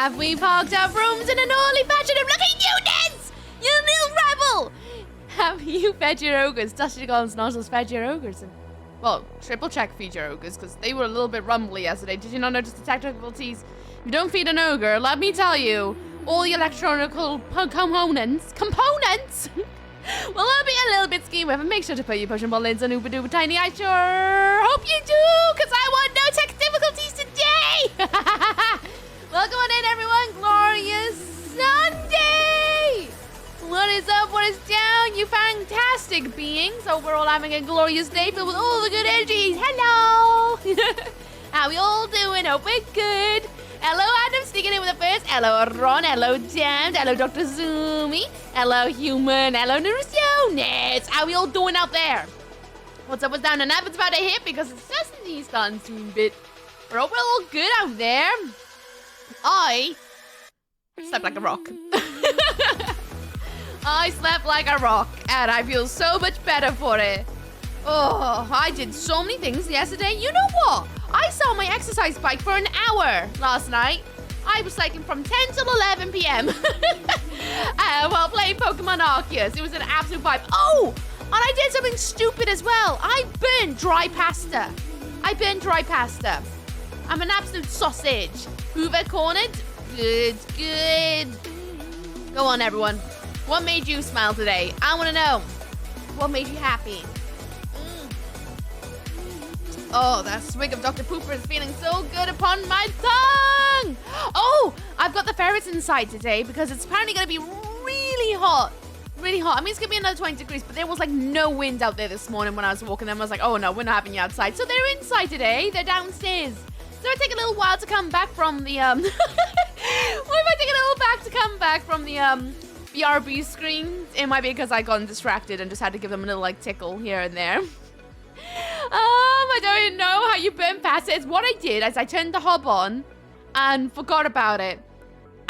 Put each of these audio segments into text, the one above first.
Have we parked our rooms in an orderly fashion? And look at you, Neds! You little rebel! Have you fed your ogres? Dusty Golems Nozzles fed your ogres. And, well, triple check feed your ogres, because they were a little bit rumbly yesterday. Did you not notice the technical tease? If you don't feed an ogre, let me tell you, all the electronical components well, I'll be a little bit ski with, and make sure to put your pushing ball lids on Uber Duper Tiny. I sure hope you do, because I want no tech difficulties today. Welcome on in, everyone. Glorious Sunday. What is up? What is down? You fantastic beings. Hope we're all having a glorious day filled with all the good energies. Hello. How we all doing? Hope we're good. Hello, Adam, sneaking in with the first. Hello, Ron. Hello, Damned. Hello, Dr. Zumi. Hello, Human. Hello, Narusio. Nets. How we all doing out there? What's up, what's down? And that's about to hit because it's just the starting to a bit. We're all good out there. I slept like a rock. I slept like a rock, and I feel so much better for it. Oh, I did so many things yesterday. You know what? I saw my exercise bike for an hour last night. I was cycling from 10 till 11 p.m. While playing Pokemon Arceus. It was an absolute vibe. Oh, and I did something stupid as well. I burned dry pasta. I'm an absolute sausage. Hoover cornered. Good. Go on, everyone. What made you smile today? I want to know. What made you happy? Oh, that swig of Dr. Pooper is feeling so good upon my tongue. Oh, I've got the ferrets inside today because it's apparently going to be really hot. Really hot. I mean, it's going to be another 20 degrees, but there was like no wind out there this morning when I was walking them. I was like, oh no, we're not having you outside. So they're inside today. They're downstairs. So it might take a little while to come back from the, BRB screen. It might be because I got distracted and just had to give them a little like tickle here and there. I don't even know how you burn past it. What I did is I turned the hob on and forgot about it.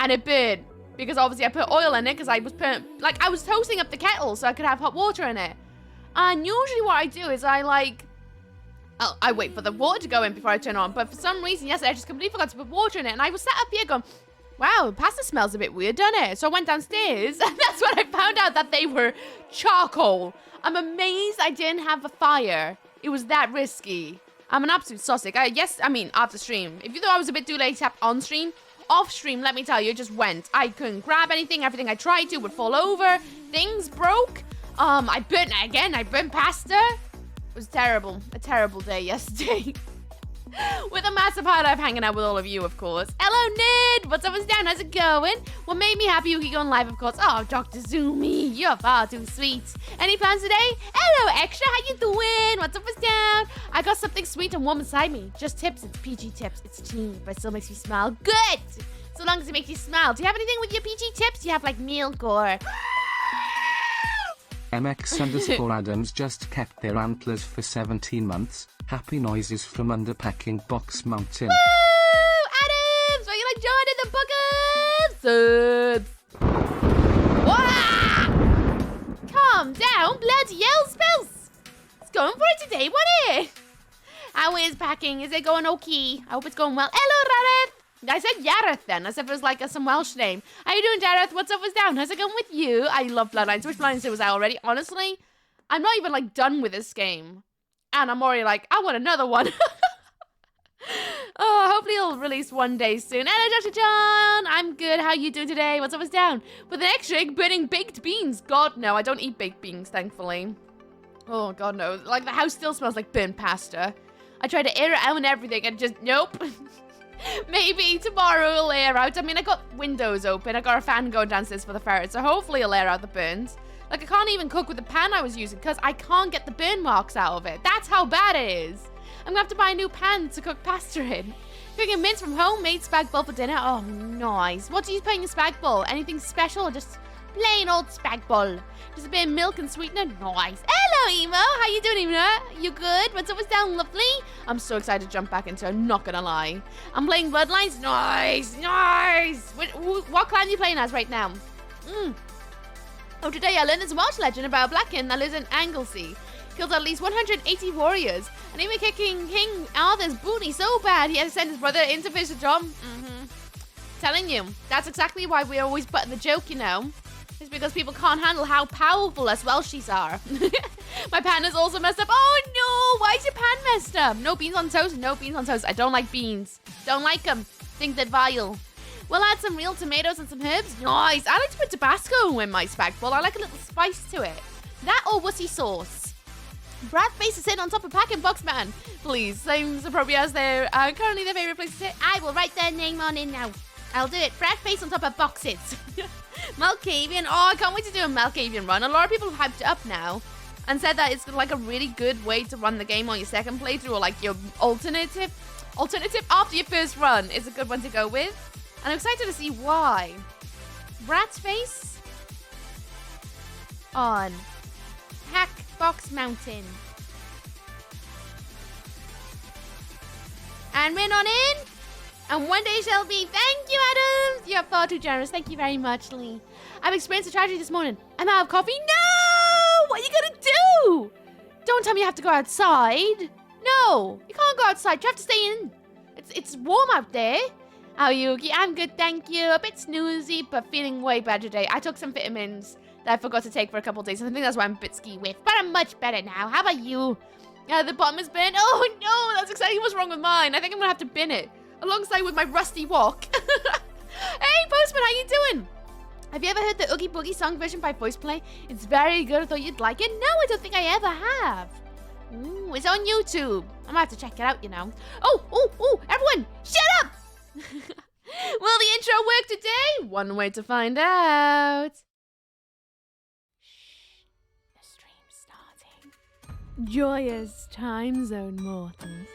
And it burned. Because obviously I put oil in it because I was toasting up the kettle so I could have hot water in it. And usually what I do is I wait for the water to go in before I turn it on. But for some reason yesterday I just completely forgot to put water in it. And I was sat up here going, wow, pasta smells a bit weird, doesn't it? So I went downstairs and that's when I found out that they were charcoal. I'm amazed I didn't have a fire. It was that risky. I'm an absolute sausage. After stream. If you thought I was a bit too late on stream, off stream, let me tell you, it just went. I couldn't grab anything. Everything I tried to would fall over. Things broke. I burnt pasta. It was terrible. A terrible day yesterday. With a massive high life hanging out with all of you, of course. Hello, Ned. What's up, what's down? How's it going? What made me happy? You keep going live, of course. Oh, Dr. Zumi, you're far too sweet. Any plans today? Hello, Extra. How you doing? What's up, what's down? I got something sweet and warm inside me. Just tips. It's PG tips. It's teeny, but it still makes me smile. Good. So long as it makes you smile. Do you have anything with your PG tips? Do you have like milk or... MX_Adams just kept their antlers for 17 months. Happy noises from Underpacking Box Mountain. Woo! Adams! Are you like joining the bucket? Wah! Calm down, bloody hell, spells. It's going for it today, what it? How is packing? Is it going okay? I hope it's going well. Hello, Rareth. I said Yareth then, as if it was like some Welsh name. How you doing, Jareth? What's up, what's down? How's it going with you? I love Bloodlines. Which Bloodlines was I already? Honestly, I'm not even like done with this game. And I'm already like, I want another one. Oh, hopefully it'll release one day soon. Hello, Dr. John. I'm good. How you doing today? What's up, what's down? With an extra egg burning baked beans. God, no. I don't eat baked beans, thankfully. Oh, God, no. Like, the house still smells like burnt pasta. I tried to air it out and everything and just, nope. Maybe tomorrow it'll air out. I mean, I got windows open. I got a fan going downstairs for the ferret, so hopefully it'll air out the burns. Like, I can't even cook with the pan I was using because I can't get the burn marks out of it. That's how bad it is. I'm gonna have to buy a new pan to cook pasta in. Cooking mince from homemade spag bol for dinner. Oh, nice. What do you put in your spag bol? Anything special or just plain old spag bol? Just a bit of milk and sweetener. Nice. Hello, Emo. How you doing, Emo? You good? What's up? What's down? Lovely. I'm so excited to jump back into it. I'm not gonna lie. I'm playing Bloodlines. Nice. Nice. What clan are you playing as right now? Oh, today I learned this Welsh legend about a Blackkin that lives in Anglesey. Killed at least 180 warriors. And even kicking King Arthur's booty so bad he had to send his brother in to fish the job. Telling you, that's exactly why we always put the joke, you know. It's because people can't handle how powerful us Welshies are. My pan is also messed up. Oh no, why is your pan messed up? No beans on toast, no beans on toast. I don't like beans. Don't like them. Think they're vile. We'll add some real tomatoes and some herbs. Nice. I like to put Tabasco in my spag bowl. I like a little spice to it. That or wussy sauce. Brad face to sit on top of Pack and Box Man. Please, seems appropriate as they're currently their favorite place to sit. I will write their name on in now. I'll do it. Brad face on top of boxes. Malkavian. Oh, I can't wait to do a Malkavian run. A lot of people have hyped it up now and said that it's like a really good way to run the game on your second playthrough, or like your alternative after your first run is a good one to go with. And I'm excited to see why. Brad's face on Pack Box Mountain. And win on in. And one day shall be. Thank you, Adams. You're far too generous. Thank you very much, Lee. I've experienced a tragedy this morning. I'm out of coffee. No! What are you gonna do? Don't tell me you have to go outside. No, you can't go outside. You have to stay in. It's warm out there. How are you, Yuki? I'm good, thank you. A bit snoozy, but feeling way better today. I took some vitamins that I forgot to take for a couple of days. I think that's why I'm a bit ski whiff, but I'm much better now. How about you? The bottom is burnt. Oh no, that's exciting. What's wrong with mine? I think I'm gonna have to bin it alongside with my rusty wok. Hey, Postman, how you doing? Have you ever heard the Oogie Boogie song version by VoicePlay? It's very good. I thought you'd like it. No, I don't think I ever have. Ooh, it's on YouTube. I might have to check it out, you know. Oh, everyone, shut up! Will the intro work today? One way to find out. Shh, the stream's starting. Joyous time zone mortals.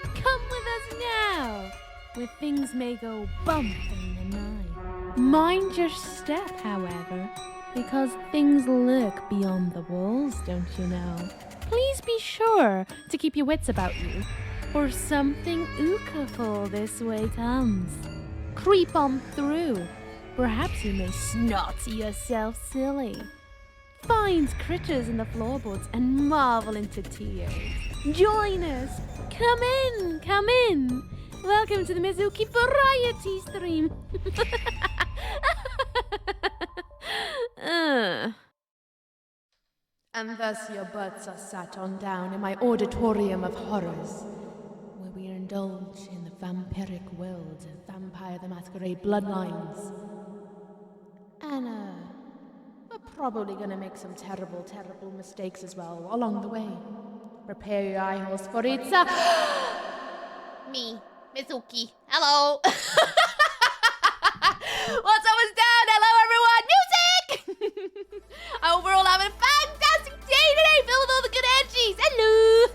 Come with us now, where things may go bump in the night. Mind your step, however, because things lurk beyond the walls, don't you know? Please be sure to keep your wits about you, or something ookaful this way comes. Creep on through. Perhaps you may snot yourself silly. Find critters in the floorboards and marvel into tears. Join us. Come in. Welcome to the Mizuki Variety Stream. And thus your butts are sat on down in my auditorium of horrors, where we indulge in the vampiric world of Vampire the Masquerade Bloodlines. And, we're probably gonna make some terrible, terrible mistakes as well along the way. Prepare your eye holes for it. Me, Mizuki. Hello. What's up, what's down? Hello, everyone. Music! I hope we're all having a fantastic day today, filled with all the good energies. Hello.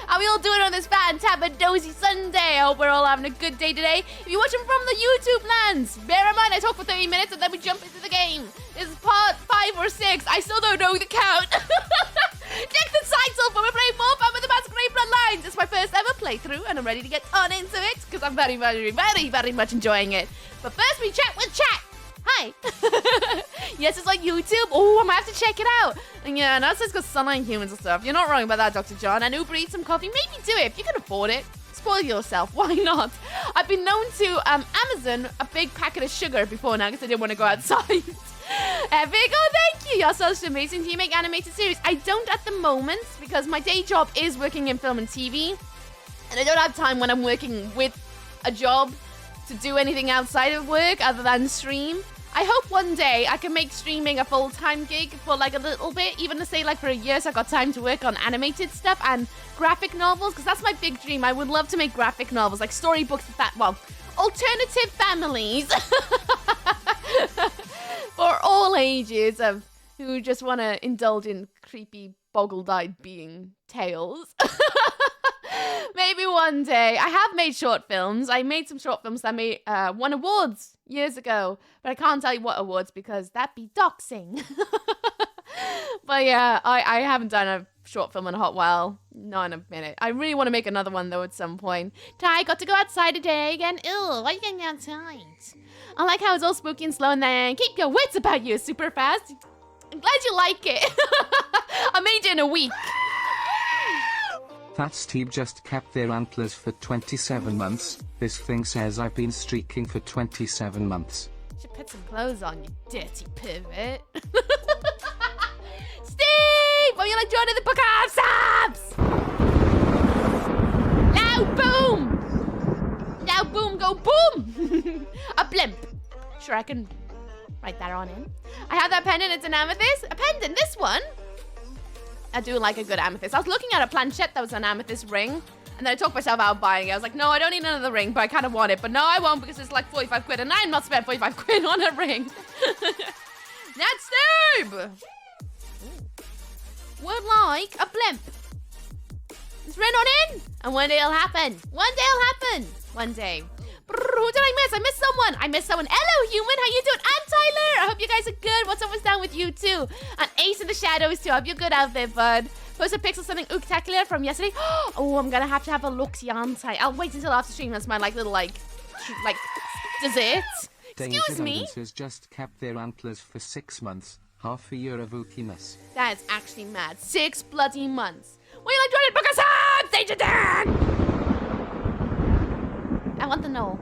How are we all doing on this Saturday Sunday? I hope we're all having a good day today. If you're watching from the YouTube lands, bear in mind I talk for 30 minutes and then we jump into the game. This is part 5 or 6. I still don't know the count. Check the title for we're playing more fun with the Masquerade Bloodlines. It's my first ever playthrough and I'm ready to get on into it because I'm very, very, very, very much enjoying it. But first we chat with chat. Hi. Yes, it's on YouTube. Oh, I might have to check it out. And yeah, and that's just got sunlight humans and stuff. You're not wrong about that, Dr. John. And Uber Eats some coffee. Maybe do it if you can afford it. Spoil yourself. Why not? I've been known to Amazon a big packet of sugar before now because I didn't want to go outside. Epic. Oh, thank you. You're such amazing. Do you make animated series? I don't at the moment because my day job is working in film and TV. And I don't have time when I'm working with a job to do anything outside of work other than stream. I hope one day I can make streaming a full-time gig for like a little bit, even to say like for a year so I got time to work on animated stuff and graphic novels, because that's my big dream. I would love to make graphic novels, like storybooks well, alternative families for all ages of who just want to indulge in creepy, boggle-eyed being tales. Maybe one day. I have made short films. I made some short films that made won awards years ago, but I can't tell you what awards because that'd be doxing. But yeah, I haven't done a short film in a hot while. Not in a minute. I really want to make another one though at some point. Ty, got to go outside today again. Ew, why are you getting outside? I like how it's all spooky and slow and then keep your wits about you super fast. I'm glad you like it. I made it in a week. That Steve just kept their antlers for 27 months. This thing says I've been streaking for 27 months. Should put some clothes on, you dirty pivot. Steve! Are you like joining the book of subs? Now boom! Now boom, go boom! A blimp. Sure, I can write that on in. I have that pendant, it's an amethyst. A pendant, this one? I do like a good amethyst. I was looking at a planchette that was an amethyst ring, and then I talked myself out buying it. I was like, no, I don't need another ring, but I kind of want it. But no, I won't because it's like 45 quid, and I'm not spending 45 quid on a ring. That's Steve! Would like a blimp. It's written on in, and one day it'll happen. One day it'll happen. One day. Brr, who did I miss? I missed someone. I missed someone. Hello, human. How you doing? And Tyler. I hope you guys are good. What's always down with you too? And Ace in the Shadows too. I hope you're good out there, bud. Posted pics of something spectacular from yesterday. Oh, I'm gonna have to have a look-see, aren't I? I'll wait until after stream. That's my little dessert. Excuse me. Has just kept their antlers for 6 months. Half a year of ookiness. That is actually mad. 6 bloody months. What you like doing it? Book us up! Danger Dan! I want to know.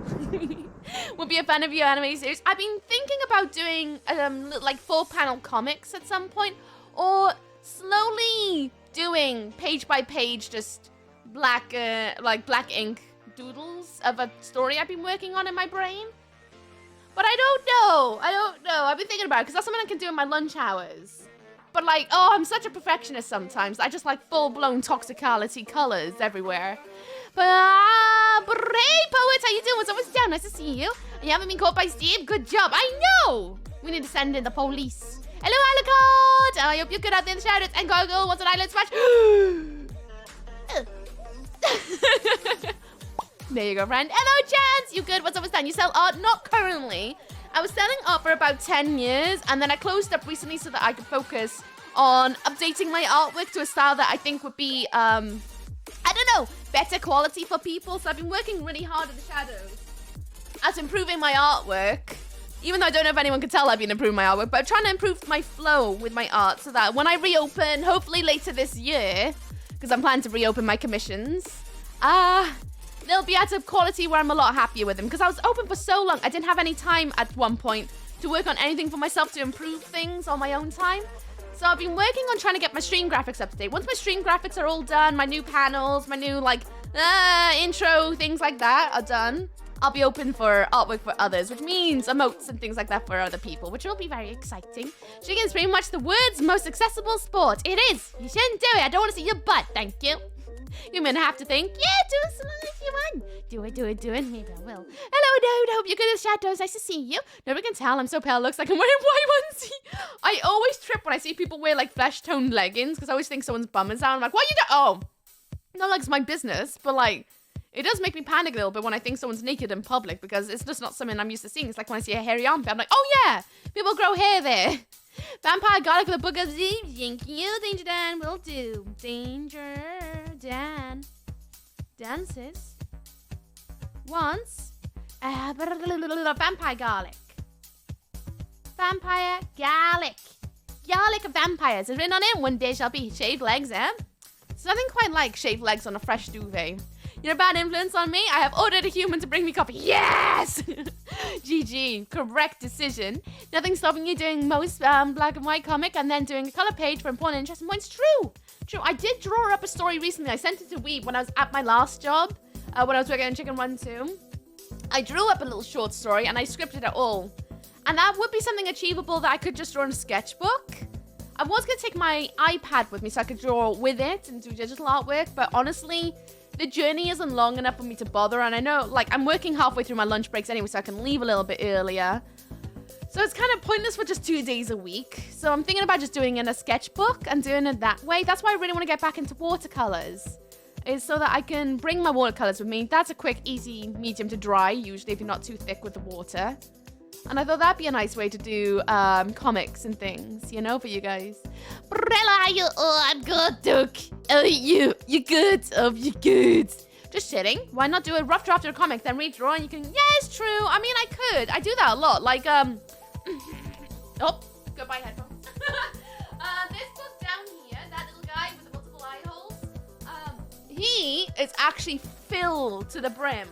Would be a fan of your anime series. I've been thinking about doing like 4-panel comics at some point, or slowly doing page by page just black ink doodles of a story I've been working on in my brain. But I don't know. I've been thinking about it because that's something I can do in my lunch hours. But like, oh, I'm such a perfectionist sometimes. I just like full-blown toxicality colors everywhere. But hey, Poet, how you doing? What's always down? Nice to see you. You haven't been caught by Steve? Good job. I know. We need to send in the police. Hello, Alucard. I hope you're good out there in the shadows. And Goggle wants an island smash. There you go, friend. Hello, Chance. You good? What's always down? You sell art? Not currently. I was selling art for about 10 years, and then I closed up recently so that I could focus on updating my artwork to a style that I think would be, I don't know, better quality for people. So I've been working really hard in the shadows at improving my artwork. Even though I don't know if anyone can tell I've been improving my artwork, but I'm trying to improve my flow with my art so that when I reopen, hopefully later this year, because I'm planning to reopen my commissions, they'll be at a quality where I'm a lot happier with them. Because I was open for so long, I didn't have any time at one point to work on anything for myself to improve things on my own time. So I've been working on trying to get my stream graphics up to date. Once my stream graphics are all done, my new panels, my new intro, things like that are done, I'll be open for artwork for others, which means emotes and things like that for other people, which will be very exciting. Streaming is pretty much the world's most accessible sport. It is. You shouldn't do it. I don't want to see your butt. Thank you. You're gonna have to think, yeah, do it so long as you want. Do it. Maybe I will. Hello, dude. Hope you're good in the shadows. Nice to see you. Nobody can tell I'm so pale. Looks like I'm wearing white onesie. I always trip when I see people wear like flesh-toned leggings because I always think someone's bum is out. I'm like, what you do? Oh, not like it's my business, but like, it does make me panic a little bit when I think someone's naked in public because it's just not something I'm used to seeing. It's like when I see a hairy armpit, I'm like, oh yeah, people grow hair there. Vampire Garlic for the Book of Z. Thank you, Danger Dan. Will do. Danger Dan. Dances. Once. Vampire Garlic. Vampire Garlic. Garlic of vampires. It's written on it. One day shall be shaved legs, eh? It's nothing quite like shaved legs on a fresh duvet. You're a bad influence on me. I have ordered a human to bring me coffee. Yes! GG. Correct decision. Nothing stopping you doing most black and white comic and then doing a color page for important and interesting points. True. I did draw up a story recently. I sent it to Weeb when I was at my last job, when I was working on Chicken Run 2. I drew up a little short story and I scripted it all. And that would be something achievable that I could just draw in a sketchbook. I was going to take my iPad with me so I could draw with it and do digital artwork, but honestly, the journey isn't long enough for me to bother, and I know, like, I'm working halfway through my lunch breaks anyway, so I can leave a little bit earlier. So it's kind of pointless for just 2 days a week. So I'm thinking about just doing it in a sketchbook and doing it that way. That's why I really want to get back into watercolors, is so that I can bring my watercolors with me. That's a quick, easy medium to dry, usually, if you're not too thick with the water. And I thought that'd be a nice way to do comics and things, you know, for you guys. Brella, I'm good, Duke. Oh, you good. Oh, you good. Just shitting. Why not do a rough draft of a comic, then redraw and you can... Yeah, it's true. I mean, I could. I do that a lot. Like, Oh, goodbye, headphones. This book down here, that little guy with the multiple eye holes, he it's actually filled to the brim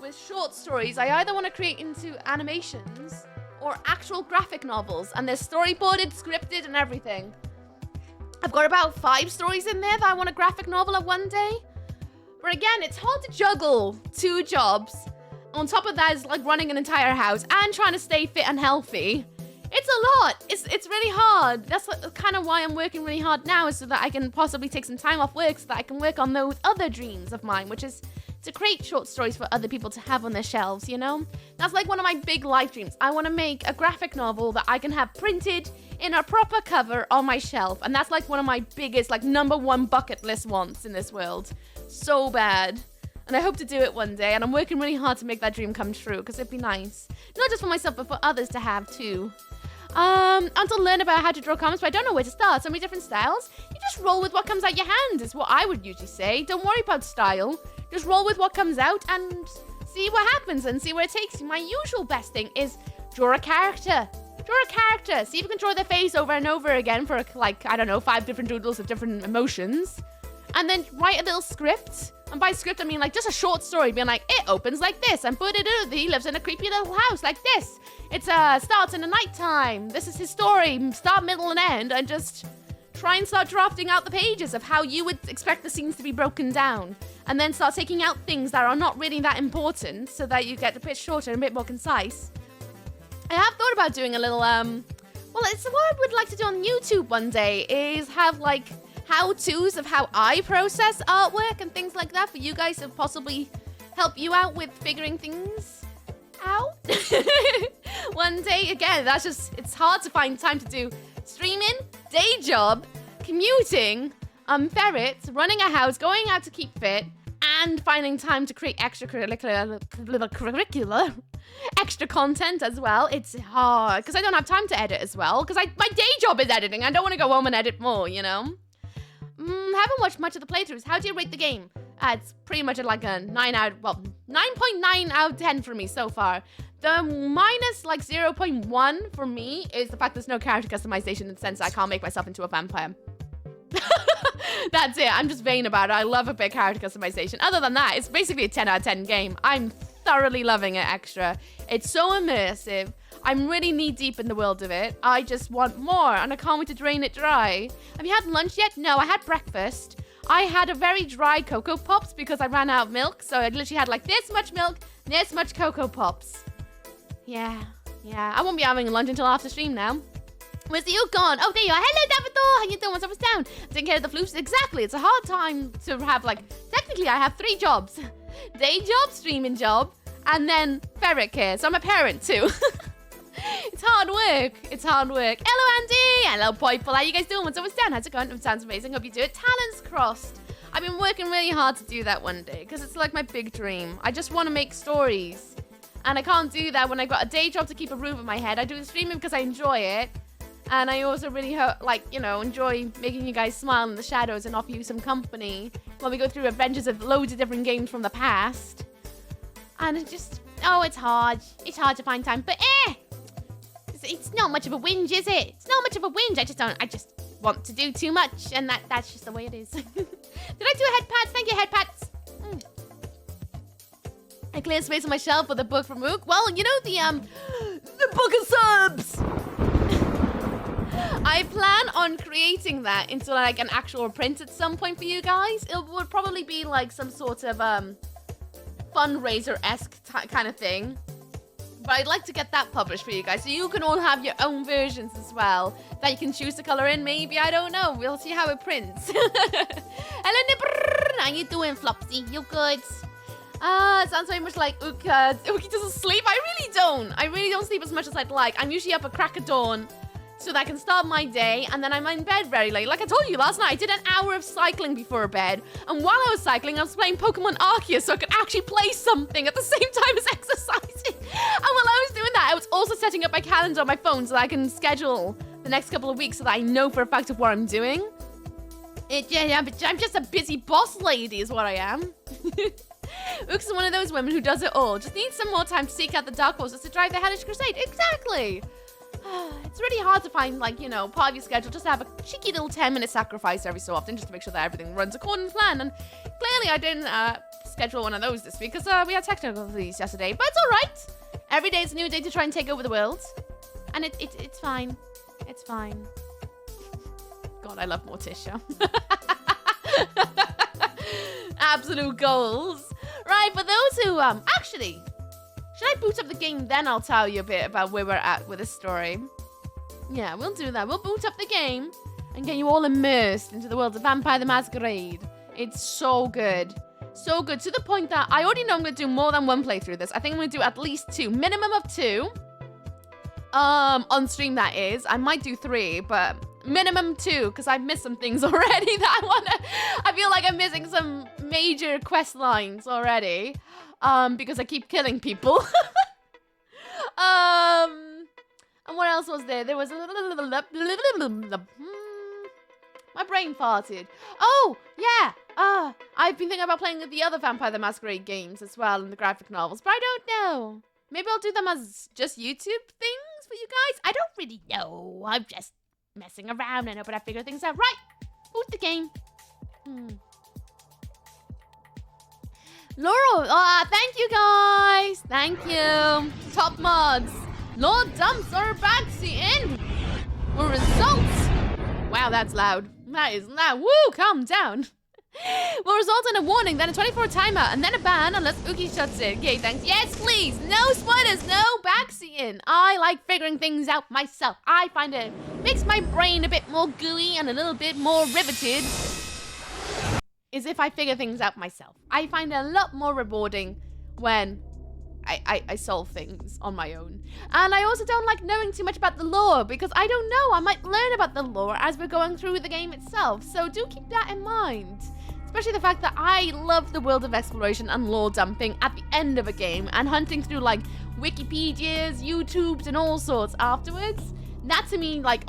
with short stories I either want to create into animations or actual graphic novels, and they're storyboarded, scripted, and everything. I've got about 5 stories in there that I want a graphic novel of one day. But again, it's hard to juggle 2 jobs. On top of that is like running an entire house and trying to stay fit and healthy. It's a lot. It's really hard. That's kind of why I'm working really hard now, is so that I can possibly take some time off work so that I can work on those other dreams of mine, which is to create short stories for other people to have on their shelves, you know? That's like one of my big life dreams. I want to make a graphic novel that I can have printed in a proper cover on my shelf. And that's like one of my biggest, like #1 bucket list wants in this world. So bad. And I hope to do it one day. And I'm working really hard to make that dream come true, because it'd be nice. Not just for myself, but for others to have too. And to learn about how to draw comics, but I don't know where to start. So many different styles. You just roll with what comes out your hand, is what I would usually say. Don't worry about style. Just roll with what comes out and see what happens and see where it takes you. My usual best thing is draw a character. Draw a character. See if you can draw their face over and over again for, like, I don't know, 5 different doodles of different emotions. And then write a little script. And by script, I mean, like, just a short story being like, it opens like this. And he lives in a creepy little house like this. It starts in the nighttime. This is his story. Start, middle, and end. And just try and start drafting out the pages of how you would expect the scenes to be broken down. And then start taking out things that are not really that important so that you get a bit shorter and a bit more concise. I have thought about doing a little, well, it's what I would like to do on YouTube one day, is have, like, how-tos of how I process artwork and things like that for you guys to possibly help you out with figuring things out. One day, again, that's just, it's hard to find time to do streaming, day job, commuting, ferrets, running a house, going out to keep fit, and finding time to create extra content as well. It's hard because I don't have time to edit as well, because my day job is editing. I don't want to go home and edit more, you know. Haven't watched much of the playthroughs. How do you rate the game? It's pretty much like a 9.9 out of 10 for me so far. The minus, like, 0.1 for me is the fact there's no character customization, in the sense that I can't make myself into a vampire. That's it. I'm just vain about it. I love a bit of character customization. Other than that, it's basically a 10 out of 10 game. I'm thoroughly loving it extra. It's so immersive. I'm really knee-deep in the world of it. I just want more, and I can't wait to drain it dry. Have you had lunch yet? No, I had breakfast. I had a very dry Cocoa Pops because I ran out of milk, so I literally had like this much milk, this much Cocoa Pops. Yeah. I won't be having lunch until after stream now. Where's the Oak gone? Oh, there you are. Hello, Davido. How you doing? What's up? What's down? Taking care of the flus. Exactly. It's a hard time to have, like, technically I have 3 jobs. Day job, streaming job, and then ferret care. So I'm a parent too. It's hard work. It's hard work. Hello, Andy. Hello, Poiple. How you guys doing? What's up? What's down? How's it going? It sounds amazing. Hope you do it. Talents crossed. I've been working really hard to do that one day because it's like my big dream. I just want to make stories. And I can't do that when I've got a day job to keep a roof over my head. I do the streaming because I enjoy it. And I also really, enjoy making you guys smile in the shadows and offer you some company while we go through adventures of loads of different games from the past. And it's just, it's hard. It's hard to find time. But, it's not much of a whinge, is it? It's not much of a whinge. I just want to do too much. And that's just the way it is. Did I do a head pat? Thank you, head pats. I clear space on my shelf with a book from Ook. Well, you know the book of subs. I plan on creating that into like an actual print at some point for you guys. It would probably be like some sort of fundraiser-esque kind of thing. But I'd like to get that published for you guys, so you can all have your own versions as well that you can choose to color in. Maybe, I don't know. We'll see how it prints. Hello, Nipper. How you doing, Flopsy? You good? It sounds very much like Uka. Uki doesn't sleep. I really don't sleep as much as I'd like. I'm usually up at crack of dawn so that I can start my day, and then I'm in bed very late. Like I told you last night, I did an hour of cycling before bed, and while I was cycling, I was playing Pokemon Arceus so I could actually play something at the same time as exercising. And while I was doing that, I was also setting up my calendar on my phone so that I can schedule the next couple of weeks so that I know for a fact of what I'm doing. I'm just a busy boss lady is what I am. Ooks is one of those women who does it all. Just needs some more time to seek out the Dark Forces to drive the Hellish Crusade. Exactly. It's really hard to find, like, you know, part of your schedule just to have a cheeky little 10-minute sacrifice every so often just to make sure that everything runs according to plan. And clearly I didn't schedule one of those this week because we had technical difficulties yesterday. But it's all right. Every day is a new day to try and take over the world. And it's fine. It's fine. God, I love Morticia. Absolute goals. Right, for those who, actually, should I boot up the game, then I'll tell you a bit about where we're at with the story. Yeah, we'll do that. We'll boot up the game and get you all immersed into the world of Vampire the Masquerade. It's so good. So good, to the point that I already know I'm going to do more than one playthrough of this. I think I'm going to do at least 2, minimum of 2. On stream, that is. I might do 3, but minimum 2, because I've missed some things already that I feel like I'm missing some major quest lines already. Because I keep killing people. And what else was there? There was a my brain farted. Oh, yeah. I've been thinking about playing the other Vampire the Masquerade games as well, and the graphic novels, but I don't know. Maybe I'll do them as just YouTube things for you guys. I don't really know. I'm just messing around. I know, but I figure things out. Right. Boot the game. Laurel, thank you guys. Thank you. Top mods. Lord Dumps or Bagsy in. Or results. Wow, that's loud. That is loud. Woo, calm down. Will result in a warning, then a 24-hour timeout, and then a ban unless Uki shuts it. Okay, thanks. Yes, please. No spoilers, no Bagsy in. I like figuring things out myself. I find it makes my brain a bit more gooey and a little bit more riveted. Is if I figure things out myself. I find it a lot more rewarding when I solve things on my own. And I also don't like knowing too much about the lore because I don't know. I might learn about the lore as we're going through the game itself. So do keep that in mind. Especially the fact that I love the world of exploration and lore dumping at the end of a game and hunting through like Wikipedias, YouTubes, and all sorts afterwards. That to me, like,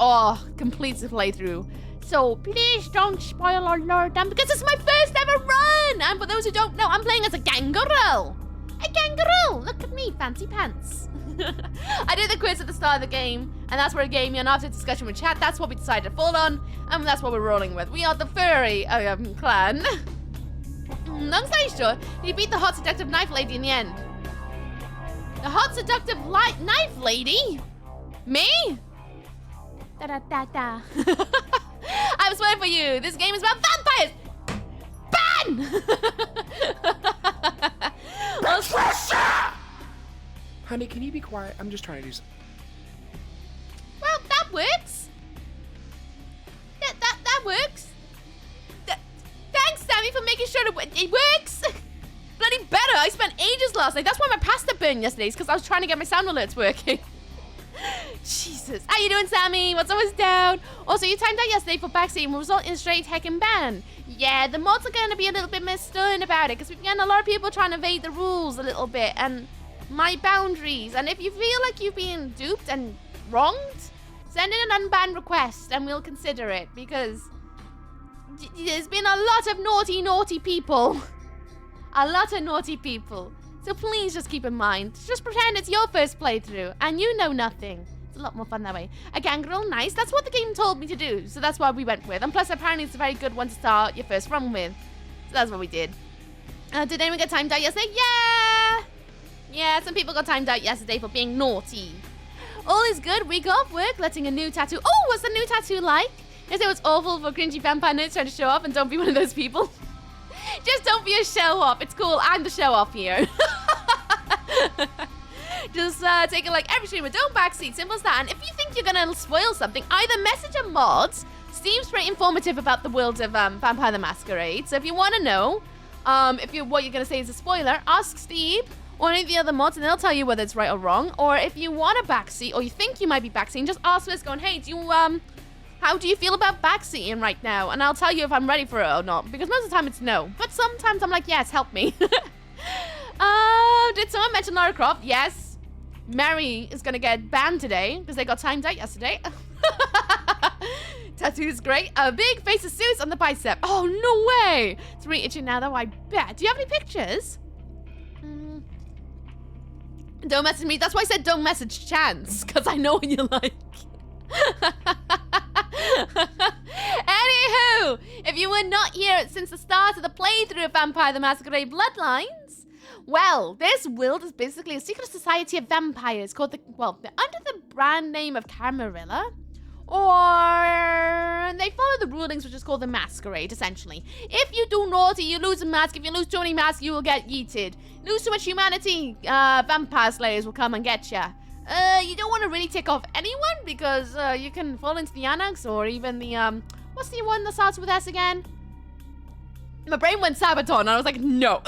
completes the playthrough. So please don't spoil our lore dump because it's my first ever run. And for those who don't know, I'm playing as a gangrel. A gangrel! Look at me, fancy pants. I did the quiz at the start of the game, and that's where it gave me, and after discussion with chat, that's what we decided to fall on, and that's what we're rolling with. We are the furry clan. Long story short, he beat the hot seductive knife lady in the end. The hot seductive knife lady? Me? Da-da-da-da. I'm swearing for you. This game is about vampires. Ban! Honey, can you be quiet? I'm just trying to do something. Well, that works. That works. Thanks, Sammy, for making sure it works. Bloody better. I spent ages last night. That's why my pasta burned yesterday, because I was trying to get my sound alerts working. Jesus. How you doing, Sammy? What's always down? Also, you timed out yesterday for backseat and will result in a straight heckin' ban. Yeah, the mods are going to be a little bit more stern about it because we've gotten a lot of people trying to evade the rules a little bit and my boundaries. And if you feel like you've been duped and wronged, send in an unbanned request and we'll consider it because there's been a lot of naughty people. A lot of naughty people. So please just keep in mind, just pretend it's your first playthrough and you know nothing. It's a lot more fun that way. A gangrel, nice. That's what the game told me to do. So that's what we went with. And plus, apparently, it's a very good one to start your first run with. So that's what we did. Did anyone get timed out yesterday? Yeah! Yeah, some people got timed out yesterday for being naughty. All is good. Week off work, letting a new tattoo. Oh, what's the new tattoo like? Yesterday was awful for cringy vampire nerds trying to show off and don't be one of those people. Just don't be a show-off. It's cool. I'm the show-off here. Just take it like every streamer. Don't backseat. Simple as that. And if you think you're going to spoil something, either message a mod. Steam's pretty informative about the world of Vampire the Masquerade. So if you want to know what you're going to say is a spoiler, ask Steve or any of the other mods and they'll tell you whether it's right or wrong. Or if you want a backseat or you think you might be backseating, just ask us going, hey, how do you feel about backseating right now? And I'll tell you if I'm ready for it or not. Because most of the time it's no. But sometimes I'm like, yes, help me. Did someone mention Lara Croft? Yes. Mary is going to get banned today because they got timed out yesterday. Tattoo's great. A big face of Zeus on the bicep. Oh, no way. It's really itching now, though, I bet. Do you have any pictures? Don't message me. That's why I said don't message Chance, because I know what you like. Anywho, if you were not here since the start of the playthrough of Vampire the Masquerade Bloodlines, well, this world is basically a secret society of vampires called they're under the brand name of Camarilla, or they follow the rulings, which is called the Masquerade, essentially. If you do naughty, you lose a mask. If you lose too many masks, you will get yeeted. Lose too much humanity, vampire slayers will come and get ya. You don't want to really tick off anyone because you can fall into the Annex or even the, what's the one that starts with S again? My brain went Sabaton and I was like, no.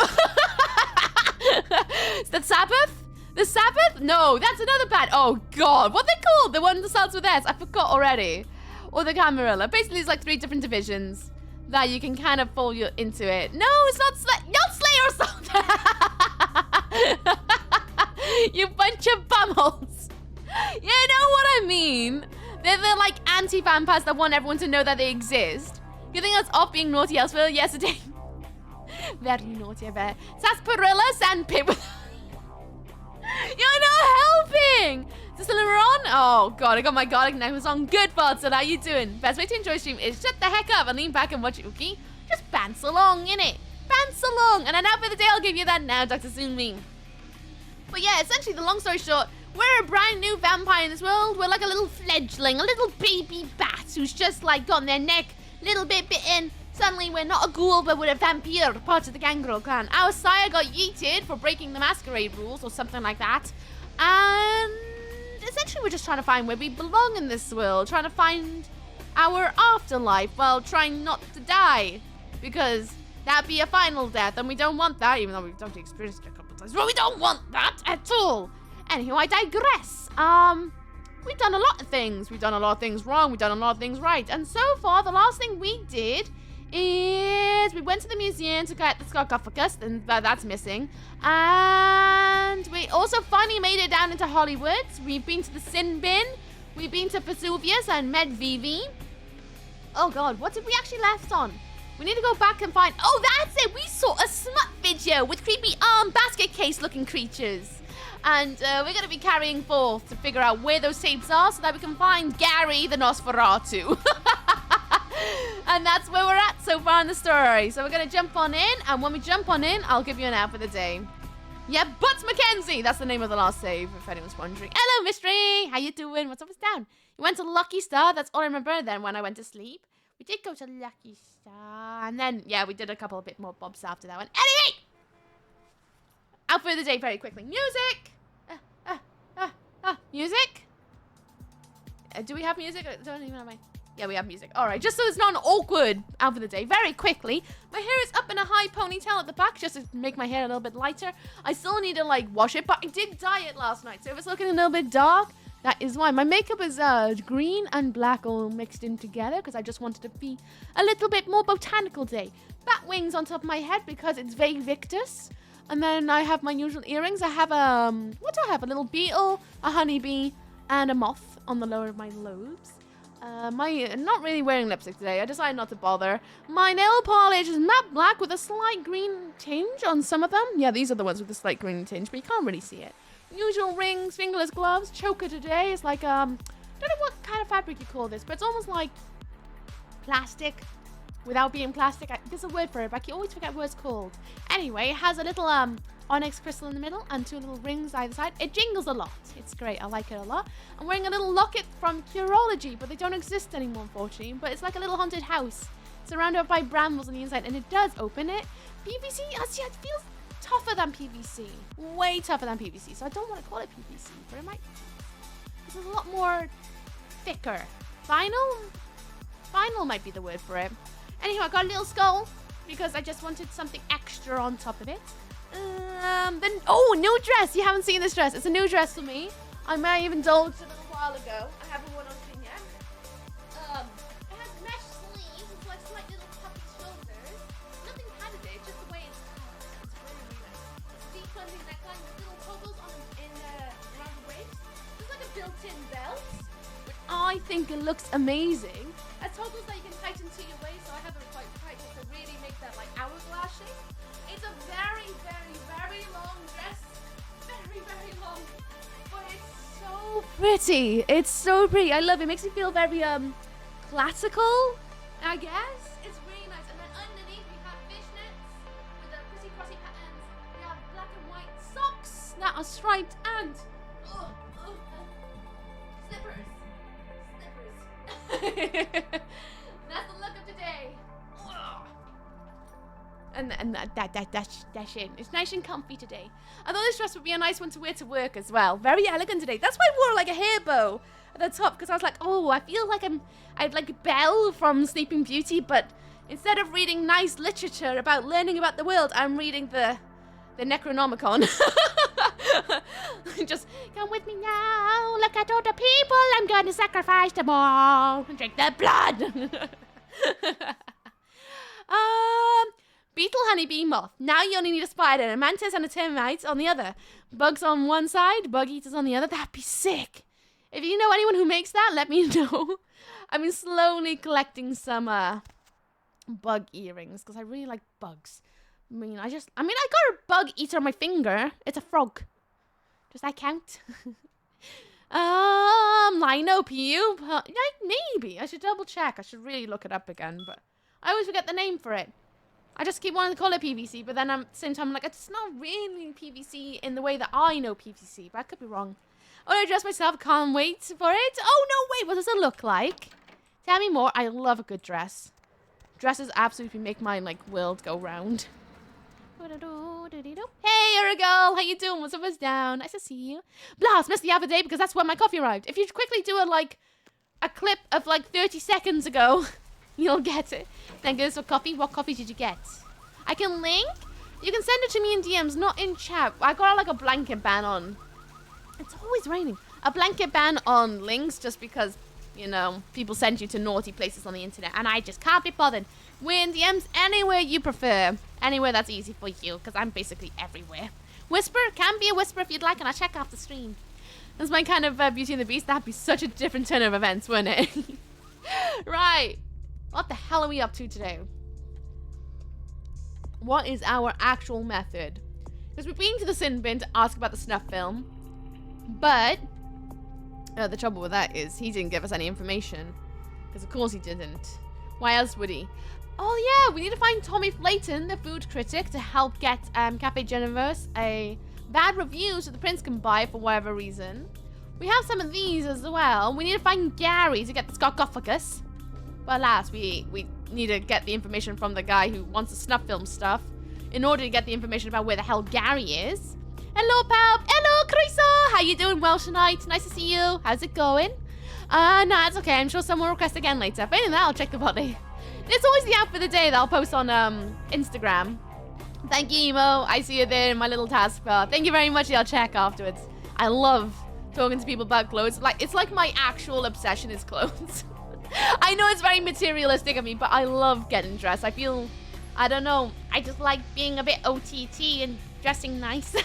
Is that Sabbath? The Sabbath? No, that's another band. Oh, God. What are they called? The one that starts with S. I forgot already. Or the Camarilla. Basically, it's like 3 different divisions that you can kind of fall into it. No, it's not Slayer or something. You bunch of bumholes. You know what I mean? They're like anti-vampires that want everyone to know that they exist. You think that's off being naughty elsewhere? Yes, it is. Very naughty, I bet. Sarsaparilla, sandpit with... You're not helping! Is this still on? Oh god, I got my garlic necklace on. Good thoughts, so how you doing? Best way to enjoy stream is shut the heck up and lean back and watch it, okay? Just bounce along, innit? Bounce along. And an outfit of the day, I'll give you that now, Dr. Sunmi. But yeah, essentially, the long story short, we're a brand new vampire in this world. We're like a little fledgling, a little baby bat who's just like gotten their neck a little bit bitten. Suddenly, we're not a ghoul, but we're a vampire, part of the Gangrel clan. Our sire got yeeted for breaking the Masquerade rules or something like that. And essentially, we're just trying to find where we belong in this world. Trying to find our afterlife while trying not to die. Because that'd be a final death, and we don't want that, even though we've done experience it a couple times. Well, we don't want that at all. Anywho, I digress. We've done a lot of things. We've done a lot of things wrong. We've done a lot of things right. And so far, the last thing we did is we went to the museum to get the sarcophagus, and that's missing. And we also finally made it down into Hollywood. We've been to the Sin Bin. We've been to Vesuvius and met Vivi. Oh god, what did we actually left on? We need to go back and find... Oh, that's it! We saw a smut video with creepy basket case looking creatures. And we're going to be carrying forth to figure out where those tapes are so that we can find Gary the Nosferatu. And that's where we're at so far in the story. So we're going to jump on in, and when we jump on in, I'll give you an outfit of the day. Yeah, Butts Mackenzie! That's the name of the last save, if anyone's wondering. Hello, Mystery! How you doing? What's up? What's down? You went to Lucky Star. That's all I remember. Then when I went to sleep, we did go to Lucky Star. And then, yeah, we did a couple of bit more bobs after that one. Anyway! Outfit of the day very quickly. Music! Music? Do we have music? I don't even have my... Yeah, we have music. All right, just so it's not an awkward outfit of the day. Very quickly, my hair is up in a high ponytail at the back just to make my hair a little bit lighter. I still need to, like, wash it, but I did dye it last night. So if it's looking a little bit dark, that is why. My makeup is green and black all mixed in together because I just wanted to be a little bit more botanical today. Bat wings on top of my head because it's Vague Victus. And then I have my usual earrings. I have, what do I have? A little beetle, a honeybee, and a moth on the lower of my lobes. I'm not really wearing lipstick today. I decided not to bother. My nail polish is matte black with a slight green tinge on some of them. Yeah, these are the ones with the slight green tinge, but you can't really see it. Usual rings, fingerless gloves. Choker today is like, I don't know what kind of fabric you call this, but it's almost like plastic. Without being plastic, there's a word for it, but I always forget what it's called. Anyway, it has a little onyx crystal in the middle and 2 little rings either side. It jingles a lot. It's great. I like it a lot. I'm wearing a little locket from Curology, but they don't exist anymore, unfortunately. But it's like a little haunted house, surrounded by brambles on the inside, and it does open it. PVC, it feels tougher than PVC. Way tougher than PVC. So I don't want to call it PVC, but it might. This is a lot more thicker. Vinyl might be the word for it. Anyhow, I got a little skull because I just wanted something extra on top of it. New dress. You haven't seen this dress. It's a new dress for me. I may have indulged a little while ago. I haven't worn anything yet. It has mesh sleeves with like slight little puffy shoulders. Nothing padded, just the way it's cut. It's really nice. Deep cleansing neckline with little toggles on around the waist. There's like a built-in belt, which I think it looks amazing. Toggles that you can tighten to your waist, so I have it quite tight to really make that like hourglass shape. It's a very, very, very long dress. Very, very long pretty. It's so pretty. I love it. It makes me feel very classical, I guess. It's really nice. And then underneath we have fishnets with the pretty crossy patterns. We have black and white socks that are striped and slippers. That's the look of today. And that's it. It's nice and comfy today. I thought this dress would be a nice one to wear to work as well. Very elegant today. That's why I wore like a hair bow at the top, because I was like, oh, I feel like I'd like Belle from Sleeping Beauty, but instead of reading nice literature about learning about the world, I'm reading the Necronomicon. Just come with me now. Look at all the people. I'm going to sacrifice them all and drink their blood. Beetle, honeybee, moth. Now you only need a spider, a mantis, and a termite on the other. Bugs on one side, bug eaters on the other. That'd be sick. If you know anyone who makes that, let me know. I've been slowly collecting some bug earrings because I really like bugs. I got a bug eater on my finger. It's a frog. Does that count? Linopeep. Maybe. I should double check. I should really look it up again, but I always forget the name for it. I just keep wanting to call it PVC, but then at the same time, I'm like, it's not really PVC in the way that I know PVC, but I could be wrong. Oh, I dress myself. Can't wait for it. Oh, no, wait. What does it look like? Tell me more. I love a good dress. Dresses absolutely make my, world go round. Hey, Aragol. How you doing? What's up? What's down? Nice to see you. Blast, missed the other day because that's when my coffee arrived. If you quickly do a clip of, 30 seconds ago... You'll get it. Thank goodness for coffee. What coffee did you get? I can link. You can send it to me in DMs, not in chat. I got a blanket ban on. It's always raining. A blanket ban on links just because, people send you to naughty places on the internet. And I just can't be bothered. We're in DMs anywhere you prefer. Anywhere that's easy for you. Because I'm basically everywhere. Whisper. Can be a whisper if you'd like. And I'll check after stream. That's my kind of Beauty and the Beast. That'd be such a different turn of events, wouldn't it? Right. What the hell are we up to today? What is our actual method? Because we've been to the sin bin to ask about the snuff film. But the trouble with that is he didn't give us any information. Because of course he didn't. Why else would he? Oh yeah, we need to find Tommy Flayton, the food critic, to help get Cafe Geneverse a bad review so the prince can buy it for whatever reason. We have some of these as well. We need to find Gary to get the sarcophagus. But alas, we need to get the information from the guy who wants the snuff film stuff in order to get the information about where the hell Gary is. Hello, pal. Hello, Carissa. How you doing? Well tonight. Nice to see you. How's it going? No, that's okay. I'm sure someone will request again later. But in that, I'll check the body. It's always the outfit of the day that I'll post on Instagram. Thank you, Emo. I see you there in my little taskbar. Thank you very much. I'll check afterwards. I love talking to people about clothes. It's like my actual obsession is clothes. I know it's very materialistic of me, but I love getting dressed. I don't know, I just like being a bit OTT and dressing nice.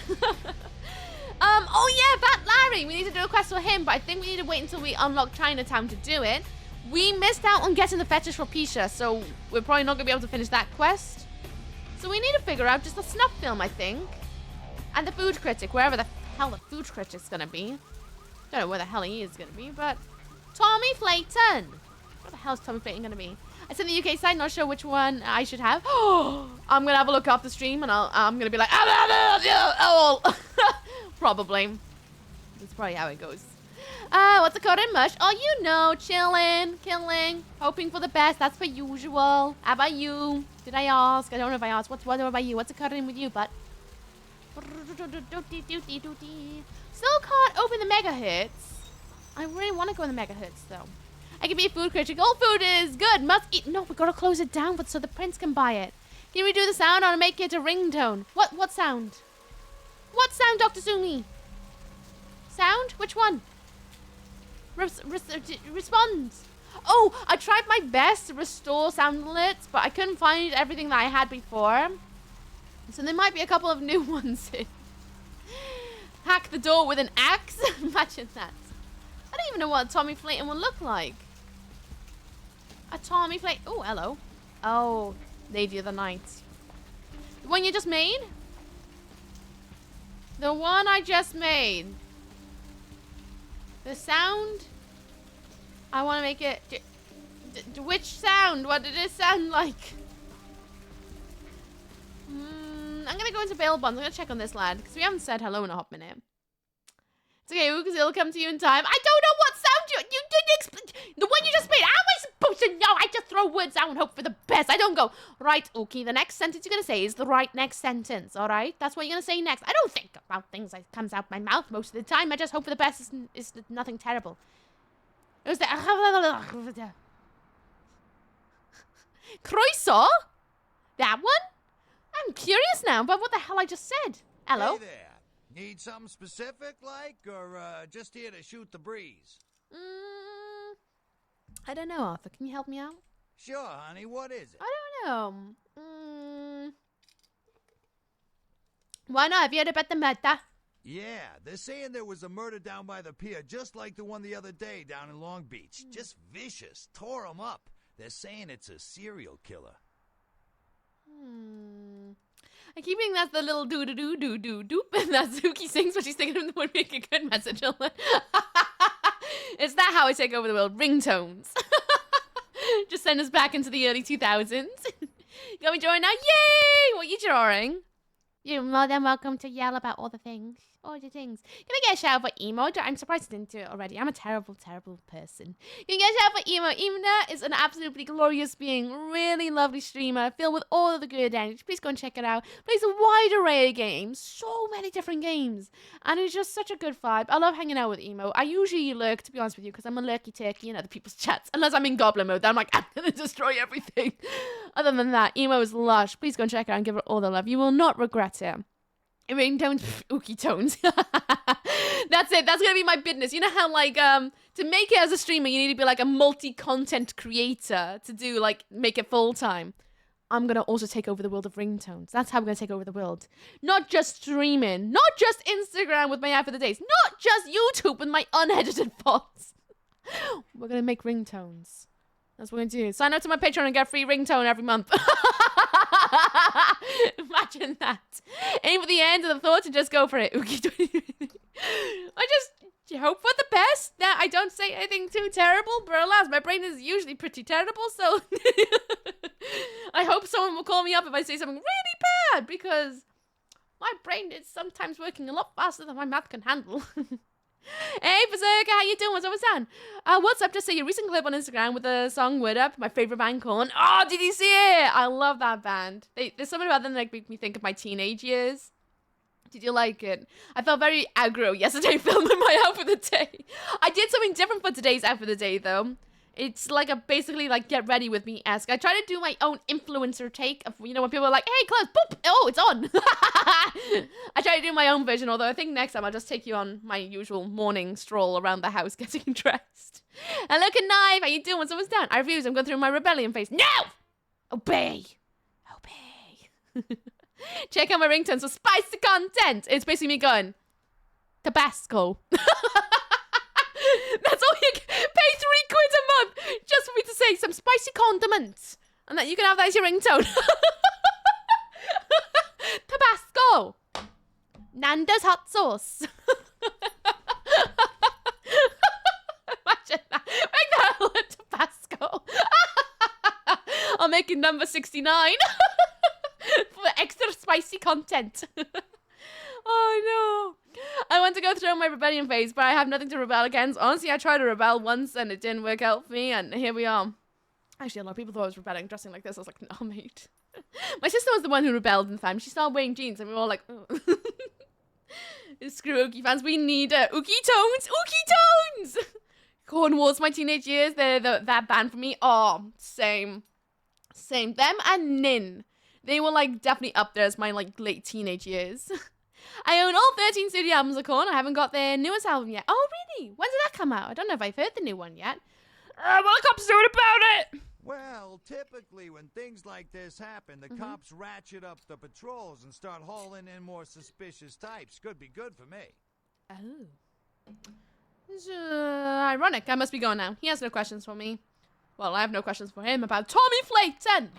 Oh yeah, Bat Larry, we need to do a quest for him, but I think we need to wait until we unlock Chinatown to do it. We missed out on getting the fetish for Pisha, so we're probably not going to be able to finish that quest. So we need to figure out just the snuff film, I think. And the food critic, wherever the hell the food critic's going to be. Don't know where the hell he is going to be, but... Tommy Flayton! Where the hell is Tommy Flayton going to be? I said the UK side, not sure which one I should have. I'm going to have a look after stream and I'm going to be like, probably. That's probably how it goes. What's the code in Mush? Oh, you know, chilling, killing, hoping for the best. That's per usual. How about you? Did I ask? I don't know if I asked. What about you? What's the code in with you, butt? Still can't open the megahertz. I really want to go in the megahertz, though. I can be a food critic. All food is good. Must eat. No, we gotta close it down so the prince can buy it. Can we do the sound or make it a ringtone? What sound? What sound, Dr. Sumi? Sound? Which one? Respond. Oh, I tried my best to restore sound alerts, but I couldn't find everything that I had before. So there might be a couple of new ones in. Hack the door with an axe? Imagine that. I don't even know what a Tommy Flayton would look like. A Tommy Flayton. Oh, hello. Oh, Lady of the Night. The one you just made? The one I just made. The sound. I want to make it. Which sound? What did it sound like? I'm gonna go into bail bonds. I'm gonna check on this lad because we haven't said hello in a hot minute. It's okay, because it'll come to you in time. I don't know what sound you didn't explain. The one you just made. How am I supposed to know? I just throw words out and hope for the best. I don't go, right, okay, the next sentence you're going to say is the right next sentence, all right? That's what you're going to say next. I don't think about things that comes out my mouth most of the time. I just hope for the best. It's nothing terrible. It was the... Croissant? That one? I'm curious now about what the hell I just said. Hello? Hey there. Need something specific, like, or just here to shoot the breeze? I don't know, Arthur. Can you help me out? Sure, honey. What is it? I don't know. Why not? Have you heard about the murder? Yeah, they're saying there was a murder down by the pier, just like the one the other day down in Long Beach. Just vicious. Tore 'em up. They're saying it's a serial killer. I keep thinking that's the little doo-doo-doo-doo-doo-doop that Zuki sings when she's thinking of would make a good message. Is that how I take over the world? Ringtones. Just send us back into the early 2000s. Can we join now? Yay! What are you drawing? You're more than welcome to yell about all the things. All the things. Can I get a shout out for Emo? I'm surprised I didn't do it already. I'm a terrible, terrible person. Can you get a shout out for Emo? Emo is an absolutely glorious being. Really lovely streamer. Filled with all of the good energy. Please go and check it out. Plays a wide array of games. So many different games. And it's just such a good vibe. I love hanging out with Emo. I usually lurk, to be honest with you, because I'm a lurky turkey in other people's chats. Unless I'm in goblin mode. Then I'm like, I'm going to destroy everything. Other than that, Emo is lush. Please go and check it out and give her all the love. You will not regret it. Ringtones, ookie tones. That's it. That's gonna be my business. You know how like to make it as a streamer, you need to be like a multi-content creator to do like make it full time. I'm gonna also take over the world of ringtones. That's how I'm gonna take over the world. Not just streaming, not just Instagram with my app of the days, not just YouTube with my unedited thoughts. We're gonna make ringtones. That's what we're gonna do. Sign up to my Patreon and get a free ringtone every month. Imagine that. Aim for the end of the thought and just go for it. I just hope for the best. That I don't say anything too terrible, but alas, my brain is usually pretty terrible, so I hope someone will call me up if I say something really bad, because my brain is sometimes working a lot faster than my mouth can handle. Hey, Berserker, how you doing? What's up, what's on? What's up? Just say your recent clip on Instagram with the song Word Up, my favorite band Korn. Oh, did you see it? I love that band. There's something about them that like, make me think of my teenage years. Did you like it? I felt very aggro yesterday filming my outfit of the day. I did something different for today's outfit of the day, though. It's like a basically like get ready with me-esque. I try to do my own influencer take of, you know, when people are like, hey, clothes, boop, oh, it's on. I try to do my own version, although I think next time I'll just take you on my usual morning stroll around the house getting dressed. And look at Knife, how you doing? What's down? I refuse, I'm going through my rebellion phase. No! Obey. Obey. Check out my ringtones for spicy content. It's basically me going, Tabasco. That's all you pay £3 a month just for me to say some spicy condiments. And that you can have that as your ringtone. Tabasco. Nando's hot sauce. Imagine that. Make that a Tabasco. I'll make it number 69 for extra spicy content. Oh no. I want to go through my rebellion phase, but I have nothing to rebel against. Honestly, I tried to rebel once and it didn't work out for me, and here we are. Actually, a lot of people thought I was rebelling dressing like this. I was like, no, mate. My sister was the one who rebelled in the family. She started wearing jeans and we were all like, oh. Screw Ookie fans. We need Ookie Tones. Ookie Tones! Cornwall's my teenage years. They're that band for me. Oh, same. Same. Them and Nin. They were like definitely up there as my like late teenage years. I own all 13 studio albums of Korn. I haven't got their newest album yet. Oh, really? When did that come out? I don't know if I've heard the new one yet. What are the cops doing about it? Well, typically when things like this happen, the cops ratchet up the patrols and start hauling in more suspicious types. Could be good for me. Oh. It's ironic. I must be going now. He has no questions for me. Well, I have no questions for him about Tommy Flayton.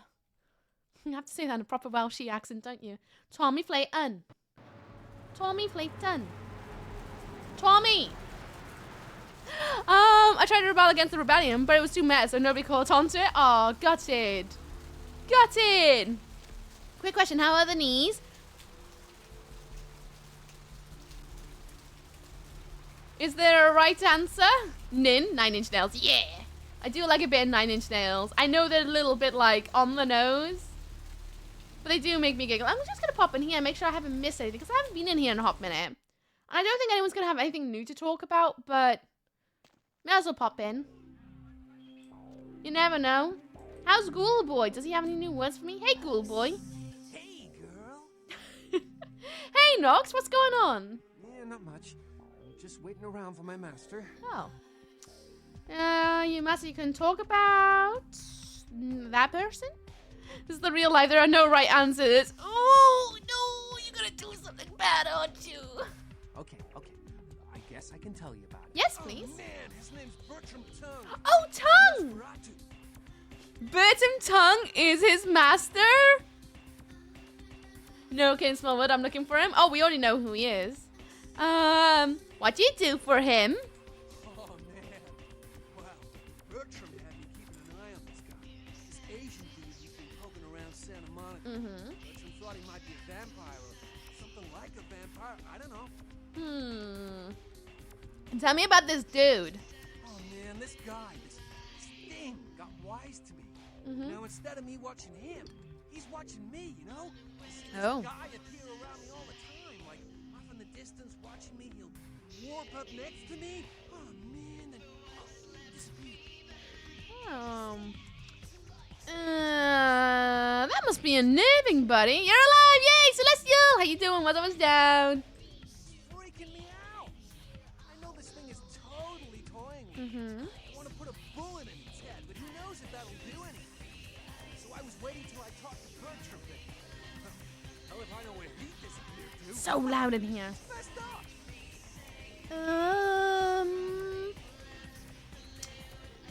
You have to say that in a proper Welsh accent, don't you? Tommy Flayton. Tommy Flayton. Tommy! I tried to rebel against the rebellion, but it was too meta, so nobody caught on to it. Oh, gutted. Gutted. Quick question, how are the knees? Is there a right answer? Nin, 9 Inch Nails. Yeah. I do like a bit of 9 Inch Nails. I know they're a little bit like on the nose, but they do make me giggle. I'm just gonna pop in here and make sure I haven't missed anything because I haven't been in here in a hot minute. And I don't think anyone's gonna have anything new to talk about, but may as well pop in. You never know. How's Ghoul Boy? Does he have any new words for me? Hey, Ghoul Boy. Hey, girl. Hey, Nox, what's going on? Yeah, not much. Just waiting around for my master. Oh. You master you can talk about that person? This is the real life. There are no right answers. Oh, no, you're gonna do something bad, aren't you? Okay. I guess I can tell you about it. Yes, please. Oh, man, his name's Bertram Tongue. Oh, Tongue! Bertram Tongue is his master? No, King Smallwood, I'm looking for him. Oh, we already know who he is. What do you do for him? Oh, man. Wow. Bertram had me keeping an eye on this guy. This Asian dude who's been poking around Santa Monica. Bertram thought he might be a vampire or something like a vampire. I don't know. Tell me about this dude. Oh, man, this guy, this thing got wise to me. Now, instead of me watching him, he's watching me, you know? This guy appear around me all the time, like off in the distance watching me. He'll warp up next to me. Oh, man, then disappear. That must be unnerving, buddy. You're alive! Yay, Celestial! How you doing? What's up, what's down? It's freaking me out. I know this thing is totally toying with me. I want to put a bullet in its head, but who knows if that'll do anything. So I was waiting till I talked to Bertram. Hell if I know where he disappeared to. So loud in here. Messed up.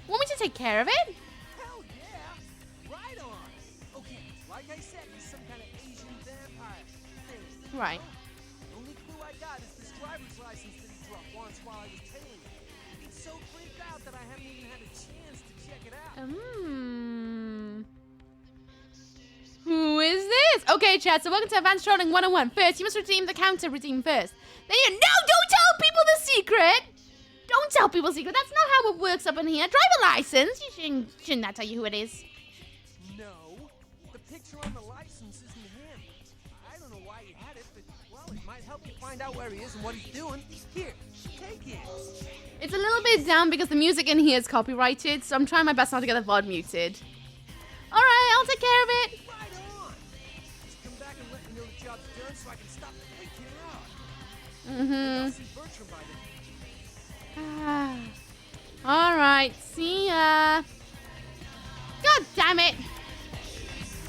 Want me to take care of it? Hell yeah! Right on! Okay, like I said, he's some kind of Asian vampire thing. Right. The only clue I got is this driver's license that he dropped once while I was tailing him. He's so freaked out that I haven't even had a chance to check it out. Who is this? Okay, chat, so welcome to Advanced Trolling 101. First, you must redeem the counter redeem first. Then you... No, don't tell people the secret! Don't tell people the secret. That's not how it works up in here. Driver license. You shouldn't that tell you who it is. No, the picture on the license isn't him. I don't know why he had it, but, well, it might help you find out where he is and what he's doing. Here, take it. It's a little bit down because the music in here is copyrighted, so I'm trying my best not to get the VOD muted. Alright, I'll take care of it. Right on. Just come back and let me know the job's done so I can stop freaking out. I'll see Bertram by then. Alright, see ya. God damn it.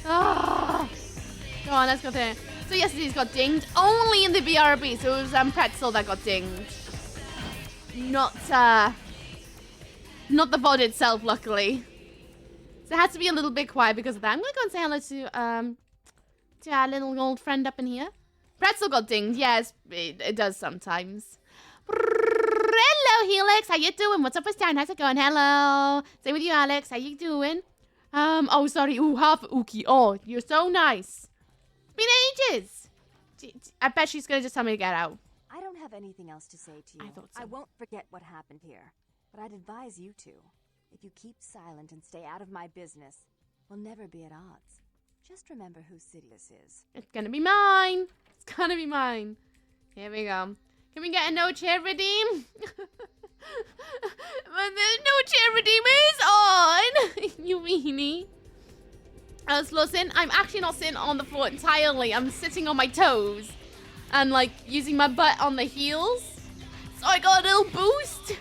Oh. Go on, let's go there. So yesterday's got dinged only in the BRB, so it was Pretzel that got dinged. Not the VOD itself, luckily. So it has to be a little bit quiet because of that. I'm gonna go and say hello to our little old friend up in here. Pretzel got dinged, yes, it does sometimes. Hello, Helix. How you doing? What's up with Stan? How's it going? Hello. Same with you, Alex. How you doing? Oh, sorry. Ooh, half Uki. Oh, you're so nice. Been ages. I bet she's gonna just tell me to get out. I don't have anything else to say to you. I thought so. I won't forget what happened here, but I'd advise you to. If you keep silent and stay out of my business, we'll never be at odds. Just remember whose city this is. It's gonna be mine. It's gonna be mine. Here we go. Can we get a no chair redeem? But the no chair redeem is on. You meanie. I was sitting. I'm actually not sitting on the floor entirely. I'm sitting on my toes and like using my butt on the heels. So I got a little boost.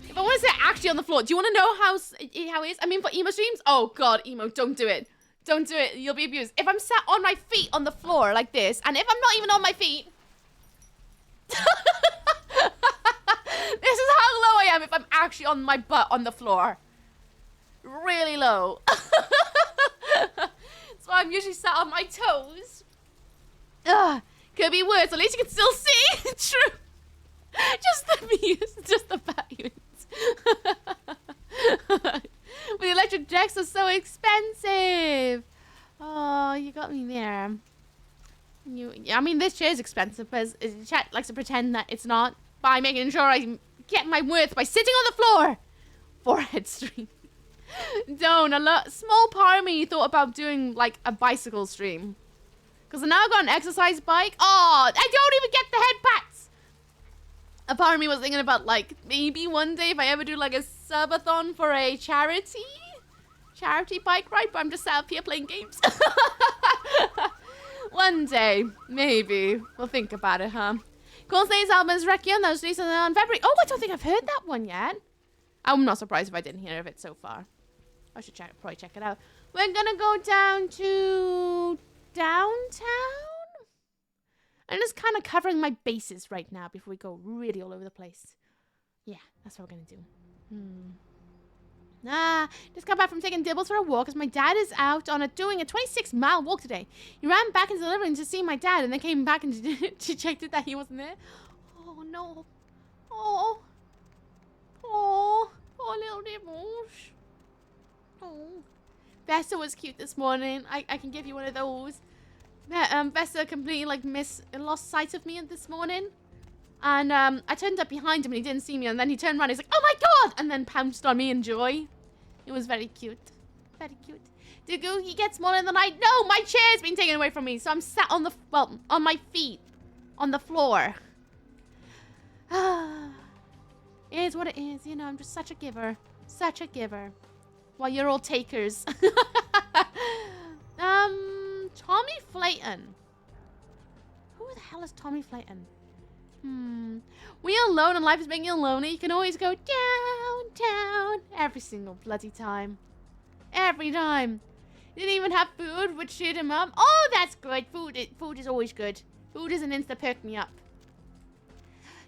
If I want to sit actually on the floor, do you want to know how it is? I mean, for emo streams? Oh God, emo, don't do it. Don't do it. You'll be abused. If I'm sat on my feet on the floor like this, and if I'm not even on my feet. This is how low I am if I'm actually on my butt on the floor. Really low. So I'm usually sat on my toes. Ugh, could be worse. At least you can still see. True. Just the views, just the values. But the electric jacks are so expensive. Oh, you got me there. I mean, this chair is expensive, but chat likes to pretend that it's not by making sure I get my worth by sitting on the floor. Forehead stream. Don't. Small part of me thought about doing, like, a bicycle stream. Because now I've got an exercise bike. Oh, I don't even get the head pats. A part of me was thinking about, like, maybe one day if I ever do, like, a subathon for a charity bike ride, but I'm just sat up here playing games. One day, maybe. We'll think about it, huh? Coldplay's album is Requiem. That was released on February. Oh, I don't think I've heard that one yet. I'm not surprised if I didn't hear of it so far. I should probably check it out. We're gonna go down to downtown. I'm just kind of covering my bases right now before we go really all over the place. Yeah, that's what we're gonna do. Just got back from taking Dibbles for a walk because my dad is out on doing a 26-mile walk today. He ran back into the living room to see my dad and then came back and she checked it that he wasn't there. Oh, no. Oh, little Dibbles. Oh. Vesta was cute this morning. I can give you one of those. Vesta completely, like, lost sight of me this morning. And I turned up behind him and he didn't see me. And then he turned around and he's like, oh my god! And then pounced on me in joy. It was very cute. Very cute. Dugu, he gets smaller in the night. No, my chair's been taken away from me. So I'm sat on on my feet. On the floor. It is what it is. You know, I'm just such a giver. Such a giver. While you're all takers. Tommy Flayton. Who the hell is Tommy Flayton? We are alone and life is making you lonely. You can always go down every single bloody time. Every time. Didn't even have food, which cheered him up. Oh, that's good. Food is always good. Food is an insta perk me up.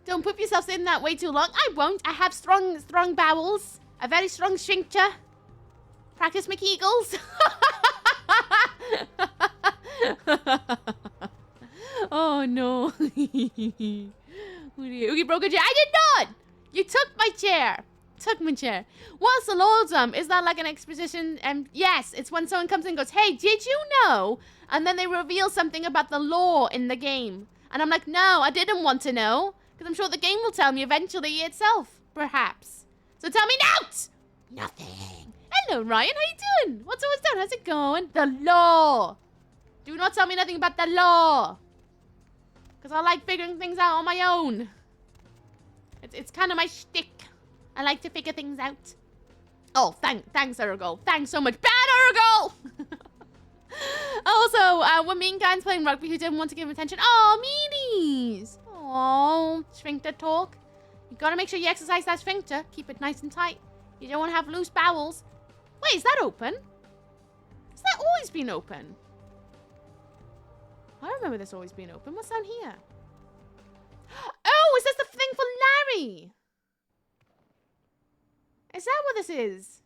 Don't put yourself in that way too long. I won't. I have strong bowels. A very strong sphincter. Practice my Kegels. Oh no. Oogie broke a chair. I did not! You took my chair. Took my chair. What's the lordum? Is that like an exposition? Yes, it's when someone comes in and goes, hey, did you know? And then they reveal something about the lore in the game. And I'm like, no, I didn't want to know. Because I'm sure the game will tell me eventually itself. Perhaps. So tell me now! Nothing. Hello, Ryan. How you doing? What's always done? How's it going? The law. Do not tell me nothing about the law. Because I like figuring things out on my own. It's kind of my shtick. I like to figure things out. Oh, thanks, Ergol. Thanks so much. Bad Ergol! Also, when mean guys playing rugby who didn't want to give him attention. Oh, meanies. Oh, sphincter talk. You gotta make sure you exercise that sphincter. Keep it nice and tight. You don't want to have loose bowels. Wait, is that open? Has that always been open? I remember this always being open. What's down here? Oh, is this the thing for Larry? Is that what this is?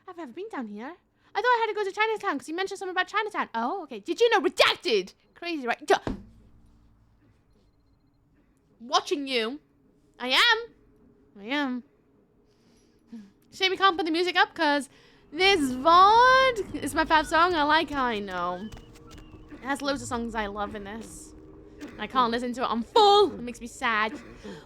I've never been down here. I thought I had to go to Chinatown because you mentioned something about Chinatown. Oh, okay. Did you know? Redacted! Crazy, right? Watching you. I am. Shame we can't put the music up because this VOD is my fab song. I know. It has loads of songs I love in this. I can't listen to it on full. It makes me sad.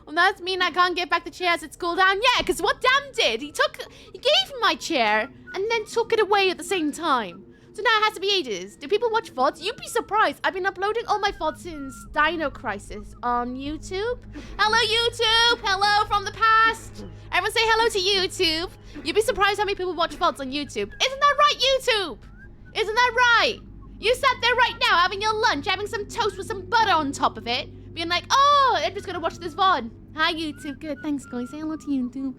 Well, that means I can't get back the chair as it's cooled down. Yeah, because what Dan did, he gave me my chair and then took it away at the same time. So now it has to be ages. Do people watch VODs? You'd be surprised. I've been uploading all my VODs since Dino Crisis on YouTube. Hello, YouTube. Hello from the past. Everyone say hello to YouTube. You'd be surprised how many people watch VODs on YouTube. Isn't that right, YouTube? Isn't that right? You sat there right now having your lunch, having some toast with some butter on top of it, being like, oh, I'm just gonna watch this VOD. Hi, YouTube. Good. Thanks, guys. Say hello to YouTube.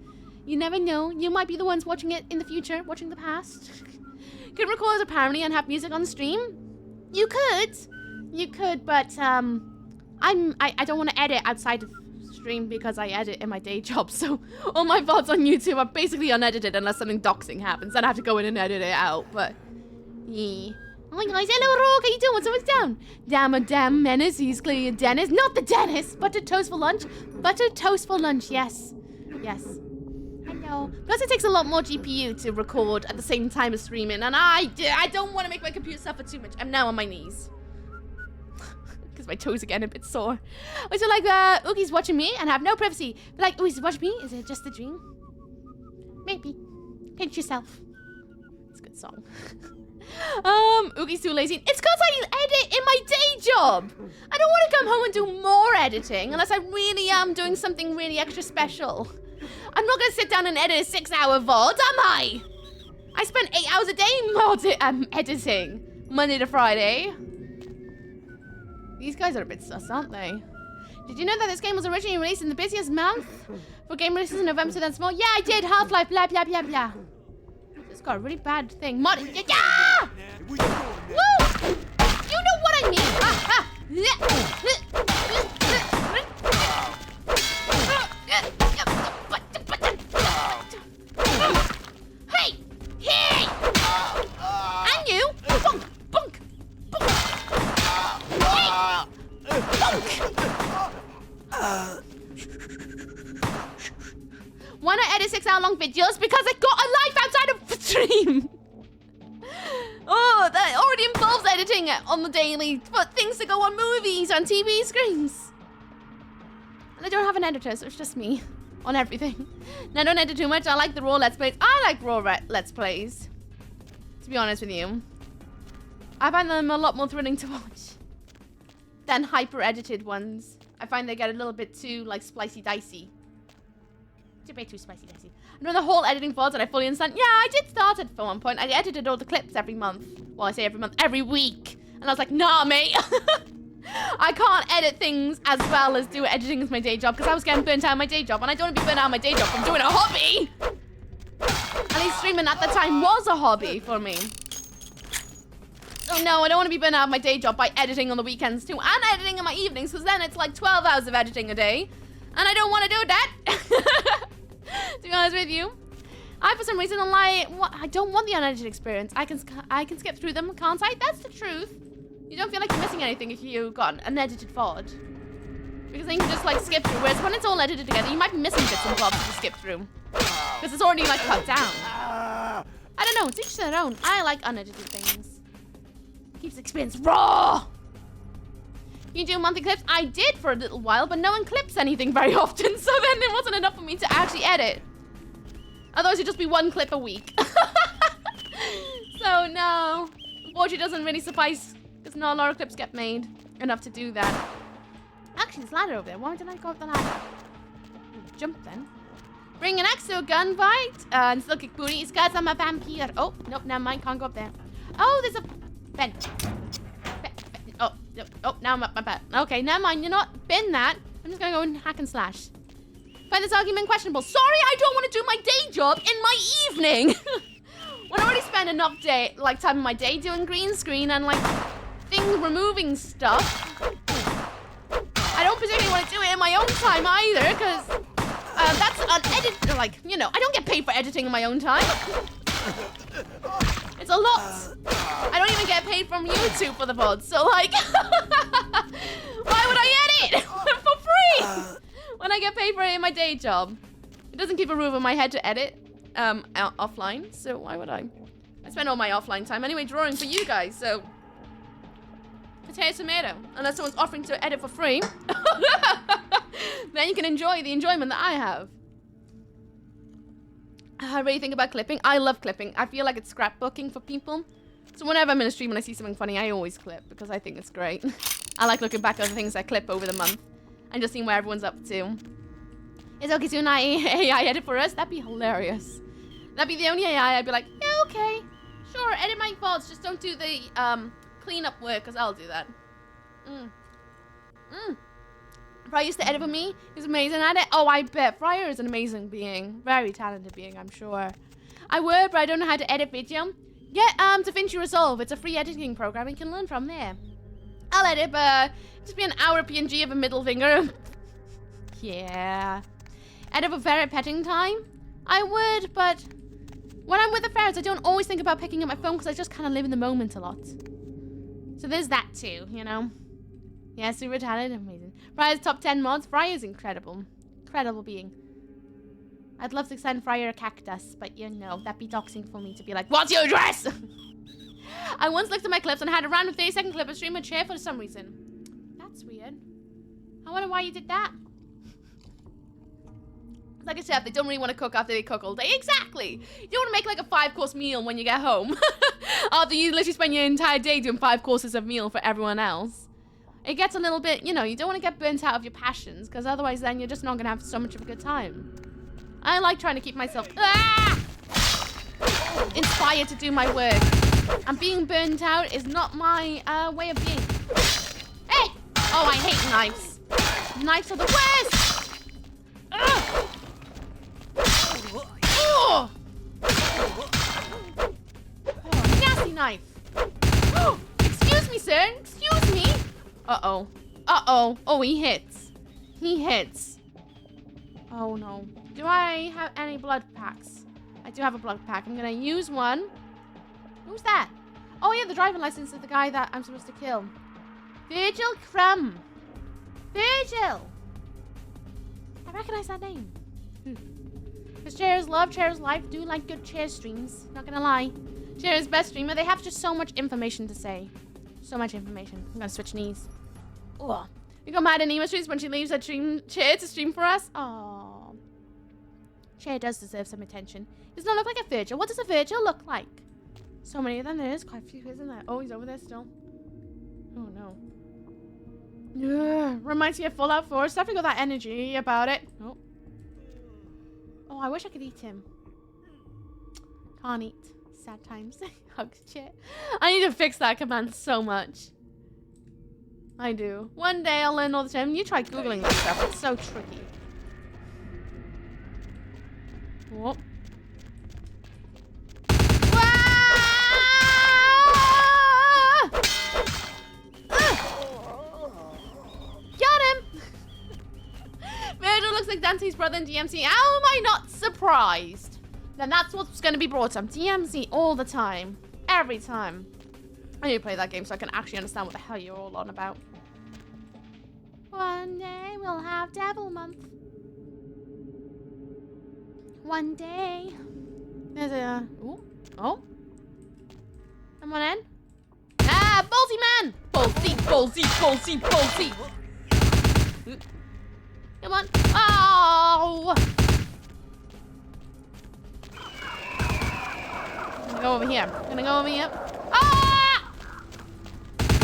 You never know. You might be the ones watching it in the future, watching the past. Could record apparently and have music on the stream. You could, but I don't want to edit outside of stream because I edit in my day job. So all my VODs on YouTube are basically unedited unless something doxing happens. Then I have to go in and edit it out. But yeah. Hi guys, hello Rogue, how you doing? What's down? Damn menace, he's clearly a dentist. Not the dentist! Buttered toast for lunch? Buttered toast for lunch, yes. Yes. Hello. Plus it takes a lot more GPU to record at the same time as streaming, and I don't want to make my computer suffer too much. I'm now on my knees. Because my toes are getting a bit sore. So like, Oogie's watching me and have no privacy. But like, Oogie's watching me? Is it just a dream? Maybe. Pinch yourself. It's a good song. Oogie's too lazy. It's because I edit in my day job. I don't want to come home and do more editing unless I really am doing something really extra special. I'm not going to sit down and edit a 6-hour VOD, am I? I spend 8 hours a day editing. Monday to Friday. These guys are a bit sus, aren't they? Did you know that this game was originally released in the busiest month for game releases in November to then small? Yeah, I did. Half-Life, blah, blah, blah, blah. It's got a really bad thing. Yeah! Woo! You know what I mean. Hey! Hey! And you! Bunk! Bunk! Bunk! Hey! Bunk! Why not edit 6-hour-long videos? Because I got a life outside of stream. Oh, that already involves editing on the daily for things to go on movies, on TV screens. And I don't have an editor, so it's just me on everything. And I don't edit too much. I like the raw Let's Plays. I like raw Let's Plays, to be honest with you. I find them a lot more thrilling to watch than hyper-edited ones. I find they get a little bit too, like, splicey-dicey. It's a bit too spicy dicey. I know the whole editing VODs and I fully understand. Yeah, I did start it for one point. I edited all the clips every month. Well, I say every month, every week. And I was like, nah, mate. I can't edit things as well as do editing as my day job because I was getting burnt out on my day job. And I don't want to be burnt out on my day job from doing a hobby. At least streaming at the time was a hobby for me. Oh no, I don't want to be burnt out on my day job by editing on the weekends too. And editing in my evenings because then it's like 12 hours of editing a day. And I don't want to do that. To be honest with you, I for some reason I don't want the unedited experience. I can skip through them, can't I? That's the truth. You don't feel like you're missing anything if you got an unedited VOD, because then you can just like skip through. Whereas when it's all edited together, you might be missing bits and bobs to skip through because it's already like cut down. I don't know. It's each their own. I like unedited things. Keeps the experience raw. You do monthly clips? I did for a little while, but no one clips anything very often, so then it wasn't enough for me to actually edit. Otherwise, it'd just be one clip a week. So, no. Unfortunately, it doesn't really suffice, because not a lot of clips get made enough to do that. Actually, there's a ladder over there. Why did I go up the ladder? Jump, then. Bring an axe to a gunfight, and still kick booty. It's because I'm a vampire. Oh, nope, never mind. Can't go up there. Oh, there's a vent. Oh, now I'm up my butt. Okay, never mind. You're not bin that. I'm just gonna go and hack and slash. Find this argument questionable. Sorry, I don't want to do my day job in my evening. When I already spend enough time in my day doing green screen and like removing stuff. I don't particularly want to do it in my own time either, because that's unedited. Like, you know, I don't get paid for editing in my own time. It's a lot. I don't even get paid from YouTube for the VOD, so like, why would I edit for free when I get paid for it in my day job? It doesn't keep a roof over my head to edit offline, so why would I? I spend all my offline time anyway drawing for you guys, so potato tomato. Unless someone's offering to edit for free, then you can enjoy the enjoyment that I have. I really think about clipping. I love clipping. I feel like it's scrapbooking for people. So whenever I'm in a stream and I see something funny, I always clip because I think it's great. I like looking back at the things I clip over the month and just seeing where everyone's up to. Is okay to an AI edit for us? That'd be hilarious. That'd be the only AI I'd be like, yeah, okay. Sure, edit my VODs. Just don't do the cleanup work because I'll do that. Fryer used to edit for me. He was amazing at it. Oh, I bet. Fryer is an amazing being. Very talented being, I'm sure. I would, but I don't know how to edit video. Get DaVinci Resolve. It's a free editing program. You can learn from there. I'll edit, but just be an hour PNG of a middle finger. Yeah. Edit for ferret petting time? I would, but when I'm with the ferrets, I don't always think about picking up my phone because I just kind of live in the moment a lot. So there's that too, you know. Yeah, super talented, amazing. Friar's top 10 mods. Friar's incredible. Incredible being. I'd love to send Friar a cactus, but you know, that'd be doxing for me to be like, what's your address? I once looked at my clips and had a random 30-second clip of streamer chair for some reason. That's weird. I wonder why you did that. Like a chef, they don't really want to cook after they cook all day. Exactly! You don't want to make like a 5-course meal when you get home. After you literally spend your entire day doing 5 courses of meal for everyone else. It gets a little bit, you know, you don't want to get burnt out of your passions, because otherwise then you're just not going to have so much of a good time. I like trying to keep myself inspired to do my work. And being burnt out is not my way of being. Hey! Oh, I hate knives. Knives are the worst! Ugh. Oh, nasty knife. Oh, excuse me, sir. Excuse me. Uh-oh. Uh-oh. Oh, he hits. He hits. Oh, no. Do I have any blood packs? I do have a blood pack. I'm going to use one. Who's that? Oh, yeah, the driving license of the guy that I'm supposed to kill. Virgil Crumb. Virgil. I recognize that name. Because Chair's love, Chair's life, do like good Chair streams. Not gonna lie. Chair's best streamer. They have just so much information to say. So much information. I'm gonna switch knees. Ugh. We got mad at Nemo streams when she leaves her Chair to stream for us. Oh. Chair does deserve some attention. Does not look like a Virgil. What does a Virgil look like? So many of them. There is quite a few, isn't there? Oh, he's over there still. Oh, no. Ugh. Reminds me of Fallout 4. It's definitely got that energy about it. Oh. Oh, I wish I could eat him. Can't eat. Sad times. Hugs Chair. I need to fix that command so much. I do. One day I'll learn all the time. You try Googling this stuff. It's so tricky. Whoop. Got him! Virgil looks like Dante's brother in DMC. How am I not surprised? Then that's what's going to be brought up. DMC all the time. Every time. I need to play that game so I can actually understand what the hell you're all on about. One day we'll have Devil Month. One day. There's a... Ooh. Oh. Someone in? Ah, ballsy man! Ballsy, ballsy, ballsy, ballsy! Come on. Oh! I'm gonna go over here. I'm gonna go over here. Ah!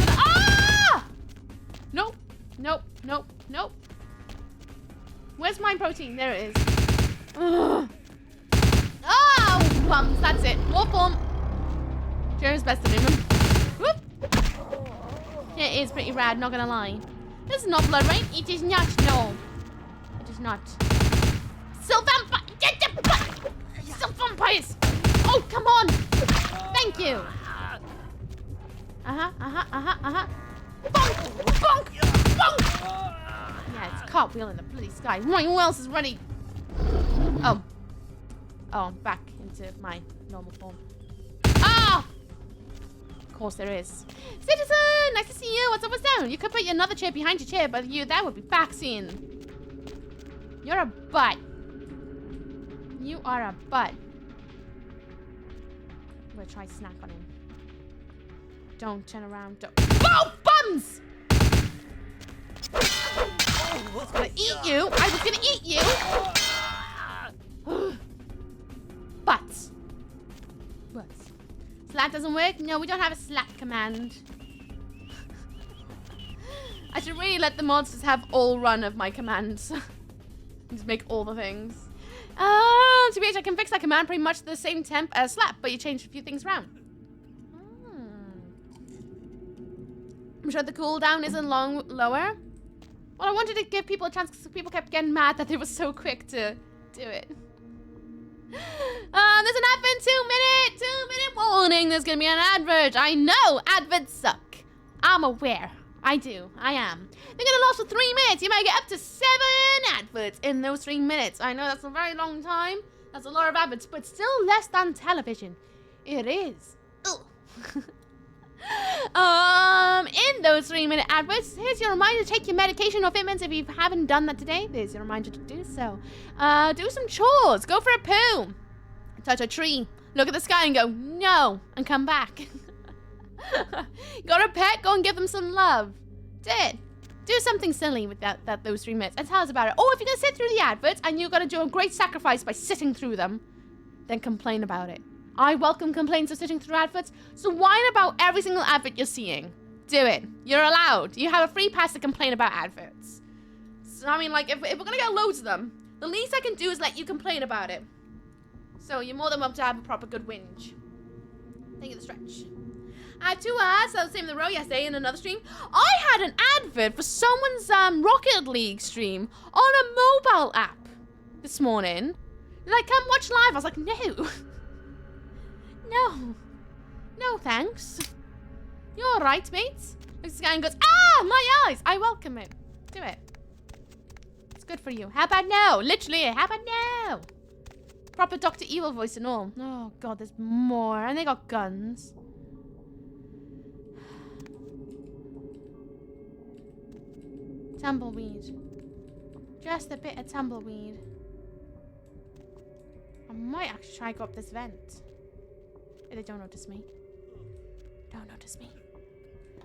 Ah! Nope. Nope. Nope. Nope. Where's my protein? There it is. Ugh. Oh! Bums. That's it. More bump. Jerry's best to do him. Whoop. Yeah, it is pretty rad, not gonna lie. This is not blood, right? It is not. No. It is not. Still vampires! Oh, come on! Thank you! Bonk! Bonk! Bonk! Yeah, it's cartwheel in the bloody sky. Who else is ready? Oh. Oh, I'm back into my normal form. Ah! Of course there is. Citizen! Nice to see you. What's up, what's down? You could put another chair behind your chair, but that would be vaccine. You're a butt. You are a butt. I'm gonna try snack on him. Don't turn around. Don't. Oh, bums! I was gonna eat you. I was gonna eat you. Butts. Butts. Slack doesn't work? No, we don't have a slack command. I should really let the mods just have all run of my commands. Just make all the things. TBH, I can fix that command pretty much the same temp as slap, but you changed a few things around. I'm sure the cooldown isn't lower. Well, I wanted to give people a chance because people kept getting mad that they were so quick to do it. There's an advert 2-minute warning. There's gonna be an advert. I know adverts suck. I'm aware. I do. I am. They're gonna last for 3 minutes. You might get up to 7 adverts in those 3 minutes. I know that's a very long time. That's a lot of adverts, but still less than television. It is. in those 3-minute adverts, here's your reminder to take your medication or vitamins if you haven't done that today. There's your reminder to do so. Do some chores. Go for a poo. Touch a tree. Look at the sky and go, no, and come back. Got a pet? Go and give them some love. Do it. Do something silly with those 3 minutes and tell us about it. Or if you're going to sit through the adverts and you're going to do a great sacrifice by sitting through them, then complain about it. I welcome complaints of sitting through adverts, so whine about every single advert you're seeing. Do it. You're allowed. You have a free pass to complain about adverts. So, I mean, like, if we're going to get loads of them, the least I can do is let you complain about it. So you're more than welcome to have a proper good whinge. Thank you, the stretch. I had 2 ads, I was same in the row yesterday in another stream. I had an advert for someone's Rocket League stream on a mobile app this morning. They're like, come watch live. I was like, no. No. No, thanks. You're alright, mate. This guy goes, ah, my eyes. I welcome it. Do it. It's good for you. How about now? Literally, how about now? Proper Dr. Evil voice and all. Oh, God, there's more. And they got guns. Tumbleweed. Just a bit of tumbleweed. I might actually try to go up this vent. If they don't notice me. Don't notice me.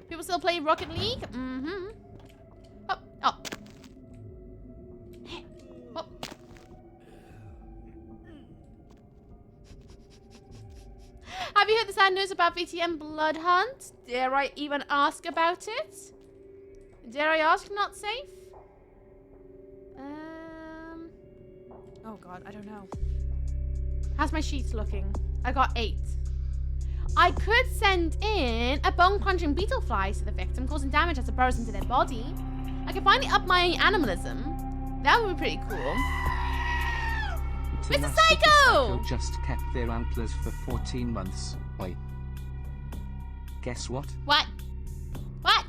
People still play Rocket League? Mm-hmm. Oh, oh. Oh. Have you heard the sad news about VTM Blood Hunt? Dare I even ask about it? Dare I ask not safe? Oh god, I don't know. How's my sheets looking? I got 8. I could send in a bone-punching beetle fly to the victim, causing damage as it burrows into their body. I could finally up my animalism. That would be pretty cool. Mr. Psycho! Just kept their antlers for 14 months. Wait. Guess what? What? What?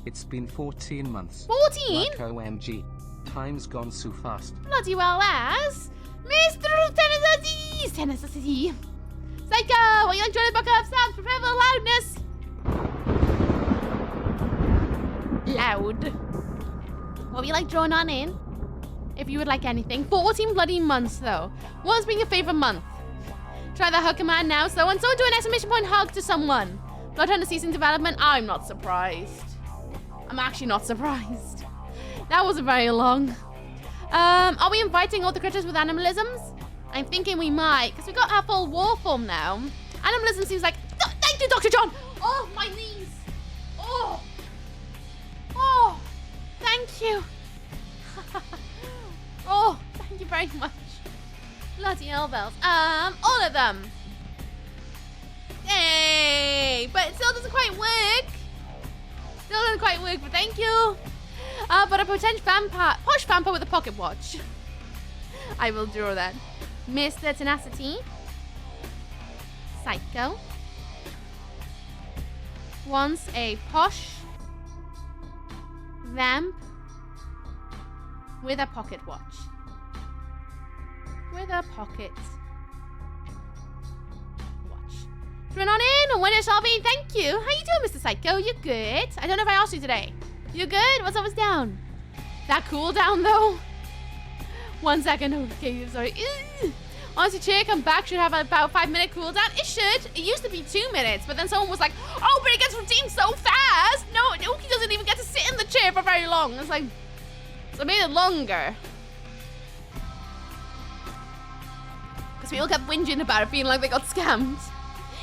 It's been 14 months. 14? Like OMG. Time's gone so fast. Bloody well as. Mr. Tennessee. Psycho! Are you enjoying the book of sounds? Prepare for loudness. Loud. What would you like drawn on in? If you would like anything. 14 bloody months, though. What's been your favorite month? Try the hug command now, so and so do an exclamation point hug to someone. Bloodhunter season development. I'm not surprised. I'm actually not surprised. That wasn't very long. Are we inviting all the critters with animalisms? I'm thinking we might, because we got our full war form now. Animalism seems like... Thank you, Dr. John! Oh, my knees! Oh! Oh! Thank you! Oh, thank you very much. Bloody elbows. All of them. Hey! But it still doesn't quite work. Still doesn't quite work, but thank you. But a potential vampire... Posh vampire with a pocket watch. I will draw that. Mr. Tenacity. Psycho. Wants a posh vamp with a pocket watch. With a pocket watch. Turn on in and winner shall be. Thank you. How you doing, Mr. Psycho? You good? I don't know if I asked you today. You good? What's up, what's down? That cooldown though? 1 second. Okay, sorry. Honestly, cheer, come back. Should have about 5-minute cooldown. It should. It used to be 2 minutes, but then someone was like, oh, but it gets redeemed so fast. No, he doesn't even get to sit in the chair for very long. It's like, so I made it longer. Because people kept whinging about it, feeling like they got scammed.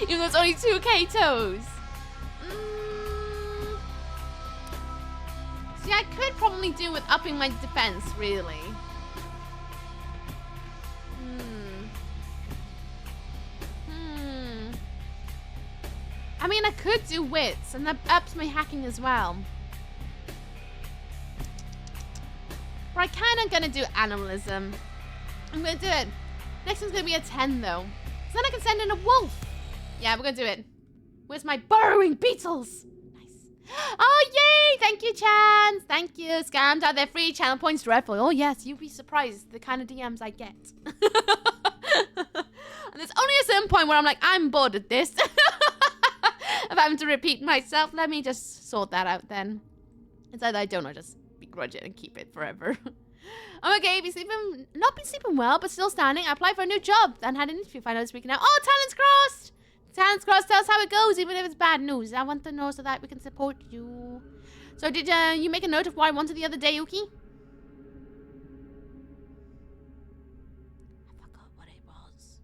Even though it's only 2k toes. See, I could probably do with upping my defense, really. I mean, I could do wits, and that ups my hacking as well. But I kind of gonna do animalism. I'm gonna do it. Next one's gonna be a 10, though. So then I can send in a wolf. Yeah, we're gonna do it. Where's my burrowing beetles? Nice. Oh, yay! Thank you, Chance. Thank you. Scammed out their free channel points dreadfully. Oh, yes, you'd be surprised the kind of DMs I get. And there's only a certain point where I'm like, I'm bored of this. of having to repeat myself. Let me just sort that out then. It's either I don't or just begrudge it and keep it forever. I'm okay, not been sleeping well, but still standing. I applied for a new job and had an interview final this week now. Oh, talents crossed! Talents crossed, tell us how it goes, even if it's bad news. I want to know so that we can support you. So did you make a note of what I wanted the other day, Yuki? I forgot what it was.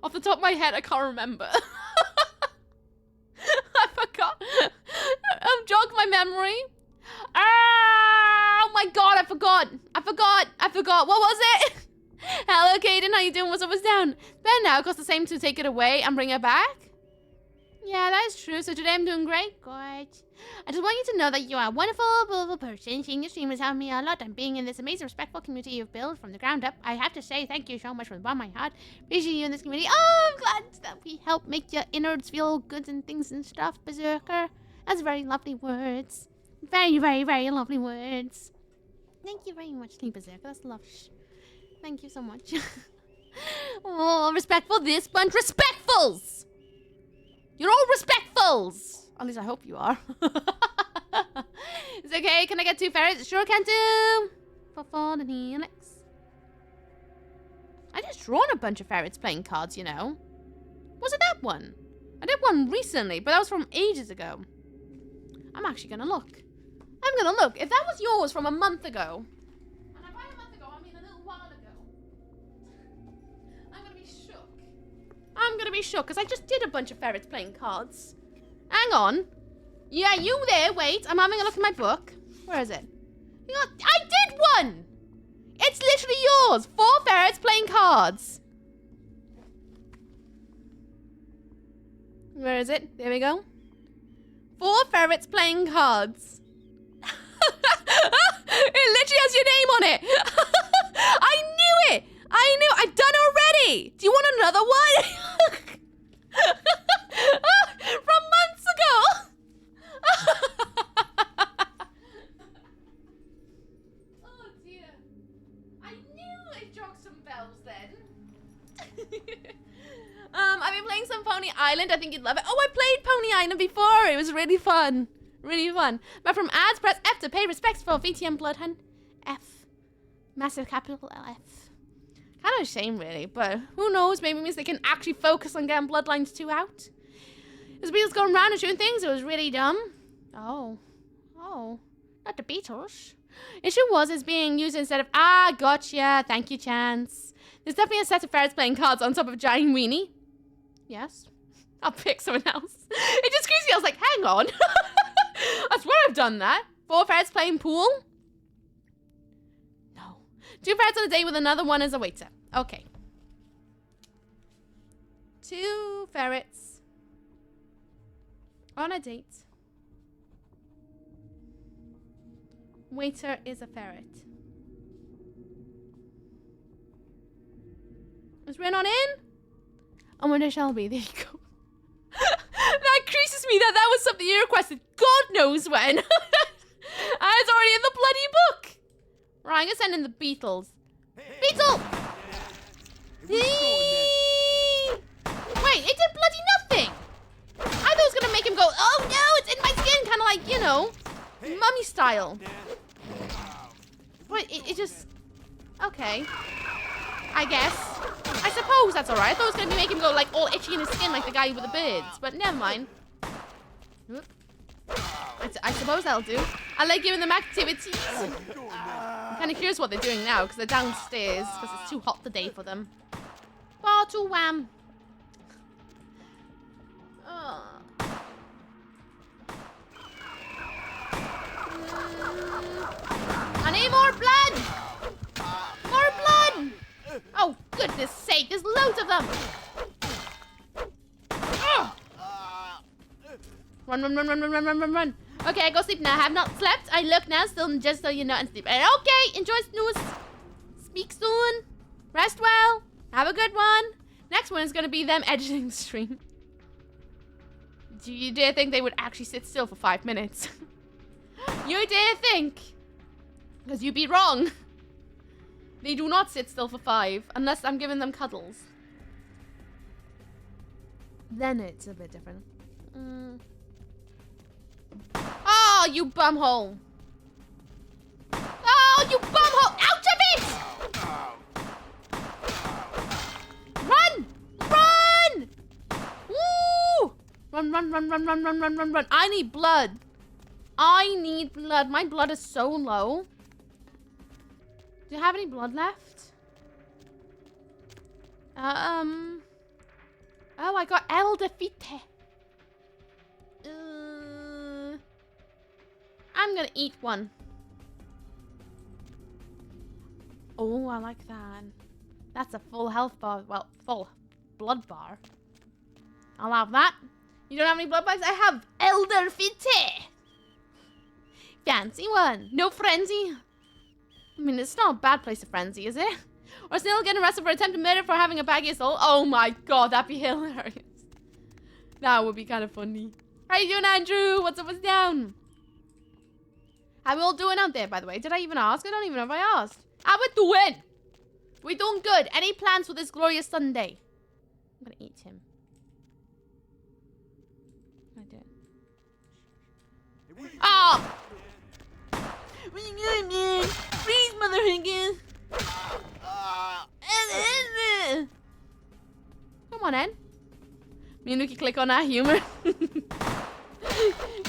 Off the top of my head, I can't remember. I forgot. Jog my memory. Oh my god, I forgot. What was it? Hello, Kaden. How you doing? What's up? What's down? Then now it costs the same to take it away and bring it back. Yeah, that is true. So today I'm doing great. Good. I just want you to know that you are a wonderful, beautiful person. Seeing your stream has helped me a lot, and being in this amazing, respectful community you've built from the ground up. I have to say thank you so much from the bottom of my heart. Appreciate you in this community. Oh, I'm glad that we help make your innards feel good and things and stuff, Berserker. That's very lovely words. Very, very, very lovely words. Thank you very much, Berserker. That's lush. Thank you so much. Oh, respectful this bunch. Respectfuls! You're all respectfuls! At least I hope you are. It's okay. Can I get 2 ferrets? Sure can do. For fun and Helix. I just drawn a bunch of ferrets playing cards, you know. Was it that one? I did one recently, but that was from ages ago. I'm actually gonna look. I'm gonna look. If that was yours from a month ago, and by a month ago, I mean a little while ago, I'm gonna be shook. I'm gonna be shook, because I just did a bunch of ferrets playing cards. Hang on. Yeah, you there. Wait, I'm having a look at my book. Where is it? I did one! It's literally yours. 4 ferrets playing cards. Where is it? There we go. 4 ferrets playing cards. It literally has your name on it. I knew it. I've done it already. Do you want another one? From months ago. Oh dear. I knew it jogged some bells then. I've been playing some Pony Island. I think you'd love it. Oh, I played Pony Island before. It was really fun. Really fun. But from ads, press F to pay respects for VTM Bloodhunt. F. Massive capital F. Kind of a shame, really. But who knows? Maybe it means they can actually focus on getting Bloodlines 2 out. There's Beatles going around and shooting things. It was really dumb. Oh. Oh. Not the Beatles. It sure was. It's being used instead of... Ah, gotcha. Thank you, Chance. There's definitely a set of ferrets playing cards on top of a giant weenie. Yes. I'll pick someone else. It just creeps me. I was like, hang on. I swear I've done that. 4 ferrets playing pool? No. 2 ferrets on a date with another one as a waiter. Okay. 2 ferrets on a date. Waiter is a ferret. Is Ren on in? I wonder shall be. There you go. That creases me that was something you requested. God knows when. And it's already in the bloody book. Right, I'm gonna send in the Beatles. Beetle! Wait, it did bloody nothing. I thought it was gonna make him go, oh no, it's in my skin. Kind of like, you know, mummy style. Wait, it just... Okay. I guess. I suppose that's alright. I thought it was going to be making him go like all itchy in his skin like the guy with the birds. But never mind. I suppose that'll do. I like giving them activities. I'm kind of curious what they're doing now because they're downstairs because it's too hot today for them. Bottle wham. I need more blood! More blood! Oh, goodness sake, there's loads of them! Run. Okay, go sleep now. I have not slept. I look now, still just so you know, and sleep. Okay, enjoy snooze. Speak soon. Rest well. Have a good one. Next one is going to be them editing the stream. Do you dare think they would actually sit still for 5 minutes? You dare think? Because you'd be wrong. They do not sit still for 5, unless I'm giving them cuddles. then it's a bit different. Oh, you bumhole! Oh, you bumhole! Out of it! Run! Run! Woo! Run. I need blood. I need blood. My blood is so low. Do you have any blood left? Oh, I got El Defite. I'm gonna eat one. Oh, I like that. That's a full health bar. Well, full blood bar. I'll have that. You don't have any blood bags? I have Elder Fite. Fancy one. No frenzy. I mean, it's not a bad place to frenzy, is it? Or still getting arrested for attempted murder for having a baggy assault. Oh my god, that'd be hilarious. That would be kind of funny. How you doing, Andrew? What's up, what's down? How we all doing out there, by the way? Did I even ask? I don't even know if I asked. How we doing? We doing good. Any plans for this glorious Sunday? I'm gonna eat him. I did. Oh! What you doing, man? Freeze, Mother Higgins! Come on, Ed. Me and Nuki click on our humor. It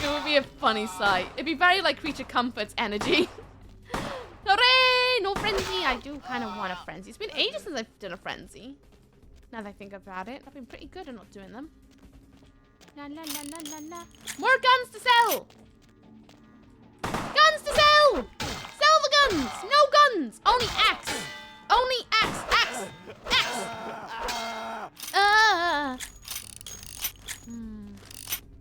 would be a funny sight. It'd be very like Creature Comforts energy. Hooray! No frenzy. I do kind of want a frenzy. It's been ages since I've done a frenzy. Now that I think about it, I've been pretty good at not doing them. La la la la la la. More guns to sell! Guns to sell! Sell the guns! No guns! Only axe! Only axe! Axe! Axe!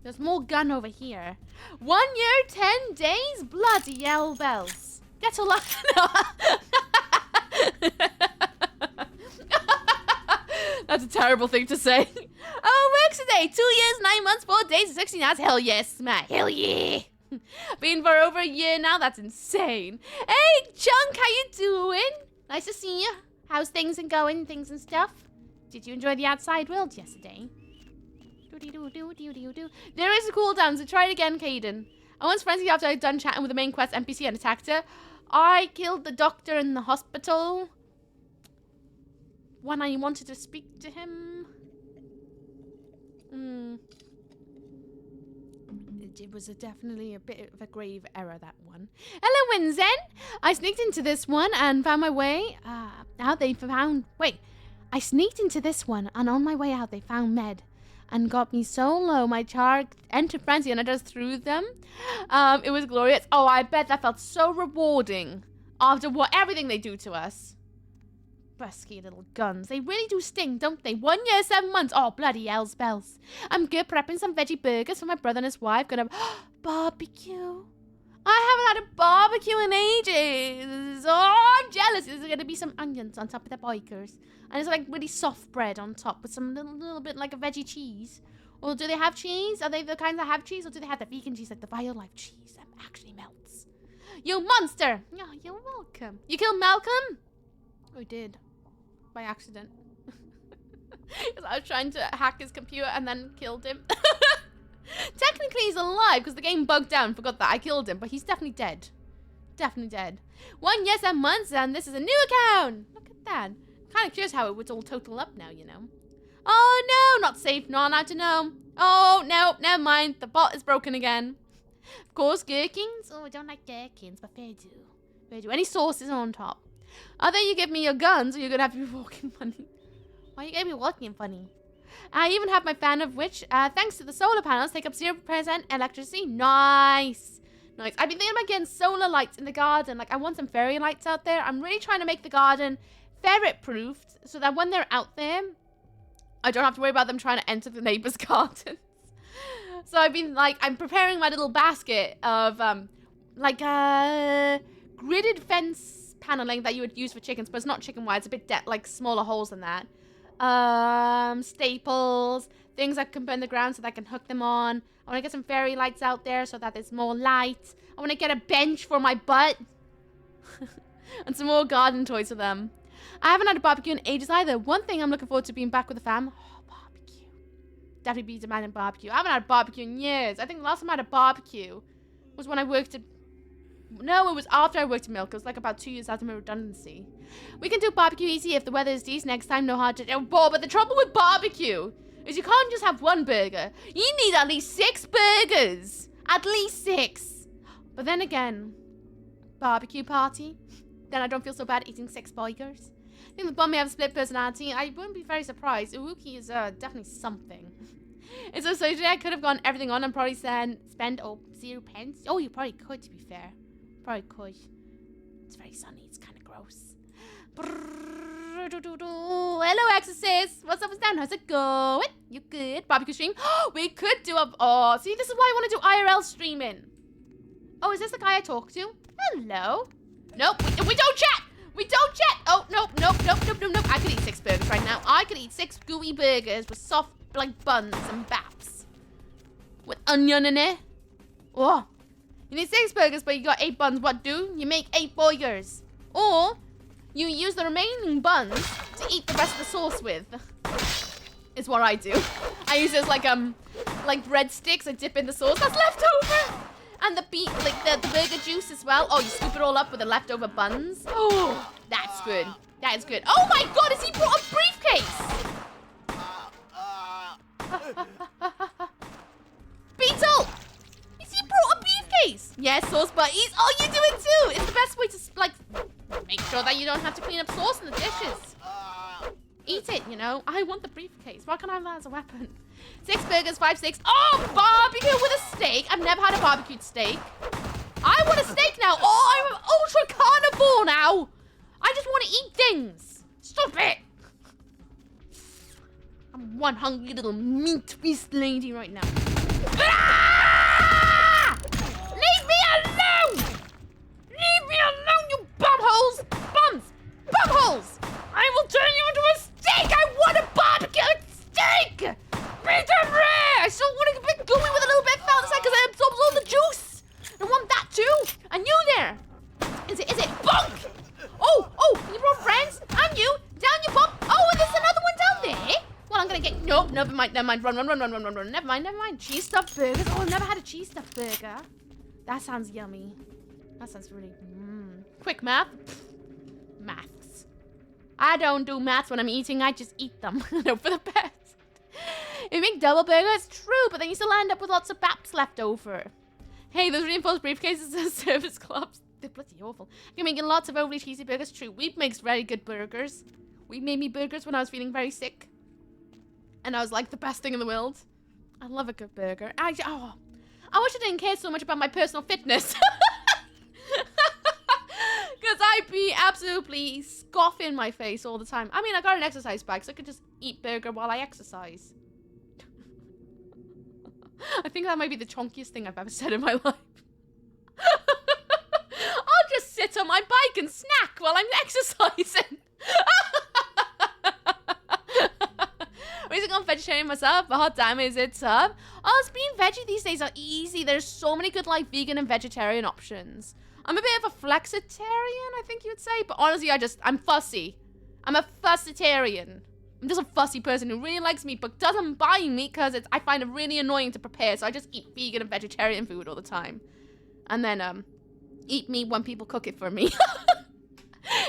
There's more gun over here. 1 year, 10 days? Bloody hell bells. Get a lot. That's a terrible thing to say. Oh, works today. 2 years, 9 months, 4 days, and 16 hours. Hell yes, man. Hell yeah. Been for over a year now. That's insane. Hey, Chunk, how you doing? Nice to see you. How's things and going, things and stuff? Did you enjoy the outside world yesterday? There is a cooldown, so try it again, Caden. I once frenzied after I'd done chatting with the main quest NPC and attacked her. I killed the doctor in the hospital when I wanted to speak to him. It was definitely a bit of a grave error, that one. Hello, Winzen. I sneaked into this one and found my way out. I sneaked into this one and on my way out they found Med and got me so low my char entered frenzy and I just threw them. It was glorious. Oh, I bet that felt so rewarding after everything they do to us. Pesky little guns. They really do sting, don't they? 1 year, 7 months. Oh, bloody hell's bells. I'm good prepping some veggie burgers for my brother and his wife. Gonna barbecue. I haven't had a barbecue in ages. Oh, I'm jealous. There's gonna be some onions on top of the bikers. And it's like really soft bread on top with some little bit like a veggie cheese. Or do they have cheese? Are they the kinds that have cheese? Or do they have the vegan cheese like the BioLife cheese that actually melts? You monster! Oh, you're welcome. You killed Malcolm? I did. By accident. Because I was trying to hack his computer and then killed him. Technically he's alive because the game bugged out and forgot that I killed him. But he's definitely dead. Definitely dead. 1 year, 7 months and this is a new account. Look at that. Kind of curious how it would all total up now, you know. Oh no, not safe, not allowed to know. Oh no, never mind. The bot is broken again. Of course, gherkins. Oh, I don't like gherkins, but fair do. Fair do. Any sauces on top. Either you give me your guns or you're gonna have to be walking funny. Why are you gonna be walking funny? I even have my fan of which, thanks to the solar panels, take up 0% electricity. Nice. Nice. I've been thinking about getting solar lights in the garden. Like, I want some fairy lights out there. I'm really trying to make the garden ferret-proofed so that when they're out there, I don't have to worry about them trying to enter the neighbor's gardens. So I've been, like, I'm preparing my little basket of, gridded fence paneling that you would use for chickens, but it's not chicken wire. It's a bit like smaller holes than that. Staples, things that can burn the ground so that I can hook them on. I want to get some fairy lights out there so that there's more light. I want to get a bench for my butt. And some more garden toys for them. I haven't had a barbecue in ages either. One thing I'm looking forward to being back with the fam. Oh, barbecue. definitely be demanding barbecue. I haven't had barbecue in years. I think the last time I had a barbecue was when I worked at... No, it was after I worked at Milk. It was like about 2 years after my redundancy. We can do barbecue easy if the weather is decent next time. No hard to... But the trouble with barbecue is you can't just have one burger. You need at least 6 burgers. At least 6. But then again, barbecue party. Then I don't feel so bad eating 6 burgers. I think the bun may have a split personality. I wouldn't be very surprised. Uwuki is definitely something. And so today I could have gone everything on and probably spend 0 pence. Oh, you probably could, to be fair. Probably could. It's very sunny. It's kind of gross. Hello, Exorcist. What's up? What's down? How's it going? You good? Barbecue stream? We could do a... Oh, see, this is why I want to do IRL streaming. Oh, is this the guy I talked to? Hello. Nope. We don't chat. We don't chat. Oh, nope. I could eat 6 burgers right now. I could eat 6 gooey burgers with soft, like, buns and baps. With onion in it. Oh. You need 6 burgers, but you got 8 buns. What do? You make 8 burgers. Or you use the remaining buns to eat the rest of the sauce with. Is what I do. I use it as like breadsticks. I dip in the sauce that's left over. And the the burger juice as well. Oh, you scoop it all up with the leftover buns. Oh, that's good. That is good. Oh my god, has he brought a briefcase? Beetle! Has he brought a briefcase? Yes, sauce buddies. Oh, you do it too. It's the best way to, like, make sure that you don't have to clean up sauce in the dishes. Eat it, you know. I want the briefcase. Why can't I have that as a weapon? 6 burgers, 5 steaks. Oh, barbecue with a steak. I've never had a barbecued steak. I want a steak now. Oh, I'm ultra carnivore now. I just want to eat things. Stop it. I'm one hungry little meat beast lady right now. Ah! Leave me alone. Leave me alone, you bumholes. Bumholes. I will turn you into a steak. I want a barbecued steak. Medium rare! I still want to get going with a little bit of fat on the side because it absorbs all the juice. I want that too. And you there? Is it? Bonk! Oh! You brought friends? And you? Down you pop! Oh, and there's another one down there? Well, I'm gonna get... Nope, never mind. Run. Never mind. Cheese stuffed burgers. Oh, I've never had a cheese stuffed burger. That sounds yummy. That sounds really... Quick math. Maths. I don't do maths when I'm eating. I just eat them. No, for the best. If you make double burgers, true, but then you still end up with lots of baps left over. Hey, those reinforced briefcases and service clubs, they're bloody awful. You're making lots of overly cheesy burgers, true. Weeb makes very good burgers. We made me burgers when I was feeling very sick. And I was like the best thing in the world. I love a good burger. I wish I didn't care so much about my personal fitness. Because I'd be absolutely scoffing my face all the time. I mean, I got an exercise bag, so I could just eat burger while I exercise. I think that might be the chonkiest thing I've ever said in my life. I'll just sit on my bike and snack while I'm exercising. Raising on vegetarian myself, but hot damn is it tough. Oh, being veggie these days are easy. There's so many good like vegan and vegetarian options. I'm a bit of a flexitarian, I think you would say. But honestly, I'm fussy. I'm a fussitarian. I'm just a fussy person who really likes meat but doesn't buy meat because I find it really annoying to prepare. So I just eat vegan and vegetarian food all the time. And then eat meat when people cook it for me.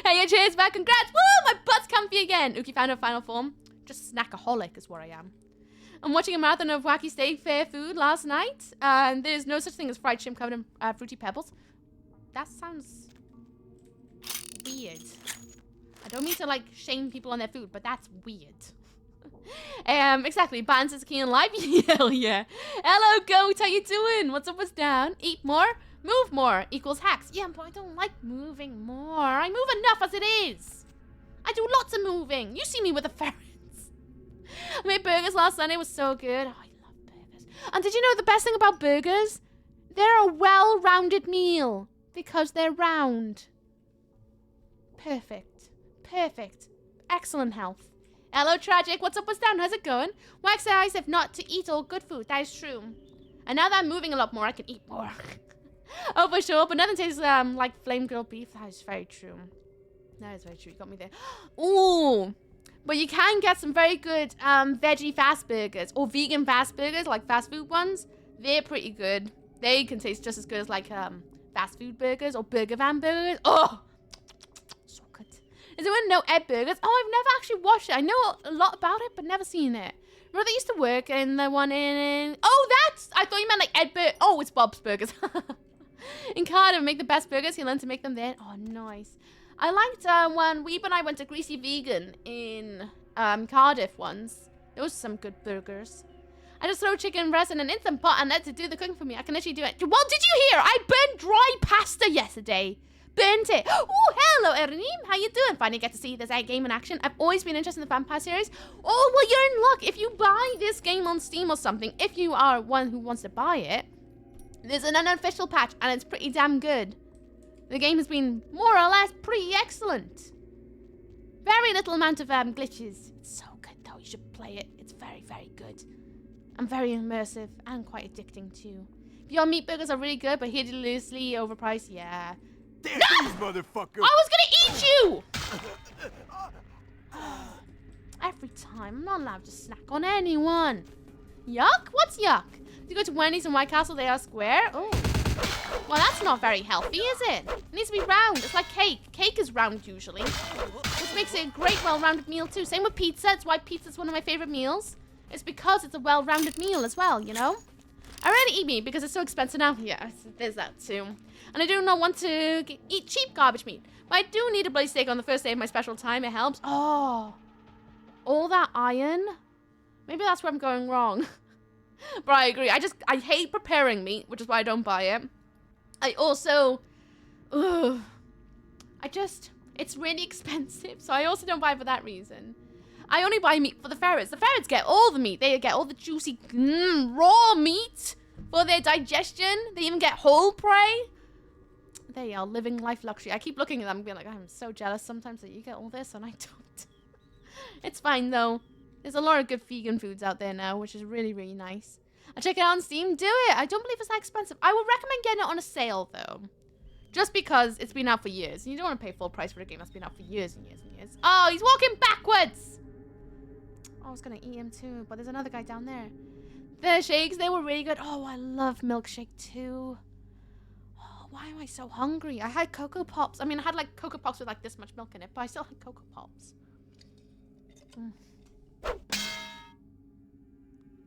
Hey, your cheers back. Congrats. Woo, my butt's comfy again. Uki found her final form. Just snackaholic is what I am. I'm watching a marathon of wacky state fair food last night. And there's no such thing as fried shrimp covered in fruity pebbles. That sounds weird. I don't mean to like shame people on their food, but that's weird. Exactly. Balance is key in life. Hell yeah. Hello, goat. How you doing? What's up? What's down? Eat more, move more equals hacks. Yeah, but I don't like moving more. I move enough as it is. I do lots of moving. You see me with the ferrets. I made burgers last Sunday. It was so good. Oh, I love burgers. And did you know the best thing about burgers? They're a well-rounded meal. Because they're round. Perfect. Excellent health. Hello, Tragic. What's up, what's down? How's it going? Wax eyes if not to eat all good food. That is true. And now that I'm moving a lot more, I can eat more. Oh, for sure. But nothing tastes like flame grilled beef. That is very true. That is very true. You got me there. Ooh. But you can get some very good veggie fast burgers or vegan fast burgers, like fast food ones. They're pretty good. They can taste just as good as like fast food burgers or burger van burgers. Oh, so good. Is anyone know Ed Burgers? Oh, I've never actually watched it. I know a lot about it, but never seen it. Remember they used to work in the one in... Oh, that's... I thought you meant like Ed Burgers. Oh, it's Bob's Burgers. In Cardiff, make the best burgers. He learned to make them there. Oh, nice. I liked when Weeb and I went to Greasy Vegan in Cardiff once. There was some good burgers. I just throw chicken breast in an instant pot and let it do the cooking for me. I can literally do it. Well, did you hear? I burned dry pasta yesterday. Burnt it. Oh, hello, Ernim. How you doing? Finally get to see this game in action. I've always been interested in the vampire series. Oh, well, you're in luck. If you buy this game on Steam or something, if you are one who wants to buy it, there's an unofficial patch, and it's pretty damn good. The game has been more or less pretty excellent. Very little amount of glitches. It's so good, though. You should play it. It's very, very good. And very immersive and quite addicting, too. Your meat burgers are really good, but hideously overpriced. Yeah. Damn these motherfuckers! I was gonna eat you! Every time. I'm not allowed to snack on anyone. Yuck? What's yuck? Do you go to Wendy's and White Castle? They are square? Oh. Well, that's not very healthy, is it? It needs to be round. It's like cake. Cake is round, usually. Which makes it a great, well-rounded meal, too. Same with pizza. It's why pizza's one of my favorite meals. It's because it's a well-rounded meal as well, you know? I rarely eat meat because it's so expensive now. Yeah, there's that, too. And I do not want to eat cheap garbage meat. But I do need a bloody steak on the first day of my special time. It helps. Oh. All that iron? Maybe that's where I'm going wrong. But I agree. I hate preparing meat, which is why I don't buy it. I also... it's really expensive. So I also don't buy it for that reason. I only buy meat for the ferrets. The ferrets get all the meat. They get all the juicy, raw meat for their digestion. They even get whole prey. They are living life luxury. I keep looking at them and being like, I'm so jealous sometimes that you get all this and I don't. It's fine, though. There's a lot of good vegan foods out there now, which is really, really nice. I'll check it out on Steam. Do it. I don't believe it's that expensive. I would recommend getting it on a sale, though. Just because it's been out for years. And you don't want to pay full price for a game that's been out for years and years and years. Oh, he's walking backwards. Oh, I was going to eat him, too. But there's another guy down there. The shakes, they were really good. Oh, I love milkshake, too. Oh, why am I so hungry? I had Cocoa Pops. I mean, I had, like, Cocoa Pops with, like, this much milk in it. But I still had Cocoa Pops.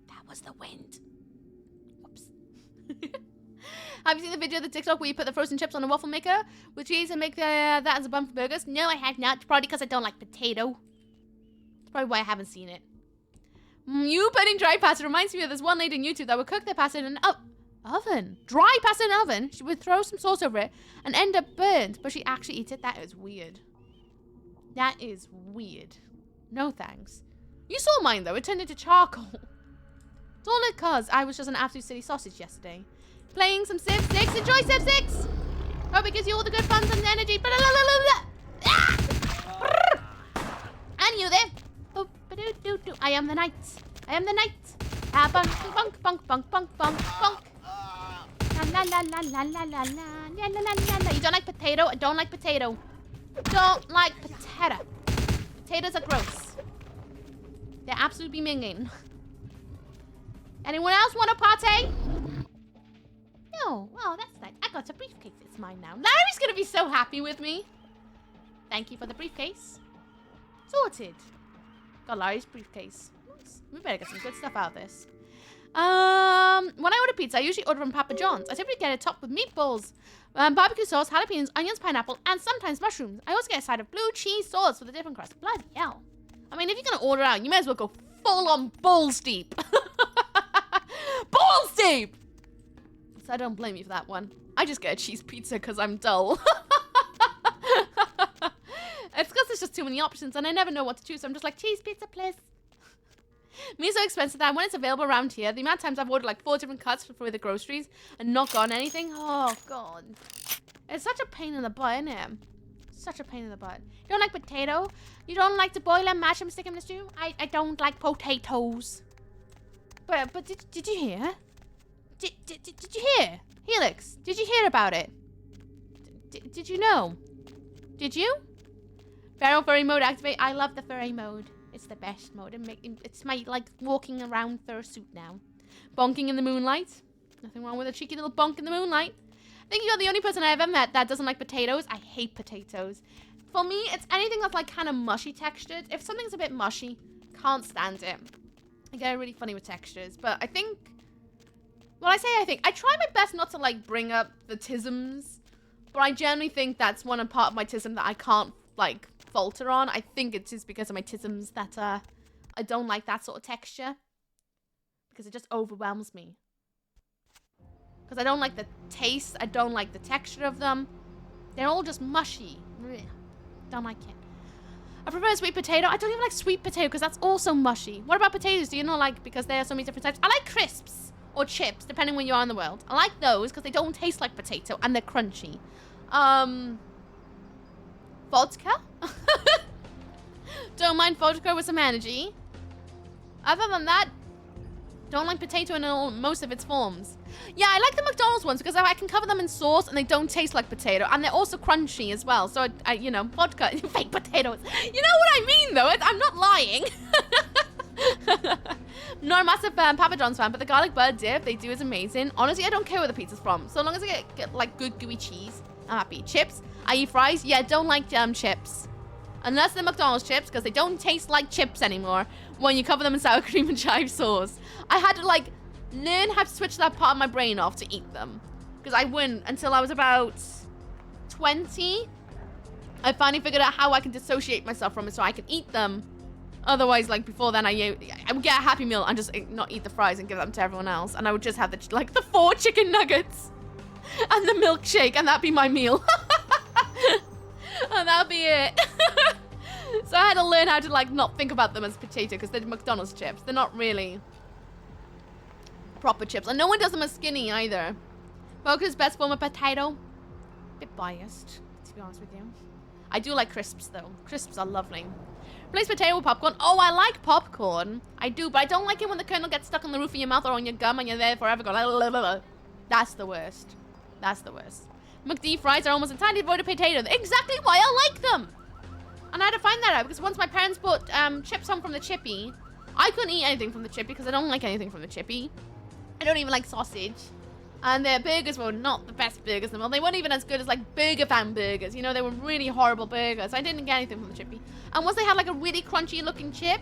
That was the wind. Whoops. Have you seen the video of the TikTok where you put the frozen chips on a waffle maker with cheese and make that as a bun for burgers? No, I have not. Probably because I don't like potato. That's probably why I haven't seen it. You putting dry pasta reminds me of this one lady on YouTube that would cook their pasta in an oven. Dry pasta in an oven. She would throw some sauce over it and end up burnt, but she actually eats it. That is weird. That is weird. No thanks. You saw mine though. It turned into charcoal. It's all because I was just an absolute silly sausage yesterday. Playing some Civ 6. Enjoy Civ 6! Hope it gives you all the good fun and energy. And you there. I am the knight. I am the knight. Ah, bunk, bunk, bunk, bunk, bunk, bunk, bunk. La la la la la la la la la la la. You don't like potato? I don't like potato. Don't like potato. Potatoes are gross. They're absolutely minging. Anyone else want a party? No. Oh, that's nice. I got a briefcase. It's mine now. Larry's gonna be so happy with me. Thank you for the briefcase. Sorted. Got Larry's briefcase. Nice. We better get some good stuff out of this. When I order pizza, I usually order from Papa John's. I typically get it topped with meatballs, barbecue sauce, jalapenos, onions, pineapple, and sometimes mushrooms. I also get a side of blue cheese sauce with a different crust. Bloody hell. I mean, if you're going to order out, you may as well go full on balls deep. Balls deep! So I don't blame you for that one. I just get a cheese pizza because I'm dull. It's because there's just too many options and I never know what to choose. So I'm just like, cheese pizza, please. Meat's so expensive that when it's available around here, the amount of times I've ordered like 4 different cuts for the groceries and not gotten anything. Oh, God. It's such a pain in the butt, isn't it? Such a pain in the butt. You don't like potato? You don't like to boil and mash them, stick them in the stew? I don't like potatoes. But did you hear? Did you hear? Helix, did you hear about it? Did you know? Did you? Feral furry mode activate. I love the furry mode. It's the best mode. It's my, like, walking around fursuit now. Bonking in the moonlight. Nothing wrong with a cheeky little bonk in the moonlight. I think you're the only person I ever met that doesn't like potatoes. I hate potatoes. For me, it's anything that's, like, kind of mushy textured. If something's a bit mushy, can't stand it. I get really funny with textures. But I think... Well, I try my best not to, like, bring up the tisms. But I generally think that's one part of my tism that I can't, like, falter on. I think it's just because of my tisms that I don't like that sort of texture. Because it just overwhelms me. Because I don't like the taste. I don't like the texture of them. They're all just mushy. Don't like it. I prefer sweet potato. I don't even like sweet potato because that's also mushy. What about potatoes? Do you not like, because there are so many different types? I like crisps or chips, depending where you are in the world. I like those because they don't taste like potato and they're crunchy. Vodka? Don't mind vodka with some energy. Other than that, don't like potato in most of its forms. Yeah, I like the McDonald's ones because I can cover them in sauce and they don't taste like potato. And they're also crunchy as well. So, you know, vodka, fake potatoes. You know what I mean, though? I'm not lying. Not a massive Papa John's fan, but the garlic butter dip they do is amazing. Honestly, I don't care where the pizza's from. So long as I get like, good gooey cheese, I'm happy. Chips? I eat fries? Yeah, don't like chips. Unless they're McDonald's chips, because they don't taste like chips anymore when you cover them in sour cream and chive sauce. I had to, like, learn how to switch that part of my brain off to eat them. Because I wouldn't until I was about 20. I finally figured out how I can dissociate myself from it so I can eat them. Otherwise, like, before then, I would get a Happy Meal and just not eat the fries and give them to everyone else. And I would just have, the 4 chicken nuggets and the milkshake, and that'd be my meal. And that'd be it. So I had to learn how to, like, not think about them as potato, because they're McDonald's chips. They're not really proper chips. And no one does them as skinny, either. Vodka's best form of potato. Bit biased, to be honest with you. I do like crisps, though. Crisps are lovely. Replace potato with popcorn. Oh, I like popcorn. I do, but I don't like it when the kernel gets stuck on the roof of your mouth or on your gum and you're there forever going, la, la, la, la. That's the worst. That's the worst. McD fries are almost entirely devoid of potato. Exactly why I like them. And I had to find that out because once my parents bought chips home from the chippy, I couldn't eat anything from the chippy because I don't like anything from the chippy. I don't even like sausage. And their burgers were not the best burgers in the world. They weren't even as good as, like, Burger Fan burgers. You know, they were really horrible burgers. I didn't get anything from the chippy. And once they had, like, a really crunchy looking chip,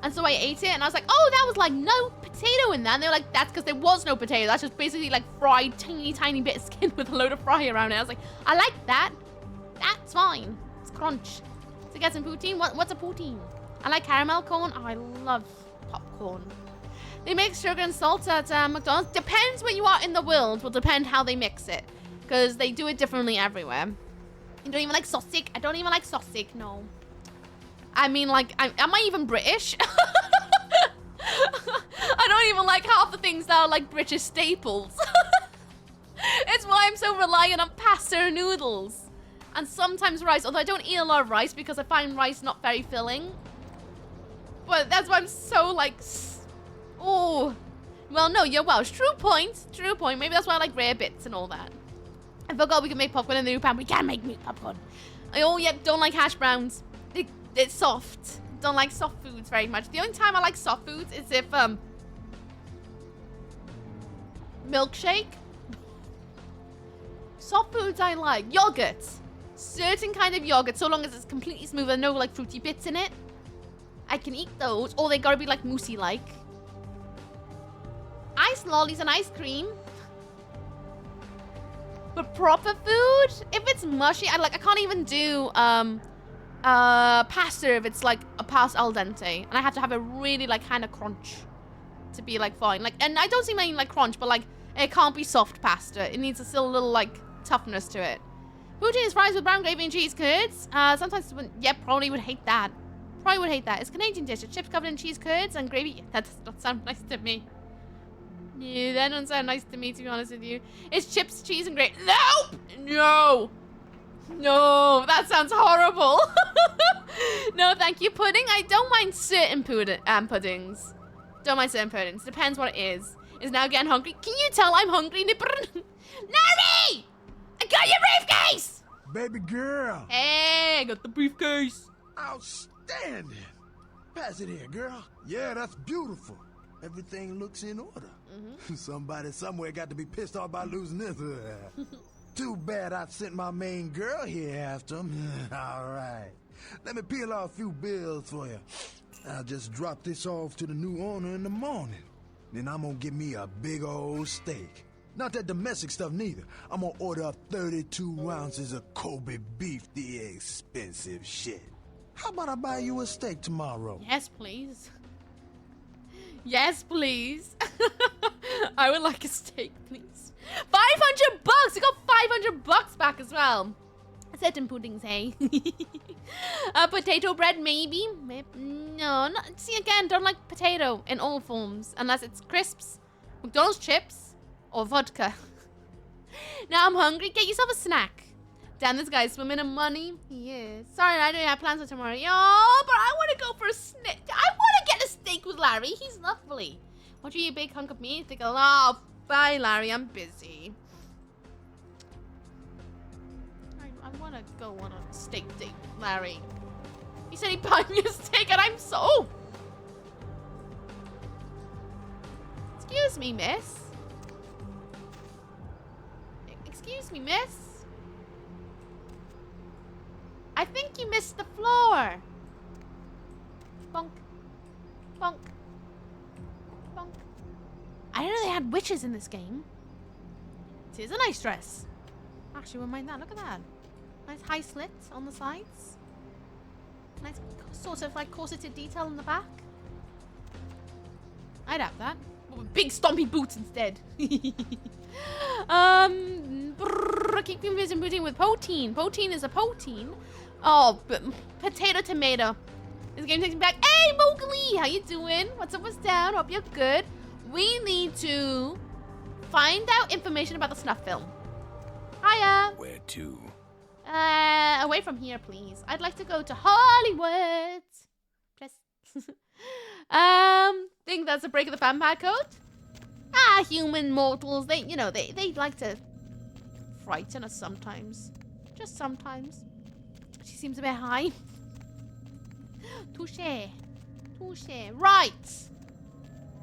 and so I ate it, and I was like, oh, that was, like, no potato in that. And they were like, that's because there was no potato. That's just basically, like, fried, teeny, tiny bit of skin with a load of fry around it. I was like, I like that. That's fine. It's crunch. To get some poutine, what's a poutine? I like caramel corn. Oh, I love popcorn. They make sugar and salt at McDonald's. Depends where you are in the world. Will depend how they mix it. Because they do it differently everywhere. You don't even like sausage? I don't even like sausage, no. I mean, like, am I even British? I don't even like half the things that are, like, British staples. It's why I'm so reliant on pasta and noodles. And sometimes rice. Although I don't eat a lot of rice because I find rice not very filling. But that's why I'm so, like... Oh, well, no, you're Welsh. True point. True point. Maybe that's why I like rare bits and all that. I forgot we can make popcorn in the new pan. We can make meat popcorn. Oh, yeah, don't like hash browns. It's soft. Don't like soft foods very much. The only time I like soft foods is if, milkshake. Soft foods I like. Yogurt. Certain kind of yogurt, so long as it's completely smooth and no, like, fruity bits in it. I can eat those. Or they gotta be, like, moussey-like. Ice lollies and ice cream. But proper food, if it's mushy, I can't even do pasta if it's like a past al dente, and I have to have a really like kind of crunch to be like fine. Like, and I don't see many like crunch, but like it can't be soft pasta. It needs a still little like toughness to it. Poutine is fries with brown gravy and cheese curds. Sometimes, yeah, probably would hate that. Probably would hate that. It's a Canadian dish. It's chips covered in cheese curds and gravy. That does not sound nice to me. Yeah, that don't sound nice to me, to be honest with you. It's chips, cheese, and gravy. Nope! No! No, that sounds horrible. No, thank you. Pudding? I don't mind certain puddings. Don't mind certain puddings. Depends what it is. Is now getting hungry. Can you tell I'm hungry? Nari! I got your briefcase! Baby girl. Hey, I got the briefcase. Outstanding. Pass it here, girl. Yeah, that's beautiful. Everything looks in order. Somebody somewhere got to be pissed off by losing this. Too bad I sent my main girl here after him. All right. Let me peel off a few bills for you. I'll just drop this off to the new owner in the morning. Then I'm gonna get me a big old steak. Not that domestic stuff neither. I'm gonna order up 32 ounces of Kobe beef, the expensive shit. How about I buy you a steak tomorrow? Yes, please. Yes, please. I would like a steak, please. $500! We got $500 back as well. Certain puddings, hey. Potato bread, maybe. No, not, see again, don't like potato in all forms. Unless it's crisps, McDonald's chips, or vodka. Now I'm hungry. Get yourself a snack. Damn, this guy's swimming in money. He is. Sorry, I don't have plans for tomorrow. Yo, but I want to go for a steak. I want to get a steak with Larry. He's lovely. Want you eat a big hunk of meat? Think a lot. Bye, Larry. I'm busy. I want to go on a steak date with Larry. He said he'd buy me a steak, and I'm so... Excuse me, miss. Excuse me, miss. I think you missed the floor. Bonk. Bonk. Bonk. I didn't know they had witches in this game. It is a nice dress. Actually, wouldn't mind that. Look at that. Nice high slit on the sides. Nice sort of like corseted detail on the back. I'd have that. But with big stompy boots instead. Keep confusing pudding with poutine. Poutine is a poutine. Oh, potato tomato. This game takes me back. Hey, Mowgli, how you doing? What's up, what's down? Hope you're good. We need to find out information about the snuff film. Hiya. Where to? Away from here, please. I'd like to go to Hollywood. Just think that's a break of the vampire code? Ah, human mortals. They like to frighten us sometimes. Just sometimes. She seems a bit high. Touché. Touché. Right.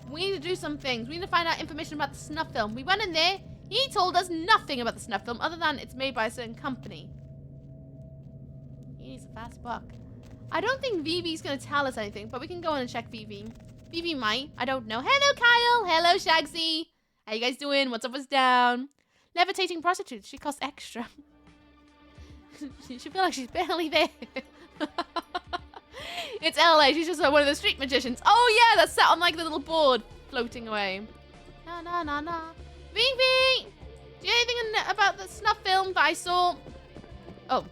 We need to do some things. We need to find out information about the snuff film. We went in there. He told us nothing about the snuff film other than it's made by a certain company. He needs a fast buck. I don't think Vivi's going to tell us anything, but we can go in and check Vivi. Vivi might. I don't know. Hello, Kyle. Hello, Shagsy. How you guys doing? What's up, what's down? Levitating prostitute. She costs extra. She feel like she's barely there. It's LA. She's just one of the street magicians. Oh, yeah. That's sat on like the little board floating away. No, no, no, no. Vivi! Do you know anything about the snuff film that I saw? Oh.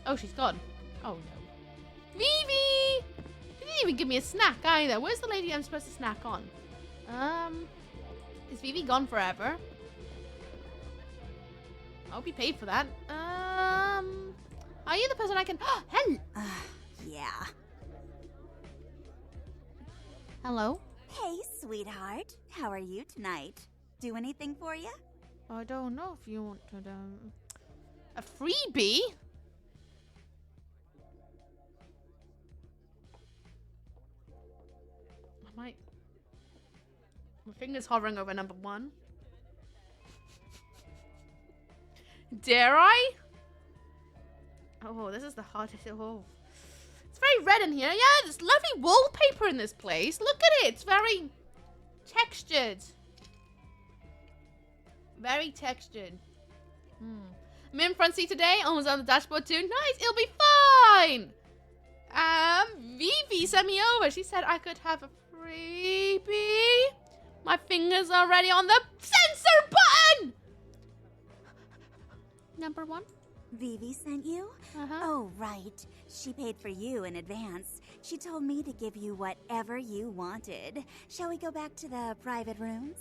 Oh, she's gone. Oh, no. Vivi! She didn't even give me a snack either. Where's the lady I'm supposed to snack on? Is Vivi gone forever? I hope you paid for that. Are you the person I can... Hello! Yeah. Hello? Hey, sweetheart. How are you tonight? Do anything for you? I don't know if you want to... A freebie? I might... My finger's hovering over number 1. Dare I? Oh, this is the hardest. Oh. It's very red in here. Yeah, there's lovely wallpaper in this place. Look at it. It's very textured. Very textured. I'm in front seat today. Almost on the dashboard too. Nice. It'll be fine. Vivi sent me over. She said I could have a freebie. My finger's already on the censor button. Number 1. Vivi sent you? Oh, right. She paid for you in advance. She told me to give you whatever you wanted. Shall we go back to the private rooms?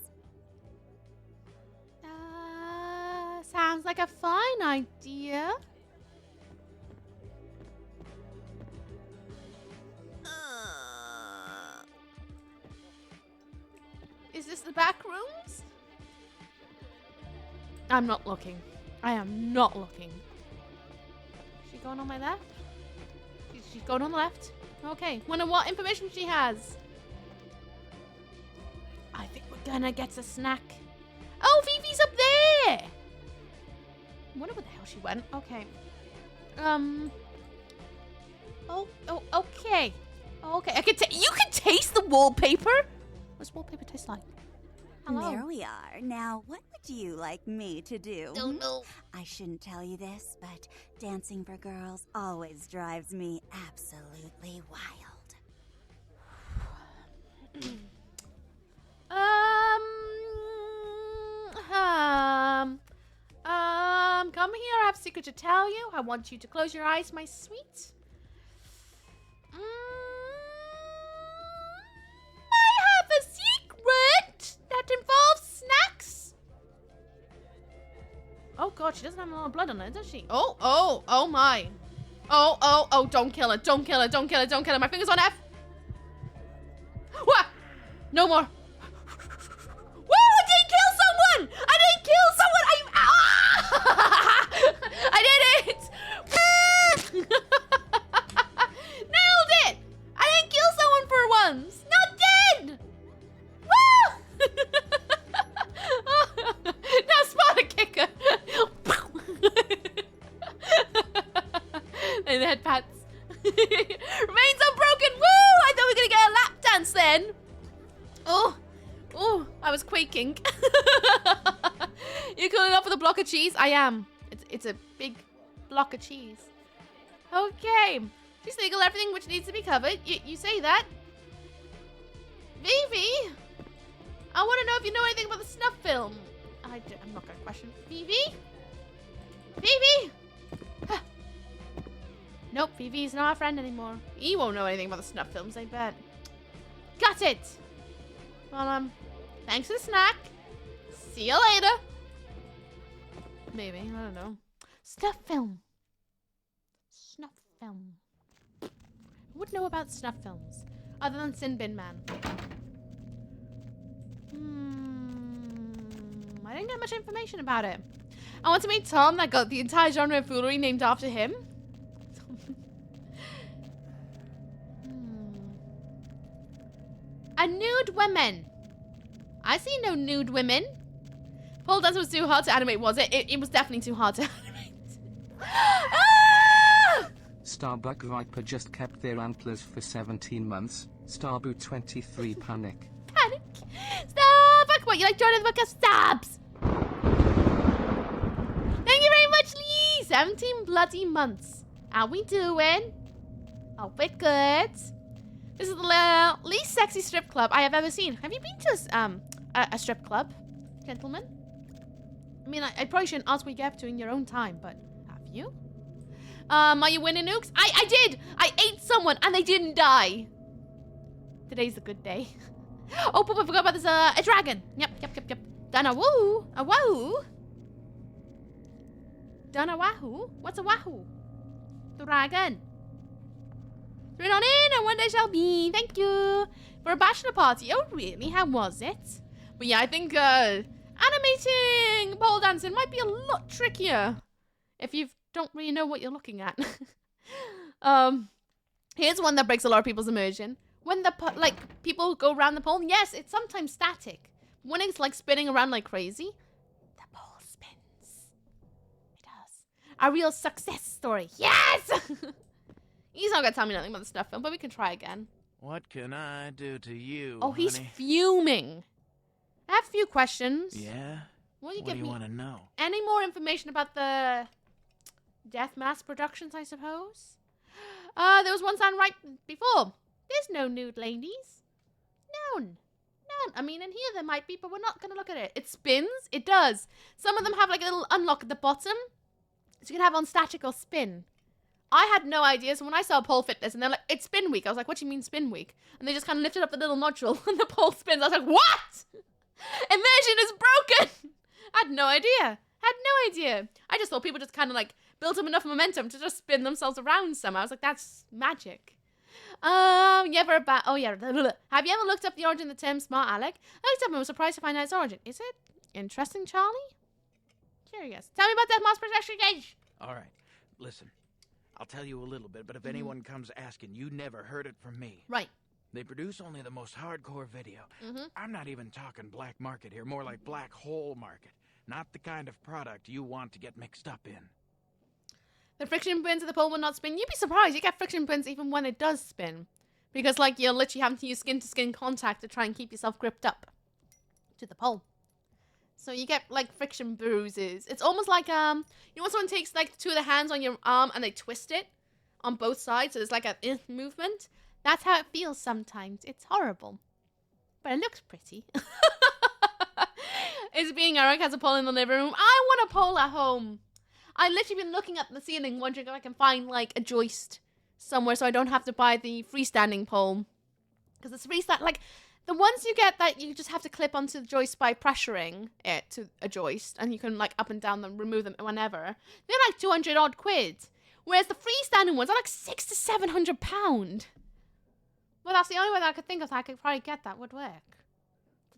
Sounds like a fine idea. Is this the back rooms? I'm not looking. I am not looking. Is she going on my left? She's going on the left. Okay, wonder what information she has. I think we're gonna get a snack. Oh, Vivi's up there! I wonder where the hell she went. Okay. Oh, okay. Okay, you can taste the wallpaper? What's wallpaper taste like? Hello. There we are. Now, what would you like me to do? Don't know. I shouldn't tell you this, but dancing for girls always drives me absolutely wild. Come here. I have a secret to tell you. I want you to close your eyes, my sweet. I have a secret that involves snacks. Oh God, she doesn't have a lot of blood on her, does she? Oh my. Oh, don't kill her. Don't kill her. Don't kill her. Don't kill her. My finger's on F. What? No more. Woo! I didn't kill someone! I didn't kill someone! I did it! Nailed it! I didn't kill someone for once! Not dead! Woo! Now spot a kicker! And the head pats. Remains unbroken! Woo! I thought we were gonna get a lap dance then! Oh, I was quaking. You cooling up with a block of cheese? I am. It's a big block of cheese. Okay. She's legal everything which needs to be covered. You say that. Vivi! I want to know if you know anything about the snuff film. I'm not going to question. Vivi? Vivi? Nope, Vivi's not our friend anymore. He won't know anything about the snuff films, I bet. Got it! Well, thanks for the snack. See you later. Maybe, I don't know. Snuff film. Snuff film. Who would know about snuff films? Other than Sin Bin Man. I didn't get much information about it. I want to meet Tom that got the entire genre of foolery named after him. A nude women. I see no nude women. Pole dance was too hard to animate, was it? It was definitely too hard to animate. Ah! Starbuck Viper just kept their antlers for 17 months. Starboot 23 panic. Panic. Starbuck, what, you like joining the book of stabs? Thank you very much, Lee. 17 bloody months. How we doing? Oh, we're good. This is the least sexy strip club I have ever seen. Have you been to a strip club, gentlemen? I mean, I probably shouldn't ask what you get up to in your own time, but have you? Are you winning, Nukes? I did! I ate someone and they didn't die. Today's a good day. Oh, I forgot about this, a dragon. Yep. Done a woo. A wahoo. Done a wahoo? What's a wahoo? Dragon. Bring on in, and one day shall be. Thank you. For a bachelor party. Oh, really? How was it? But yeah, I think animating pole dancing might be a lot trickier if you don't really know what you're looking at. Here's one that breaks a lot of people's immersion. When the people go around the pole, yes, it's sometimes static. When it's like spinning around like crazy, the pole spins. It does. A real success story. Yes! He's not gonna tell me nothing about the snuff film, but we can try again. What can I do to you, Oh, he's honey? fuming. I have a few questions. Yeah? What do What do you me? want to know? Any more information about the Death Mass Productions, I suppose? There was one sound right before. There's no nude ladies. None. I mean, in here there might be, but we're not gonna look at it. It spins? It does. Some of them have like a little unlock at the bottom. So you can have on static or spin. I had no idea, so when I saw Pole Fitness and they're like, it's spin week, I was like, what do you mean spin week? And they just kind of lifted up the little nodule and the pole spins. I was like, what? Immersion is broken! I had no idea. I just thought people just kind of like built up enough momentum to just spin themselves around somehow. I was like, that's magic. Have you ever looked up the origin of the term smart Alec? I looked up and was surprised to find out its origin. Is it interesting, Charlie? Curious. Tell me about Death Mass Production Gage. All right, listen. I'll tell you a little bit, but if anyone comes asking, you never heard it from me. Right. They produce only the most hardcore video. I'm not even talking black market here, more like black hole market. Not the kind of product you want to get mixed up in. The friction pins of the pole will not spin. You'd be surprised. You get friction pins even when it does spin. Because, like, you're literally having to use skin-to-skin contact to try and keep yourself gripped up to the pole. So you get, like, friction bruises. It's almost like, you know when someone takes, like, two of the hands on your arm and they twist it on both sides? So there's, like, a movement. That's how it feels sometimes. It's horrible. But it looks pretty. It's being Eric has a pole in the living room. I want a pole at home. I've literally been looking at the ceiling wondering if I can find, like, a joist somewhere so I don't have to buy the freestanding pole. Because it's freestand, like, the ones you get that you just have to clip onto the joist by pressuring it to a joist, and you can, like, up and down them, remove them whenever, they're like 200 odd quid. Whereas the freestanding ones are like £600 to £700. Well, that's the only way that I could think of that I could probably get that would work.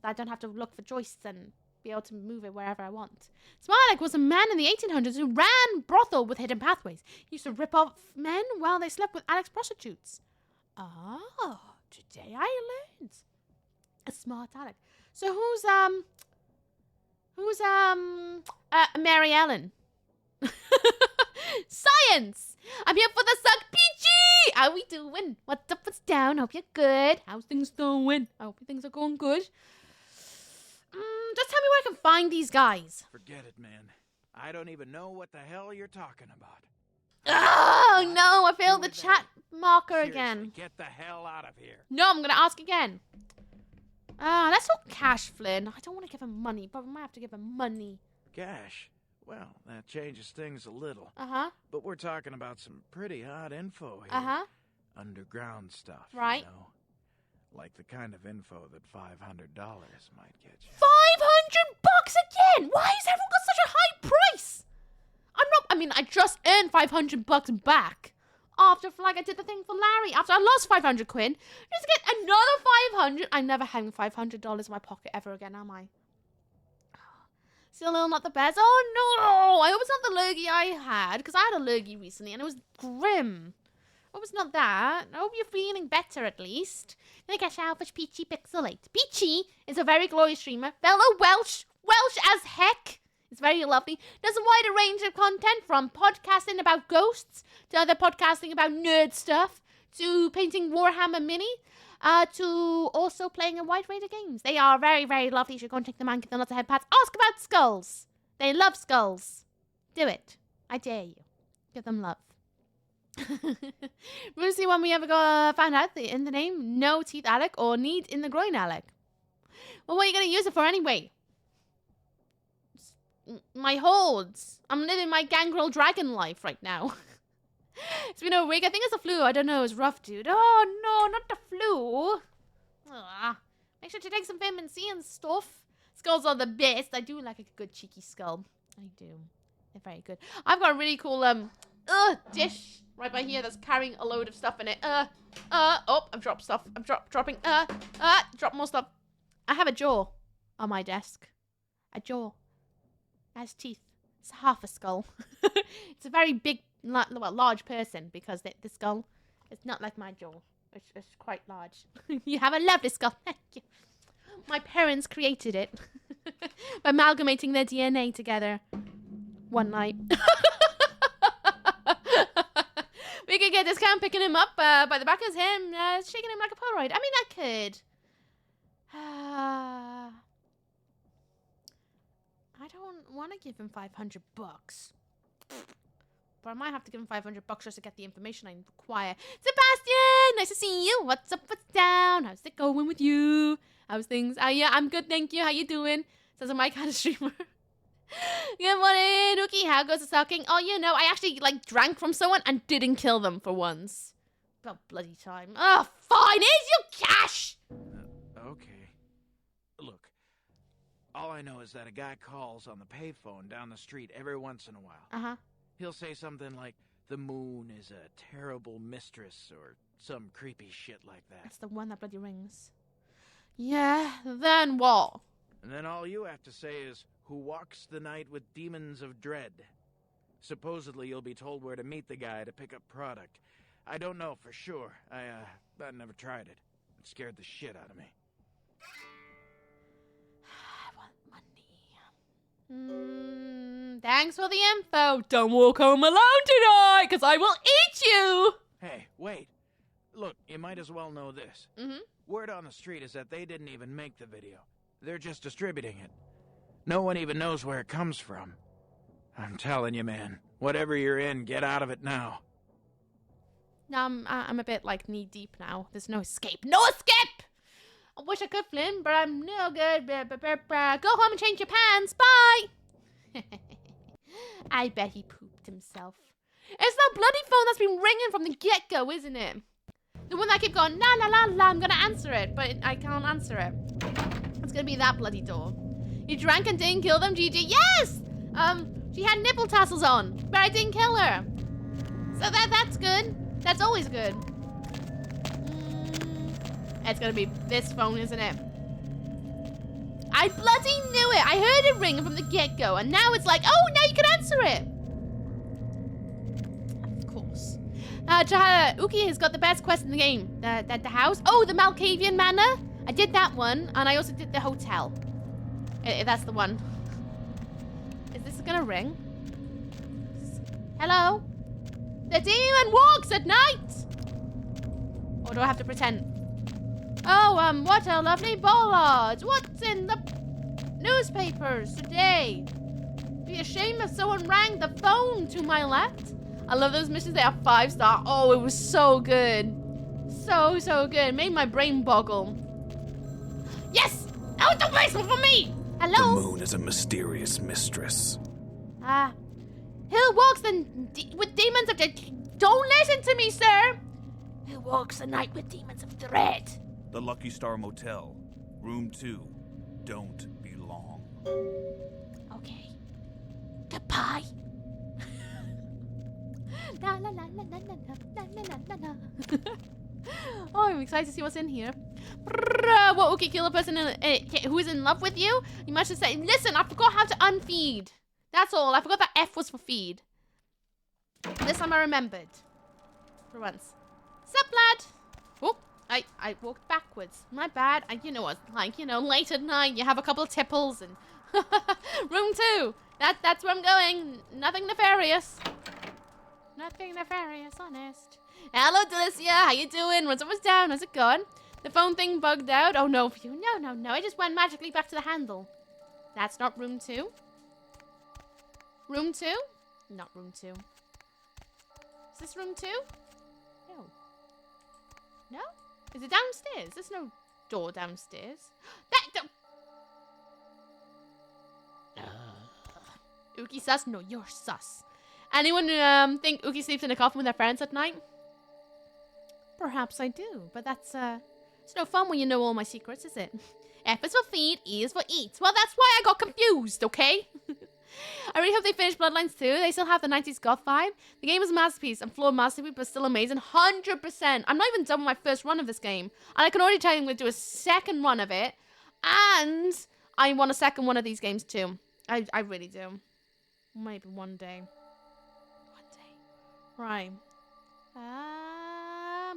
So I don't have to look for joists and be able to move it wherever I want. Smileck was a man in the 1800s who ran brothel with hidden pathways. He used to rip off men while they slept with Alex prostitutes. Oh, today I learned. A smart Alec. So who's Mary Ellen? Science! I'm here for the suck PG! How we doing? What's up, what's down? Hope you're good. How's things going? I hope things are going good. Just tell me where I can find these guys. Forget it, man. I don't even know what the hell you're talking about. Oh, no, I failed the chat marker Seriously, again. Get the hell out of here. No, I'm going to ask again. Let's talk cash, Flynn. I don't want to give him money, but we might have to give him money. Cash? Well, that changes things a little. Uh-huh. But we're talking about some pretty hot info here. Uh-huh. Underground stuff, right? You know? Like the kind of info that $500 might get you. $500 again? Why has everyone got such a high price? I just earned $500 back. After, like, I did the thing for Larry. After I lost 500 quid. Just get another 500. I'm never having $500 in my pocket ever again, am I? Still not the best. Oh, no. I hope it's not the lurgy I had. Because I had a lurgy recently and it was grim. I hope it's not that. I hope you're feeling better at least. Gonna get selfish Peachy Pixelate. Peachy is a very glorious streamer. Fellow Welsh as heck. It's very lovely. Does a wider range of content from podcasting about ghosts to other podcasting about nerd stuff to painting Warhammer Mini to also playing a wide range of games. They are very, very lovely. You should go and check them out and give them lots of head pats. Ask about skulls. They love skulls. Do it. I dare you. Give them love. We'll see when we ever find out in the name No Teeth Alec or Need in the Groin Alec. Well, what are you going to use it for anyway? My holds. I'm living my gangrel dragon life right now. It's been a week. I think it's the flu. I don't know. It's rough, dude. Oh, no, not the flu. Make sure to take some vitamin C and stuff. Skulls are the best. I do like a good cheeky skull. I do. They're very good. I've got a really cool dish right by here that's carrying a load of stuff in it. Oh, I've dropped stuff. I'm dropping. Drop more stuff. I have a jaw on my desk. A jaw. It has teeth. It's half a skull. It's a very big, large person because the skull is not like my jaw. It's quite large. You have a lovely skull. Thank you. My parents created it by amalgamating their DNA together one night. We could get a discount picking him up by the back of his head, shaking him like a Polaroid. I mean, I could. I don't want to give him $500. But I might have to give him $500 just to get the information I require. Sebastian, nice to see you. What's up? What's down? How's it going with you? How's things? Yeah, I'm good, thank you. How you doing? Sounds like my kind of streamer. Good morning, Nookie. How goes the sucking? Oh, you know, I actually, drank from someone and didn't kill them for once. About bloody time. Oh, fine. Here's your cash. Okay. Look, all I know is that a guy calls on the payphone down the street every once in a while. Uh-huh. He'll say something like, the moon is a terrible mistress, or some creepy shit like that. That's the one that bloody rings. Yeah, then what? And then all you have to say is, who walks the night with demons of dread. Supposedly you'll be told where to meet the guy to pick up product. I don't know for sure. I never tried it. It scared the shit out of me. I want money. Thanks for the info. Don't walk home alone tonight, because I will eat you. Hey, wait. Look, you might as well know this. Word on the street is that they didn't even make the video. They're just distributing it. No one even knows where it comes from. I'm telling you, man. Whatever you're in, get out of it now. No, I'm a bit, like, knee-deep now. There's no escape. No escape! I wish I could, Flynn, but I'm no good. Go home and change your pants. Bye! I bet he pooped himself. It's that bloody phone that's been ringing from the get-go, isn't it? The one that I keep going, la la la la, I'm gonna answer it, but I can't answer it. It's gonna be that bloody door. You drank and didn't kill them, GG? Yes! She had nipple tassels on, but I didn't kill her. So that's good. That's always good. It's gonna be this phone, isn't it? I bloody knew it. I heard it ring from the get-go, and now it's like, oh, now you can answer it. Of course. Uki has got the best quest in the game. The house. Oh, the Malkavian Manor. I did that one, and I also did the hotel. If that's the one. Is this gonna ring? Hello? The demon walks at night! Or do I have to pretend? Oh, what a lovely bollard! What's in the newspapers today? Be a shame if someone rang the phone to my left. I love those missions. They are 5-star. Oh, it was so good. So good. Made my brain boggle. Yes! Out the basement for me! Hello? The moon is a mysterious mistress. Who walks with demons of dread? Don't listen to me, sir! Who walks the night with demons of dread? The Lucky Star Motel. Room 2. Don't be long. Okay. Goodbye. La la la la la la la la la la. Oh, I'm excited to see what's in here. What Uki kill a person who is in love with you? You must have said, listen, I forgot how to unfeed. That's all. I forgot that F was for feed. This time I remembered. For once. Sup, lad? Oh, I walked backwards. My bad. You know what, like, you know, late at night, you have a couple of tipples and... Room 2. That's where I'm going. Nothing nefarious. Nothing nefarious, honest. Hello, Delicia. How you doing? What's up, what's down? How's it going? The phone thing bugged out. Oh, no, for you. No. I just went magically back to the handle. That's not room 2. Room 2? Not room 2. Is this room 2? No. No? Is it downstairs? There's no door downstairs. Uki sus? No, you're sus. Anyone think Uki sleeps in a coffin with their friends at night? Perhaps I do, but that's it's no fun when you know all my secrets, is it? F is for feed, E is for eat. Well, that's why I got confused, okay? I really hope they finish Bloodlines 2. They still have the 90s goth vibe. The game is a masterpiece. I'm flawed masterpiece, but still amazing. 100%. I'm not even done with my first run of this game. And I can already tell you I'm going to do a second run of it. And I want a second one of these games too. I really do. Maybe one day. Right.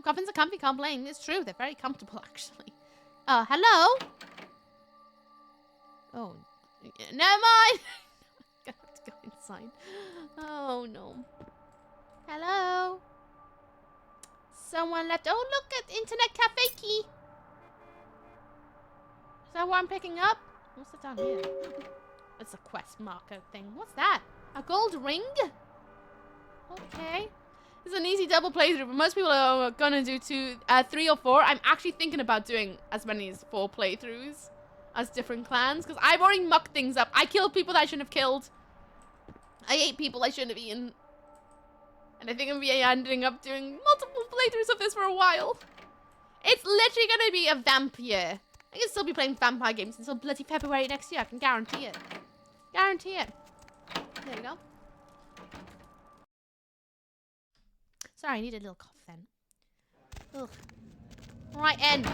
Coffins are comfy, can't blame. It's true, they're very comfortable, actually. Hello? Oh, never mind. I have to go inside. Oh, no. Hello? Someone left... Oh, look at Internet Cafe key. Is that what I'm picking up? What's that down here? It's a quest marker thing. What's that? A gold ring? Okay. This is an easy double playthrough, but most people are gonna do 3 or 4. I'm actually thinking about doing as many as 4 playthroughs as different clans, because I've already mucked things up. I killed people that I shouldn't have killed. I ate people I shouldn't have eaten. And I think I'm ending up doing multiple playthroughs of this for a while. It's literally gonna be a vamp year. I can still be playing vampire games until bloody February next year. I can guarantee it. Guarantee it. There we go. Sorry, I need a little cough then. Ugh. Right, N.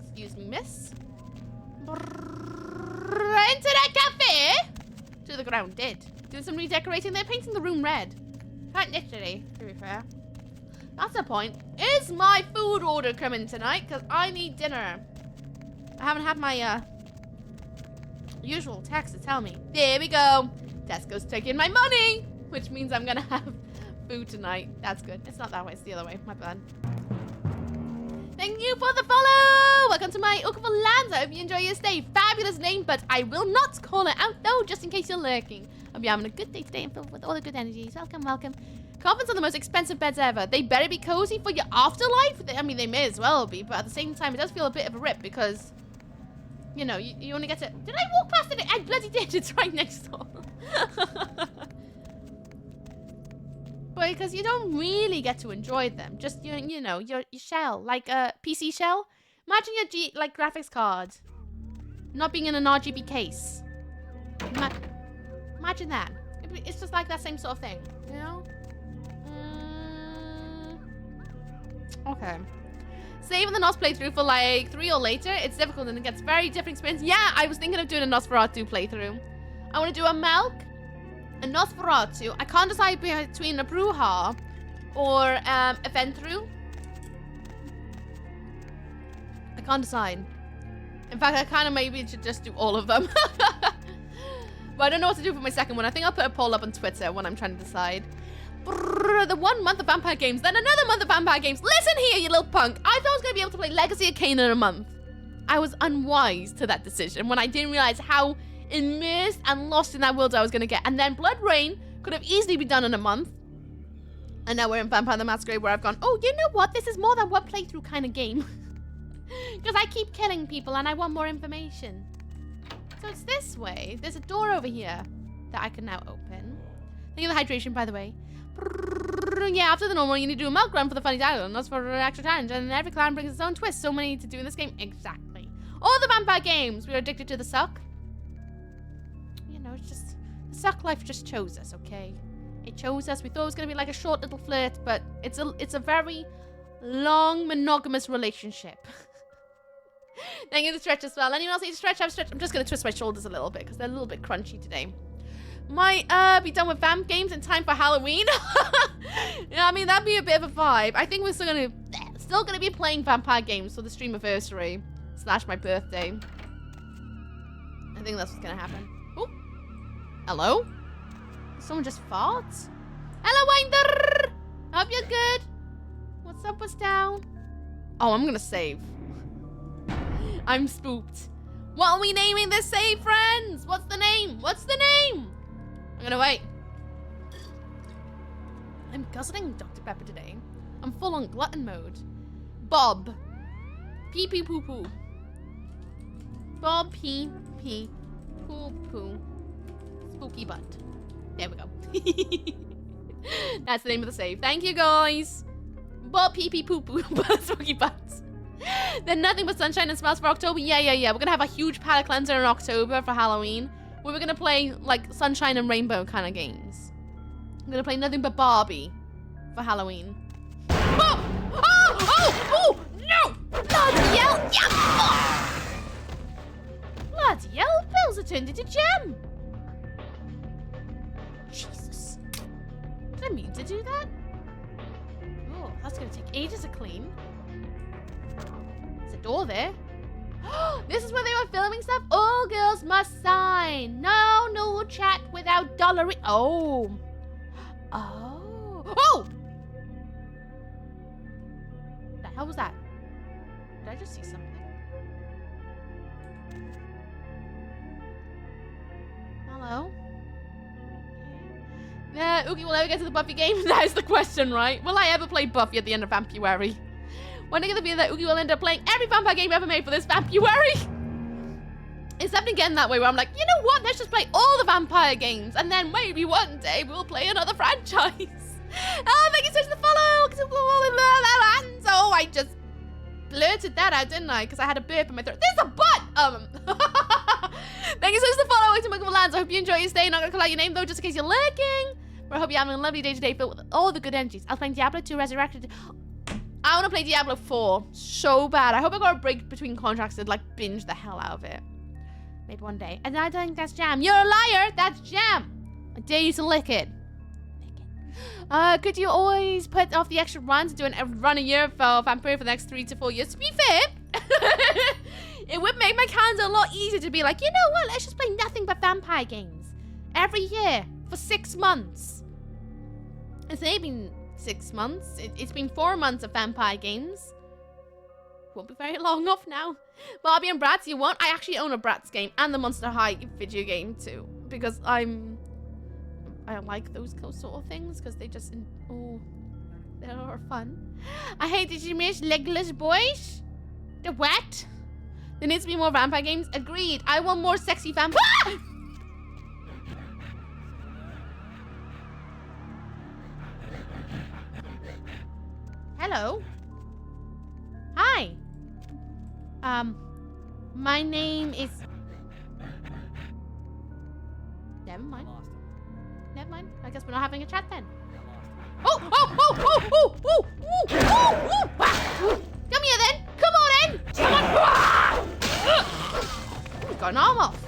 Excuse me, miss. Internet cafe? To the ground, dead. Doing some redecorating. They're painting the room red. Quite literally, to be fair. That's the point. Is my food order coming tonight? Because I need dinner. I haven't had my usual text to tell me. There we go. Tesco's taking my money, which means I'm going to have food tonight. That's good. It's not that way. It's the other way. My bad. Thank you for the follow. Welcome to my Oakville lands. I hope you enjoy your stay. Fabulous name, but I will not call it out, though, just in case you're lurking. Hope you're having a good day today and filled with all the good energies. Welcome, welcome. Coffins are the most expensive beds ever. They better be cozy for your afterlife. I mean, they may as well be, but at the same time, it does feel a bit of a rip because, you know, you only get to... Did I walk past it? I bloody did. It's right next door. But because you don't really get to enjoy them. Just, you know, your shell. Like a PC shell. Imagine your graphics card not being in an RGB case. Imagine that. It's just like that same sort of thing, you know? Okay. Saving the NOS playthrough for like 3 or later. It's difficult and it gets very different experience. Yeah, I was thinking of doing a Nosferatu playthrough. I want to do a Melk, a Nosferatu. I can't decide between a Bruja or a Ventru. I can't decide. In fact, I kind of maybe should just do all of them. But I don't know what to do for my second one. I think I'll put a poll up on Twitter when I'm trying to decide. The 1 month of Vampire Games, then another month of Vampire Games. Listen here, you little punk. I thought I was going to be able to play Legacy of Kain in a month. I was unwise to that decision when I didn't realize how immersed and lost in that world I was going to get. And then Blood Rain could have easily been done in a month. And now we're in Vampire the Masquerade where I've gone, oh, you know what? This is more than one playthrough kind of game. Because I keep killing people and I want more information. So it's this way. There's a door over here that I can now open. Thank you for the hydration, by the way. Yeah, after the normal, you need to do a milk run for the funny dialogue. That's for an extra challenge. And every clan brings its own twist. So many to do in this game. Exactly. All the Vampire Games. We are addicted to the suck. You know, it's just... The suck life just chose us, okay? It chose us. We thought it was going to be like a short little flirt. But it's a very long, monogamous relationship. Thank you for the stretch as well. Anyone else need to stretch? I'm just going to twist my shoulders a little bit because they're a little bit crunchy today. Might be done with vamp games in time for Halloween. Yeah, I mean, that'd be a bit of a vibe. I think we're still gonna be playing vampire games for the streamiversary / my birthday. I think that's what's gonna happen. Oh, hello? Did someone just fart? Hello, Winder! Hope you're good. What's up, what's down? Oh, I'm gonna save. I'm spooked. What are we naming this save, friends? What's the name? What's the name? I'm gonna wait. I'm guzzling Dr. Pepper today. I'm full on glutton mode. Bob. Pee pee poo poo. Bob pee pee poo poo. Spooky butt. There we go. That's the name of the save. Thank you, guys. Bob pee pee poo poo. Spooky butt. Then nothing but sunshine and smells for October. Yeah. We're gonna have a huge palate cleanser in October for Halloween. Where we're gonna play like sunshine and rainbow kind of games. I'm gonna play nothing but Barbie for Halloween. Oh, no! Bloody hell! Yeah! Bloody hell! Pills are turned into jam. Jesus. Did I mean to do that? Oh, that's gonna take ages to clean. There's a door there. This is where they were filming stuff. All girls must sign. No chat without dollary. Oh. The hell was that? Did I just see something? Hello? Oogie, will I ever get to the Buffy game? That is the question, right? Will I ever play Buffy at the end of Vampuary? When I get the feeling that Oogie will end up playing every vampire game ever made for this Vampuary. It's definitely getting that way where I'm like, you know what? Let's just play all the vampire games. And then maybe one day we'll play another franchise. Oh, thank you so much for the follow. Oh, I just blurted that out, didn't I? Because I had a burp in my throat. There's a butt! Thank you so much for the follow. Welcome to Michael Lands. I hope you enjoy your stay. Not going to call out your name, though, just in case you're lurking. But I hope you're having a lovely day today filled with all the good energies. I was playing Diablo 2 Resurrected. I want to play Diablo 4 so bad. I hope I got a break between contracts to like binge the hell out of it. Maybe one day. And I don't think that's jam. You're a liar. That's jam. I dare you to lick it. Could you always put off the extra runs and do a run a year for Vampire for the next 3 to 4 years? To be fair, it would make my calendar a lot easier to be like, you know what, let's just play nothing but vampire games every year for 6 months. It's not been 6 months. It's been 4 months of vampire games. Won't be very long off now. Barbie and Bratz, you want? I actually own a Bratz game and the Monster High video game too, because I like those sort of things because they just, they are fun. I hate that you miss legless boys. The what? There needs to be more vampire games. Agreed. I want more sexy vampire. Ah! Hello. Hi. My name is. Never mind. Never mind. I guess we're not having a chat then. Oh! Come here then. Come on in. Come on. Oh, we got an arm off.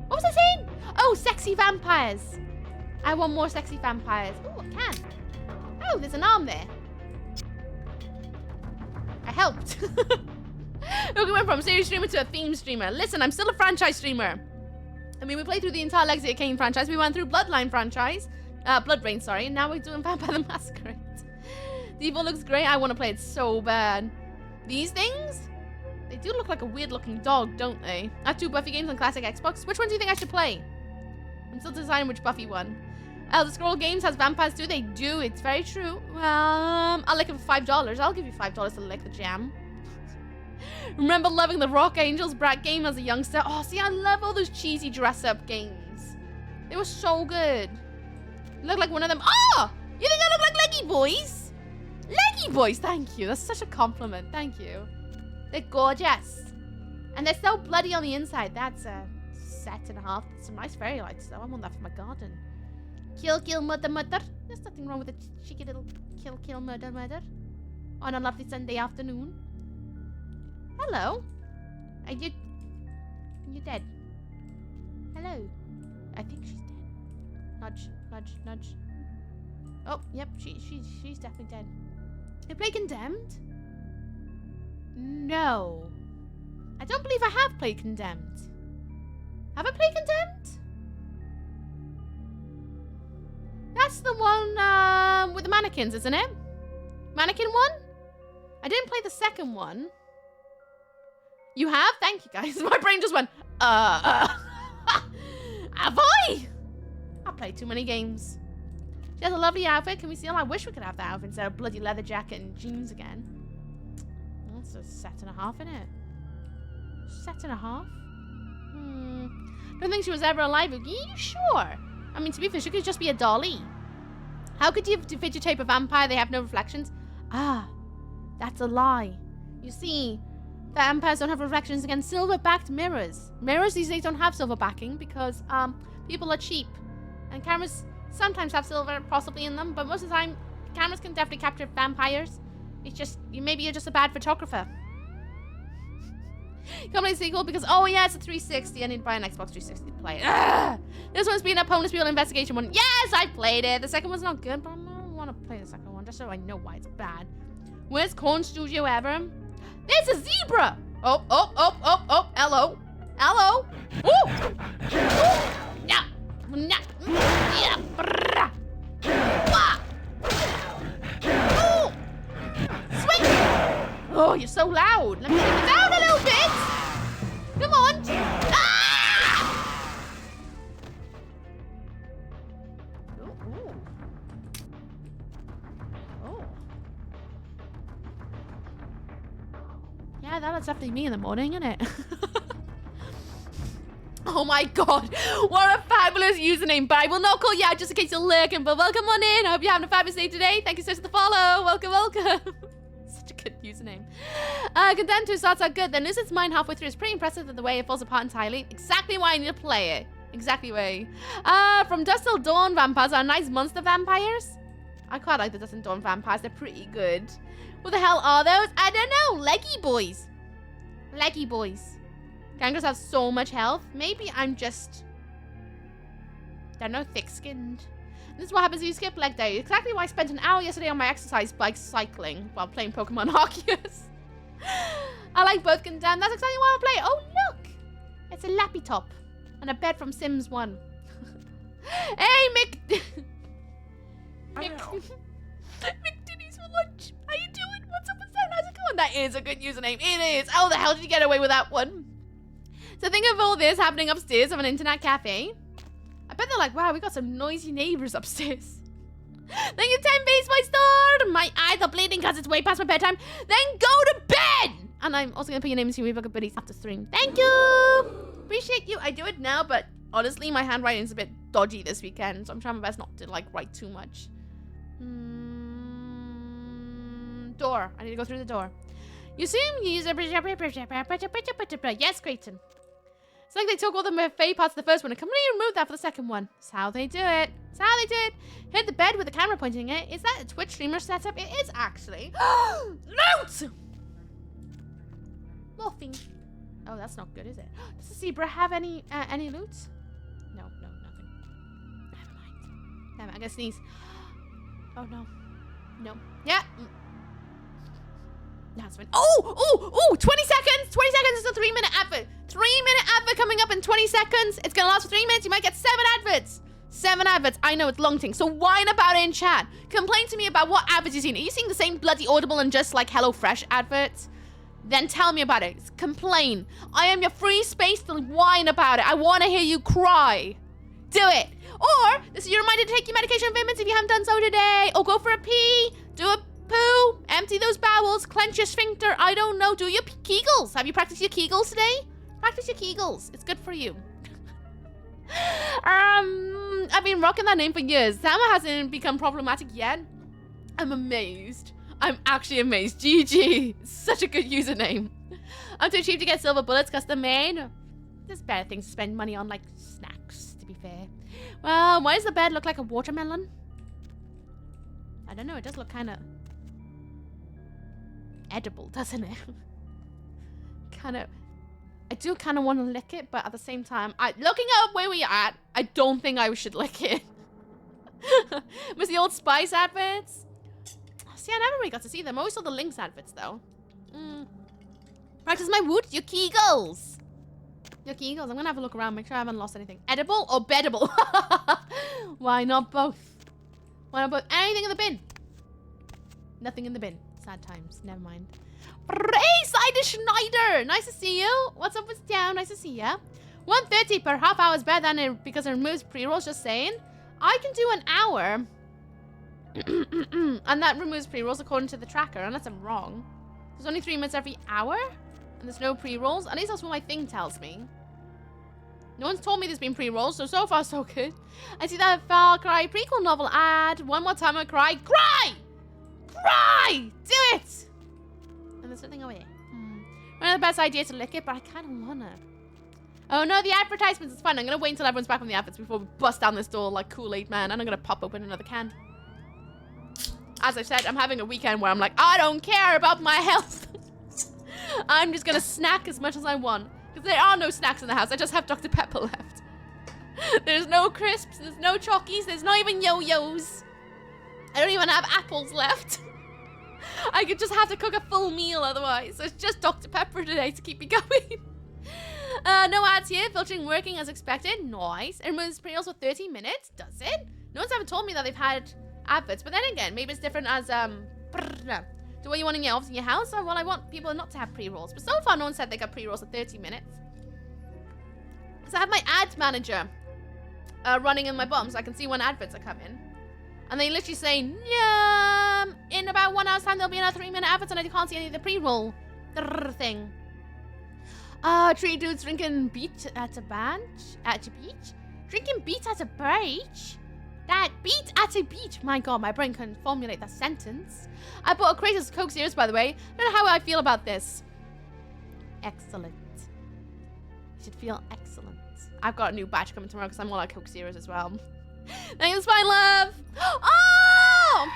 What was I saying? Oh, sexy vampires. I want more sexy vampires. Oh, I can. Oh, there's an arm there. I helped. We went from series streamer to a theme streamer. Listen, I'm still a franchise streamer. I mean, we played through the entire Legacy of Kain franchise. We went through Bloodline franchise. Bloodbrain, sorry. And now we're doing Vampire the Masquerade. Default looks great. I want to play it so bad. These things? They do look like a weird-looking dog, don't they? I have 2 Buffy games on classic Xbox. Which one do you think I should play? I'm still deciding which Buffy one. Elder Scroll Games has vampires too. They do. It's very true. I'll lick it for $5. I'll give you $5 to lick the jam. Remember loving the Rock Angels Brat game as a youngster? Oh, see, I love all those cheesy dress-up games. They were so good. You look like one of them. Oh! You think I look like Leggy Boys? Leggy Boys, thank you. That's such a compliment. Thank you. They're gorgeous. And they're so bloody on the inside. That's a set and a half. Some nice fairy lights, though. I want that for my garden. Kill, murder. There's nothing wrong with a cheeky little kill, murder. On a lovely Sunday afternoon. Hello. Are you dead? Hello. I think she's dead. Nudge. Oh, yep, she's definitely dead. You play Condemned? No. I don't believe I have played Condemned. Have I played Condemned? That's the one with the mannequins, isn't it? Mannequin one? I didn't play the second one. You have? Thank you, guys. My brain just went, have I? I played too many games. She has a lovely outfit. Can we see them? I wish we could have that outfit instead of bloody leather jacket and jeans again. That's a set and a half, isn't it? Set and a half? Don't think she was ever alive. Are you sure? I mean, to be fair, she could just be a dolly. How could you digitape a vampire? They have no reflections. Ah, that's a lie. You see, vampires don't have reflections against silver-backed mirrors. Mirrors these days don't have silver backing because people are cheap. And cameras sometimes have silver possibly in them, but most of the time, cameras can definitely capture vampires. It's just, maybe you're just a bad photographer. Come play the sequel because, oh yeah, it's a 360. I need to buy an Xbox 360 to play it. Ugh. This one's been a bonus wheel investigation one. Yes, I played it. The second one's not good, but I don't want to play the second one just so I know why it's bad. Worst corn studio ever. There's a zebra. Oh. Hello. Ooh. Yeah. Yeah. Ooh. Swing. Oh, you're so loud. Let me take it down a little bit. Come on. Ah! Ooh. Oh. Yeah, that's definitely me in the morning, isn't it? Oh my god, what a fabulous username. But I will not call you out just in case you're lurking, but welcome on in. I hope you're having a fabulous day today. Thank you so much for the follow. Welcome. Such a good username. Condemned 2 starts out good, then loses mine halfway through. It's pretty impressive that the way it falls apart entirely. Exactly why I need to play it. Exactly why. From Dusk Till Dawn vampires are nice monster vampires. I quite like the Dusk Till Dawn vampires. They're pretty good. What the hell are those? I don't know. Leggy boys. Leggy boys. Gangers have so much health. Maybe I'm just They're no thick-skinned. This is what happens if you skip leg day. Exactly why I spent an hour yesterday on my exercise bike cycling while playing Pokemon Arceus. I like both Gundam. That's exactly why I play. Oh, look! It's a lappy top. And a bed from Sims 1. Hey, Mick! McDinny's for lunch. How you doing? What's up with that? How's it going? That is a good username. It is. How the hell did you get away with that one? So think of all this happening upstairs of an internet cafe. I bet they're like, wow, we got some noisy neighbors upstairs. Thank you, 10 base, my star. My eyes are bleeding because it's way past my bedtime. Then go to bed. And I'm also going to put your name in Stream Book of Buddies after stream. Thank you. Appreciate you. I do it now, but honestly, my handwriting is a bit dodgy this weekend. So I'm trying my best not to, like, write too much. Door. I need to go through the door. You assume you use a... Yes, Creighton. It's like they took all the buffet parts of the first one and completely removed that for the second one. That's how they do it. That's how they do it. Hit the bed with the camera pointing it. Is that a Twitch streamer setup? It is actually. Loot! Nothing. Oh, that's not good, is it? Does the zebra have any loot? No, nothing. Never mind. Damn it, I'm gonna sneeze. Oh no. No. Yeah. That's fine. Oh, 20 seconds. 20 seconds is a 3-minute advert. 3-minute advert coming up in 20 seconds. It's gonna last for 3 minutes. You might get 7 adverts. 7 adverts. I know it's long thing. So whine about it in chat. Complain to me about what adverts you've seen. Are you seeing the same bloody Audible and just like HelloFresh adverts? Then tell me about it. Complain. I am your free space to whine about it. I want to hear you cry. Do it. Or this is your reminder to take your medication vitamins if you haven't done so today. Or go for a pee. Do a poo. Empty those bowels. Clench your sphincter. I don't know. Do your Kegels. Have you practiced your Kegels today? Practice your Kegels. It's good for you. I've been rocking that name for years. Sama hasn't become problematic yet. I'm amazed. I'm actually amazed. GG. It's such a good username. I'm too cheap to get silver bullets custom made. There's better things to spend money on, like snacks, to be fair. Well, why does the bed look like a watermelon? I don't know. It does look kind of edible, doesn't it? I do kind of want to lick it, but at the same time, looking at where we're at, I don't think I should lick it. Was the old Spice adverts? See, I never really got to see them. I always saw the Lynx adverts, though. Practice my wood. Your Kegels. Your Kegels. I'm going to have a look around. Make sure I haven't lost anything. Edible or beddable? Why not both? Why not both? Anything in the bin? Nothing in the bin. Sad times. Never mind. Hey, Sider Schneider. Nice to see you. What's up with town? Nice to see ya. 130 per half hour is better than it because it removes pre-rolls. Just saying. I can do an hour. And that removes pre-rolls according to the tracker, unless I'm wrong. There's only 3 minutes every hour, and there's no pre-rolls. At least that's what my thing tells me. No one's told me there's been pre-rolls, so far so good. I see that Far Cry prequel novel ad. One more time I cry. Cry! Cry! Do it! And there's something over here. One of the best ideas to lick it, but I kind of wanna. Oh no, the advertisements is fun. I'm gonna wait until everyone's back from the adverts before we bust down this door like Kool-Aid Man, and I'm gonna pop open another can. As I said, I'm having a weekend where I'm like, I don't care about my health. I'm just gonna snack as much as I want. Because there are no snacks in the house. I just have Dr. Pepper left. There's no crisps. There's no chockies. There's not even yo-yos. I don't even have apples left. I could just have to cook a full meal otherwise. So it's just Dr. Pepper today to keep me going. No ads here. Filtering working as expected. Nice. It removes pre-rolls for 30 minutes. Does it? No one's ever told me that they've had adverts, but then again, maybe it's different as do what you want in your elves in your house. Or well, I want people not to have pre-rolls, but so far no one said they got pre-rolls for 30 minutes. So I have my ad manager running in my bottom, so I can see when adverts are coming, and they literally say, yeah, in about 1 hour's time there'll be another 3-minute adverts, and I can't see any of the pre-roll thing. Three dudes drinking beach at a beach. Drinking beach at a beach. That beat at a beach. My god, my brain couldn't formulate that sentence. I bought a crate of Coke Zeros, by the way. I don't know how I feel about this. Excellent. You should feel excellent. I've got a new batch coming tomorrow because I'm all out of Coke Zeros as well. Thanks, my love. Oh!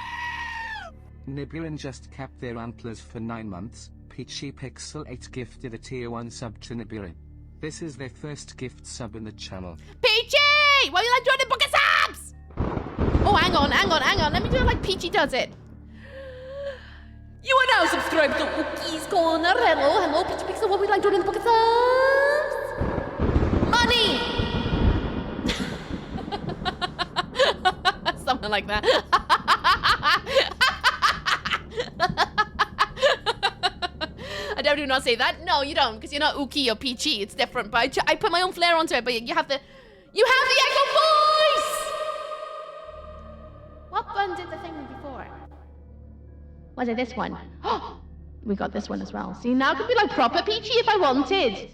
Nibirin just kept their antlers for 9 months. Peachy Pixel 8 gifted a tier 1 sub to Nibirin. This is their first gift sub in the channel. Peachy! Why are you like joining Bucket Subs? Oh, hang on. Let me do it like Peachy does it. You are now subscribed to Ookie's Corner. Hello, Peachy Pixel. What would you like joining the Bucket Subs? Money! Something like that. I definitely do not say that. No, you don't, because you're not Ookie or Peachy. It's different. But I put my own flair onto it. But you have the echo voice. What one did the thing before? Was it this one? Oh, we got this one as well. See, now I could be like proper Peachy if I wanted.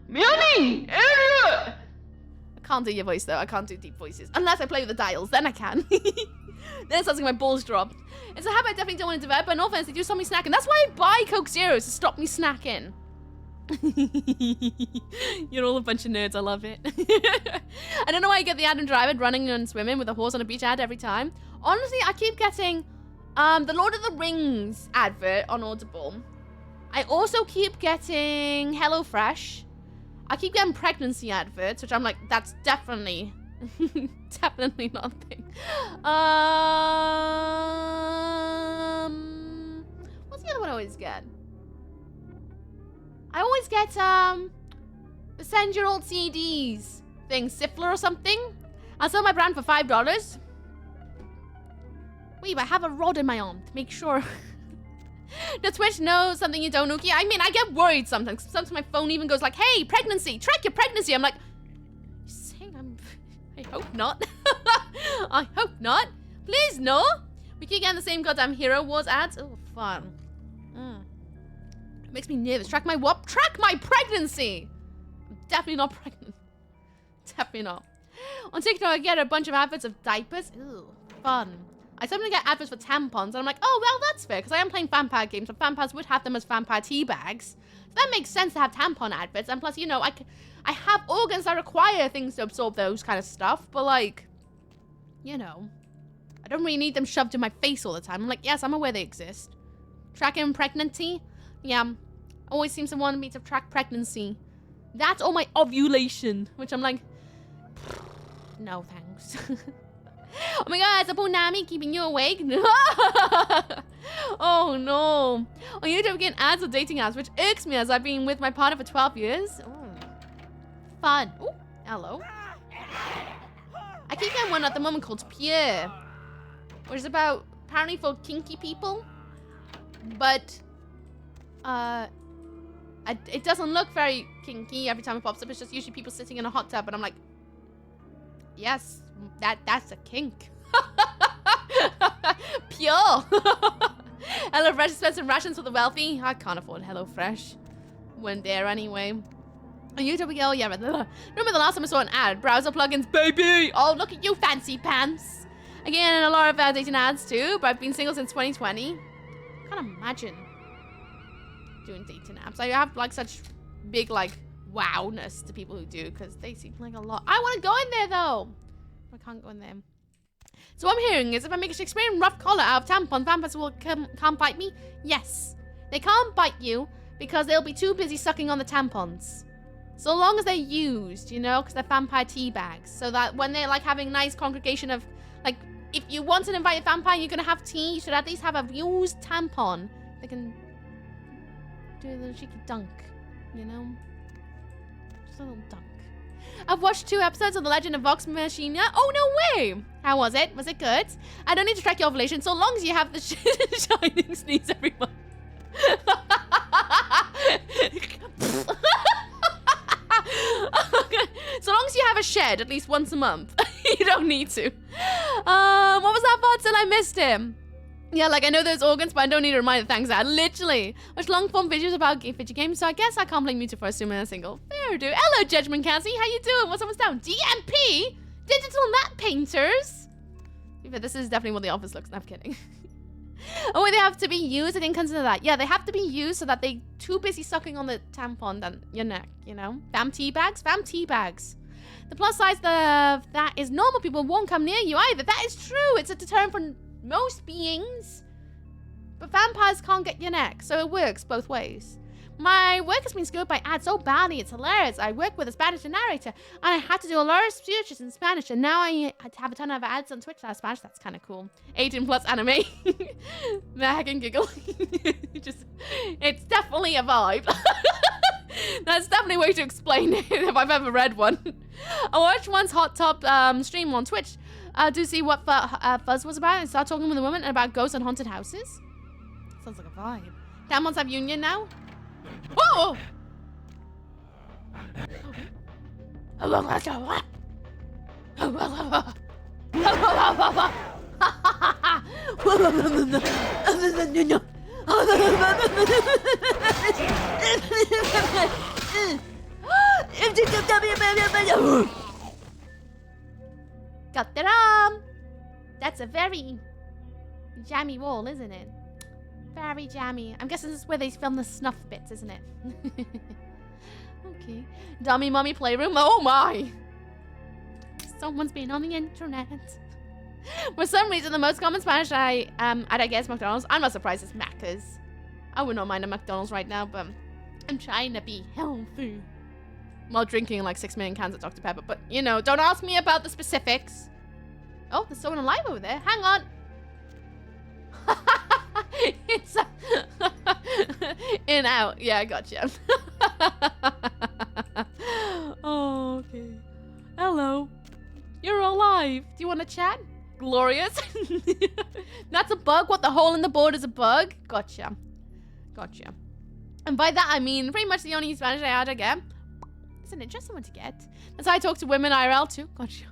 Money! I can't do your voice though. I can't do deep voices unless I play with the dials. Then I can. Then it sounds like my balls dropped. It's a habit I definitely don't want to develop, but no offense, they do stop me snacking. That's why I buy Coke Zeros, to stop me snacking. You're all a bunch of nerds, I love it. I don't know why I get the Adam Driver running and swimming with a horse on a beach ad every time. Honestly, I keep getting the Lord of the Rings advert on Audible. I also keep getting HelloFresh. I keep getting pregnancy adverts, which I'm like, that's definitely... definitely not a thing. What's the other one I always get? I always get the send your old CDs thing, Siffler or something. I sell my brand for $5. Wait, but I have a rod in my arm to make sure. Does Twitch know something you don't, Nookie? I mean, I get worried sometimes. Sometimes my phone even goes like, hey, pregnancy, track your pregnancy. I'm like, you saying I hope not. I hope not. Please, no. We keep getting the same goddamn Hero Wars ads. Oh, fun. It makes me nervous. Track my what? Track my pregnancy. I'm definitely not pregnant. Definitely not. On TikTok, I get a bunch of adverts of diapers. Ew, fun. I sometimes get adverts for tampons, and I'm like, oh, well, that's fair, because I am playing vampire games, and vampires would have them as vampire tea bags. So that makes sense to have tampon adverts, and plus, you know, I have organs that require things to absorb those kind of stuff, but, like, you know, I don't really need them shoved in my face all the time. I'm like, yes, I'm aware they exist. Tracking pregnancy? Yeah, always seems to want me to track pregnancy. That's all my ovulation, which I'm like, no, thanks. Oh my god, it's a Punami keeping you awake? Oh no. On YouTube, getting ads of dating apps, which irks me as I've been with my partner for 12 years. Ooh. Fun. Ooh, hello. I keep getting one at the moment called Pierre, which is about, apparently for kinky people. But, it doesn't look very kinky every time it pops up. It's just usually people sitting in a hot tub, and I'm like, yes, that's a kink. Pure. HelloFresh spends some rations for the wealthy. I can't afford HelloFresh. Wouldn't dare anyway. On YouTube, we go, yeah, remember the last time I saw an ad? Browser plugins, baby! Oh, look at you, fancy pants. Again, a lot of dating ads too, but I've been single since 2020. I can't imagine doing dating apps. I have like such big like wowness to people who do, because they seem like a lot. I want to go in there though. I can't go in there. So what I'm hearing is if I make a Shakespearean rough collar out of tampon, vampires can't bite me? Yes. They can't bite you because they'll be too busy sucking on the tampons. So long as they're used, you know, because they're vampire tea bags. So that when they're like having nice congregation of, like, if you want to invite a vampire, you're going to have tea, you should at least have a used tampon. They can do a little cheeky dunk, you know? Just a little dunk. I've watched 2 episodes of The Legend of Vox Machina. Oh, no way! How was it? Was it good? I don't need to track your ovulation so long as you have the shining sneeze every month. So long as you have a shed at least once a month. You don't need to. What was that part? Till I missed him. Yeah, like I know those organs, but I don't need a reminder. Thanks, Dad. Literally. Watch long form videos about video games, so I guess I can't blame you two for assuming a single. Fair dude. Hello, Judgment Cassie. How you doing? What's down? DMP? Digital Map Painters? This is definitely what the office looks like. I'm kidding. Oh, wait, they have to be used? I didn't consider that. Yeah, they have to be used so that they're too busy sucking on the tampon than your neck, you know? Fam tea bags? Fam tea bags. The plus size of that is normal people won't come near you either. That is true. It's a deterrent for most beings. But vampires can't get your neck, so it works both ways. My work has been screwed by ads so badly, it's hilarious. I work with a Spanish narrator, and I had to do a lot of searches in Spanish, and now I have a ton of ads on Twitch that are Spanish. That's kind of cool. 18 plus anime. I can giggle. It's definitely a vibe. That's definitely a way to explain it if I've ever read one. I watched one's hot top stream on Twitch to see what Fuzz was about and start talking with a woman about ghosts and haunted houses. Sounds like a vibe. Damn, wants to have union now? Whoa! Got the That's a very jammy wall, isn't it? Very jammy. I'm guessing this is where they film the snuff bits, isn't it? Okay. Dummy mummy playroom. Oh my! Someone's been on the internet. For some reason, the most common Spanish I guess McDonald's. I'm not surprised it's Macca's. I would not mind a McDonald's right now, but I'm trying to be healthy. While drinking like 6 million cans of Dr. Pepper. But, you know, don't ask me about the specifics. Oh, there's someone alive over there. Hang on. It's in out. Yeah, I gotcha. Oh, okay. Hello. You're alive. Do you want to chat? Glorious. That's a bug. What, the hole in the board is a bug? Gotcha. Gotcha. And by that I mean pretty much the only Spanish I had again. It's an interesting one to get. That's how I talk to women IRL too. Gotcha.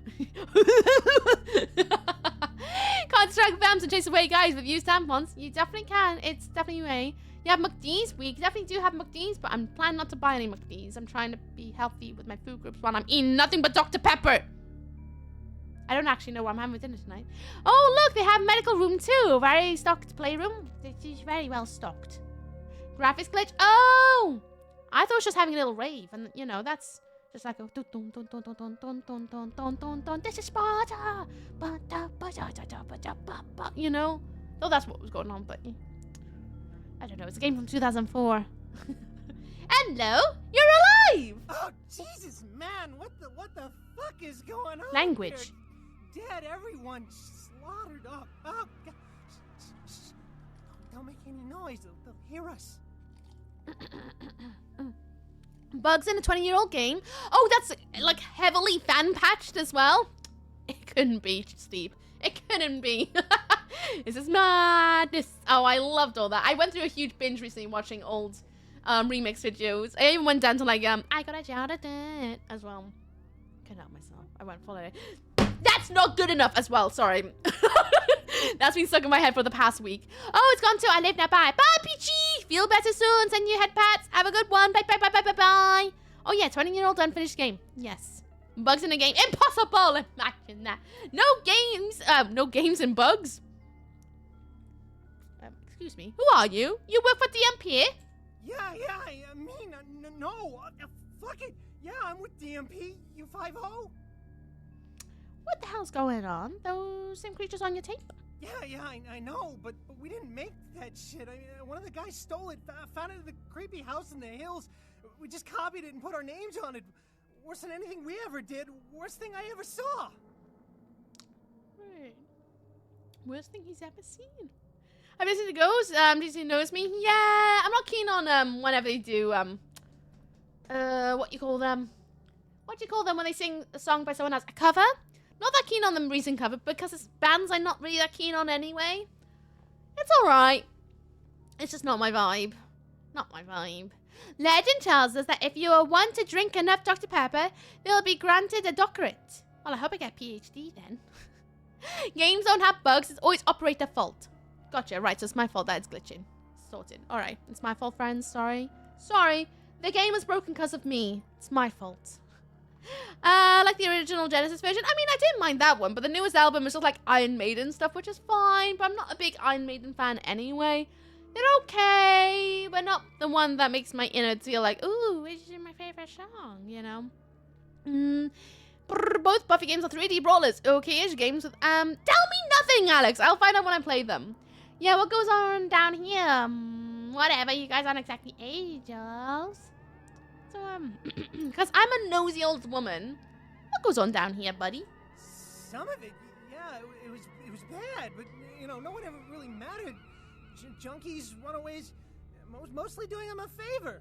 Can't distract vamps and chase away guys with used tampons. You definitely can. It's definitely a way. You have McD's? We definitely do have McD's, but I'm planning not to buy any McD's. I'm trying to be healthy with my food groups while I'm eating nothing but Dr. Pepper. I don't actually know what I'm having for dinner tonight. Oh, look, they have medical room too. Very stocked playroom. It's very well stocked. Graphics glitch. Oh! I thought it was just having a little rave, and you know, that's just like a this is Sparta, you know. Though that's what was going on, but I don't know. It's a game from 2004. Hello, you're alive. Oh Jesus, man! What the fuck is going on? Language. Here? Dead, everyone slaughtered. Oh God! Shh. Don't make any noise. They'll hear us. Bugs in a 20-year-old game. Oh, that's like heavily fan patched as well. It couldn't be, Steve. It couldn't be. This is madness. Oh, I loved all that. I went through a huge binge recently watching old remix videos. I even went down to like I got a shout at that as well. Couldn't help myself. I went full it. That's not good enough as well. Sorry. That's been stuck in my head for the past week. Oh, it's gone too. I live now. Bye. Bye, Peachy. Feel better soon. Send you head pats. Have a good one. Bye. Oh, yeah. 20-year-old unfinished game. Yes. Bugs in the game. Impossible. Imagine that. No games. No games and bugs. Excuse me. Who are you? You work for DMP? Yeah. I mean, no. Fuck it. Yeah, I'm with DMP. You 5-0? What the hell's going on? Those same creatures on your tape? Yeah, I know, but we didn't make that shit. I mean, one of the guys stole it, found it in the creepy house in the hills. We just copied it and put our names on it. Worse than anything we ever did. Worst thing I ever saw. Right. Worst thing he's ever seen. I've been to the Ghost. Disney knows me. Yeah, I'm not keen on whenever they do what you call them? What do you call them when they sing a song by someone else? A cover? Not that keen on them recent cover because it's bands I'm not really that keen on anyway. It's alright. It's just not my vibe. Not my vibe. Legend tells us that if you are one to drink enough Dr. Pepper, you'll be granted a doctorate. Well, I hope I get a PhD then. Games don't have bugs. It's always operator fault. Gotcha. Right, so it's my fault that it's glitching. Sorted. Alright. It's my fault, friends. Sorry. The game was broken because of me. It's my fault. Like the original Genesis version. I mean, I didn't mind that one, but the newest album is just like Iron Maiden stuff, which is fine, but I'm not a big Iron Maiden fan anyway. They're okay, but not the one that makes my innards feel like, ooh, which is my favorite song, you know? Both Buffy games are 3D brawlers. Okay-ish games with, tell me nothing, Alex. I'll find out when I play them. Yeah, what goes on down here? whatever. You guys aren't exactly angels. So, because I'm a nosy old woman. What goes on down here, buddy? Some of it, yeah, it was bad, but, you know, no one ever really mattered. Junkies, runaways, mostly doing them a favor.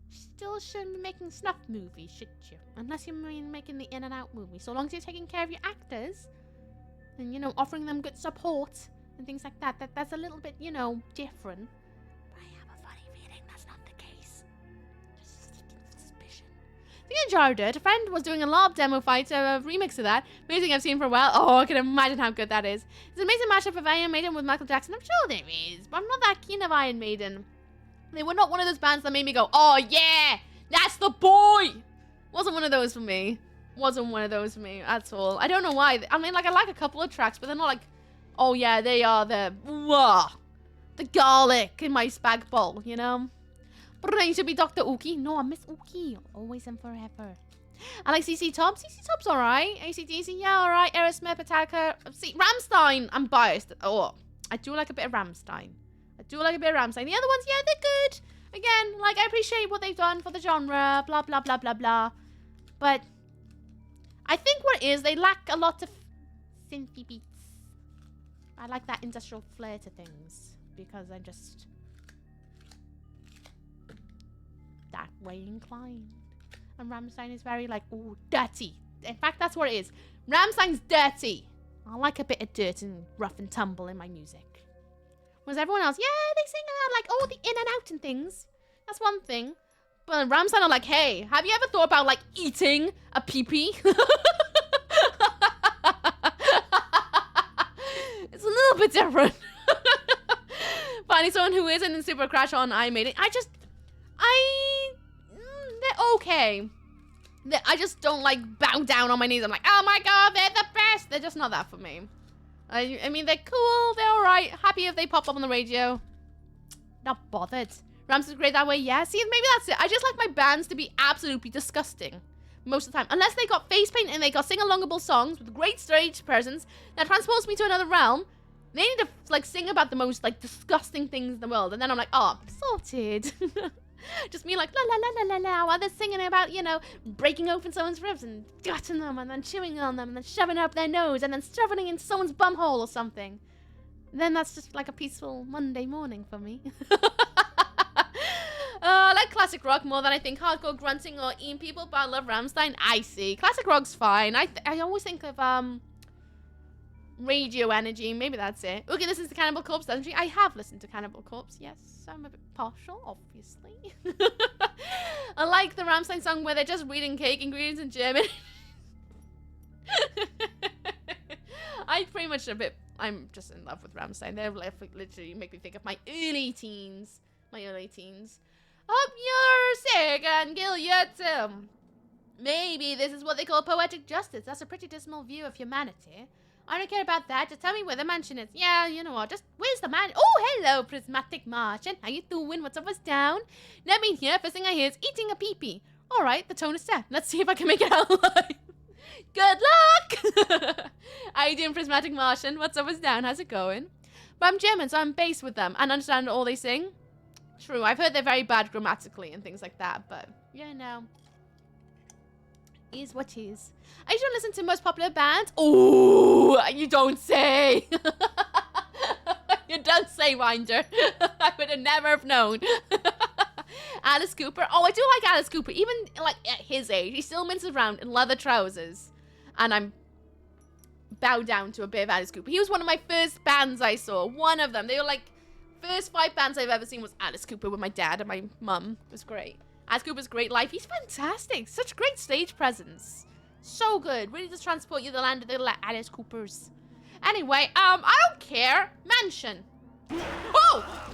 Still shouldn't be making snuff movies, should you? Unless you're making the in and out movie. So long as you're taking care of your actors and, you know, offering them good support and things like that, that's a little bit, you know, different. But I have a funny feeling that's not the case. Just sneaking suspicion. Speaking of Jar Dirt, a friend was doing a LOB demo fight, a remix of that. Amazing I've seen for a while. Oh, I can imagine how good that is. It's an amazing mashup of Iron Maiden with Michael Jackson. I'm sure there is, but I'm not that keen of Iron Maiden. They were not one of those bands that made me go, oh yeah, that's the boy. Wasn't one of those for me. Wasn't one of those for me at all. I don't know why. I mean, like, I like a couple of tracks, but they're not like, oh yeah, they are the garlic in my spag bowl, you know? But I used to be Dr. Ookie. No, I miss Ookie. Always and forever. I like CC Top. CC Top's alright. AC/DC, yeah, alright. Aerosmith, Metallica. See, Rammstein, I'm biased. Oh, I do like a bit of Rammstein. The other ones, yeah, they're good. Again, like, I appreciate what they've done for the genre, blah, blah, blah, blah, blah. But I think what it is, they lack a lot of synthy beats. I like that industrial flair to things because I'm just that way inclined. And Rammstein is very, like, ooh, dirty. In fact, that's what it is. Rammstein's dirty. I like a bit of dirt and rough and tumble in my music. Whereas everyone else, yeah, they sing about, like, oh, the in and out and things. That's one thing. But Rammstein are like, hey, have you ever thought about, like, eating a pee-pee? It's a little bit different. Finding someone who isn't in Super Crash on I Made It. They're okay. I just don't, like, bow down on my knees. I'm like, oh my god, they're the best. They're just not that for me. I mean, they're cool, they're alright. Happy if they pop up on the radio. Not bothered. Rams is great that way, yeah. See, maybe that's it. I just like my bands to be absolutely disgusting. Most of the time. Unless they got face paint and they got sing-alongable songs with great stage presence that transports me to another realm. They need to, like, sing about the most, like, disgusting things in the world. And then I'm like, oh, sorted. Just me like, la la la la la la, while they're singing about, you know, breaking open someone's ribs and gutting them and then chewing on them and then shoving it up their nose and then shoving it into someone's bumhole or something. Then that's just like a peaceful Monday morning for me. I like classic rock more than I think hardcore grunting or eating people, but I love Rammstein. I see. Classic rock's fine. I always think of, Radio Energy, maybe that's it. Okay, listen to Cannibal Corpse, doesn't she? I have listened to Cannibal Corpse, yes. I'm a bit partial, obviously. I like the Rammstein song where they're just reading cake ingredients in German. I'm just in love with Rammstein. They literally make me think of my early teens. Hope you're sick and kill your Tim. Maybe this is what they call poetic justice. That's a pretty dismal view of humanity. I don't care about that. Just tell me where the mansion is. Yeah, you know what? Just, where's the man? Oh, hello, Prismatic Martian. How you doing? What's up, what's down? Let me hear. First thing I hear is eating a pee-pee. All right, the tone is set. Let's see if I can make it out alive. Good luck! How you doing, Prismatic Martian? What's up, what's down? How's it going? But I'm German, so I'm based with them and understand all they sing. True, I've heard they're very bad grammatically and things like that, but, you know. Is what is. I usually listen to most popular bands. Oh, you don't say. You don't say, Winder. I would have never have known. Alice Cooper. Oh, I do like Alice Cooper. Even like at his age, he still minces around in leather trousers. And I'm bowed down to a bit of Alice Cooper. He was one of my first bands I saw. One of them. They were like, first 5 bands I've ever seen was Alice Cooper with my dad and my mum. It was great. Alice Cooper's great life. He's fantastic. Such great stage presence. So good. Really does transport you to the land of the Alice Coopers. Anyway, I don't care. Mansion. Oh!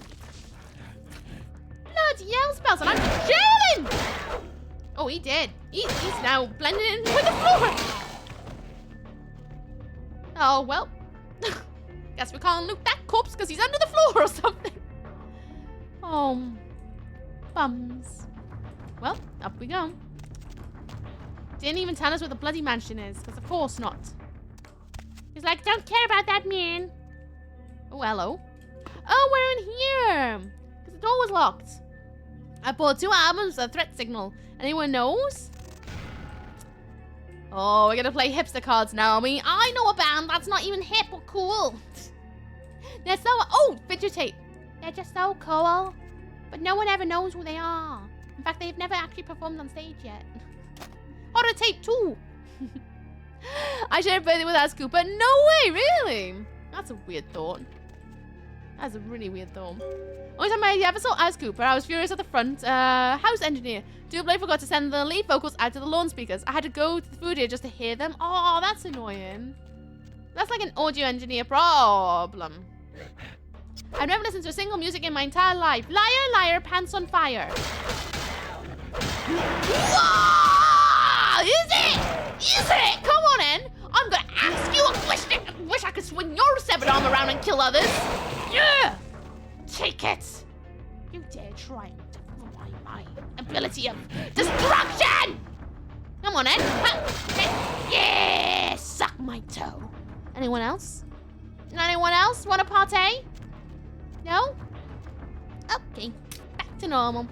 Bloody hell, spells, and I'm chilling! Oh, he did. He's now blending in with the floor. Oh, well. Guess we can't loot that corpse because he's under the floor or something. Oh, bums. Well, up we go. Didn't even tell us where the bloody mansion is, because of course not. He's like, don't care about that man. Oh, hello. Oh, we're in here. Because the door was locked. I bought 2 albums, a threat signal. Anyone knows? Oh, we're gonna play hipster cards now, I know a band that's not even hip or cool. They're so... Oh, videotape. They're just so cool. But no one ever knows who they are. In fact, they've never actually performed on stage yet. Horror tape too. I shared a birthday with Alice Cooper. No way, really? That's a weird thought. That's a really weird thought. Only time I ever saw Alice Cooper, I was furious at the front. House engineer. Dubplay forgot to send the lead vocals out to the lawn speakers. I had to go to the studio just to hear them. Oh, that's annoying. That's like an audio engineer problem. I've never listened to a single music in my entire life. Liar, liar, pants on fire. Whoa! Is it? Is it? Come on in. I'm gonna ask you a question. I wish I could swing your severed arm around and kill others. Yeah! Take it. You dare try and defy my ability of destruction. Come on in. Yeah! Suck my toe. Anyone else? Anyone else want a partay? No? Okay. Back to normal.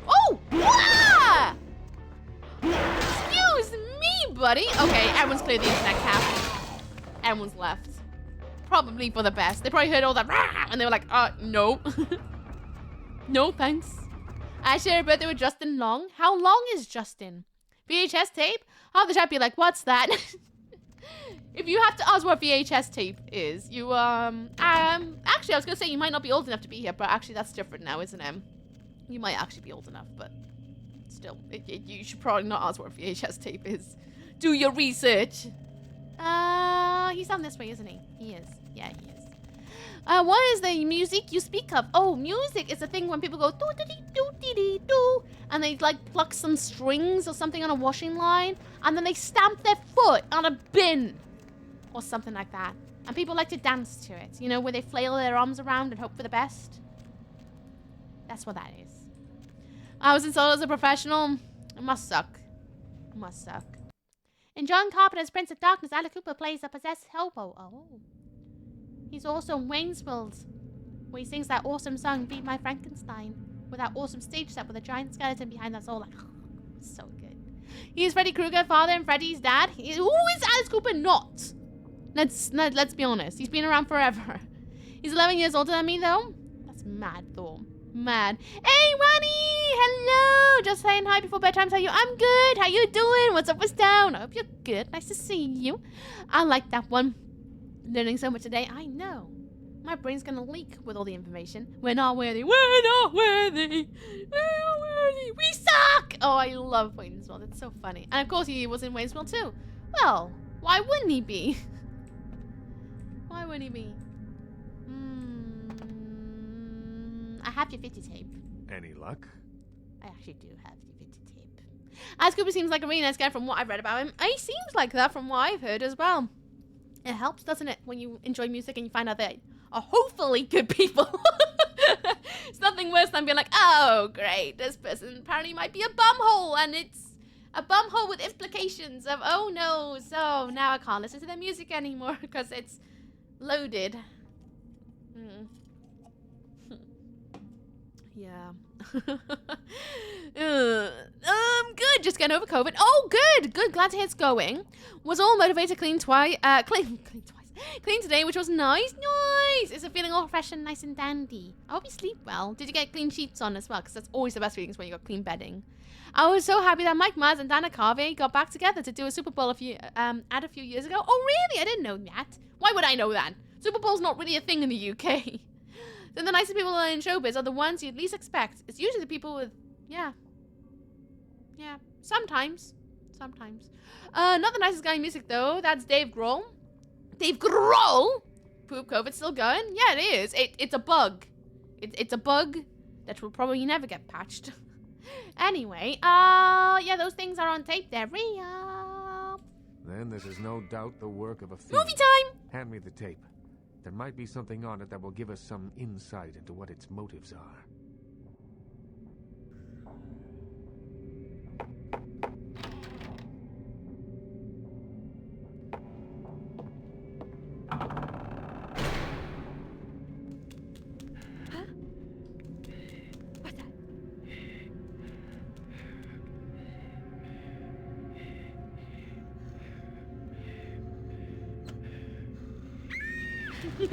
Oh! Ah! Excuse me, buddy. Okay, everyone's cleared the internet cap. Everyone's left. Probably for the best. They probably heard all that and they were like, no. No, thanks. I share a birthday with Justin Long. How long is Justin? VHS tape? Half the chat be like, what's that? If you have to ask what VHS tape is, you, actually, I was gonna say you might not be old enough to be here, but actually that's different now, isn't it? You might actually be old enough, but still, you should probably not ask what VHS tape is. Do your research. He's on this way, isn't he? He is. Yeah, he is. What is the music you speak of? Oh, music is a thing when people go do-dee-dee-do-dee-dee-do, and they like pluck some strings or something on a washing line, and then they stamp their foot on a bin or something like that. And people like to dance to it, you know, where they flail their arms around and hope for the best. That's what that is. I was installed as a professional. It must suck. It must suck. In John Carpenter's Prince of Darkness, Alice Cooper plays a possessed hobo. Oh. He's also in Wayne's World, where he sings that awesome song, Beat My Frankenstein, with that awesome stage set with a giant skeleton behind that's all like, so good. He's Freddy Krueger, father, and Freddy's dad. Who is Alice Cooper not? Let's be honest. He's been around forever. He's 11 years older than me, though. That's mad, though. Mad. Hey, Ronnie! Hello! Just saying hi before bedtime. How you? I'm good. How you doing? What's up? What's down? I hope you're good. Nice to see you. I like that one. Learning so much today. I know. My brain's gonna leak with all the information. We're not worthy. We're not worthy. We're not worthy. We suck! Oh, I love Wayne's World. It's so funny. And of course he was in Wayne's World too. Well, why wouldn't he be? Why wouldn't he be? I have your 50 tape. Any luck? I actually do have your 50 tape. Alice Cooper seems like a really nice guy from what I've read about him. He seems like that from what I've heard as well. It helps, doesn't it, when you enjoy music and you find out they are hopefully good people. It's nothing worse than being like, oh, great, this person apparently might be a bumhole, and it's a bumhole with implications of, oh no, so now I can't listen to their music anymore because it's loaded. Yeah. Good. Just getting over COVID. Oh, good. Good. Glad to hear it's going. Was all motivated to clean twice. Clean today, which was nice. Nice. Is it feeling all fresh and nice and dandy? I hope you sleep well. Did you get clean sheets on as well? Because that's always the best feelings when you got clean bedding. I was so happy that Mike Myers and Dana Carvey got back together to do a Super Bowl a few years ago. Oh, really? I didn't know that. Why would I know that? Super Bowl's not really a thing in the UK. Then the nicest people in showbiz are the ones you'd least expect. It's usually the people with, yeah, sometimes. Not the nicest guy in music though. That's Dave Grohl. Dave Grohl. Poop COVID's still going. Yeah, it is. It's a bug. It's a bug that will probably never get patched. Anyway, yeah, those things are on tape. They're real. Then this is no doubt the work of a fiend. Movie time. Hand me the tape. There might be something on it that will give us some insight into what its motives are. I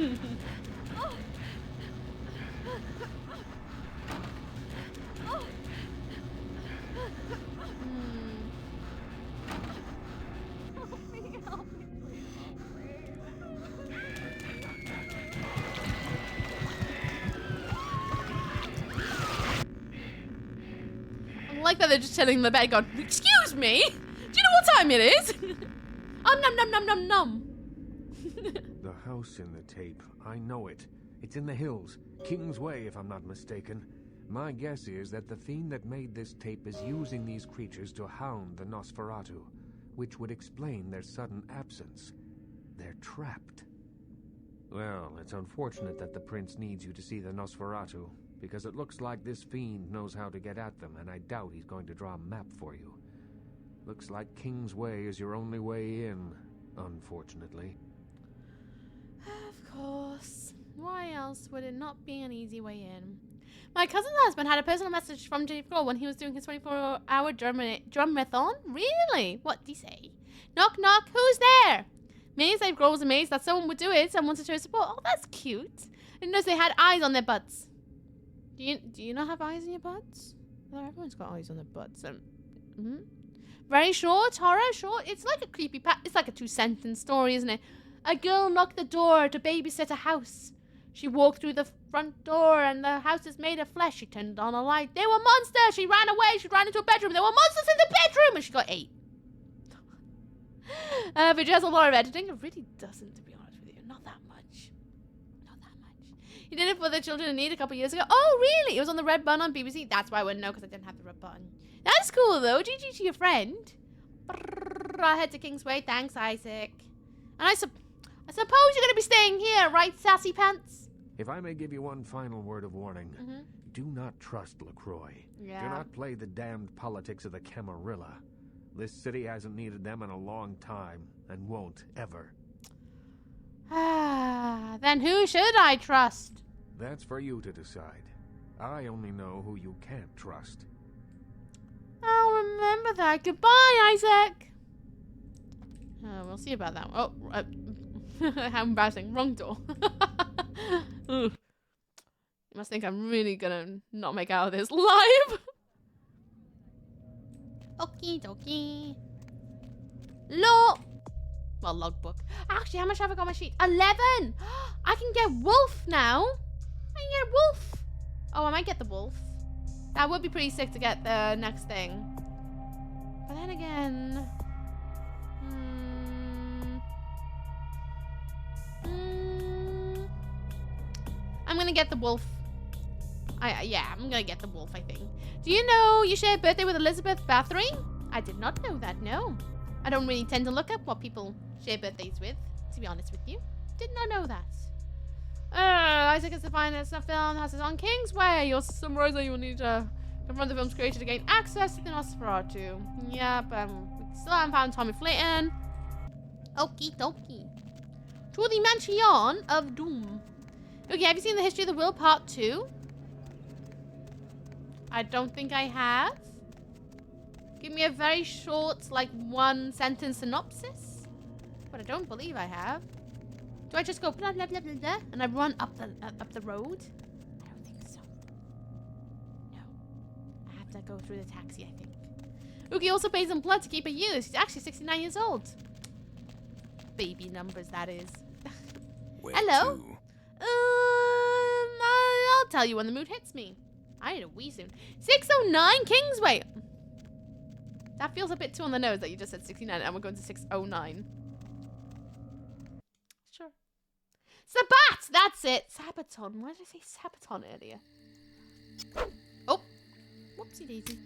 like that they're just chilling in the bed going, excuse me? Do you know what time it is? Num num num num num. The house in the tape. I know it. It's in the hills. King's Way, if I'm not mistaken. My guess is that the fiend that made this tape is using these creatures to hound the Nosferatu, which would explain their sudden absence. They're trapped. Well, it's unfortunate that the prince needs you to see the Nosferatu, because it looks like this fiend knows how to get at them, and I doubt he's going to draw a map for you. Looks like King's Way is your only way in, unfortunately. Of course. Why else would it not be an easy way in? My cousin's husband had a personal message from Dave Grohl when he was doing his 24-hour drum-marathon. Really? What did he say? Knock, knock. Who's there? Me, Dave Grohl was amazed that someone would do it and wanted to show support. Oh, that's cute. And notice they had eyes on their butts. Do you not have eyes on your butts? Well, everyone's got eyes on their butts. Very short, horror, short. It's like a creepy it's like a 2-sentence story, isn't it? A girl knocked the door to babysit a house. She walked through the front door and the house is made of flesh. She turned on a light. They were monsters. She ran away. She ran into a bedroom. There were monsters in the bedroom. And she got 8. But she has a lot of editing. It really doesn't, to be honest with you. Not that much. Not that much. He did it for the Children in Need a couple years ago. Oh, really? It was on the red button on BBC. That's why I wouldn't know, because I didn't have the red button. That's cool, though. GG to your friend. I'll head to King's Way. Thanks, Isaac. And I suppose you're going to be staying here, right, Sassy Pants? If I may give you one final word of warning, do not trust LaCroix. Yeah. Do not play the damned politics of the Camarilla. This city hasn't needed them in a long time, and won't ever. Then who should I trust? That's for you to decide. I only know who you can't trust. I'll remember that. Goodbye, Isaac. We'll see about that one. Oh, how embarrassing. Wrong door. You must think I'm really gonna not make out of this live. Okie dokie. Well, logbook. Actually, how much have I got on my sheet? 11! I can get wolf now. I can get wolf. Oh, I might get the wolf. That would be pretty sick to get the next thing. But then again... I'm gonna get the wolf. Yeah, I'm gonna get the wolf, I think. Do you know you share a birthday with Elizabeth Bathory? I did not know that, no. I don't really tend to look up what people share birthdays with, to be honest with you. Did not know that. Isaac is the finest film has his own King's Way. Your summarizer, you will need to confront the film's creator to gain access to the Nosferatu. Yep, we still haven't found Tommy Flayton. Okie dokie. To the Mansion of Doom. Okay, have you seen The History of the Will Part 2? I don't think I have. Give me a very short, like, 1-sentence synopsis. But I don't believe I have. Do I just go blah blah blah blah blah and I run up the road? I don't think so. No. I have to go through the taxi, I think. Uki also pays in blood to keep her youth. She's actually 69 years old. Baby numbers, that is. Hello? I'll tell you when the mood hits me. I need a wee soon. 609 Kingsway. That feels a bit too on the nose that you just said 69 and we're going to 609. Sure. Sabat! That's it. Sabaton. Why did I say Sabaton earlier? Oh. Whoopsie daisy.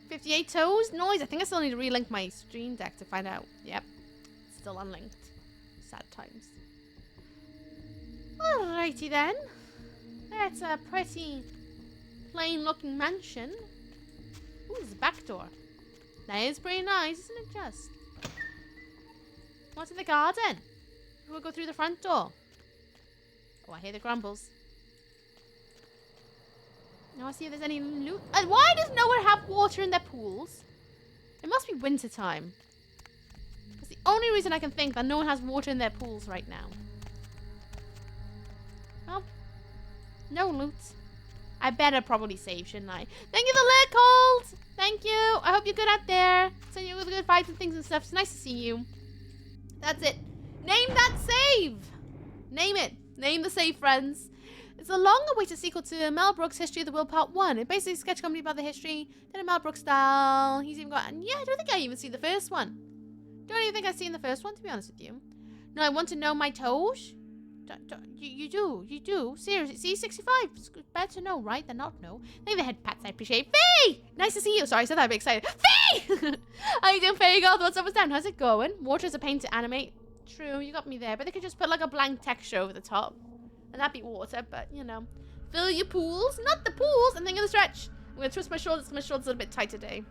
58 toes? Noise. I think I still need to relink my stream deck to find out. Yep. Still unlinked. Sad times. Alrighty then. That's a pretty plain looking mansion. Ooh, there's a back door. That is pretty nice, isn't it just? What's in the garden? We'll go through the front door. Oh, I hear the grumbles. Now I see if there's any loot. And why does no one have water in their pools? It must be winter time. That's the only reason I can think that no one has water in their pools right now. No loot. I better probably save, shouldn't I? Thank you, the Lair Cold! Thank you. I hope you're good out there. Send you with good vibes and things and stuff. It's nice to see you. That's it. Name that save! Name it. Name the save, friends. It's a long-awaited sequel to Mel Brooks' History of the World Part 1. It basically sketch comedy about the history, then in Mel Brooks style. He's even got... And yeah, I don't think I even see the first one. Don't even think I've seen the first one, to be honest with you. No, I want to know my toes. You do. Seriously, C65. It's better to know, right, than not know. Thank you for the head pats, I appreciate. Faye! Nice to see you. Sorry, I said that, I'm excited. Faye! How you doing, Faye? God, what's up, what's down? How's it going? Water's a pain to animate. True, you got me there. But they could just put, like, a blank texture over the top. And that'd be water, but, you know. Fill your pools. Not the pools. I'm thinking of the stretch. I'm going to twist my shoulders because my shoulders are a little bit tight today.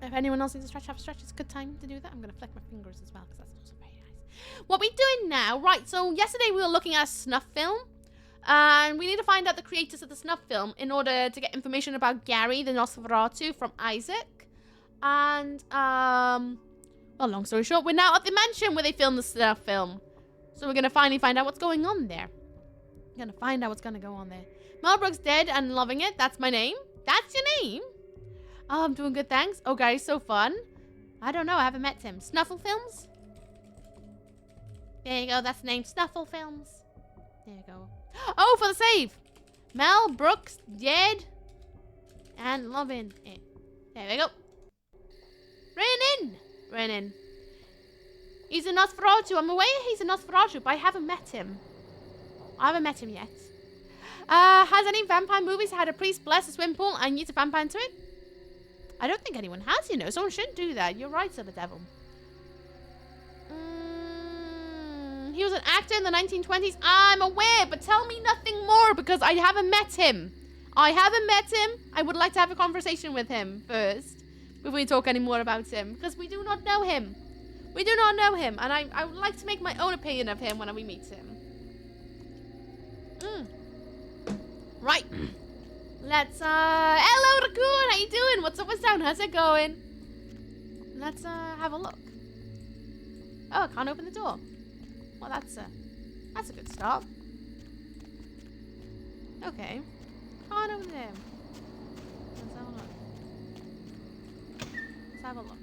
If anyone else needs a stretch, have a stretch. It's a good time to do that. I'm going to flick my fingers as well because that's also very nice. What we doing now? Right, so yesterday we were looking at a snuff film. And we need to find out the creators of the snuff film in order to get information about Gary the Nosferatu from Isaac. And, well, long story short, we're now at the mansion where they filmed the snuff film. So we're going to finally find out what's going on there. We're going to find out what's going to go on there. Mel Brooks dead and loving it. That's my name. That's your name? Oh, I'm doing good, thanks. Oh, Gary's so fun. I don't know. I haven't met him. Snuffle Films? There you go. That's the name. Snuffle Films. There you go. Oh, for the save. Mel Brooks dead and loving it. There we go. Ran in. He's a Nosferatu. I'm aware he's a Nosferatu, but I haven't met him. I haven't met him yet. Has any vampire movies had a priest bless a swimming pool and use a vampire into it? I don't think anyone has, you know. Someone shouldn't do that. You're right, Silver Devil. He was an actor in the 1920s. I'm aware, but tell me nothing more because I haven't met him. I would like to have a conversation with him first before we talk any more about him because we do not know him. And I would like to make my own opinion of him when we meet him. Right. Let's, hello, Raccoon! How you doing? What's up, what's down? How's it going? Let's, have a look. Oh, I can't open the door. Well, that's a good start. Okay. Can't open it. Let's have a look.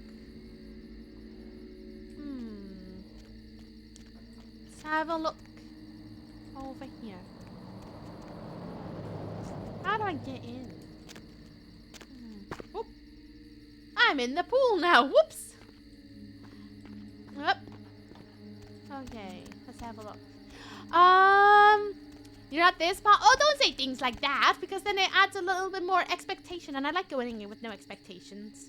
Let's have a look over here. How do I get in? Whoop. I'm in the pool now. Whoops. Yep. Okay, let's have a look. You're at this part. Oh, don't say things like that because then it adds a little bit more expectation, and I like going in with no expectations.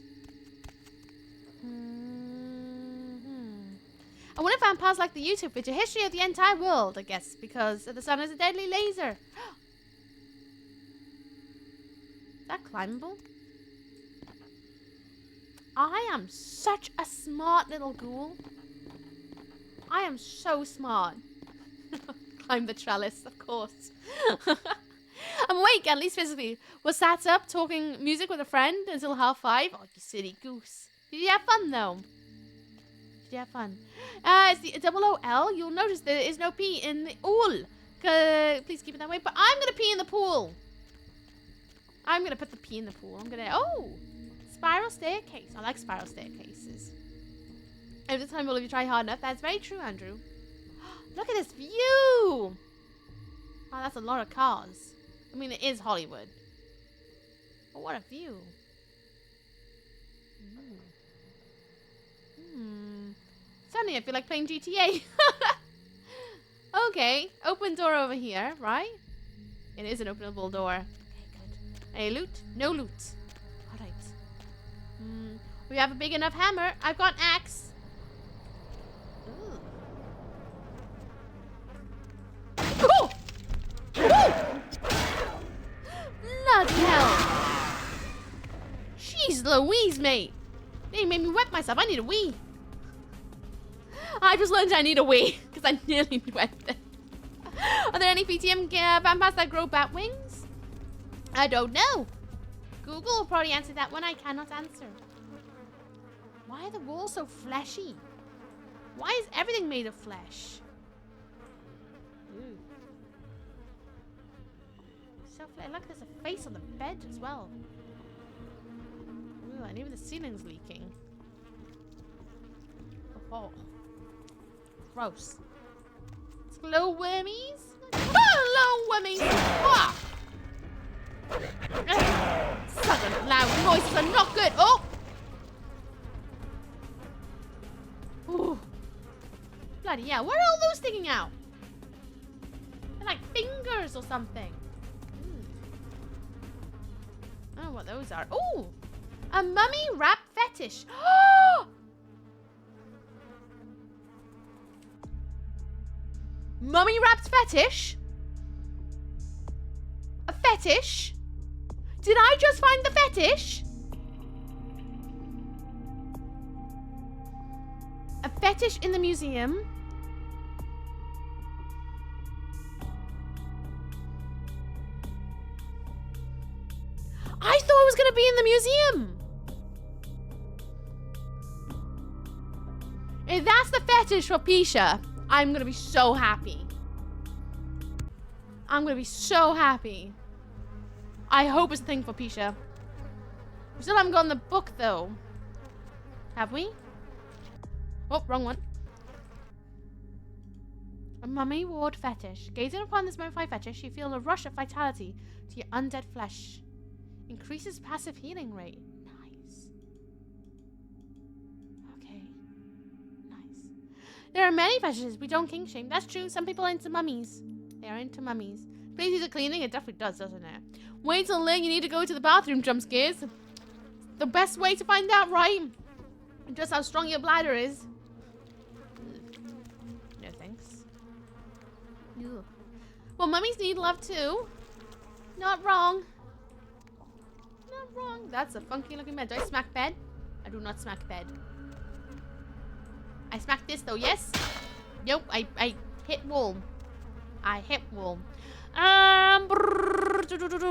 I wonder if vampires like the YouTube video history of the entire world, I guess, because the sun is a deadly laser. Is that climbable? I am such a smart little ghoul. I am so smart. Climb the trellis, of course. I'm awake, at least physically. Was sat up talking music with a friend until 5:30. Oh, you silly goose. Did you have fun, though? Did you have fun? It's the double O-L. You'll notice there is no P in the ool. Please keep it that way. But I'm going to pee in the pool. I'm going to put the P in the pool. I'm going to... Oh! Spiral staircase. I like spiral staircases. Every time will if you try hard enough. That's very true, Andrew. Look at this view! Wow, that's a lot of cars. I mean, it is Hollywood. But what a view. Suddenly I feel like playing GTA. Okay, open door over here, right? It is an openable door. Okay, good. Any loot? No loot. Alright. We have a big enough hammer. I've got an axe. Ooh. Oh! Oh! Bloody hell! Jeez Louise, mate. They made me wet myself. I need a wee. I just learned I need a wee because I nearly wet them. Are there any PTM vampires that grow bat wings? I don't know. Google will probably answer that one. I cannot answer. Why are the walls so fleshy? Why is everything made of flesh? Ooh. Look, there's a face on the bed as well. Ooh, and even the ceiling's leaking. Oh. Gross. Hello, wormies. Hello, wormies. Ah! Sudden loud noises are not good. Oh! Ooh. Bloody hell. What are all those sticking out? They're like fingers or something. I don't know what those are. Ooh! A mummy wrap fetish. Mummy wrapped fetish? A fetish? Did I just find the fetish? A fetish in the museum? I thought it was going to be in the museum. If that's the fetish for Pisha, I'm going to be so happy. I'm going to be so happy. I hope it's a thing for Pisha. We still haven't gotten the book, though. Have we? Oh, wrong one. A mummy ward fetish. Gazing upon this mummified fetish, you feel a rush of vitality to your undead flesh. Increases passive healing rate. Nice. Okay. Nice. There are many fetishes we don't kink shame. That's true. Some people are into mummies. They are into mummies. Plays needs a cleaning. It definitely does, doesn't it? Wait till late. You need to go to the bathroom, jump scares. The best way to find out, right? Just how strong your bladder is. No thanks. Ugh. Well, mummies need love too. Not wrong. Not wrong. That's a funky looking bed. Do I smack bed? I do not smack bed. I smack this though, yes? Nope, I hit wall. I hit wall.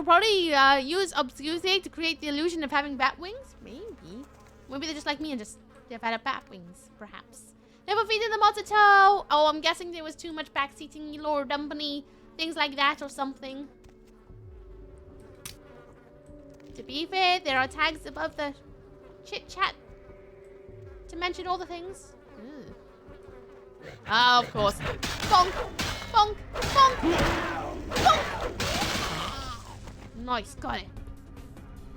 Probably use obscurity to create the illusion of having bat wings? Maybe. Maybe they're just like me and just they've had bat wings, perhaps. Never feeding them to toe. Oh, I'm guessing there was too much backseating, Lord Dumpany, things like that or something. To be fair, there are tags above the chit-chat to mention all the things. Ooh. Oh, of course. Bonk! Bonk! Bonk! Bonk! Nice, got it.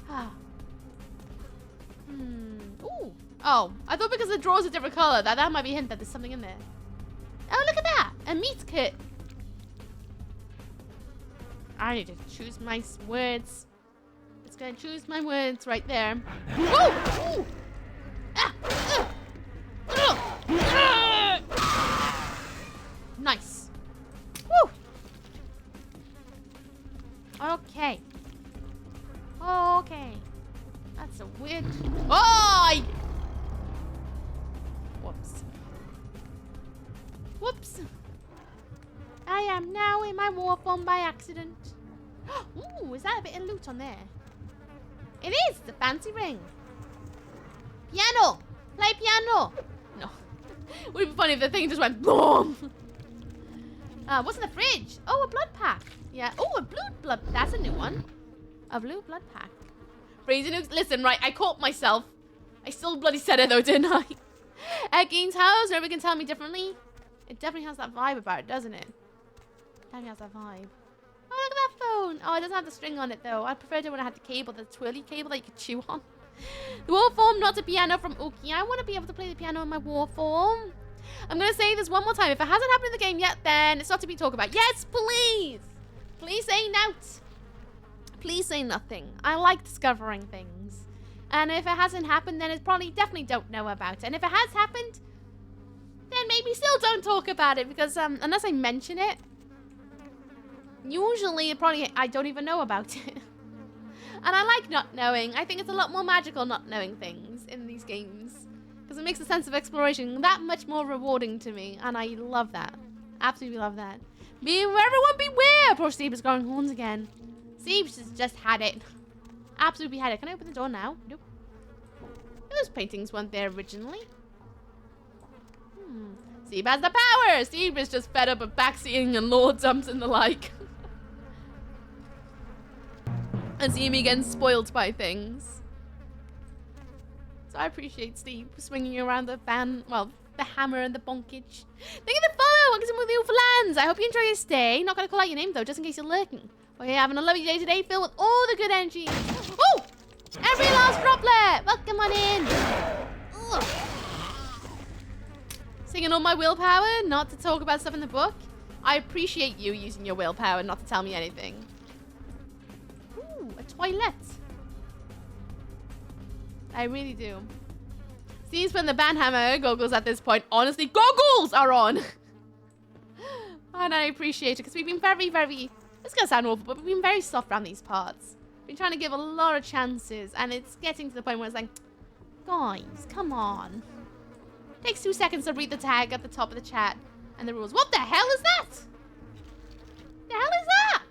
Ah. Ooh. Oh, I thought because the drawers are different color, that might be a hint that there's something in there. Oh, look at that! A meat kit. I need to choose my words. It's gonna choose my words right there. Ooh! Ooh! Nice. Woo! Okay. Okay. That's a weird... Oh! Whoops. Whoops. I am now in my war form by accident. Ooh, is that a bit of loot on there? It is! The fancy ring. Piano! Play piano! No. Would be funny if the thing just went boom. What's in the fridge? Oh, a blood pack. Yeah. Oh, a blue blood. That's a new one. A blue blood pack. Crazy nukes. Listen, right. I caught myself. I still bloody said it though, didn't I? At Gaines' house, nobody can tell me differently. It definitely has that vibe about it, doesn't it? Definitely has that vibe. Oh, look at that phone. Oh, it doesn't have the string on it though. I preferred it when I had the cable, the twirly cable that you could chew on. The war form, not a piano from Uki. I want to be able to play the piano in my war form. I'm going to say this one more time. If it hasn't happened in the game yet, then it's not to be talked about. Yes, please. Please say nout. Please say nothing. I like discovering things. And if it hasn't happened, then it's probably definitely don't know about it. And if it has happened, then maybe still don't talk about it. Because unless I mention it, usually I don't even know about it. And I like not knowing. I think it's a lot more magical not knowing things in these games. Because it makes the sense of exploration that much more rewarding to me. And I love that. Absolutely love that. Everyone beware! Poor Steve is going horns again. Steve just had it. Absolutely had it. Can I open the door now? Nope. Those paintings weren't there originally. Steve has the power! Steve is just fed up of backseating and lord dumps and the like. and see me getting spoiled by things. So I appreciate Steve swinging around the the hammer and the bonkage. Thank you for the follow. Welcome to the lands. I hope you enjoy your stay. Not gonna call out your name though, just in case you're lurking. But you're having a lovely day today, filled with all the good energy. Oh! Every last droplet. Welcome on in. Ugh. Singing all my willpower, not to talk about stuff in the book. I appreciate you using your willpower not to tell me anything. Ooh, a toilet. I really do. Steve's putting the bandhammer goggles at this point. Honestly, goggles are on! And I appreciate it, because we've been very, very... It's going to sound awful, but we've been very soft around these parts. Been trying to give a lot of chances, and it's getting to the point where it's like, guys, come on. Takes 2 seconds to read the tag at the top of the chat, and the rules. What the hell is that? The hell is that?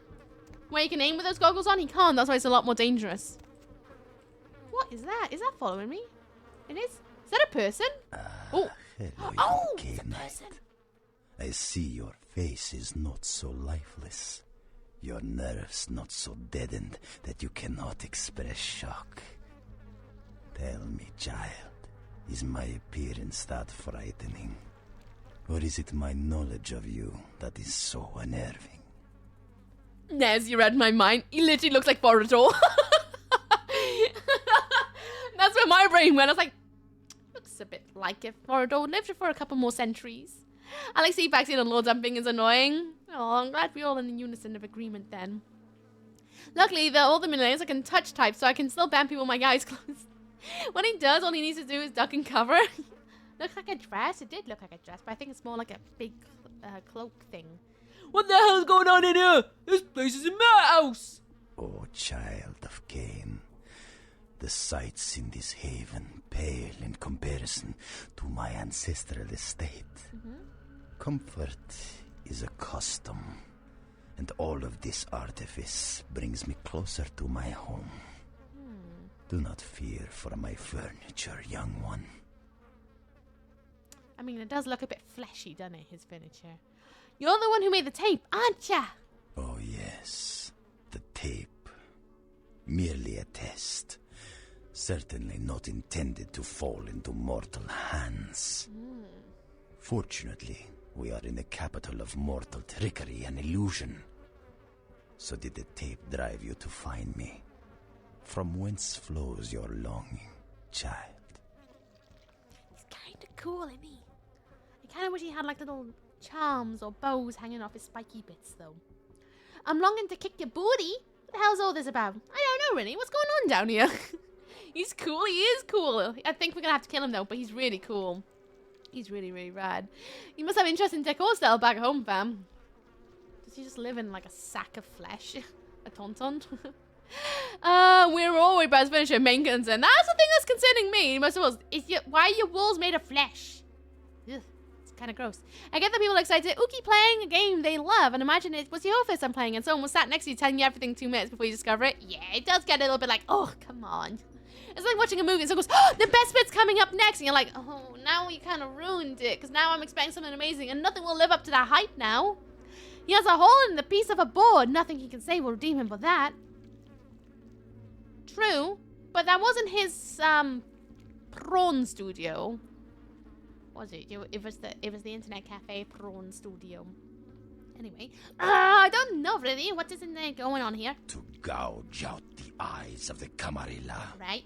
Where you can aim with those goggles on? You can't, that's why it's a lot more dangerous. What is that? Is that following me? It is? Is that a person? Oh! Oh, it's a person. I see your face is not so lifeless. Your nerves not so deadened that you cannot express shock. Tell me, child, is my appearance that frightening? Or is it my knowledge of you that is so unnerving? Nez, you read my mind. He literally looks like Boruto. That's where my brain went. I was like, looks a bit like if Boruto lived for a couple more centuries. I like see backseat and law dumping is annoying. Oh, I'm glad we're all in unison of agreement then. Luckily, all the millionaires I can touch type, so I can still ban people with my eyes closed. When he does, all he needs to do is duck and cover. Looks like a dress. It did look like a dress, but I think it's more like a big cloak thing. What the hell's going on in here? This place is a madhouse! Oh, child of Cain. The sights in this haven pale in comparison to my ancestral estate. Comfort is a custom, and all of this artifice brings me closer to my home. Do not fear for my furniture, young one. I mean, it does look a bit fleshy, doesn't it, his furniture? You're the one who made the tape, aren't ya? Oh, yes. The tape. Merely a test. Certainly not intended to fall into mortal hands. Fortunately, we are in the capital of mortal trickery and illusion. So did the tape drive you to find me? From whence flows your longing, child? He's kind of cool, isn't he? I kind of wish he had like little charms or bows hanging off his spiky bits, though. I'm longing to kick your booty. What the hell's all this about? I don't know, really. What's going on down here? He's cool. He is cool. I think we're going to have to kill him, though, but he's really cool. He's really, really rad. You must have interest in decor style back home, fam. Does he just live in, like, a sack of flesh? A tauntaun? We're all worried about his furniture main concern. That's the thing that's concerning me. Most of all, why are your walls made of flesh? Ugh, it's kind of gross. I get that people are excited. Ookie playing a game they love, and imagine it was your first time playing, and someone was sat next to you telling you everything 2 minutes before you discover it. Yeah, it does get a little bit like, oh, come on. It's like watching a movie and someone goes, oh, the best bit's coming up next. And you're like, oh, now you kind of ruined it. Because now I'm expecting something amazing. And nothing will live up to that hype now. He has a hole in the piece of a board. Nothing he can say will redeem him for that. True. But that wasn't his prawn studio. Was it? It was the internet cafe prawn studio. Anyway. I don't know really. What is in there going on here? To gouge out the eyes of the Camarilla. Right.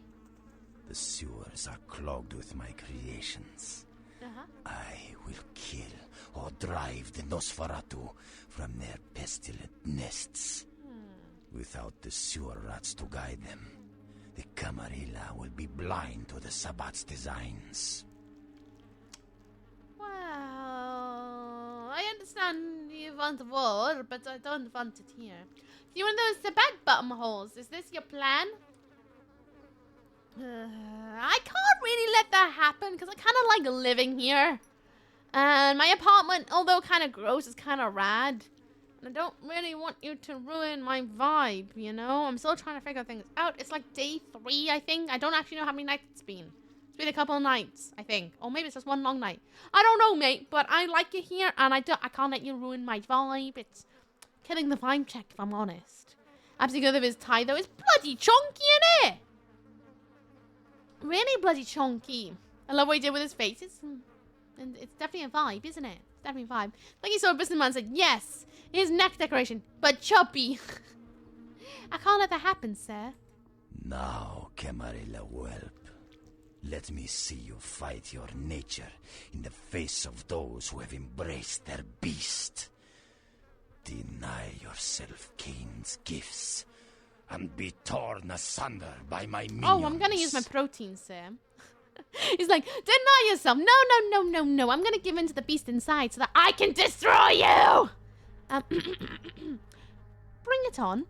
The sewers are clogged with my creations. I will kill or drive the Nosferatu from their pestilent nests. Without the sewer rats to guide them, the Camarilla will be blind to the Sabbat's designs. Well, I understand you want war, but I don't want it here. You want those Sabbat bottom holes? Is this your plan? I can't really let that happen because I kind of like living here. And my apartment, although kind of gross, is kind of rad. And I don't really want you to ruin my vibe, you know? I'm still trying to figure things out. It's like day 3, I think. I don't actually know how many nights it's been. It's been a couple of nights, I think. Or maybe it's just one long night. I don't know, mate, but I like it here, and I can't let you ruin my vibe. It's killing the vibe check, if I'm honest. Absolutely good of his tie, though. It's bloody chunky, innit? Really bloody chunky. I love what he did with his face. And it's definitely a vibe, isn't it? It's definitely a vibe. Like you saw, Businessman said, yes, his neck decoration, but chubby. I can't let that happen, sir. Now, Camarilla whelp, let me see you fight your nature in the face of those who have embraced their beast. Deny yourself Cain's gifts and be torn asunder by my minions. Oh, I'm gonna use my protein, sir. He's like, deny yourself. No. I'm gonna give in to the beast inside so that I can destroy you. Bring it on.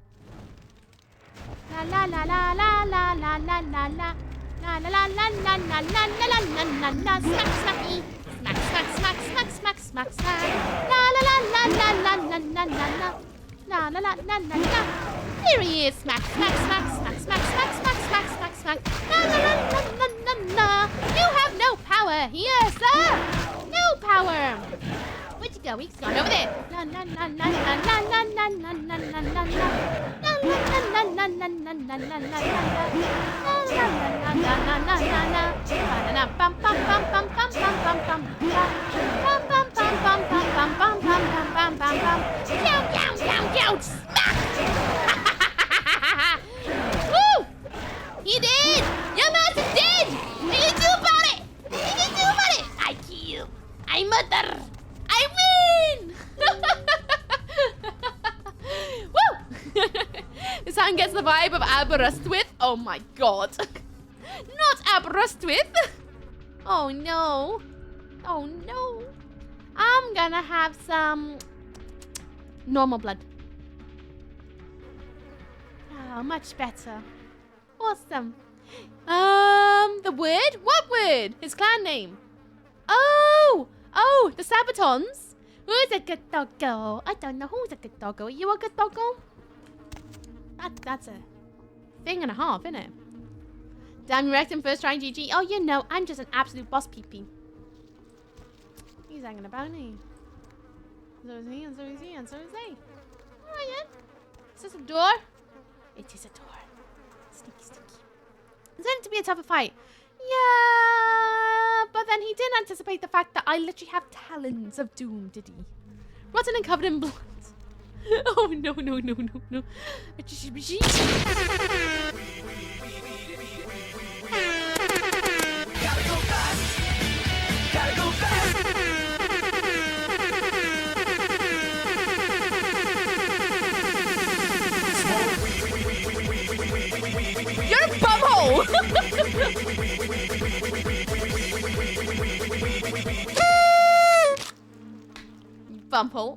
La la la la la la la la la la. La la la la la la la la la la la. Smack smacky. Smack smack smack smack smack smack smack. La la la la la la la la la la. La la la la la la. Here he is. Smack smack smack smack smack smack smack smack smack smack. La la la la la la la. You have no power here, sir. No power. Where'd you go? He's gone over there. La la la la la la la la la la la la. La la la la la la la la la la la. La la la la la la la la. Ba-da-da bum bum bum bum bum bum bum bum. Bum bum bum bum bum bum bum bum bum bum bum bum. Yow yow yow yow. Smack! Woo! He did! Your master did! What can you do about it? What can you do about it? I kill. I murder. I win! Woo! This hand gets the vibe of Aberystwyth. Oh my god. Not Aberystwyth. Oh no. Oh no. I'm gonna have some normal blood. Oh, much better. Awesome. The word? What word? His clan name. Oh, the Sabatons. Who's a good doggo? I don't know who's a good doggo. Are you a good doggo? That's a thing and a half, isn't it? Damn, you wrecked him first trying GG. Oh, you know, I'm just an absolute boss pee-pee. He's hanging about me. So is he, and so is he, and so is they. Alright, yeah. Is this a door? It is a door. Sneaky, sneaky. It's going to be a tougher fight. Yeah, but then he didn't anticipate the fact that I literally have talons of doom, did he? Rotten and covered in blood. Oh, no. Gotta go fast. Gotta go fast. You're a bumhole! Bumhole.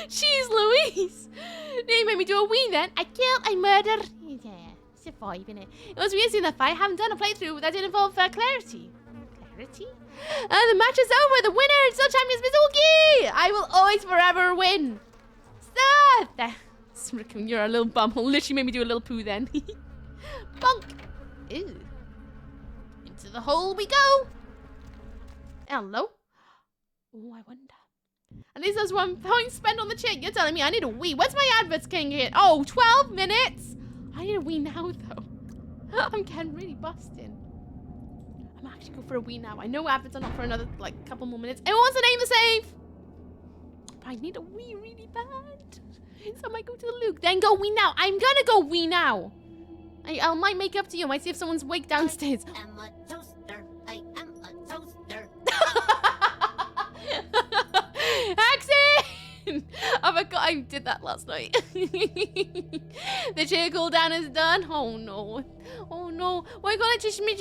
Jeez Louise! They made me do a wee then. I killed, I murdered. Yeah, it's a vibe, innit? It was weird seeing that fight. I haven't done a playthrough that didn't involve clarity. Clarity? The match is over. The winner is still champions Mizuki! I will always forever win. Stop! You're a little bumhole. Literally made me do a little poo then. Bonk! Ew. Into the hole we go. Hello? Oh, I wonder. At least there's 1 point spent on the chick. You're telling me I need a wee. Where's my adverts king hit? Oh, 12 minutes? I need a wee now, though. I'm getting really busting. I'm actually going for a wee now. I know adverts are not for another, like, couple more minutes. Anyone wants to name the save? But I need a wee really bad. So I might go to the Luke. Then go wee now. I'm gonna go wee now. I might make up to you. I might see if someone's awake downstairs. I am a toaster. I am a toaster. Accent! Oh my god, I did that last night. The chair cooldown is done. Oh no. Oh no. We're gonna teach me a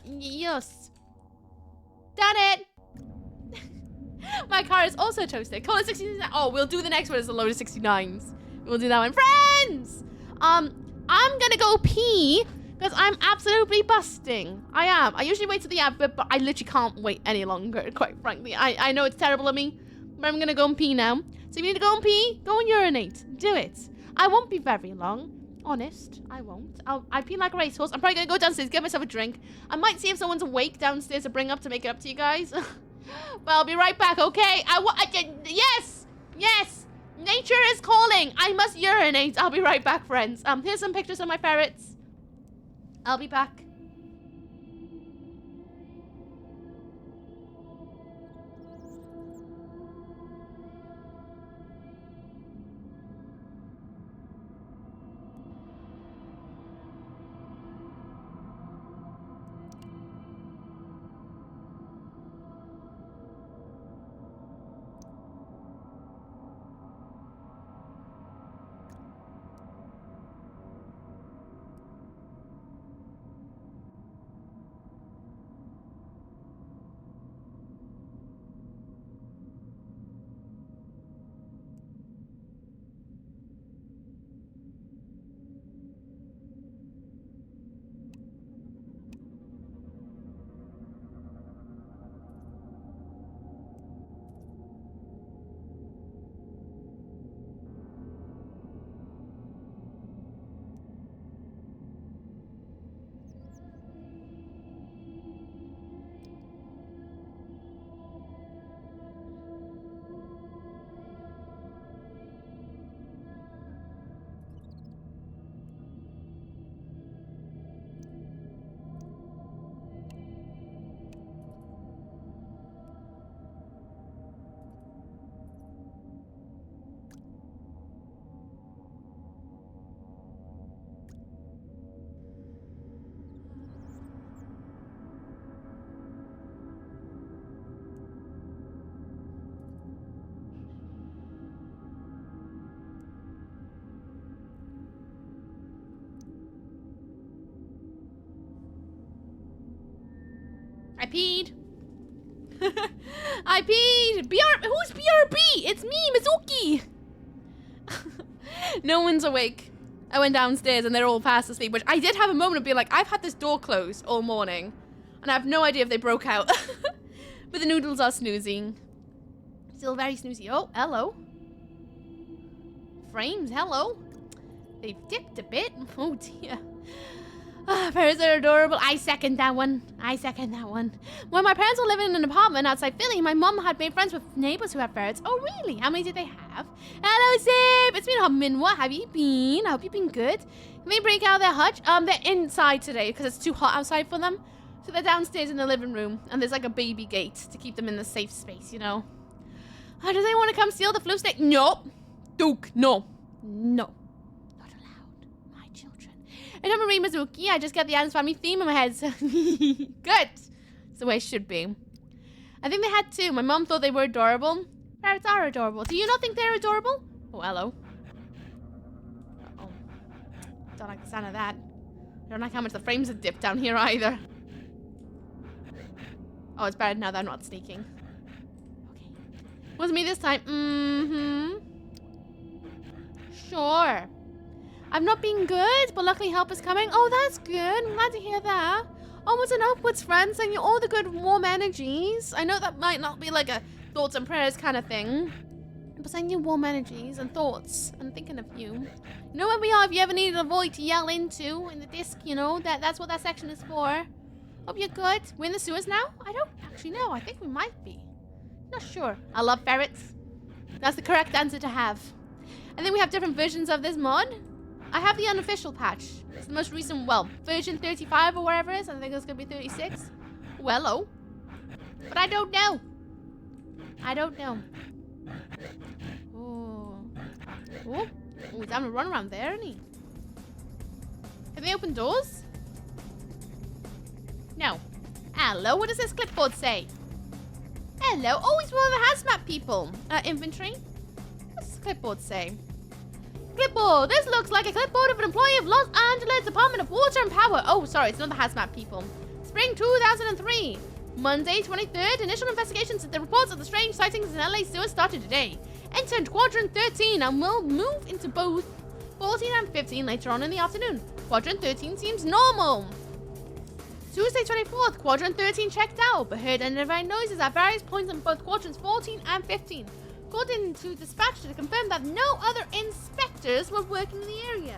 yes. Done it. My car is also toasted. Call it 69. Oh, we'll do the next one as a load of 69s. We'll do that one. Friends! I'm gonna go pee because I'm absolutely busting. I am. I usually wait to the advert, but I literally can't wait any longer, quite frankly. I know it's terrible of me, but I'm gonna go and pee now. So if you need to go and pee, go and urinate. Do it. I won't be very long. Honest, I won't. I pee like a racehorse. I'm probably gonna go downstairs, get myself a drink. I might see if someone's awake downstairs to bring up to make it up to you guys. But I'll be right back, okay? Yes! Yes! Nature is calling! I must urinate. I'll be right back, friends. Here's some pictures of my ferrets. I'll be back. I peed. I peed. Who's BRB? It's me, Mizuki. No one's awake. I went downstairs and they're all fast asleep, which I did have a moment of being like, I've had this door closed all morning and I have no idea if they broke out. But the noodles are snoozing. Still very snoozy. Oh, hello. Frames, hello. They've dipped a bit. Oh dear. Ferrets are adorable. I second that one. I second that one. When my parents were living in an apartment outside Philly, my mom had made friends with neighbors who had ferrets. Oh, really? How many did they have? Hello, Zip. It's been a minute. What have you been? I hope you've been good. Can they break out their hutch? They're inside today because it's too hot outside for them. So they're downstairs in the living room, and there's like a baby gate to keep them in the safe space, you know. Does anyone want to come steal the flu stick? Nope. Duke, no. No. I don't read Mizuki, I just get the Addams Family theme in my head. So good. That's the way it should be. I think they had two. My mom thought they were adorable. Ferrets are adorable. Do you not think they're adorable? Oh, hello. Uh-oh. Don't like the sound of that. I don't like how much the frames have dipped down here either. Oh, it's better now that I'm not sneaking. Okay. Wasn't me this time. Mm-hmm. Sure. I'm not being good, but luckily help is coming. Oh, that's good. I'm glad to hear that. Onwards and upwards, friends. Sending you all the good, warm energies. I know that might not be like a thoughts and prayers kind of thing. But sending you warm energies and thoughts. I'm thinking of you. You know where we are if you ever needed a void to yell into in the disc, you know. That's what that section is for. Hope you're good. We're in the sewers now? I don't actually know. I think we might be. Not sure. I love ferrets. That's the correct answer to have. I think we have different versions of this mod. I have the unofficial patch. It's the most recent, well, version 35 or wherever it is. I think it's going to be 36. Well, oh. But I don't know. I don't know. Oh. Oh. Oh, he's having a run around there, isn't he? Can they open doors? No. Hello, what does this clipboard say? Hello. Oh, he's one of the hazmat people. Infantry. What does this clipboard say? Clipboard. This looks like a clipboard of an employee of Los Angeles Department of Water and Power. Oh, sorry, it's not the hazmat people. Spring 2003. Monday, 23rd. Initial investigations into the reports of the strange sightings in LA sewers started today. Entered Quadrant 13 and will move into both 14 and 15 later on in the afternoon. Quadrant 13 seems normal. Tuesday, 24th. Quadrant 13 checked out, but heard unidentified noises at various points in both quadrants 14 and 15. Called in to dispatch to confirm that no other inspectors were working in the area.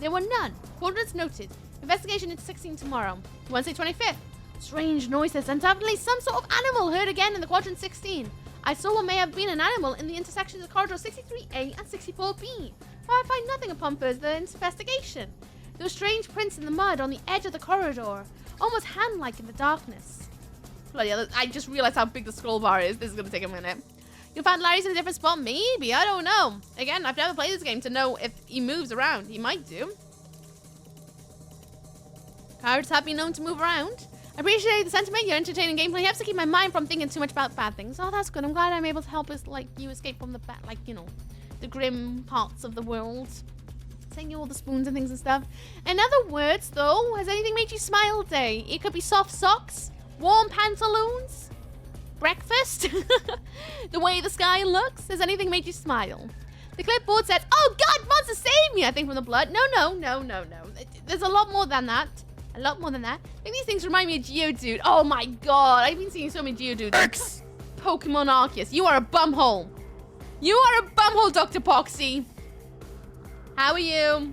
There were none. Quadrants noted. Investigation into 16 tomorrow. Wednesday 25th. Strange noises, undoubtedly some sort of animal heard again in the quadrant 16. I saw what may have been an animal in the intersections of corridor 63A and 64B, but I find nothing upon further investigation. Those strange prints in the mud on the edge of the corridor, almost hand-like in the darkness. Bloody hell, I just realized how big the scroll bar is. This is going to take a minute. You'll find Larry's in a different spot? Maybe, I don't know. Again, I've never played this game to know if he moves around. He might do. Cards have been known to move around. I appreciate the sentiment. Your entertaining gameplay helps to keep my mind from thinking too much about bad things. Oh, that's good. I'm glad I'm able to help us, like, you escape from the bad, like, you know, the grim parts of the world. Sending you all the spoons and things and stuff. In other words, though, has anything made you smile today? It could be soft socks, warm pantaloons, breakfast, the way the sky looks. Has anything made you smile? The clipboard says, "Oh God, monster, save me!" I think from the blood. No. There's a lot more than that. A lot more than that. I think these things remind me of Geodude. Oh my God, I've been seeing so many Geodudes. X! Pokemon Arceus, you are a bumhole. You are a bumhole, Dr. Poxy. How are you?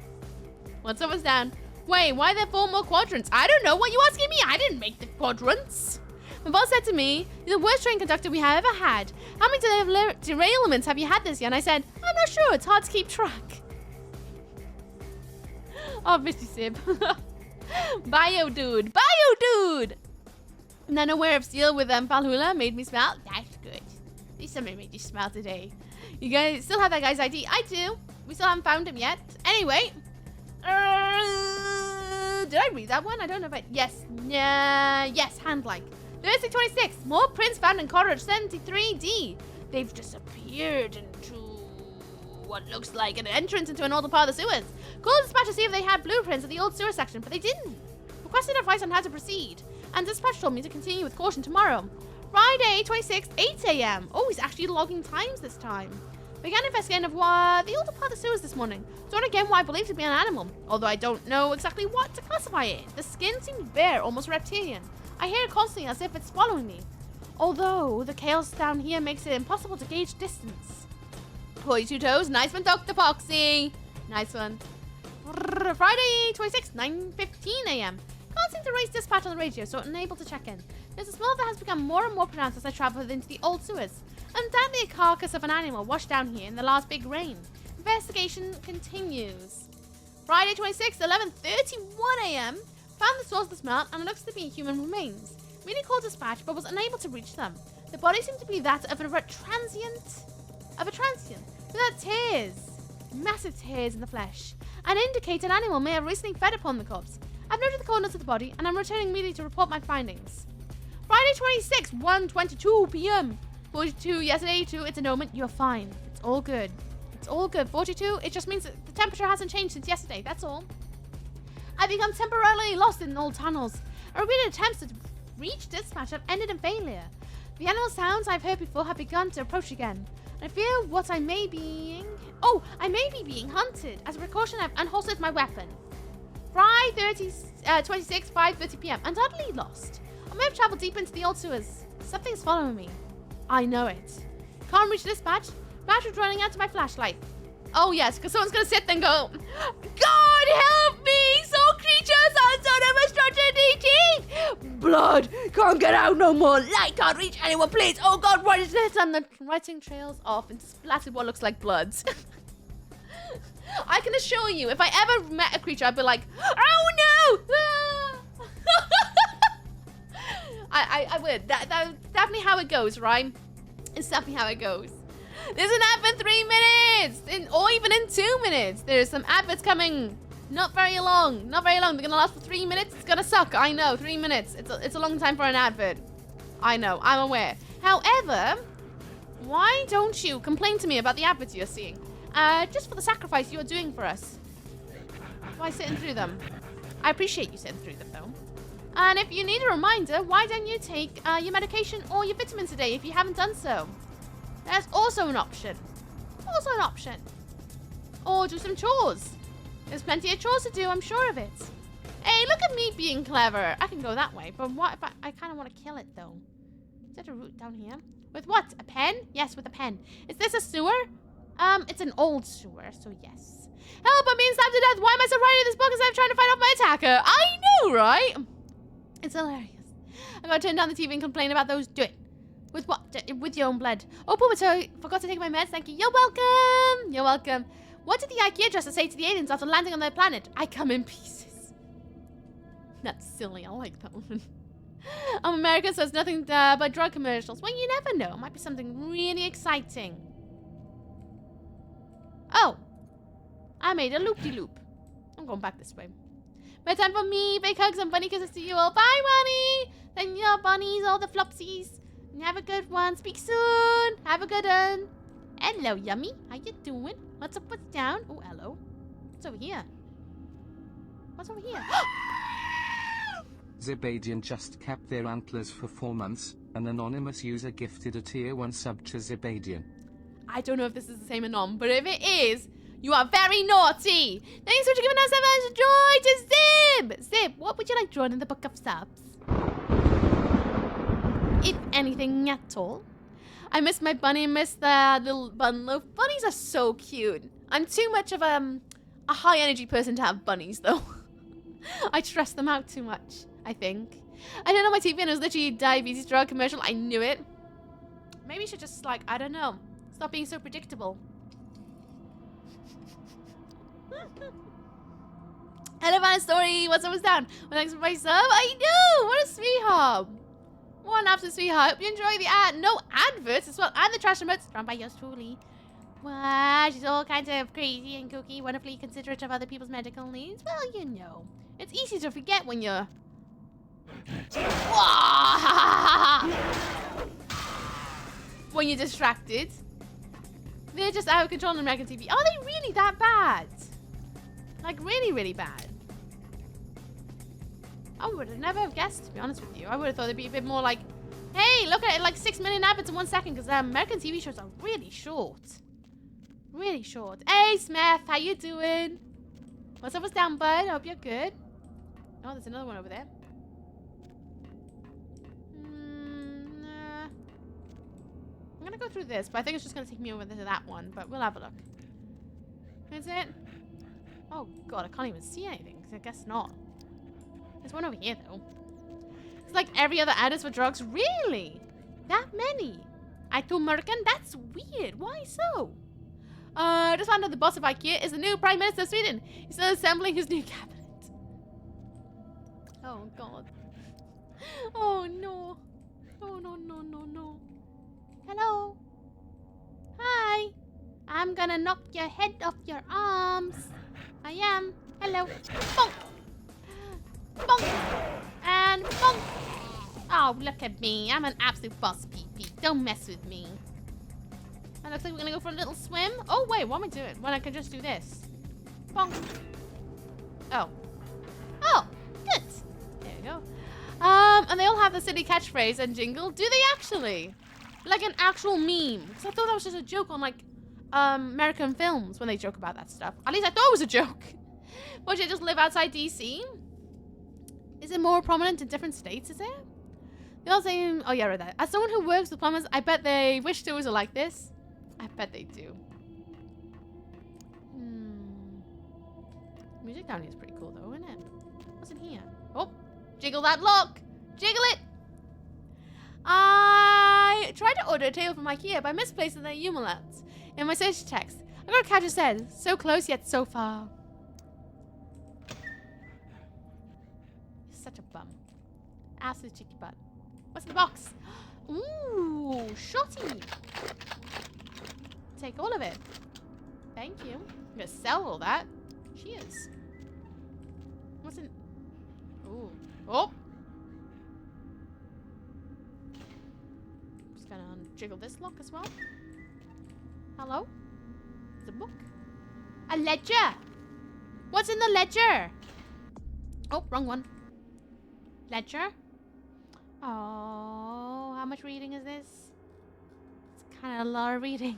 What's up, what's down? Wait, why are there 4 more quadrants? I don't know. What are you asking me? I didn't make the quadrants. My boss said to me, "You're the worst train conductor we have ever had. How many derailments have you had this year?" And I said, "I'm not sure. It's hard to keep track." Oh, Misty Sib. Bio dude. And then aware of steel with Valhalla made me smile. That's good. At least somebody made you smile today. You guys still have that guy's ID? I do. We still haven't found him yet. Anyway. Did I read that one? I don't know if I... Yes. Yes, hand-like. Thursday 26. More prints found in corridor 73D. They've disappeared into what looks like an entrance into an older part of the sewers. Called the dispatch to see if they had blueprints of the old sewer section, but they didn't. Requested advice on how to proceed. And dispatch told me to continue with caution tomorrow. Friday 26, 8 a.m. Oh, he's actually logging times this time. Began investigating of the older part of the sewers this morning. Saw again what I believe to be an animal, although I don't know exactly what to classify it. The skin seems bare, almost reptilian. I hear it constantly as if it's following me. Although the chaos down here makes it impossible to gauge distance. 42 toes, nice one, Dr. Foxy. Nice one. Friday 26, 9:15 a.m. Can't seem to raise dispatch on the radio, so unable to check in. There's a smell that has become more and more pronounced as I travel into the old sewers. Undoubtedly a carcass of an animal washed down here in the last big rain. Investigation continues. Friday 26, 11:31 a.m. Found the source of the smell and it looks to be human remains. Immediately called dispatch but was unable to reach them. The body seemed to be that of a transient. Without tears. Massive tears in the flesh. And indicate an animal may have recently fed upon the corpse. I've noted the coldness of the body and I'm returning immediately to report my findings. Friday 26, 1:22 p.m. 42 yesterday, 2, it's a moment, you're fine. It's all good. It's all good. 42, it just means that the temperature hasn't changed since yesterday, that's all. I've become temporarily lost in old tunnels. Repeated attempts to reach dispatch have ended in failure. The animal sounds I've heard before have begun to approach again. I fear what I may be being hunted. As a precaution, I've unholstered my weapon. Friday 26, 5:30 p.m. Undoubtedly lost. I may have traveled deep into the old sewers. Something's following me. I know it. Can't reach dispatch. Battery's running out to my flashlight. Oh yes, because someone's gonna sit there and go, "God help me! Soul creatures on zone of structure DT! Blood can't get out no more. Light can't reach anyone, please. Oh God, what is this?" And the writing trails off and splattered what looks like blood. I can assure you, if I ever met a creature, I'd be like, "Oh no!" I would. That's definitely how it goes, right? It's definitely how it goes. There's an ad for 3 minutes, or even in 2 minutes. There's some adverts coming. Not very long. Not very long. They're gonna last for 3 minutes. It's gonna suck. I know. 3 minutes. It's a long time for an advert. I know. I'm aware. However, why don't you complain to me about the adverts you're seeing? Just for the sacrifice you're doing for us. Why sitting through them? I appreciate you sitting through them, though. And if you need a reminder, why don't you take your medication or your vitamins today if you haven't done so? That's also an option. Or do some chores. There's plenty of chores to do, I'm sure of it. Hey, look at me being clever. I can go that way, but what if I kind of want to kill it, though? Is that a route down here? With what? A pen? Yes, with a pen. Is this a sewer? It's an old sewer, so yes. Help, I'm being stabbed to death. Why am I so writing this book as I'm trying to fight off my attacker? I know, right? It's hilarious. I gotta turn down the TV and complain about those. Do it. With what? With your own blood. Oh, Pumato, forgot to take my meds. Thank you. You're welcome. You're welcome. What did the IKEA dresser say to the aliens after landing on their planet? I come in pieces. That's silly. I like that one. I'm American, so it's nothing but drug commercials. Well, you never know. It might be something really exciting. Oh. I made a loop-de-loop. I'm going back this way. Bedtime for me. Big hugs and bunny kisses to you all. Bye, bunny. Thank you, bunnies, all the flopsies. Have a good one. Speak soon. Have a good one. Hello, Yummy. How you doing? What's up? What's down? Oh, hello. What's over here? What's over here? Zibadian just kept their antlers for 4 months. An anonymous user gifted a tier 1 sub to Zibadian. I don't know if this is the same anon, but if it is, you are very naughty. Thanks for giving us so much joy to Zib. Zib, what would you like drawn in the book of subs? If anything at all. I miss my bunny, miss the little bun loaf. Bunnies are so cute. I'm too much of a high energy person to have bunnies though. I stress them out too much, I think. I turned on my TV and it was literally a diabetes drug commercial. I knew it. Maybe you should just like, I don't know, stop being so predictable. Hello, man, story. What's up, what's down? Well, thanks for my sub. I know. What a sweetheart. One absolute sweetheart. Hope you enjoy the ad. No adverts as well. And the trash emotes. Drawn by yours truly. Wow, she's all kinds of crazy and kooky, wonderfully considerate of other people's medical needs. Well, you know. It's easy to forget when you're... when you're distracted. They're just out of control on American TV. Are they really that bad? Like, really, really bad? I would have never have guessed, to be honest with you. I would have thought it'd be a bit more like, hey, look at it, like 6 million adverts in 1 second, because American TV shows are really short. Really short. Hey, Smith, how you doing? What's up, what's down, bud? Hope you're good. Oh, there's another one over there. Nah. I'm gonna go through this, but I think it's just gonna take me over to that one, but we'll have a look. Is it? Oh, God, I can't even see anything, I guess not. There's one over here, though. It's like every other ad is for drugs. Really? That many? I too American? That's weird. Why so? Just found out the boss of IKEA is the new Prime Minister of Sweden. He's still assembling his new cabinet. Oh, God. Oh, no. No, no, no, no, no. Hello? Hi. I'm gonna knock your head off your arms. I am. Hello. Bonk. Bonk! And bonk! Oh, look at me. I'm an absolute boss, pee-pee. Don't mess with me. It looks like we're gonna go for a little swim. Oh, wait, what am I doing? When I can just do this. Bonk. Oh. Oh, good. There we go. And they all have the silly catchphrase and jingle. Do they actually? Like an actual meme. Because I thought that was just a joke on, like, American films when they joke about that stuff. At least I thought it was a joke. What, you just live outside DC? Is it more prominent in different states, is it? They all say, oh yeah, I read that. As someone who works with plumbers, I bet they wish tours are like this. I bet they do. Music down here is pretty cool though, isn't it? What's in here? Oh, jiggle that lock. Jiggle it. I tried to order a table from IKEA, but I misplaced the Umlaut in my search text. I got a catch said, so close yet so far. Such a bum. Absolute cheeky butt. What's in the box? Ooh, shotty. Take all of it. Thank you. I'm gonna sell all that. Cheers. What's in... Ooh. Oh! Just gonna jiggle this lock as well. Hello? It's a book. A ledger! What's in the ledger? Oh, wrong one. Ledger? Oh, how much reading is this? It's kind of a lot of reading.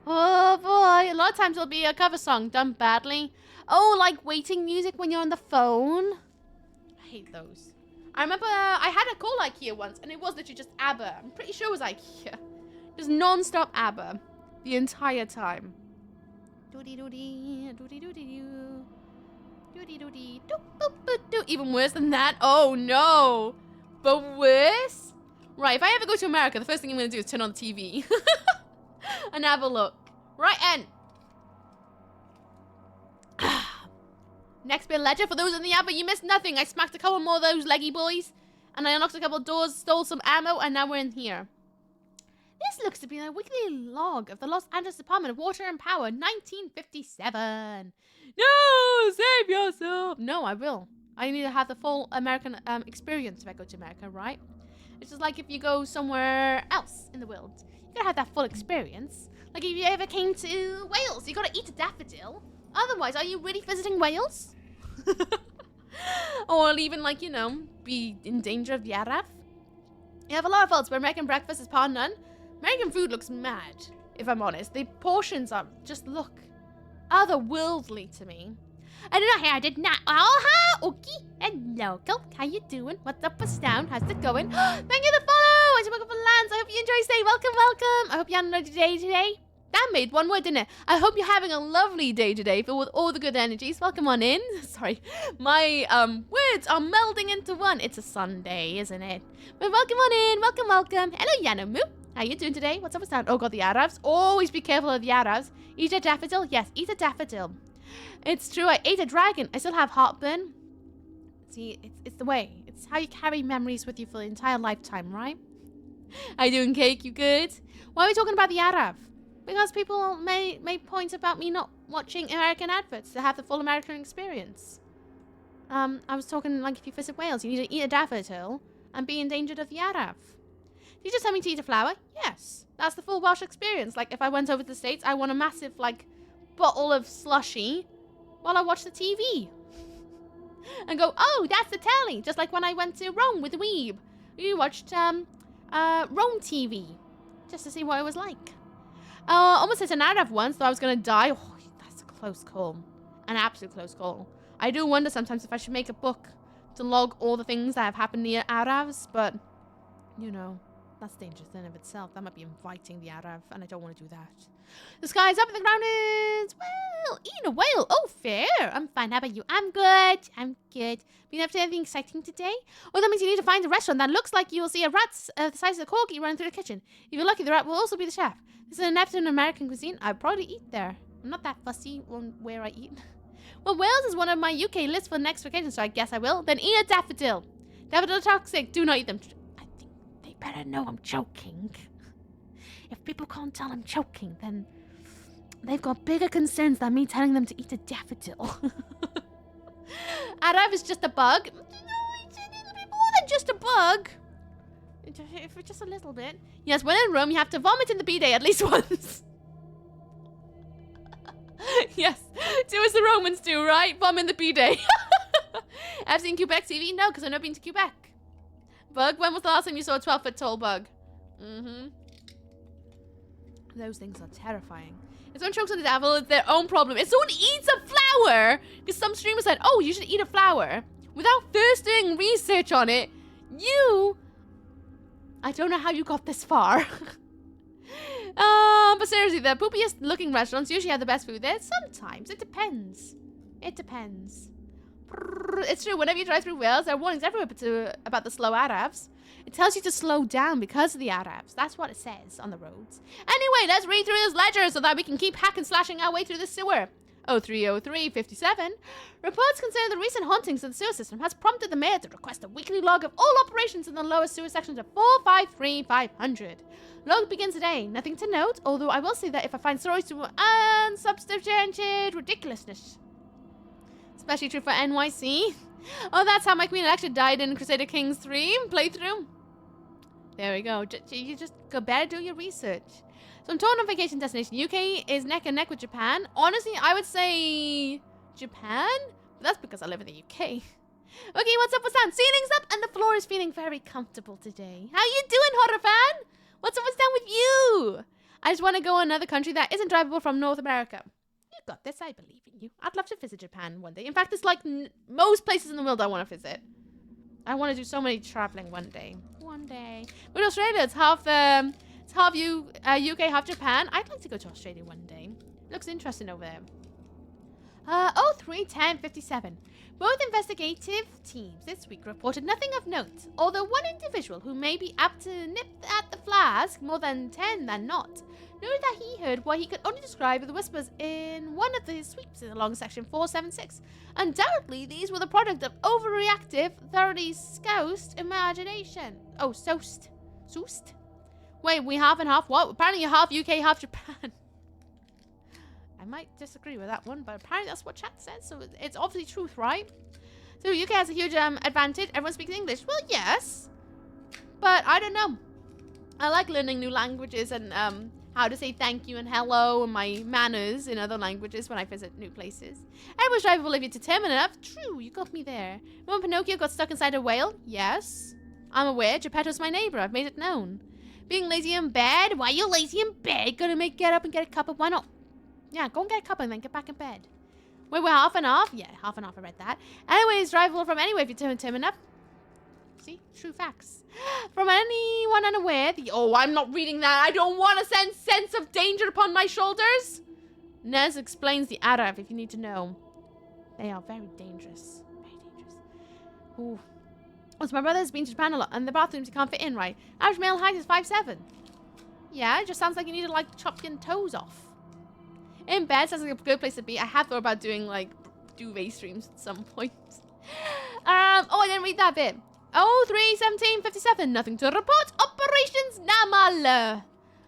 Oh boy, a lot of times it'll be a cover song done badly. Oh, like waiting music when you're on the phone. I hate those. I remember I had a call IKEA once and it was literally just ABBA. I'm pretty sure it was IKEA. Just non-stop ABBA the entire time. Doody doody, doody doody doo. Doody doody, doop boop boop doo. Even worse than that. Oh no. but worse. Right, if I ever go to America, the first thing I'm going to do is turn on the TV. And have a look. Right, and... Next bit of ledger. For those in the app, but you missed nothing. I smacked a couple more of those leggy boys. And I unlocked a couple of doors, stole some ammo, and now we're in here. This looks to be a weekly log of the Los Angeles Department of Water and Power, 1957. No, save yourself. No, I will. I need to have the full American experience if I go to America, right? It's just like if you go somewhere else in the world. You gotta have that full experience. Like if you ever came to Wales, you gotta eat a daffodil. Otherwise, are you really visiting Wales? Or even, like, you know, be in danger of the Arab? You have a lot of faults, but American breakfast is par none. American food looks mad, if I'm honest. The portions are just look otherworldly to me. I did not hear, I did not. Oh, hi, okay. Hello, how you doing? What's up, what's down? How's it going? Thank you for the follow. I should welcome for Lance. I hope you enjoy stay. Welcome, welcome. I hope you had a day today. That made one word, didn't it? I hope you're having a lovely day today, filled with all the good energies. Welcome on in. Sorry, my words are melding into one. It's a Sunday, isn't it? But welcome on in. Welcome, welcome. Hello, Yanomu. How you doing today? What's up with that? Oh god, the Arabs. Always be careful of the Arabs. Eat a daffodil? Yes, eat a daffodil. It's true, I ate a dragon. I still have heartburn. See, it's the way. It's how you carry memories with you for the entire lifetime, right? How you doing, Cake? You good? Why are we talking about the Arab? Because people may point about me not watching American adverts to have the full American experience. I was talking like if you visit Wales, you need to eat a daffodil and be endangered of the Arab. Did you just tell me to eat a flower? Yes. That's the full Welsh experience. Like if I went over to the States, I want a massive like bottle of slushy while I watch the TV. And go, oh, that's the telly. Just like when I went to Rome with the Weeb. We watched Rome TV. Just to see what it was like. Almost hit an Arab once, though I was going to die. Oh, that's a close call. An absolute close call. I do wonder sometimes if I should make a book to log all the things that have happened near Arabs, but, you know, that's dangerous in and of itself. That might be inviting the Arab, and I don't want to do that. The sky's up and the ground is, well, eating a whale. Oh, fair. I'm fine. How about you? I'm good. I'm good. Been up to anything exciting today? Oh, that means you need to find a restaurant that looks like you will see a rat the size of a corgi running through the kitchen. If you're lucky, the rat will also be the chef. This is an episode of American cuisine. I'd probably eat there. I'm not that fussy on where I eat. Well, Wales is one of my UK lists for next vacation, so I guess I will. Then eat a daffodil. Daffodil are toxic. Do not eat them. I think they better know I'm joking. If people can't tell I'm joking, then they've got bigger concerns than me telling them to eat a daffodil. Arab is just a bug. No, it's a little bit more than just a bug. If it's just a little bit. Yes, when in Rome, you have to vomit in the bidet at least once. Yes, do as the Romans do, right? Vomit in the bidet. I've seen Quebec TV? No, because I've never been to Quebec. Bug, when was the last time you saw a 12-foot tall bug? Those things are terrifying. If someone chokes on the devil, it's their own problem. If someone eats a flower, because some streamer said, oh, you should eat a flower, without first doing research on it, I don't know how you got this far. But seriously, the poopiest looking restaurants usually have the best food there. Sometimes. It depends. It depends. It's true, whenever you drive through Wales, there are warnings everywhere about the slow Arabs. It tells you to slow down because of the Arabs. That's what it says on the roads. Anyway, let's read through this ledger so that we can keep hack and slashing our way through the sewer. 030357. Reports concerning the recent hauntings of the sewer system has prompted the mayor to request a weekly log of all operations in the lower sewer sections of 453500. Log begins today. Nothing to note, although I will say that if I find stories to unsubstantiated ridiculousness. Especially true for NYC. Oh, that's how my queen actually died in Crusader Kings 3 playthrough. There we go. You just go better do your research. So I'm torn on vacation destination. UK is neck and neck with Japan. Honestly, I would say Japan, but that's because I live in the UK. Okay, what's up, what's down? Ceiling's up and the floor is feeling very comfortable today. How you doing, horror fan? What's up, what's down with you? I just want to go another country that isn't drivable from North America. You got this, I believe in you. I'd love to visit Japan one day. In fact, it's like most places in the world I want to visit. I want to do so many traveling one day. One day. But Australia, it's half UK, half Japan. I'd like to go to Australia one day. Looks interesting over there. 03-10-57. Both investigative teams this week reported nothing of note, although one individual who may be apt to nip at the flask more than 10 than not, noted that he heard what he could only describe as the whispers in one of the sweeps along section 476. Undoubtedly, these were the product of overreactive, thoroughly scoused imagination. Oh, soused. Soused? Wait, we half and half what? Apparently you're half UK, half Japan. I might disagree with that one, but apparently that's what chat says, so it's obviously truth, right? So UK has a huge advantage. Everyone speaks English. Well, yes. But I don't know. I like learning new languages and how to say thank you and hello and my manners in other languages when I visit new places. Everyone's driver will leave you determined enough. True, you got me there. Remember Pinocchio got stuck inside a whale? Yes. I'm aware. Geppetto's my neighbor. I've made it known. Being lazy in bed? Why are you lazy in bed? Gonna get up and get a cuppa. Why not? Yeah, go and get a cup and then get back in bed. Wait, we're half and half? Yeah, half and half, I read that. Anyways, drivable from anywhere if you turn enough. See? True facts. From anyone unaware, oh, I'm not reading that. I don't want to send sense of danger upon my shoulders. Nez explains the Arab if you need to know. They are very dangerous. Very dangerous. Ooh. Also, my brother has been to Japan a lot, and the bathrooms he can't fit in right. Average male height is 5'7". Yeah, it just sounds like you need to, like, chop your toes off. In bed sounds like a good place to be. I have thought about doing, like, duvet streams at some point. Oh, I didn't read that bit. 03-17-57. Nothing to report. Operations normal.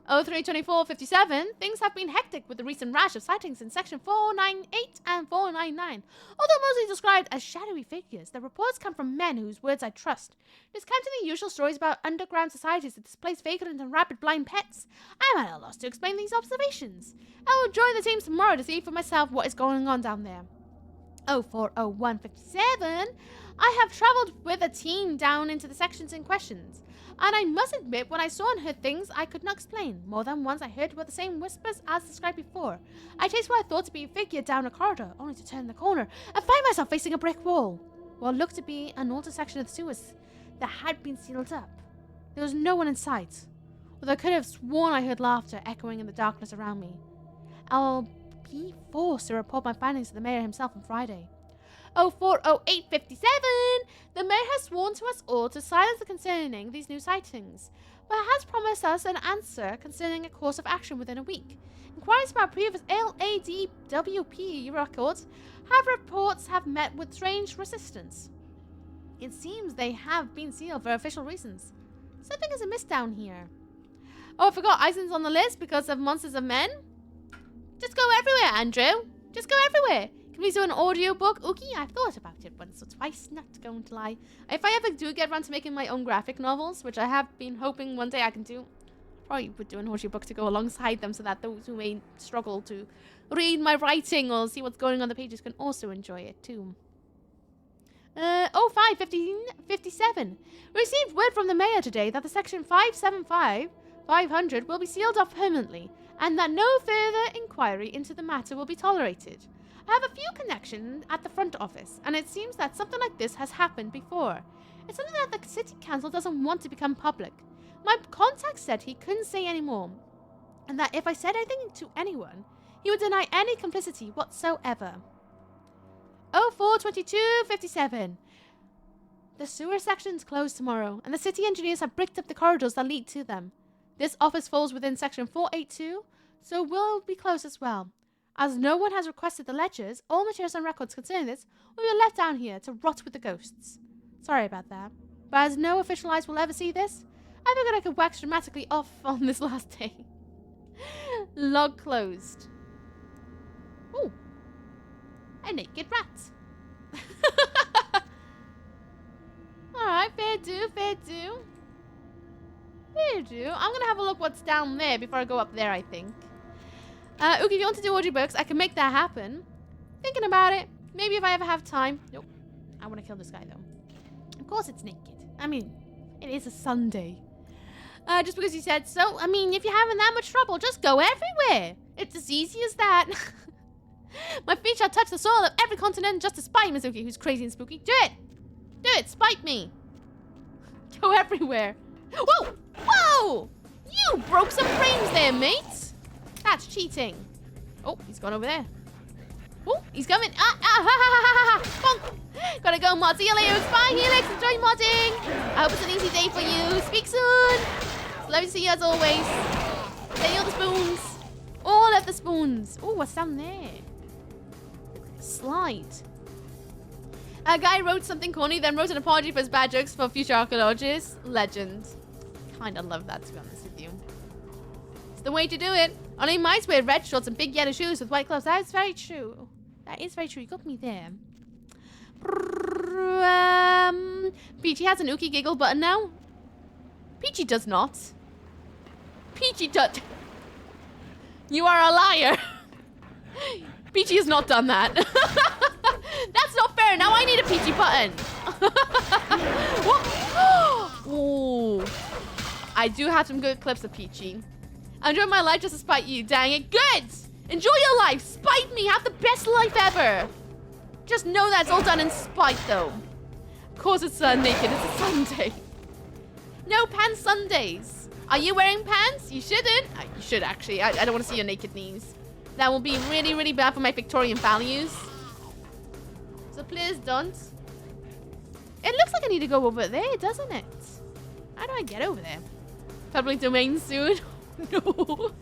03-24-57. Things have been hectic with the recent rash of sightings in section 498 and 499. Although mostly described as shadowy figures, the reports come from men whose words I trust. Discounting the usual stories about underground societies that displace vagrant and rabid blind pets, I'm at a loss to explain these observations. I will join the teams tomorrow to see for myself what is going on down there. 04-01-57. I have travelled with a team down into the sections in questions. And I must admit, when I saw and heard things I could not explain. More than once I heard the same whispers as described before. I chased what I thought to be a figure down a corridor, only to turn the corner and find myself facing a brick wall. What looked to be an older section of the sewers that had been sealed up. There was no one in sight, although I could have sworn I heard laughter echoing in the darkness around me. I'll be forced to report my findings to the mayor himself on Friday. 04-08-57. The mayor has sworn to us all to silence concerning these new sightings, but has promised us an answer concerning a course of action within a week. Inquiries about previous LADWP records reports have met with strange resistance. It seems they have been sealed for official reasons. Something is amiss down here. Oh, I forgot Eisen's on the list because of Monsters of Men. Just go everywhere, Andrew. Just go everywhere. Can we do an audiobook? Okay, I've thought about it once or twice, not going to lie. If I ever do get around to making my own graphic novels, which I have been hoping one day I can do, probably would do an audiobook to go alongside them so that those who may struggle to read my writing or see what's going on the pages can also enjoy it too. 05-57. Received word from the mayor today that the section 575-500 will be sealed off permanently and that no further inquiry into the matter will be tolerated. I have a few connections at the front office, and it seems that something like this has happened before. It's something that the city council doesn't want to become public. My contact said he couldn't say any more, and that if I said anything to anyone, he would deny any complicity whatsoever. 04-22-57. The sewer section's closed tomorrow, and the city engineers have bricked up the corridors that lead to them. This office falls within section 482, so will be closed as well. As no one has requested the ledgers, all materials and records concerning this will be left down here to rot with the ghosts. Sorry about that, but as no official eyes will ever see this, I figured I could wax dramatically off on this last day. Log closed. Ooh. A naked rat. Alright, fair do, fair do. Fair do. I'm gonna have a look what's down there before I go up there, I think. Ookie, if you want to do audiobooks, I can make that happen. Thinking about it. Maybe if I ever have time. Nope. I want to kill this guy, though. Of course it's naked. I mean, it is a Sunday. Just because you said so. I mean, if you're having that much trouble, just go everywhere. It's as easy as that. My feet shall touch the soil of every continent just to spite Mizuki, who's crazy and spooky. Do it! Do it! Spite me! Go everywhere. Whoa! Whoa! You broke some frames there, mate! That's cheating. Oh, he's gone over there. Oh, he's coming. Bonk. Gotta go, mod. See you later. Bye, Helix. Enjoy modding. I hope it's an easy day for you. Speak soon. It's lovely to see you as always. Take all the spoons. All of the spoons. Oh, what's down there? Slide. A guy wrote something corny, then wrote an apology for his bad jokes for future archaeologists. Legend. Kinda love that, to be honest with you. It's the way to do it. Only mice wear red shorts and big yellow shoes with white gloves. That is very true. That is very true. You got me there. Peachy has an ookie giggle button now. Peachy does not. Peachy does. You are a liar. Peachy has not done that. That's not fair. Now I need a Peachy button. Ooh. I do have some good clips of Peachy. I enjoy my life just to spite you. Dang it. Good. Enjoy your life. Spite me. Have the best life ever. Just know that's all done in spite, though. Of course it's naked. It's a Sunday. No pants Sundays. Are you wearing pants? You shouldn't. You should, actually. I don't want to see your naked knees. That will be really, really bad for my Victorian values. So please don't. It looks like I need to go over there, doesn't it? How do I get over there? Public domain soon. No.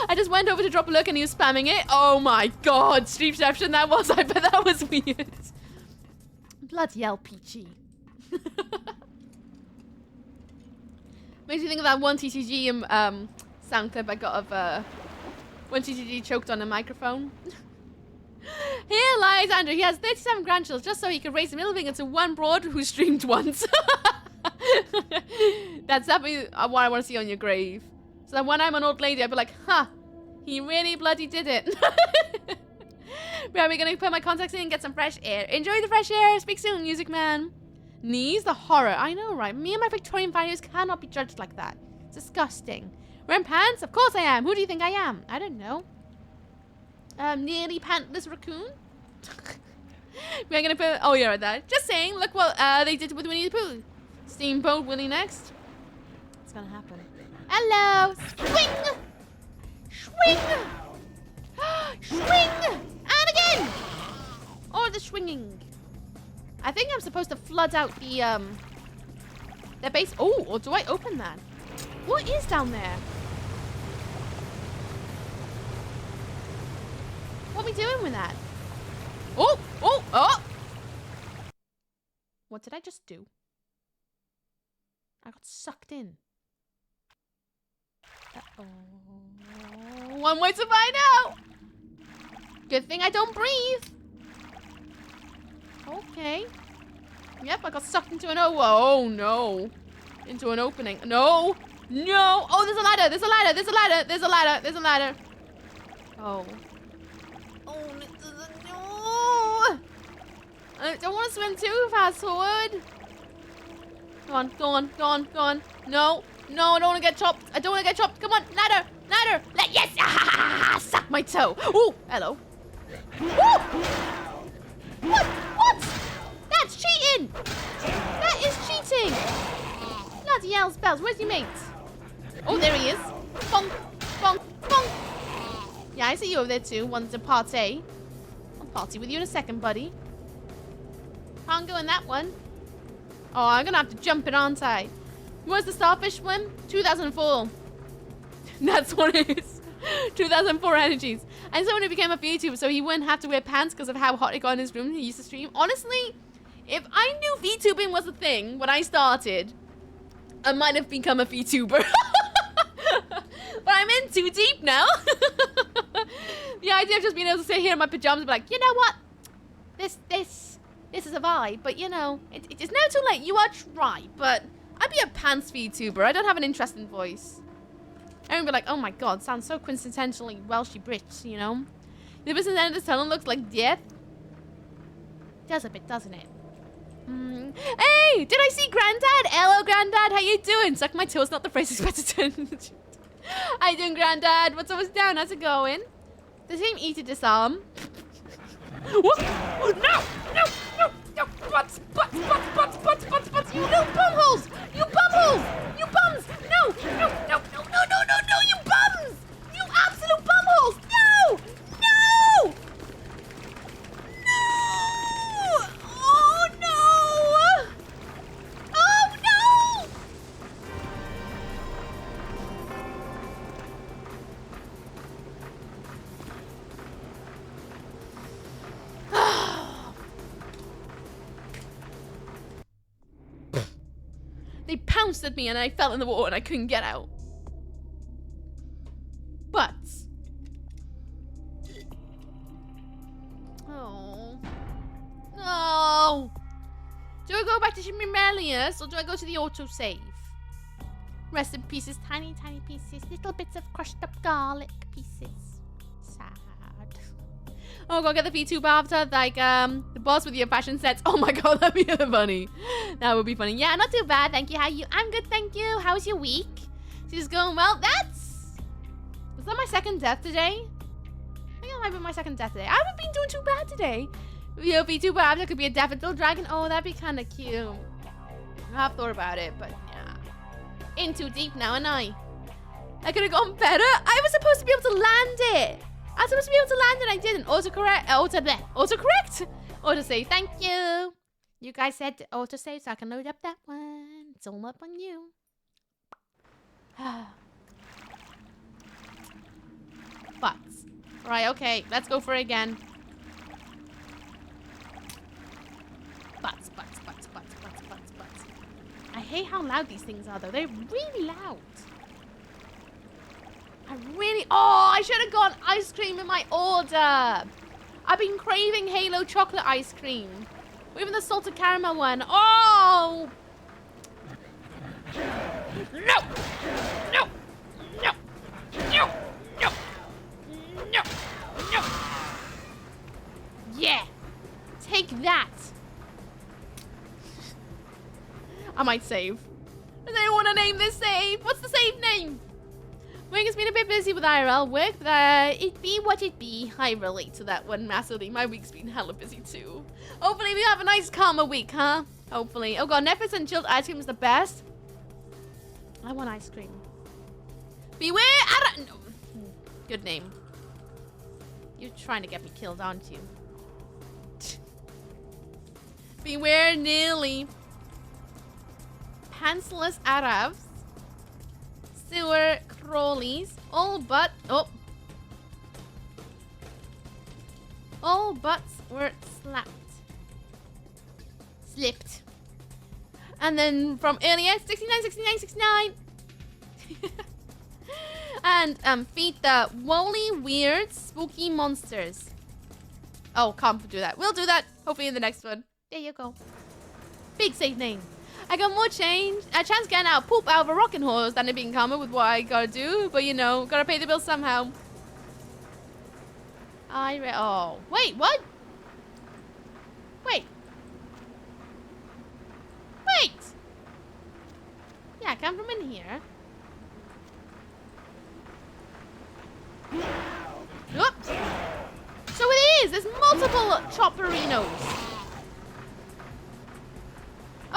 I just went over to drop a look and he was spamming it. Oh my god, Streamception that was. I bet that was weird. Bloody hell, Peachy. Makes me think of that one TCG sound clip I got of when TCG choked on a microphone. Here lies Andrew. He has 37 grandchildren just so he could raise a middle finger to one broad who streamed once. That's definitely what I want to see on your grave. So that when I'm an old lady, I'll be like, huh, he really bloody did it. Right, we're going to put my contacts in and get some fresh air. Enjoy the fresh air. Speak soon, Music Man. Knees? The horror. I know, right? Me and my Victorian values cannot be judged like that. It's disgusting. Wearing pants? Of course I am. Who do you think I am? I don't know. Nearly pantless raccoon? We're going to put... Oh, yeah, right there. Just saying. Look what they did with Winnie the Pooh. Steamboat Willie next. It's going to happen. Hello! Swing! Swing! Swing! And again! Or the swinging. I think I'm supposed to flood out the base. Oh, or do I open that? What is down there? What are we doing with that? Oh! Oh! Oh! What did I just do? I got sucked in. Uh-oh. One way to find out. Good thing I don't breathe. Okay. Yep, I got sucked into an oh no. Into an opening. No. No. Oh, there's a ladder. There's a ladder. There's a ladder. There's a ladder. There's a ladder. Oh. Oh, no. I don't want to swim too fast forward. Go on, go on, go on, go on. No. No, I don't want to get chopped. I don't want to get chopped. Come on, ladder, ladder. Yes! Ah, suck my toe. Ooh, hello. Ooh. What? What? That's cheating. That is cheating. Bloody hell, spells. Where's your mate? Oh, there he is. Bonk, bonk, bonk. Yeah, I see you over there too. Want to party? I'll party with you in a second, buddy. Can't go in that one. Oh, I'm gonna have to jump it, aren't I? Where's the starfish swim? 2004. That's what it is. 2004 energies. And someone who became a VTuber so he wouldn't have to wear pants because of how hot it got in his room. He used to stream. Honestly, if I knew VTubing was a thing when I started, I might have become a VTuber. But I'm in too deep now. The idea of just being able to sit here in my pajamas and be like, you know what? This is a vibe. But you know, it's never too late. You are try, but I'd be a pants VTuber. I don't have an interesting voice. Everyone would be like, oh my god, sounds so quintessentially Welshy Brits, you know? The business end of the tunnel looks like death. Does a bit, doesn't it? Hey, did I see Granddad? Hello, Granddad. How you doing? Suck my toes, not the phrase expected to. How you doing, Granddad? What's always down? How's it going? Does he eat to disarm? What? Oh, no! No! No! No! Butts! Butts! Butts! Butts! Butts! Butts! Butts! You little bumholes! You bumholes! You bums! No! No! No! No! No! No! No! No! You bums! You absolute bumholes! No! No! bounced at me and I fell in the water and I couldn't get out. But... Oh. No! Do I go back to Shimimelius or do I go to the autosave? Rest in pieces, tiny, tiny pieces. Little bits of crushed up garlic pieces. Sad. Oh, go get the V2 after, like, the boss with your fashion sets. Oh my god, that'd be funny. That would be funny. Yeah, not too bad, thank you. How you? I'm good, thank you. How's your week? She's going well. Was that my second death today? I think that might be my second death today. I haven't been doing too bad today. V2 after could be a daffodil dragon. Oh, that'd be kind of cute. I've thought about it, but yeah. In too deep now, and I could have gone better. I was supposed to be able to land it. I was supposed to be able to land it, and I didn't. Autocorrect. Autosave. Thank you. You guys said to autosave, so I can load up that one. It's all up on you. Butts. Right, okay. Let's go for it again. Butts. I hate how loud these things are, though. They're really loud. I should have gone ice cream in my order. I've been craving Halo chocolate ice cream. Or even the salted caramel one. Oh! No! Yeah! Take that! I might save. Does anyone want to name this save? What's the save name? Week has been a bit busy with IRL work, but it be what it be. I relate to that one massively. My week's been hella busy too. Hopefully we have a nice calmer week, huh? Hopefully. Oh god, Netflix and chilled ice cream is the best. I want ice cream. Beware! No. Good name. You're trying to get me killed, aren't you? Beware Nearly. Pantsless Arabs. Sewer crawlies. All butts were slipped. And then from earlier, 69. And feed the woolly, weird, spooky monsters. Oh, can't do that. We'll do that hopefully in the next one. There you go. Big safe name. I got more chance getting out poop out of a rocking horse than it being common with what I gotta do, but you know, gotta pay the bills somehow. Oh, wait, what? Wait. Yeah, come from in here. Oops. So it is. There's multiple chopperinos.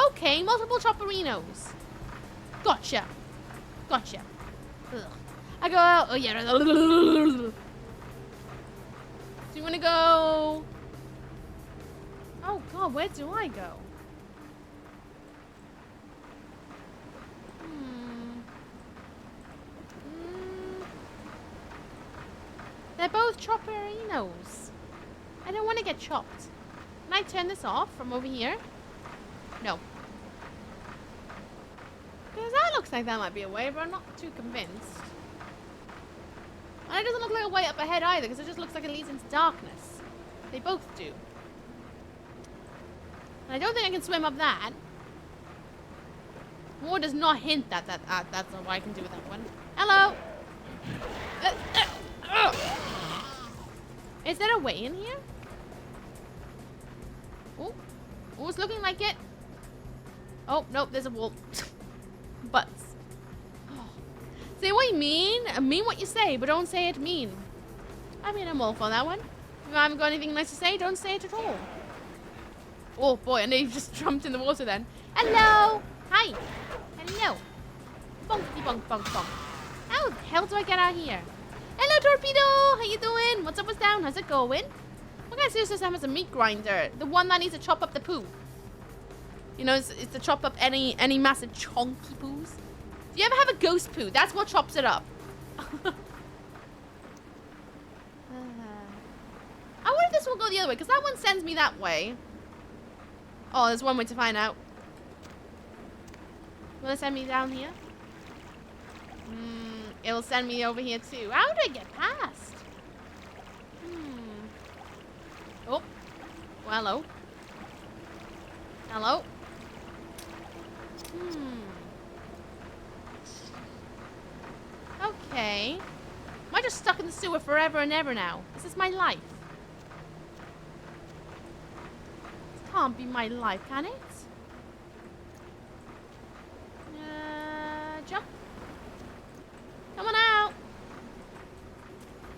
Okay, multiple chopperinos. Gotcha. Ugh. I go out. Oh yeah. So you wanna go? Oh god, where do I go? They're both chopperinos. I don't want to get chopped. Can I turn this off from over here? No. Because that looks like that might be a way, but I'm not too convinced. And it doesn't look like a way up ahead either, because it just looks like it leads into darkness. They both do. And I don't think I can swim up that. More does not hint that that's what I can do with that one. Hello! Is there a way in here? Oh, it's looking like it. Oh, nope, there's a wall. Butts. Oh. Say what you mean. Mean what you say, but don't say it mean. I mean, I'm all for that one. If you haven't got anything nice to say, don't say it at all. Oh boy, I know you just jumped in the water then. Hello. Hi. Hello. Bonky bonk bonk bonk. How the hell do I get out here? Hello, Torpedo! How you doing? What's up, what's down? How's it going? What kind of serious system has a meat grinder? The one that needs to chop up the poo. You know, it's to chop up any massive chunky poos. Do you ever have a ghost poo? That's what chops it up. I wonder if this will go the other way, because that one sends me that way. Oh, there's one way to find out. Will it send me down here? It'll send me over here too. How do I get past? Oh. Well, hello. Hello. Okay. Am I just stuck in the sewer forever and ever now? Is this my life? This can't be my life, can it? Jump. Come on out.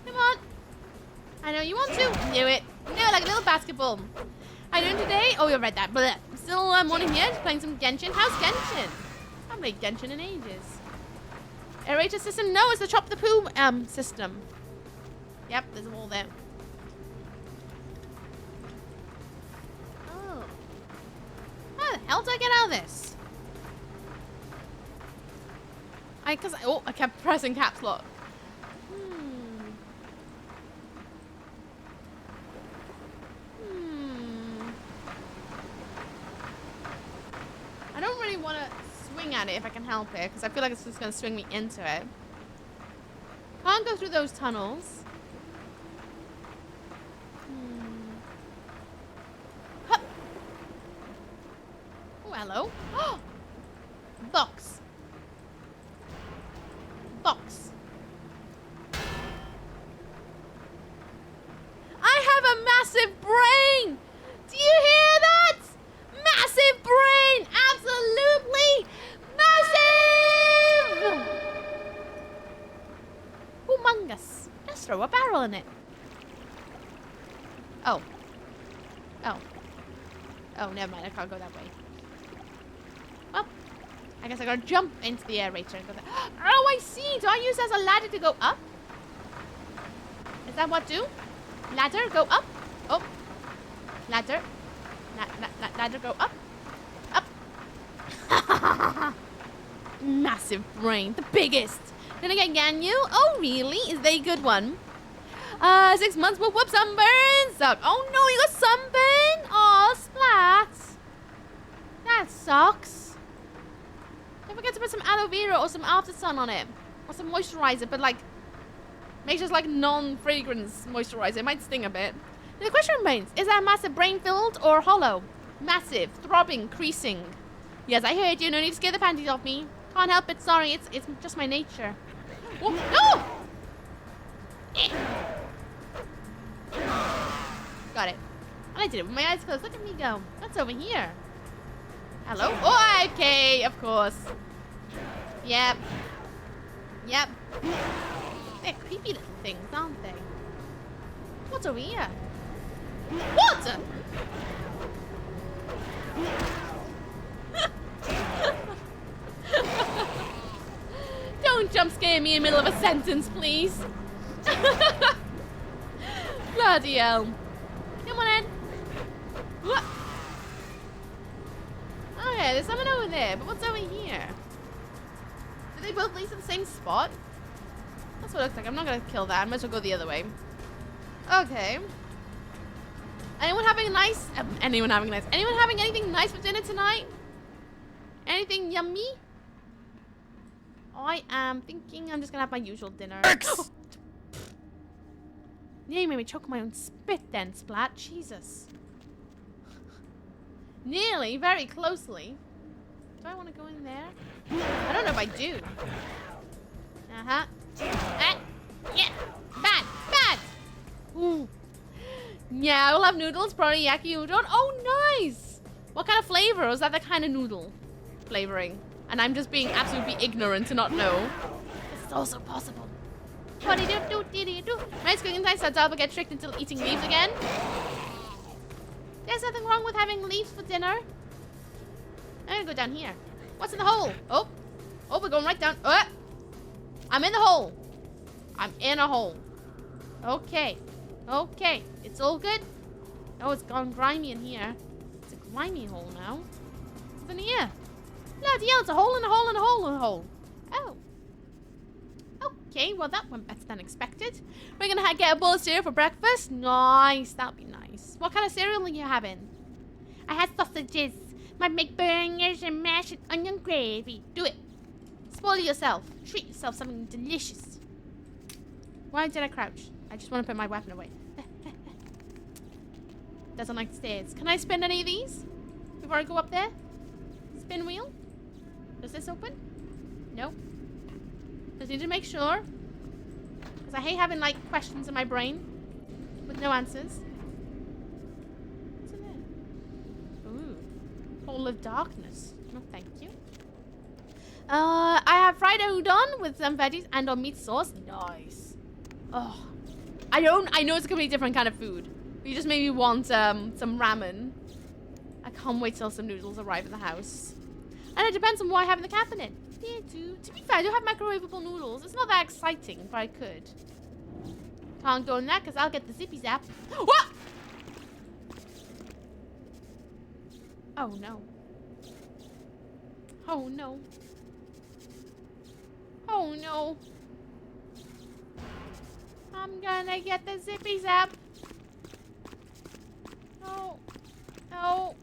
Come on. I know you want to. Knew it. Knew it like a little basketball. How you doing today? Oh, you read that. Blah. I'm still morning here, just playing some Genshin. How's Genshin? I haven't played Genshin in ages. Aerator system? No, it's the chop the poo system. Yep, there's a wall there. Oh. How the hell do I get out of this? I kept pressing caps lock. I don't really want to swing at it if I can help it, because I feel like it's just going to swing me into it. Can't go through those tunnels. Hup. Oh, hello. Box. Box. I have a massive brain! Do you hear that? Massive brain! Absolutely massive! Humongous. Just throw a barrel in it. Oh. Oh. Oh, never mind. I can't go that way. Well, I guess I gotta jump into the aerator and go there. Oh, I see. Do I use it as a ladder to go up? Is that what do? Ladder, go up. Oh. Ladder. Ladder, go up. Up. Massive brain. The biggest. Then again, Ganyu. Oh, really? Is they a good one? 6 months. Whoop, whoop. Sunburn. Suck. Oh, no. You got sunburn? Oh, splat. That sucks. Don't forget to put some aloe vera or some after sun on it. Or some moisturizer, but like, make sure it's like non-fragrance moisturizer. It might sting a bit. The question remains, is that massive brain filled or hollow? Massive, throbbing, creasing. Yes, I heard you. No need to scare the panties off me. Can't help it. Sorry, it's just my nature. Oh, no! Got it. And I did it with my eyes closed. Look at me go. That's over here. Hello? Oh, okay, of course. Yep. Yep. They're creepy little things, aren't they? What's over here? What? Don't jump scare me in the middle of a sentence, please. Bloody hell. Come on in. What? Okay, there's someone over there, but what's over here? Did they both lead to the same spot? That's what it looks like. I'm not gonna kill that. I might as well go the other way. Okay. Anyone having anyone having anything nice for dinner tonight? Anything yummy? I am thinking I'm just gonna have my usual dinner. Nearly made me choke my own spit then, Splat. Jesus. Nearly, very closely. Do I want to go in there? I don't know if I do. Uh-huh. Yeah. Bad. Bad. Ooh. Yeah, we'll have noodles, probably yaki udon. Oh, nice. What kind of flavor? Is that the kind of noodle flavoring? And I'm just being absolutely ignorant to not know. This is also possible. What do you do? Nice cooking time, so I'll get tricked into eating leaves again. There's nothing wrong with having leaves for dinner. I'm gonna go down here. What's in the hole? Oh, we're going right down. I'm in the hole. I'm in a hole. Okay. It's all good. Oh, it's gone grimy in here. It's a grimy hole now. What's in here? Bloody hell, it's a hole in a hole in a hole in a hole. Oh. Okay, well that went better than expected. We're gonna get a bowl of cereal for breakfast. Nice, that'll be nice. What kind of cereal are you having? I had sausages. Might make burgers and mashed onion gravy. Do it. Spoil yourself. Treat yourself something delicious. Why did I crouch? I just want to put my weapon away. Doesn't like stairs. Can I spin any of these before I go up there? Spin wheel? Does this open? No. Just need to make sure. Because I hate having, like, questions in my brain with no answers. What's in there? Ooh. Hole of darkness. No, thank you. I have fried udon with some veggies and on meat sauce. Nice. Oh. I know it's a completely different kind of food. You just made me want some ramen. I can't wait till some noodles arrive at the house. And it depends on what I have in the cabinet. Yeah, to be fair, I do have microwavable noodles. It's not that exciting, but I could. Can't go in that because I'll get the zippy zap. What? Oh no. Oh no. Oh no. I'm gonna get the zippy zap. No. No.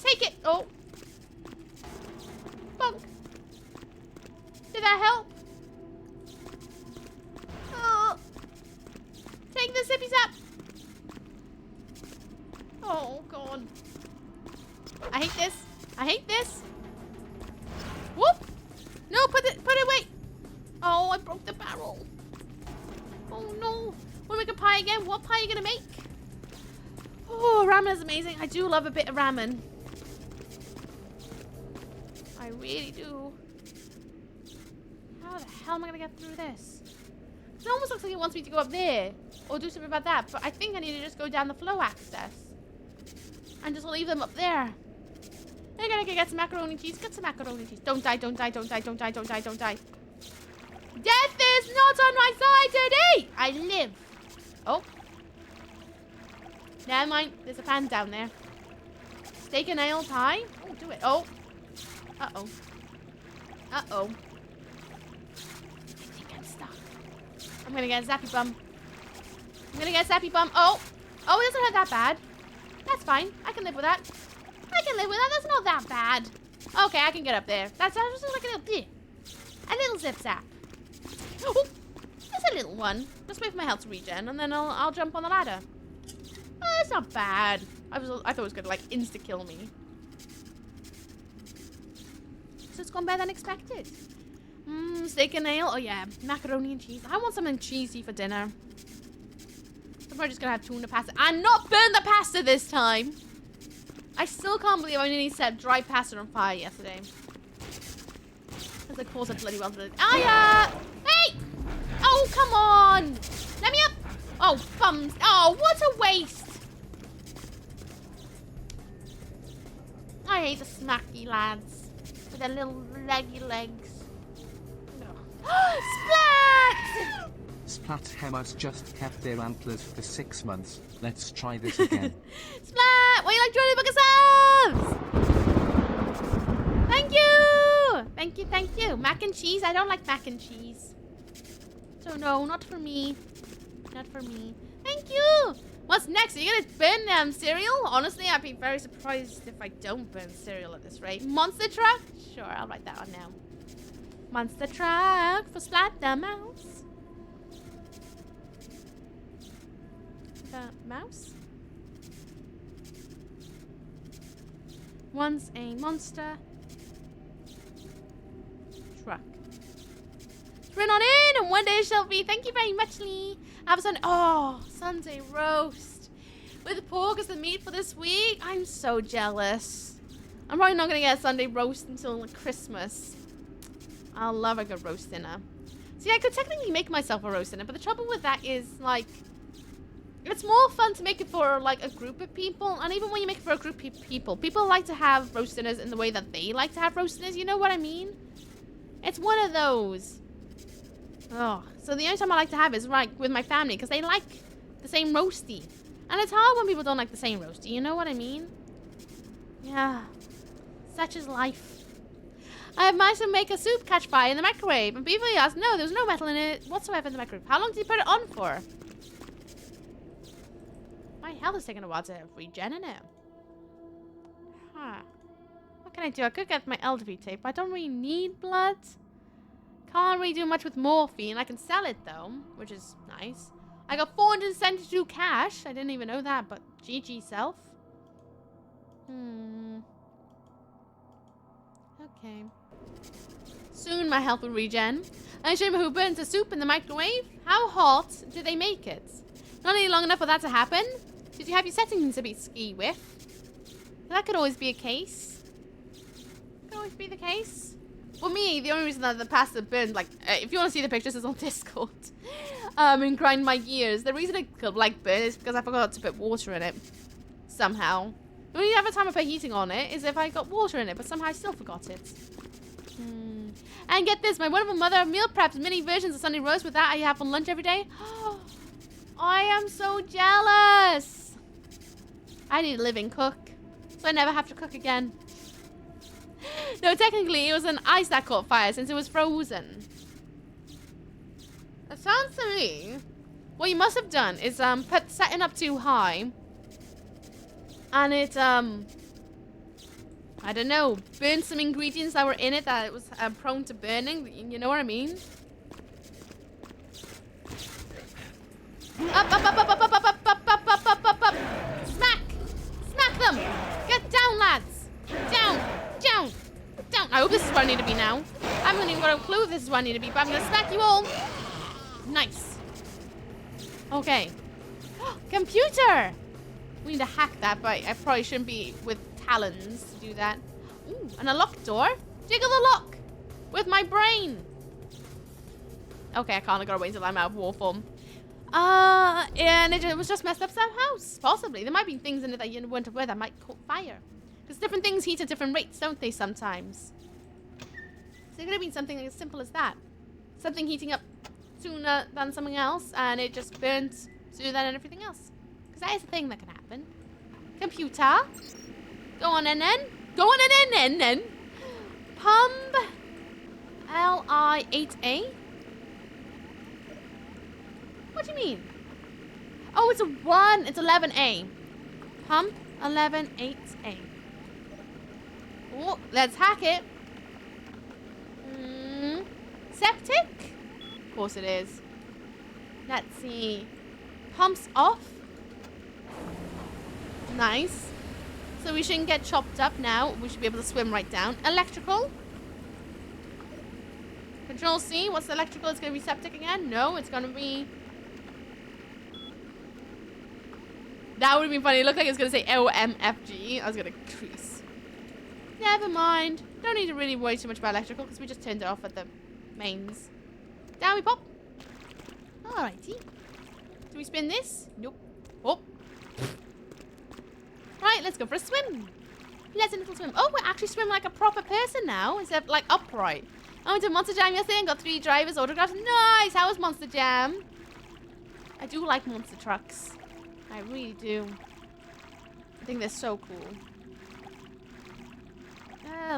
Take it. Oh. Bunk. Did that help? Oh. Take the zippy zap. Oh god. I hate this. I hate this. Whoop. No, put it away. Oh, I broke the barrel. Oh no. Wanna make a pie again? What pie are you gonna make? Oh, ramen is amazing. I do love a bit of ramen. I really do. How the hell am I gonna get through this? It almost looks like it wants me to go up there or do something about that, but I think I need to just go down the flow access and just leave them up there. I'm gonna get some macaroni and cheese. Get some macaroni and cheese. Don't die, don't die, don't die, don't die, don't die, don't die. Death is not on my side today! I live. Oh. Never mind. There's a pan down there. Steak and ale pie. Oh, do it. Oh. Uh-oh. Uh-oh. I think I'm stuck. I'm gonna get a zappy bum. I'm gonna get a zappy bum. Oh. Oh, it doesn't hurt that bad. That's fine. I can live with that. I can live with that. That's not that bad. Okay, I can get up there. That's just like a little zip zap. Oh, there's a little one. Let's wait for my health to regen, and then I'll jump on the ladder. Oh, that's not bad. I thought it was gonna like insta kill me. So it's gone better than expected. Steak and ale. Oh yeah, macaroni and cheese. I want something cheesy for dinner. I'm probably just gonna have tuna pasta and not burn the pasta this time. I still can't believe I nearly set dry pasta on fire yesterday. Because I caused it bloody well to yeah! Hey! Oh, come on! Let me up! Oh, bums. Oh, what a waste! I hate the smacky lads. With their little leggy legs. Splat! Splat just kept their antlers for 6 months. Let's try this again. Splat! What you like joining the book of subs? Thank you! Thank you, thank you. Mac and cheese? I don't like mac and cheese. So no, not for me. Not for me. Thank you! What's next? Are you gonna burn cereal? Honestly, I'd be very surprised if I don't burn cereal at this rate. Monster truck? Sure, I'll write that on now. Monster truck for Splat the mouse. The mouse? Once a monster truck. Run on in, and one day it shall be. Thank you very much, Lee. Have a Sunday. Oh, Sunday roast with pork as the meat for this week. I'm so jealous. I'm probably not gonna get a Sunday roast until Christmas. I'll love a good roast dinner. See, I could technically make myself a roast dinner, but the trouble with that is, like, it's more fun to make it for, like, a group of people. And even when you make it for a group of people, people like to have roast dinners in the way that they like to have roast dinners. You know what I mean? It's one of those. Oh, so the only time I like to have is, like, with my family, because they like the same roasty. And it's hard when people don't like the same roasty. You know what I mean? Yeah. Such is life. I have managed to make a soup catch fire in the microwave. And people asked, no, there's no metal in it whatsoever in the microwave. How long did you put it on for? My health is taking a while to regen in it. Huh. can I do? I could get my elderly tape. I don't really need blood. Can't really do much with morphine. I can sell it though, which is nice. I got 472 cash. I didn't even know that, but GG self. Okay. Soon my health will regen. I show me who burns the soup in the microwave. How hot did they make it? Not really long enough for that to happen. Did you have your settings a bit ski with? That could always be a case. Could always be the case. For me, the only reason that the pasta burned, like, if you want to see the pictures, it's on Discord. And grind my gears. The reason it could, like, burn is because I forgot to put water in it. Somehow. The only other time I put heating on it is if I got water in it, but somehow I still forgot it. And get this, my wonderful mother meal preps mini versions of Sunday roast with that I have for lunch every day. I am so jealous. I need a living cook, so I never have to cook again. No, technically it was an ice that caught fire since it was frozen. It sounds to me, what you must have done is put setting up too high, and it I don't know, burned some ingredients that were in it that it was prone to burning. You know what I mean? Up, up, up, up, up, up, up, up, up, up, up, up, up, up. Smack! Smack them! Get down, lads! Down! Down! Down! I hope this is where I need to be now. I haven't even got a clue if this is where I need to be, but I'm gonna smack you all. Nice. Okay. Computer! We need to hack that, but I probably shouldn't be with talons to do that. Ooh, and a locked door. Jiggle the lock with my brain. Okay, I can't. I gotta wait until I'm out of war form. And it was just messed up somehow. Possibly. There might be things in it that you weren't aware that might caught fire. Because different things heat at different rates, don't they, sometimes? So it could have been something as simple as that. Something heating up sooner than something else, and it just burnt sooner than everything else. Because that is a thing that can happen. Computer. Go on and then. Go on and then. Pump. Li8A. What do you mean? Oh, it's a 1. It's 11A. Pump 11.8A. Oh, let's hack it. Septic? Of course it is. Let's see. Pumps off. Nice. So we shouldn't get chopped up now. We should be able to swim right down. Electrical. Control C. What's the electrical? It's going to be septic again? No, it's going to be... That would have been funny. It looked like it was going to say OMFG. I was going to crease. Never mind. Don't need to really worry too much about electrical because we just turned it off at the mains. Down we pop. Alrighty. Do we spin this? Nope. Oh. Right, let's go for a swim. Pleasant little swim. Oh, we actually swim like a proper person now instead of like upright. I went to Monster Jam yesterday and got 3 drivers' autographs. Nice! How was Monster Jam? I do like monster trucks. I really do. I think they're so cool.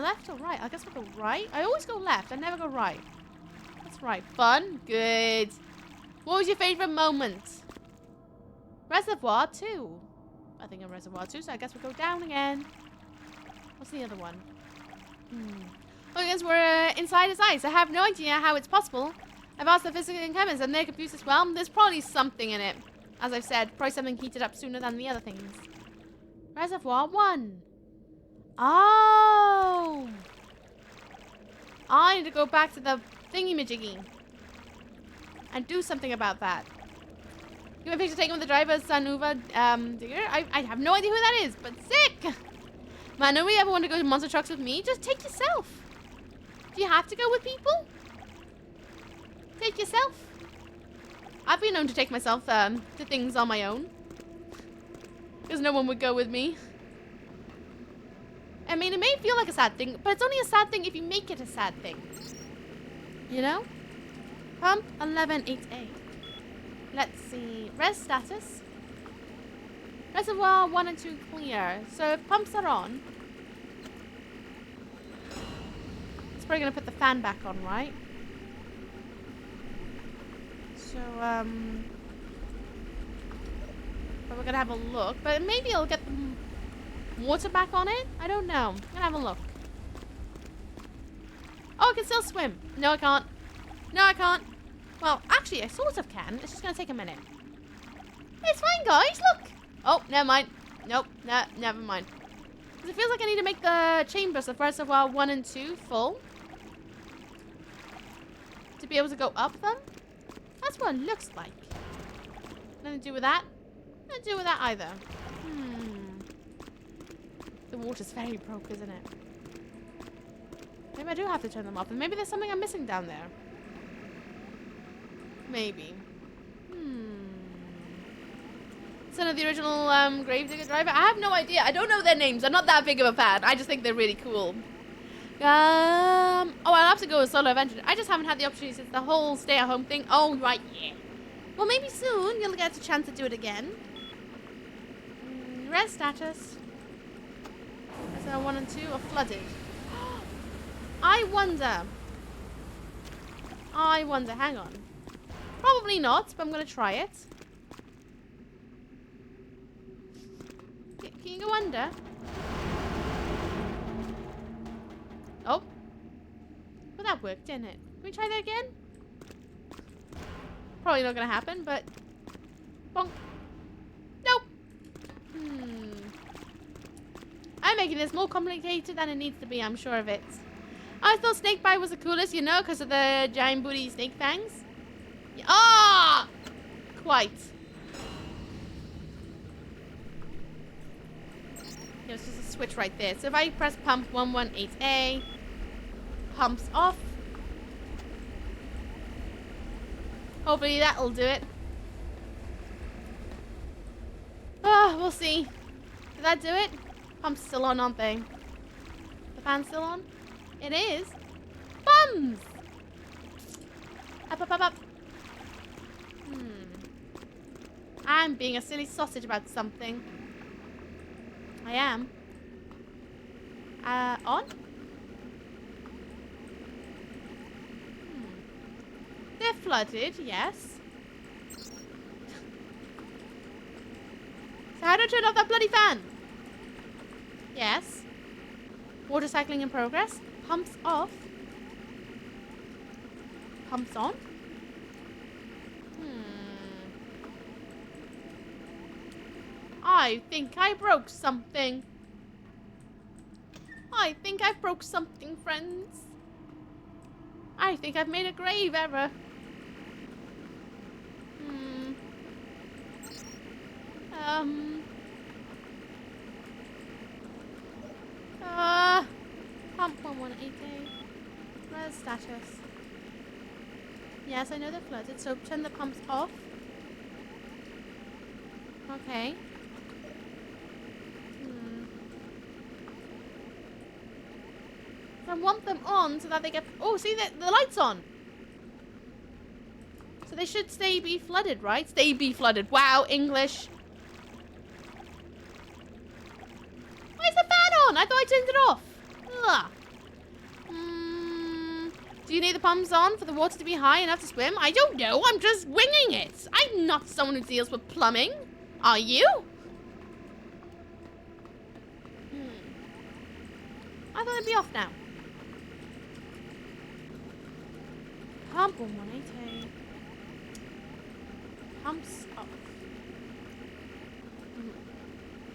Left or right? I guess we'll go right. I always go left. I never go right. That's right. Fun. Good. What was your favorite moment? Reservoir 2. I think I'm Reservoir 2, so I guess we'll go down again. What's the other one? Well, I guess we're inside his eyes. I have no idea how it's possible. I've asked the physics and chemists and they're confused as well. There's probably something in it. As I've said, probably something heated up sooner than the other things. Reservoir 1. Oh! I need to go back to the thingy-majiggy and do something about that. Give me a picture taken with the driver's Sanuva digger. I have no idea who that is, but sick! Man, nobody ever want to go to monster trucks with me. Just take yourself. Do you have to go with people? Take yourself. I've been known to take myself to things on my own. Because no one would go with me. I mean, it may feel like a sad thing, but it's only a sad thing if you make it a sad thing. You know? Pump 11.8A. Let's see. Res status. Reservoir 1 and 2 clear. So if pumps are on, it's probably going to put the fan back on, right? So, but we're going to have a look. But maybe it'll get the water back on it? I don't know. I'm going to have a look. I can still swim. No, I can't. No, I can't. Well, actually, I sort of can. It's just going to take a minute. It's fine, guys. Look. Oh, never mind. Nope. No, never mind. Because it feels like I need to make the chambers of Reservoir 1 and 2 full. To be able to go up them. That's what it looks like. Nothing to do with that. Nothing to do with that either. The water's very broke, isn't it? Maybe I do have to turn them off. And maybe there's something I'm missing down there. Maybe. Son of the original Gravedigger driver? I have no idea. I don't know their names. I'm not that big of a fan. I just think they're really cool. Oh, I'll have to go with solo adventure. I just haven't had the opportunity since the whole stay-at-home thing. Oh, right, yeah. Well, maybe soon you'll get a chance to do it again. Red status. So 1 and 2 are flooded. I wonder. Hang on. Probably not, but I'm going to try it. Can you go under? Oh. Well, that worked, didn't it? Can we try that again? Probably not going to happen, but... Bonk. Nope. I'm making this more complicated than it needs to be, I'm sure of it. I thought Snakebite was the coolest, you know, because of the giant booty snake fangs. Ah! Quite. Yeah, it's just a switch right there. So if I press pump 118A, pumps off. Hopefully that'll do it. Oh, we'll see. Did that do it? Pumps still on, aren't they? The fan's still on? It is. Bums! Up, up, up, up. I'm being a silly sausage about something. I am. On? They're flooded, yes. So how do I turn off that bloody fan? Yes. Water cycling in progress. Pumps off. Pumps on. I think I broke something. I think I broke something, friends. I think I've made a grave error. Pump 118A. Res status. Yes, I know they're flooded, so turn the pumps off. Okay. I want them on so that they get... Oh, see, the light's on. So they should be flooded, right? Be flooded. Wow, English. Why is the fan on? I thought I turned it off. Ugh. Do you need the pumps on for the water to be high enough to swim? I don't know. I'm just winging it. I'm not someone who deals with plumbing. Are you? I thought they'd be off now. Pump 118A. Pumps off.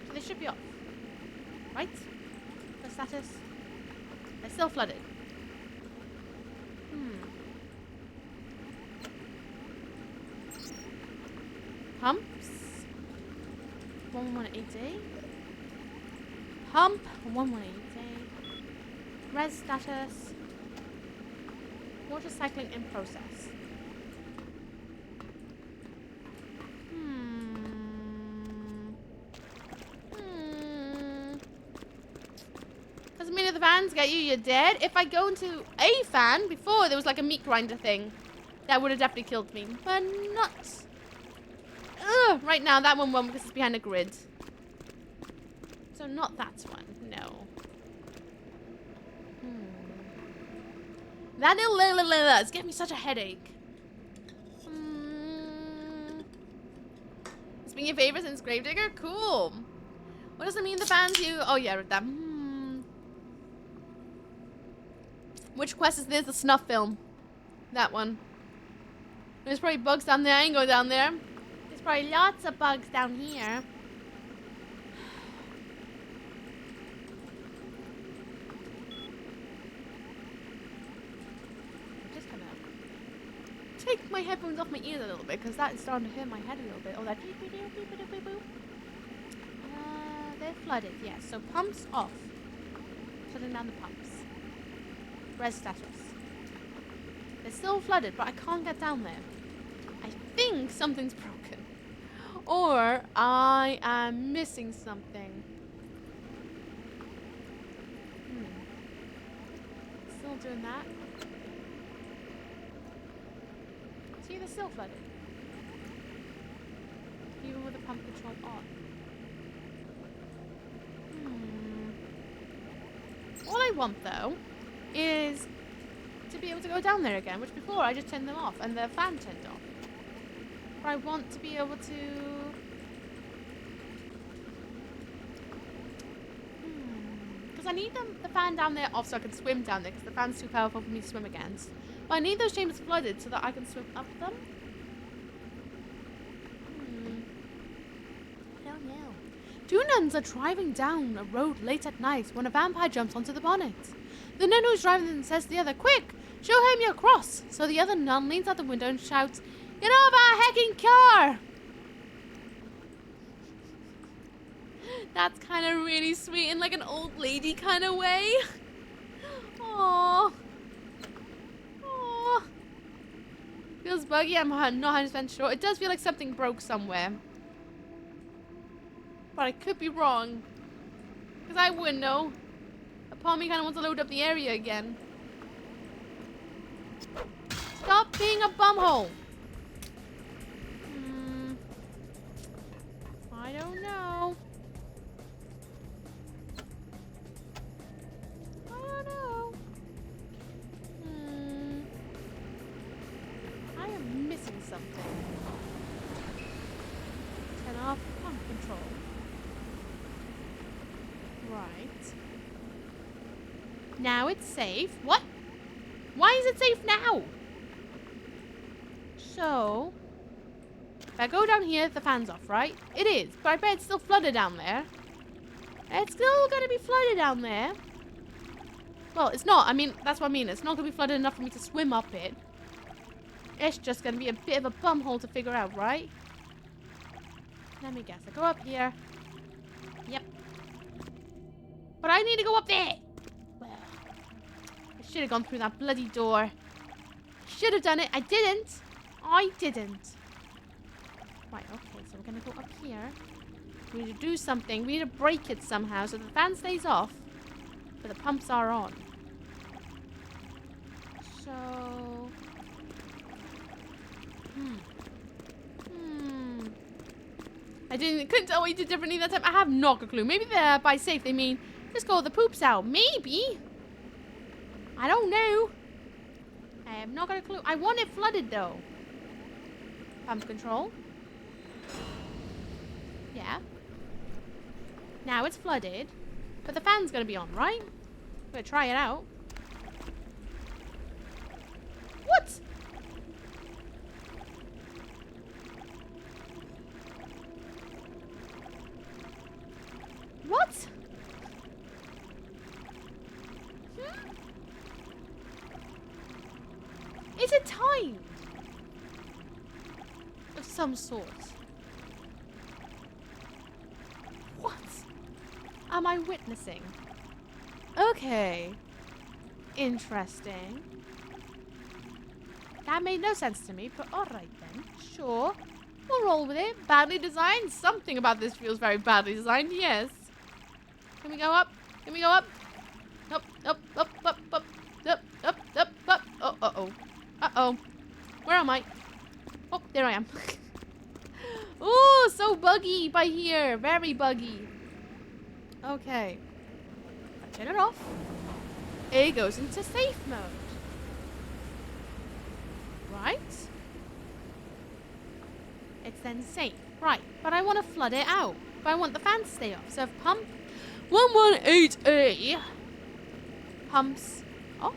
So they should be off. Right? The status. They're still flooded. Pumps. 118A. Pump 118A. Res status. Water cycling in process. Doesn't mean if the fans get you, you're dead. If I go into a fan, before there was like a meat grinder thing, that would have definitely killed me. But not. Ugh, right now, that one won't because it's behind a grid. So not that one, no. That it's giving me such a headache. It's been your favorite since Gravedigger? Cool. What does it mean the fans you... Oh yeah, read that. Which quest is this? The snuff film. That one. There's probably bugs down there. I ain't going down there. There's probably lots of bugs down here. I'm just gonna take my headphones off my ears a little bit because that is starting to hurt my head a little bit. Oh, that beep, beep, beep, beep, beep, beep, beep. They're flooded, yes. So pumps off. Shutting down the pumps. Res status. They're still flooded, but I can't get down there. I think something's broken. Or I am missing something. Still doing that. See, they're still flooded. Even with the pump control on. All I want, though, is to be able to go down there again, which before I just turned them off and the fan turned off. But I want to be able to... Because I need the fan down there off so I can swim down there, because the fan's too powerful for me to swim against. But I need those chambers flooded so that I can swim up them. I don't know. Two nuns are driving down a road late at night when a vampire jumps onto the bonnet. The nun who's driving them says to the other, "Quick, show him your cross." So the other nun leans out the window and shouts, "Get off our hecking car!" That's kind of really sweet in like an old lady kind of way. Aww. Aww. Feels buggy, I'm not 100% sure. It does feel like something broke somewhere. But I could be wrong. Because I wouldn't know. A part of me kind of wants to load up the area again. Stop being a bumhole. I don't know. I don't know. I am missing something. Turn off pump control. Right. Now it's safe. What? Why is it safe now? So, if I go down here, the fan's off, right? It is, but I bet it's still flooded down there. It's still gonna be flooded down there. Well, it's not. I mean, that's what I mean. It's not gonna be flooded enough for me to swim up it. It's just gonna be a bit of a bumhole to figure out, right? Let me guess. I go up here. Yep. But I need to go up there. Well, I should have gone through that bloody door. Should have done it. I didn't. I didn't. Right, okay. So we're going to go up here. We need to do something. We need to break it somehow so the fan stays off. But the pumps are on. So... I couldn't tell what you did differently that time. I have not a clue. Maybe by safe they mean just go the poops out. Maybe. I don't know. I have not got a clue. I want it flooded though. Pump control. Yeah. Now it's flooded. But the fan's gonna be on, right? I'm gonna try it out. What? What? Is it timed? Of some sort. What am I witnessing? Okay. Interesting. That made no sense to me, but alright then. Sure. We'll roll with it. Badly designed? Something about this feels very badly designed, yes. Can we go up? Can we go up? Up, up, up, up, up, up, up, up, up. Oh, uh-oh. Uh-oh. Where am I? Oh, there I am. Ooh, so buggy by here. Very buggy. Okay. If I turn it off, it goes into safe mode. Right? It's then safe. Right, but I want to flood it out. But I want the fan to stay off. So if pump 118A pumps off,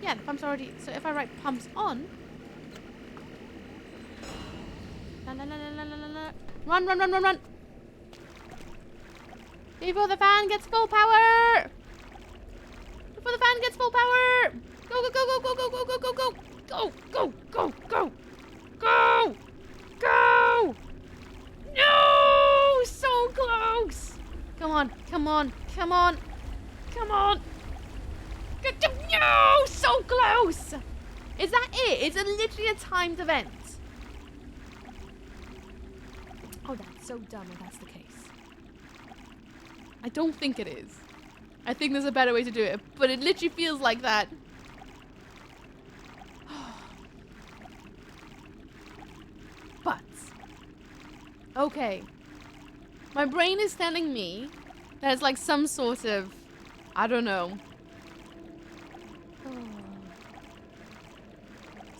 Yeah, the pump's already... So if I write pumps on... La, la, la, la, la, la, la. Run, run, run, run, run! Before the fan gets full power! Before the fan gets full power! Go, go, go, go, go, go, go, go, go, go! Go, go, go, go! Go! Go! No! So close! Come on, come on, come on! Come on! No! So close! Is that it? Is it literally a timed event? Oh, that's so dumb if that's the case. I don't think it is. I think there's a better way to do it, but it literally feels like that. But, okay. My brain is telling me that it's like some sort of, I don't know.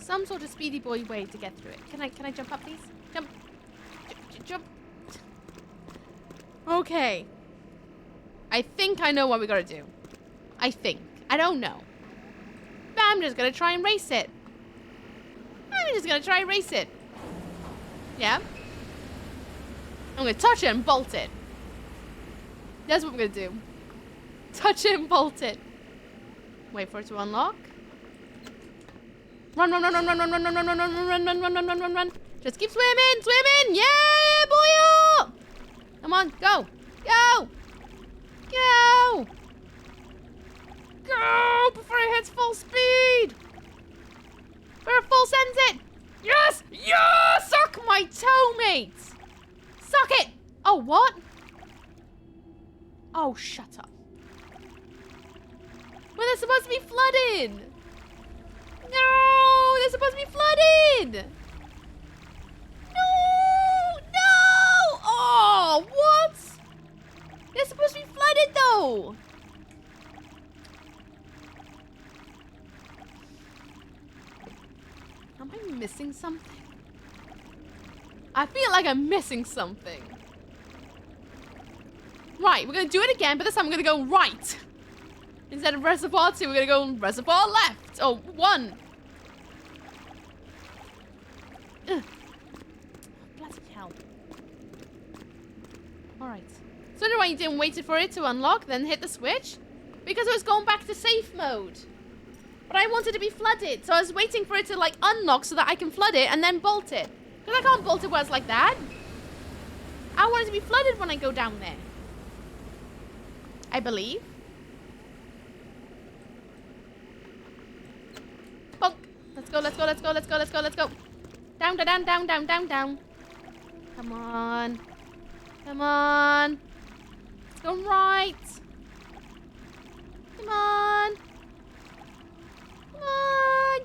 Some sort of speedy boy way to get through it. Can I jump up, please? Jump. Jump. Okay. I think I know what we gotta do. I think. I don't know. But I'm just gonna try and race it. I'm just gonna try and race it. Yeah? I'm gonna touch it and bolt it. That's what we're gonna do. Touch it and bolt it. Wait for it to unlock. Run, run, run, run, run, run, run, run, run, run, run, run, run, run, run, run, run, run. Just keep swimming, swimming. Yeah, boy. Come on, go. Go. Go. Go before it hits full speed. Before it full sends it. Yes. Yes. Suck my toe, mate. Suck it. Oh, what? Oh, shut up. Well, they're supposed to be flooded. No, they're supposed to be flooded. No, no. Oh, what? They're supposed to be flooded, though. Am I missing something? I feel like I'm missing something. Right, we're going to do it again, but this time we're going to go right. Instead of reservoir 2, we're going to go reservoir left. Oh, 1. Ugh. Bloody hell. Alright. So I don't know why you didn't wait for it to unlock, then hit the switch. Because it was going back to safe mode. But I wanted to be flooded, so I was waiting for it to, like, unlock so that I can flood it and then bolt it. Because I can't bolt it where it's like that. I want it to be flooded when I go down there. I believe. Bonk. Let's go, let's go, let's go, let's go, let's go, let's go. Down, down, down, down, down, down. Come on. Come on. Let's go right. Come on. Come on.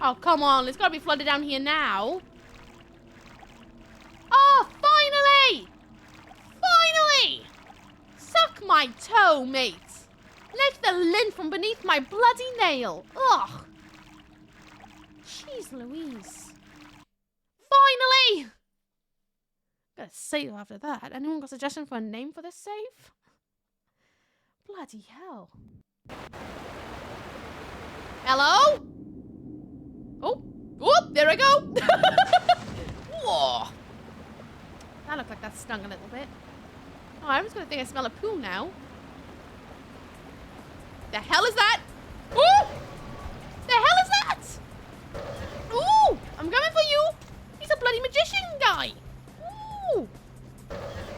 Oh, come on. It's got to be flooded down here now. Oh, finally. Finally. Suck my toe, mate. Lick the lint from beneath my bloody nail. Ugh. Jeez Louise. Finally! Got a save after that. Anyone got a suggestion for a name for this save? Bloody hell. Hello? Oh. Whoop, there I go. Whoa. That looked like that stung a little bit. Oh, I'm just gonna think I smell a poo now. The hell is that? Ooh! The hell is that? Ooh! I'm coming for you! He's a bloody magician guy! Ooh!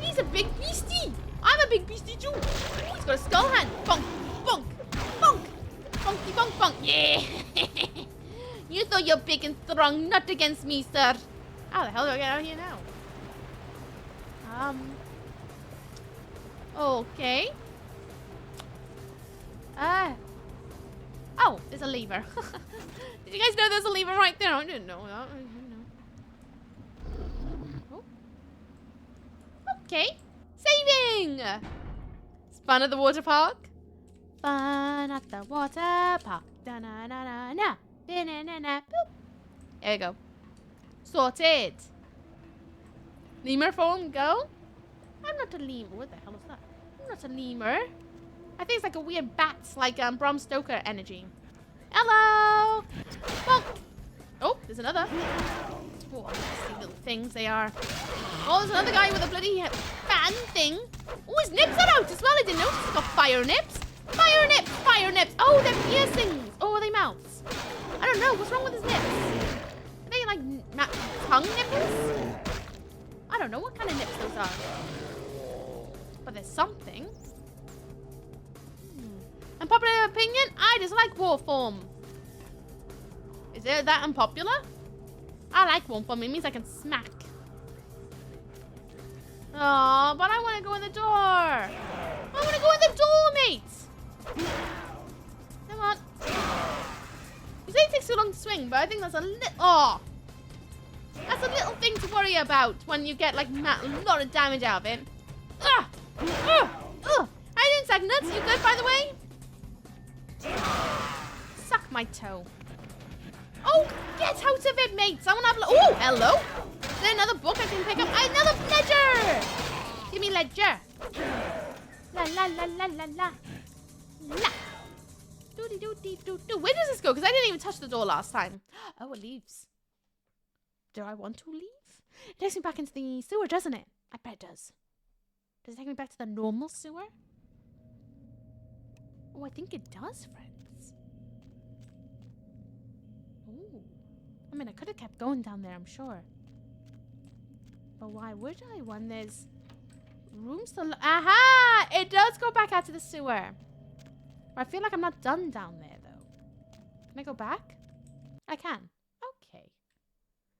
He's a big beastie! I'm a big beastie too! Ooh, he's got a skull hand! Bonk! Bonk! Bonk! Bonky bonk bonk! Yeah! You thought you're big and strong, not against me, sir! How the hell do I get out of here now? Okay. Oh, there's a lever. Did you guys know there's a lever right there? I didn't know that. Oh. Okay. Saving! It's fun at the water park. Fun at the water park. Da-na-na-na-na. Da-na-na-na. Boop. There we go. Sorted. Lemur form, go. I'm not a lemur. What the hell is that? I'm not a lemur. I think it's like a weird bat, like Bram Stoker energy. Hello! Bonk! Oh, there's another. Oh, nasty little things they are. Oh, there's another guy with a bloody fan thing. Oh, his nips are out as well. I didn't notice. He's got fire nips. Fire nips! Fire nips! Oh, they're piercings! Oh, are they mouths? I don't know. What's wrong with his nips? Are they like tongue nipples? I don't know what kind of nips those are. But there's something. Unpopular opinion? I dislike war form. Is it that unpopular? I like war form. It means I can smack. Oh, but I want to go in the door. I want to go in the door, mate. Come on. You say it takes too long to swing, but I think that's a little... Oh. That's a little thing to worry about when you get, like, a lot of damage out of it. Ugh. Ugh. Ugh. I didn't suck nuts. You good, by the way? Suck my toe. Oh, get out of it, mates. I want to have a look. Oh, hello. Is there another book I can pick up? Another ledger. Give me ledger. La, la, la, la, la, la. La. Where does this go? Because I didn't even touch the door last time. Oh, it leaves. Do I want to leave? It takes me back into the sewer, doesn't it? I bet it does. Does it take me back to the normal sewer? Oh, I think it does, friends. Ooh. I mean, I could have kept going down there, I'm sure. But why would I when there's rooms to... Aha! It does go back out to the sewer. I feel like I'm not done down there, though. Can I go back? I can. Okay.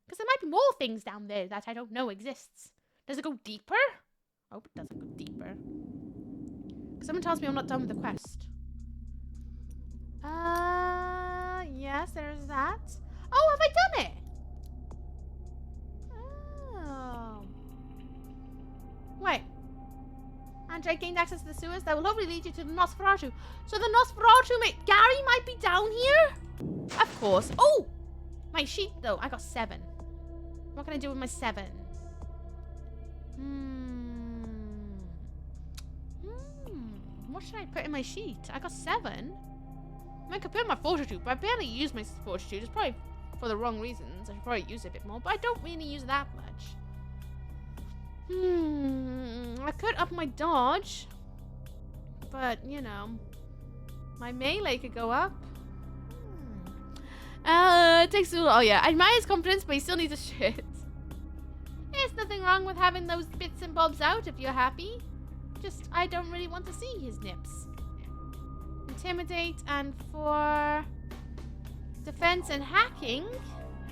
Because there might be more things down there that I don't know exists. Does it go deeper? I hope it doesn't go deeper. Because someone tells me I'm not done with the quest. Yes, there's that. Oh, have I done it? Oh. Wait. Andre gained access to the sewers that will hopefully lead you to the Nosferatu. So the Nosferatu, mate, Gary might be down here? Of course. Oh! My sheet, though. I got 7. What can I do with my 7? What should I put in my sheet? I got 7. I mean, compared to my fortitude, but I barely use my fortitude. It's probably for the wrong reasons. I should probably use it a bit more, but I don't really use it that much. I could up my dodge, but, you know, my melee could go up. It takes too long. Oh, yeah. I admire his confidence, but he still needs a shit. There's nothing wrong with having those bits and bobs out if you're happy. Just, I don't really want to see his nips. Intimidate, and for defense and hacking,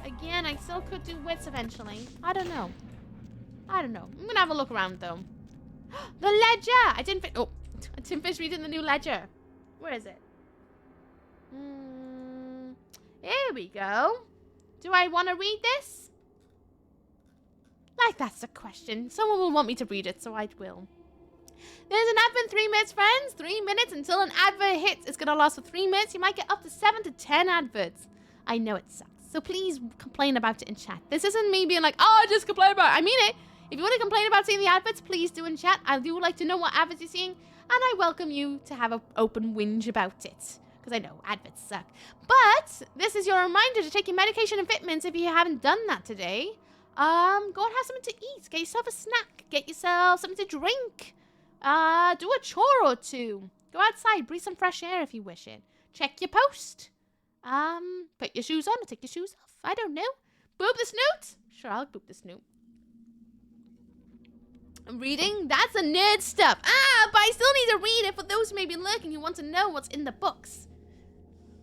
again, I still could do wits eventually. I don't know. I'm gonna have a look around, though. The ledger! I didn't finish reading the new ledger. Where is it? Here we go. Do I want to read this? Like, that's the question. Someone will want me to read it, so I will. There's an advert in 3 minutes, friends. 3 minutes until an advert hits. It's going to last for 3 minutes. You might get up to 7 to 10 adverts. I know it sucks. So please complain about it in chat. This isn't me being like, oh, just complain about it. I mean it. If you want to complain about seeing the adverts, please do in chat. I do like to know what adverts you're seeing. And I welcome you to have an open whinge about it. Because I know adverts suck. But this is your reminder to take your medication and vitamins if you haven't done that today. Go and have something to eat. Get yourself a snack. Get yourself something to drink. Do a chore or 2. Go outside. Breathe some fresh air if you wish it. Check your post. Put your shoes on or take your shoes off. I don't know. Boop the snoot. Sure, I'll boop the snoot. Reading? That's the nerd stuff. But I still need to read it for those who may be lurking who want to know what's in the books.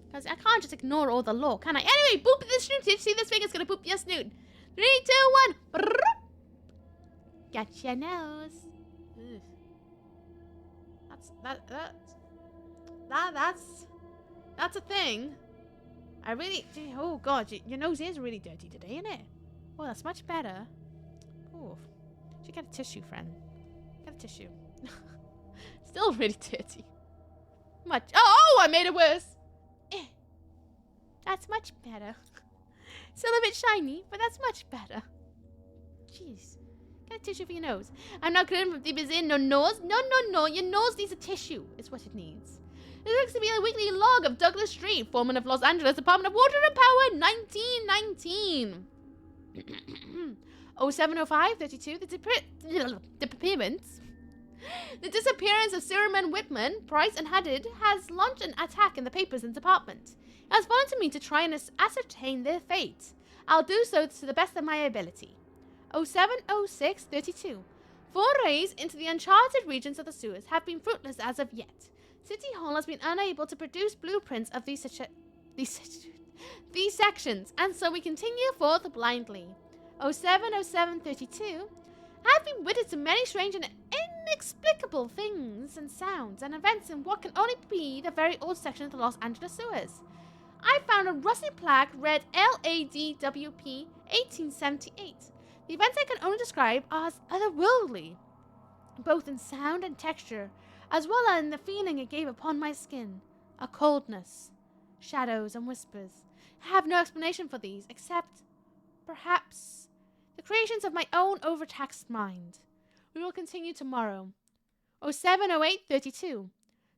Because I can't just ignore all the lore, can I? Anyway, boop the snoot. Did you see this thing? It's going to boop your snoot. 3, 2, 1. Brrr. Got your nose. Ugh. That's a thing. I really... Oh, God. Your nose is really dirty today, isn't it? Oh, that's much better. Oh. Should get a tissue, friend. Get a tissue. Still really dirty. Much. Oh, I made it worse. That's much better. Still a bit shiny, but that's much better. Jeez. Get a tissue for your nose. I'm not kidding from deep as in no nose. No. Your nose needs a tissue. It's what it needs. It looks to be a weekly log of Douglas Street, foreman of Los Angeles Department of Water and Power, 1919. 070532. The disappearance of Sirman Whitman, Price, and Haddad has launched an attack in the papers and department. It has fallen to me to try and ascertain their fate. I'll do so to the best of my ability. 070632. Forays into the uncharted regions of the sewers have been fruitless as of yet. City Hall has been unable to produce blueprints of these sections, and so we continue forth blindly. 070732. I have been witness to many strange and inexplicable things and sounds and events in what can only be the very old section of the Los Angeles sewers. I found a rusty plaque read LADWP 1878. The events I can only describe are as otherworldly, both in sound and texture, as well as in the feeling it gave upon my skin. A coldness, shadows, and whispers. I have no explanation for these, except, perhaps, the creations of my own overtaxed mind. We will continue tomorrow. 070832.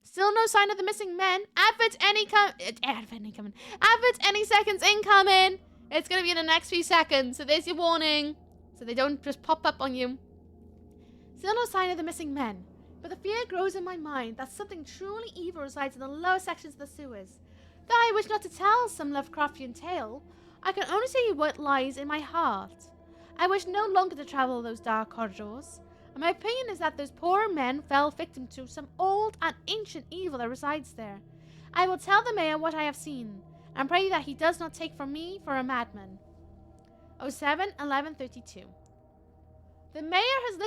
Still no sign of the missing men. Adverts any seconds incoming. It's going to be in the next few seconds, so there's your warning. So they don't just pop up on you. Still no sign of the missing men. But the fear grows in my mind that something truly evil resides in the lower sections of the sewers. Though I wish not to tell some Lovecraftian tale, I can only tell you what lies in my heart. I wish no longer to travel those dark corridors, and my opinion is that those poor men fell victim to some old and ancient evil that resides there. I will tell the mayor what I have seen, and pray that he does not take me for a madman. 071132. The mayor has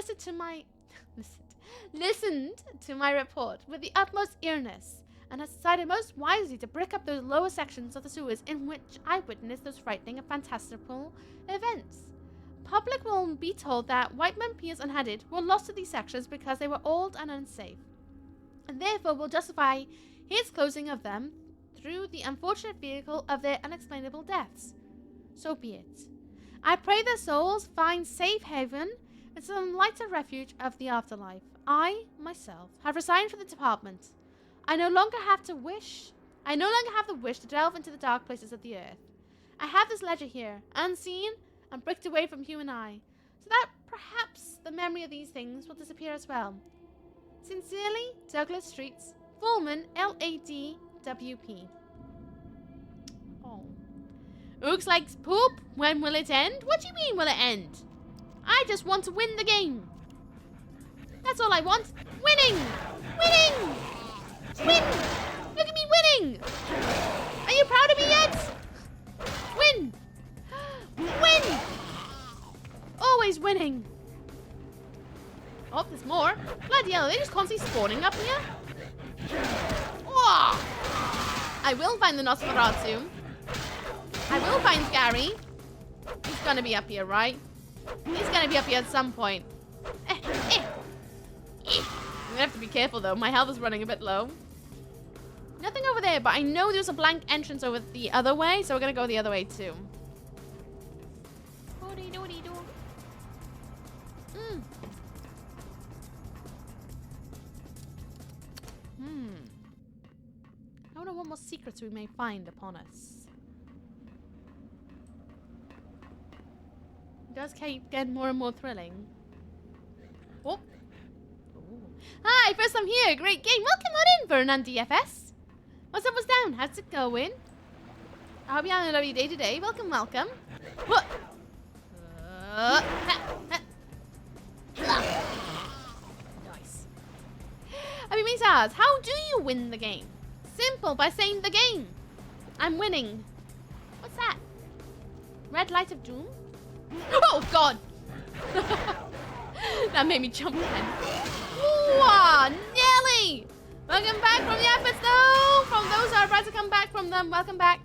listened to my report with the utmost earnest, and has decided most wisely to brick up those lower sections of the sewers in which I witnessed those frightening and fantastical events. Public will be told that Whiteman, Pierce, and Haddad were lost to these sections because they were old and unsafe, and therefore will justify his closing of them through the unfortunate vehicle of their unexplainable deaths. So be it. I pray their souls find safe haven in some lighter refuge of the afterlife. I, myself, have resigned from the department. I no longer have the wish to delve into the dark places of the earth. I have this ledger here, unseen and bricked away from human eye, so that perhaps the memory of these things will disappear as well. Sincerely, Douglas Streets, Fullman, LADWP. Oh. Looks like poop. When will it end? What do you mean, will it end? I just want to win the game. That's all I want. Winning! Winning! Win! Look at me winning! Are you proud of me yet? Win! Win! Always winning. Oh, there's more. Bloody hell, are they just constantly spawning up here? Oh! I will find the Nosferatu. I will find Gary. He's gonna be up here, right? He's gonna be up here at some point. I'm gonna have to be careful though. My health is running a bit low. Nothing over there, but I know there's a blank entrance over the other way, so we're gonna go the other way too. I wonder what more secrets we may find upon us. It does keep getting more and more thrilling. Oh. Ooh. Hi, first time here. Great game. Welcome on in, Vernon DFS. What's up, what's down? How's it going? I hope you're having a lovely day today. Welcome, welcome. What? Nice. I mean, Mizaz, how do you win the game? Simple, by saying the game. I'm winning. What's that? Red light of doom? Oh, God. That made me jump then. Ooh, Nelly. Welcome back from the efforts, though. From those who are about to come back from them, welcome back.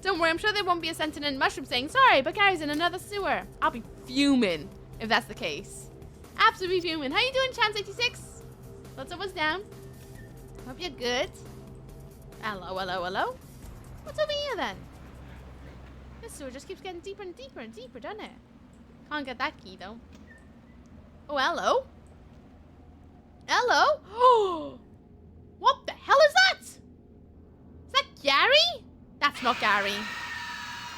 Don't worry, I'm sure there won't be a sentient mushroom saying, sorry, but Gary's in another sewer. I'll be fuming if that's the case. Absolutely fuming. How you doing, Chance86? What's up, what's down? Hope you're good. Hello, hello, hello. What's over here, then? This sewer just keeps getting deeper and deeper and deeper, doesn't it? Can't get that key, though. Oh, hello. Hello. Oh, what the hell is that? Is that Gary? That's not Gary.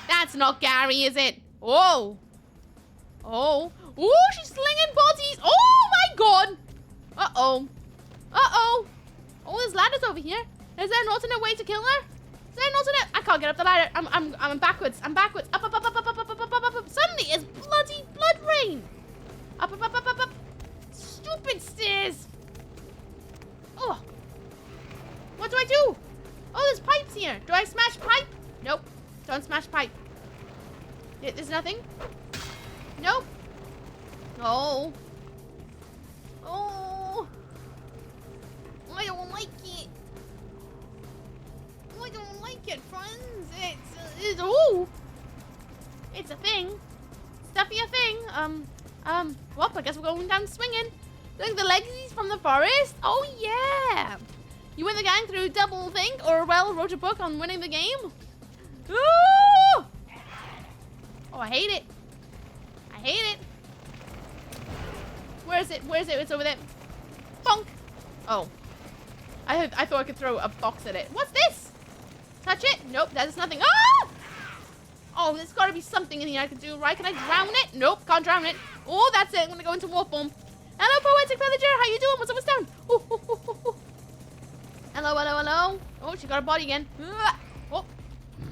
That's not Gary, is it? Oh. Oh. Oh, she's slinging bodies. Oh my god. Uh-oh. Uh-oh. Oh, there's ladders over here. Is there an alternate way to kill her? Is there an alternate? I can't get up the ladder. I'm backwards. I'm backwards. Up, up, up, up, up, up, up, up, up, up, up. Suddenly it's bloody blood rain. Up, up, up, up, up, up. Stupid stairs. Oh. What do I do? Oh, there's pipes here. Do I smash pipe? Nope. Don't smash pipe. There's nothing. Nope. Oh. Oh. I don't like it. I don't like it, friends. It's oh. It's a thing. It's definitely a thing. Well, I guess we're going down swinging. Like the legacies from the forest. Oh yeah. You win the gang through double think. Orwell wrote a book on winning the game. Ooh! Oh, I hate it. I hate it. Where is it? Where is it? It's over there. Bonk. Oh. I thought I could throw a box at it. What's this? Touch it? Nope, that is nothing. Ah! Oh, there's got to be something in here I can do, right? Can I drown it? Nope, can't drown it. Oh, that's it. I'm going to go into warp bomb. Hello, Poetic Villager. How you doing? What's up, what's down? Ooh, ooh, ooh, ooh, ooh. Hello, hello, hello. Oh, she got a body again. Oh,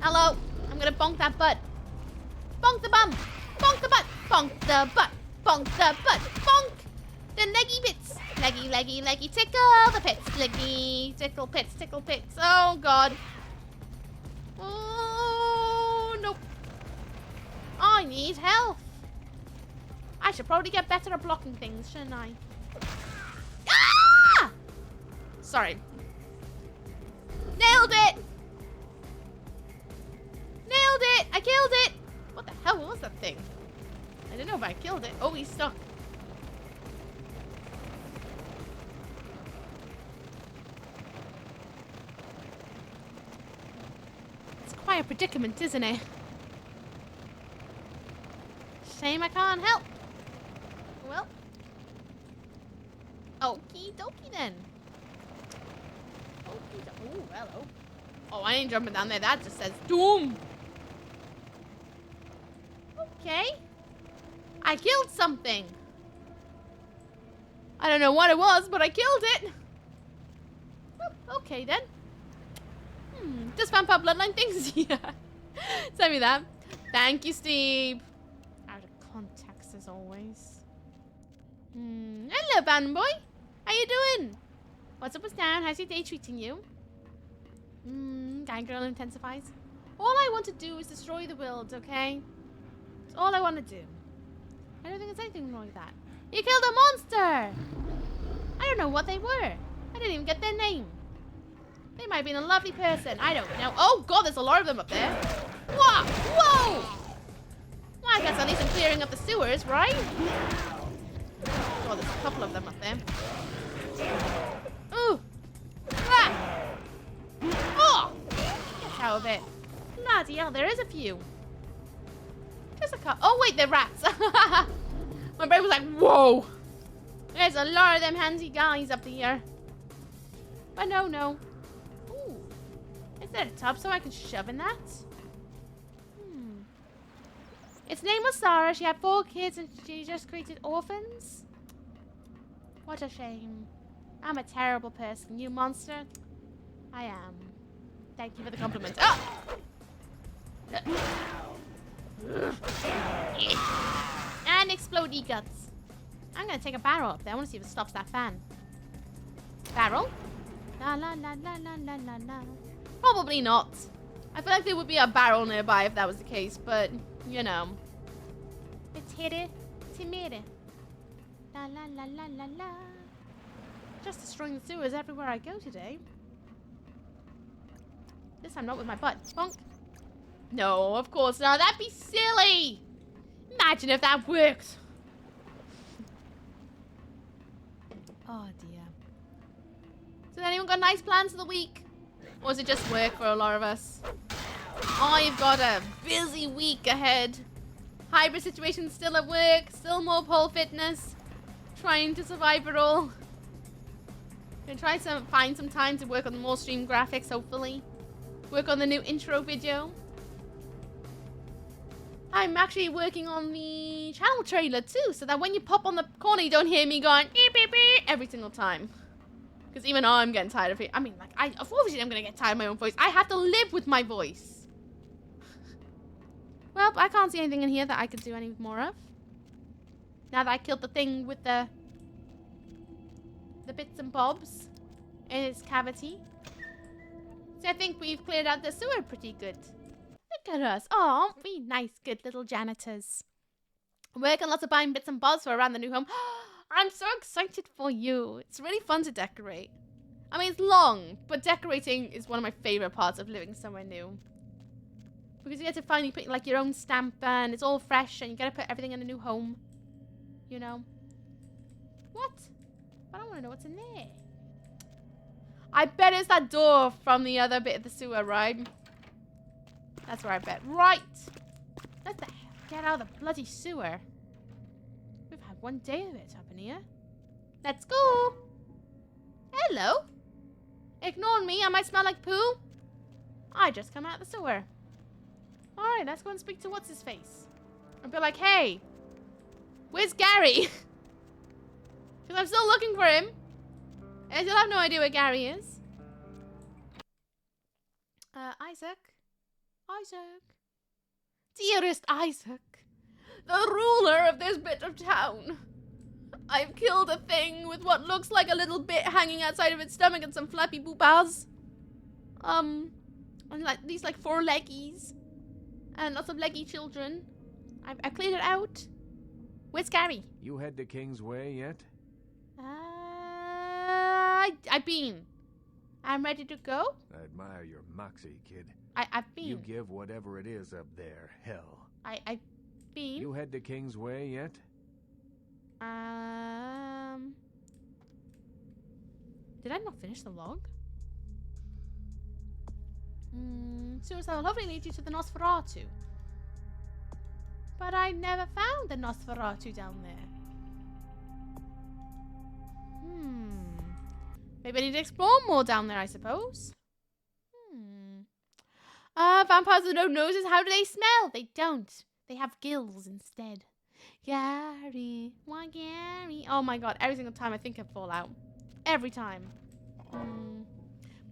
hello. I'm going to bonk that butt. Bonk the bum. Bonk the butt. Bonk the butt. Bonk the butt. Bonk the leggy bits. Leggy, leggy, leggy. Tickle the pits. Leggy. Tickle pits. Tickle pits. Oh, God. Oh, nope. I need help. I should probably get better at blocking things, shouldn't I? Ah! Sorry. Nailed it! Nailed it! I killed it! What the hell was that thing? I don't know if I killed it. Oh, he's stuck. It's quite a predicament, isn't it? Shame I can't help. Well. Okie dokie then. Oh, hello. Oh, I ain't jumping down there. That just says doom. Okay. I killed something. I don't know what it was, but I killed it. Okay, then. Just vampire bloodline things? Yeah. Send me that. Thank you, Steve. Out of context, as always. Hello, fanboy. How you doing? What's up, what's down? How's your day treating you? Gang girl intensifies. All I want to do is destroy the world, okay? That's all I want to do. I don't think there's anything wrong with that. You killed a monster! I don't know what they were. I didn't even get their name. They might have been a lovely person. I don't know. Oh, God, there's a lot of them up there. Whoa! Whoa! Well, I guess at least I'm clearing up the sewers, right? Oh, there's a couple of them up there. Ooh! Ah! Oh! Get out of it. Bloody hell, there is a few. Just a couple. Oh, wait, they're rats. My brain was like, whoa! There's a lot of them handy guys up here. But no, no. Ooh. Is there a tub so I can shove in that? Its name was Sarah. She had 4 kids and she just created orphans. What a shame. I'm a terrible person, you monster. I am. Thank you for the compliment. Oh! And explodey guts. I'm gonna take a barrel up there. I wanna see if it stops that fan. Barrel? La la la la la la la la. Probably not. I feel like there would be a barrel nearby if that was the case, but you know. Potato, tomato. La la la la la la. Just destroying the sewers everywhere I go today. This time not with my butt. Bonk. No, of course not. That'd be silly. Imagine if that worked. Oh dear. So anyone got nice plans for the week? Or is it just work for a lot of us? I've got a busy week ahead. Hybrid situation still at work. Still more pole fitness. trying to survive it all. Gonna try to find some time to work on more stream graphics, hopefully. Work on the new intro video. I'm actually working on the channel trailer too, so that when you pop on the corner, you don't hear me going beep, beep, beep every single time. Because even I'm getting tired of it. I mean, like, obviously I'm gonna get tired of my own voice. I have to live with my voice. Well, I can't see anything in here that I could do any more of. Now that I killed the thing with the bits and bobs in its cavity. So I think we've cleared out the sewer pretty good. Look at us. Oh, aren't we nice, good little janitors? Working lots of buying bits and bobs for around the new home. I'm so excited for you. It's really fun to decorate. I mean, it's long, but decorating is one of my favorite parts of living somewhere new. Because you get to finally put like your own stamp and it's all fresh and you get to put everything in a new home. You know? What? I don't want to know what's in there. I bet it's that door from the other bit of the sewer, right? That's where I bet. Right! Let the hell get out of the bloody sewer. We've had one day of it up in here. Let's go! Hello! Ignore me, I might smell like poo. I just come out of the sewer. Alright, let's go and speak to what's-his-face. And be like, hey! Where's Gary? Because I'm still looking for him. And I still have no idea where Gary is. Isaac? Isaac? Dearest Isaac, the ruler of this bit of town. I've killed a thing with what looks like a little bit hanging outside of its stomach and some flappy boobas. And like these like 4 leggies. And lots of leggy children. I've cleared it out. Where's Gary? You head to Kingsway yet? I've been. I'm ready to go. I admire your moxie, kid. I've been. You give whatever it is up there hell. I've been. You head to Kingsway yet? Did I not finish the log? Suicide will hopefully lead you to the Nosferatu. But I never found the Nosferatu down there. Maybe I need to explore more down there, I suppose. Vampires with no noses, how do they smell? They don't. They have gills instead. Gary, why Gary? Oh my god, every single time I think of Fallout. Every time.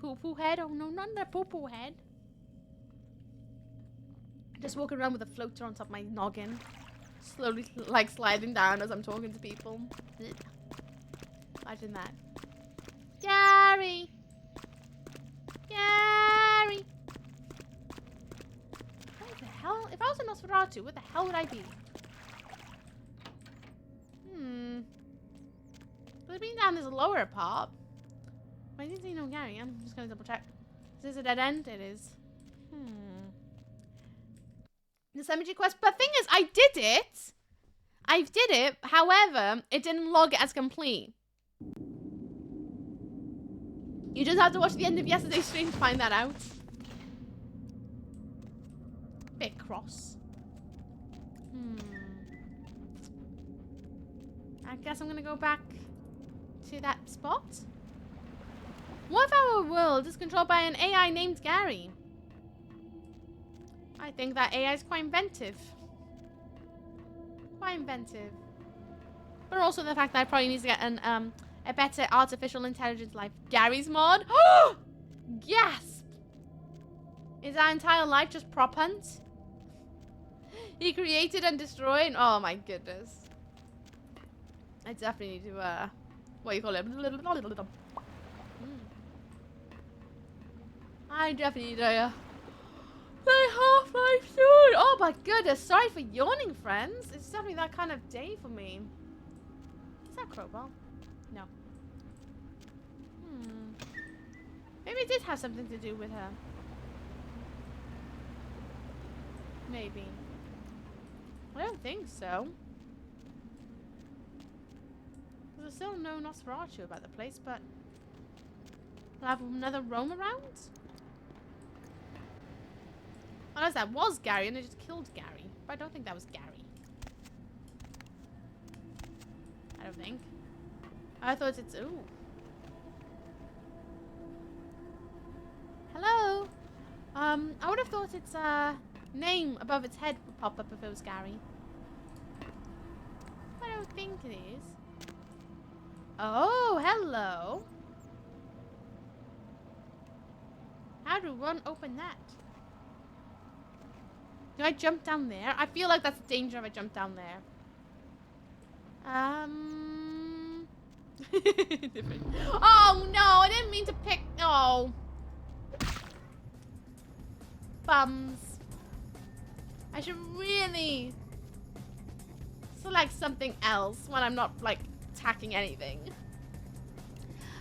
Poo-poo head? Oh no, not that poo-poo head. Just walking around with a floater on top of my noggin. Slowly, like, sliding down as I'm talking to people. Imagine that. Gary! Gary! What the hell? If I was a Nosferatu, what the hell would I be? But I've been down this lower part. I didn't see no Gary. I'm just gonna double check. Is this a dead end? It is. The cemetery quest. But the thing is, I did it. I did it. However, it didn't log it as complete. You just have to watch the end of yesterday's stream to find that out. Bit cross. I guess I'm gonna go back to that spot. What if our world is controlled by an AI named Gary? I think that AI is quite inventive. Quite inventive. But also the fact that I probably need to get an a better artificial intelligence like Gary's mod. Gasp! Is our entire life just prop hunt? He created and destroyed? Oh my goodness. I definitely need to, what do you call it? I definitely need to play Half-Life soon. Oh my goodness, sorry for yawning, friends. It's definitely that kind of day for me. Is that Crowbar? No. Maybe it did have something to do with her. Maybe. I don't think so. There's still no Nosferatu about the place, but I'll have another roam around? Unless that was Gary and they just killed Gary. But I don't think that was Gary. I don't think. I thought it's... Ooh. Hello? I would have thought its name above its head would pop up if it was Gary. I don't think it is. Oh, hello. How do one open that? Do I jump down there? I feel like that's a danger if I jump down there. Oh no, I didn't mean to pick. Oh. Bums. I should really select something else when I'm not, like, attacking anything.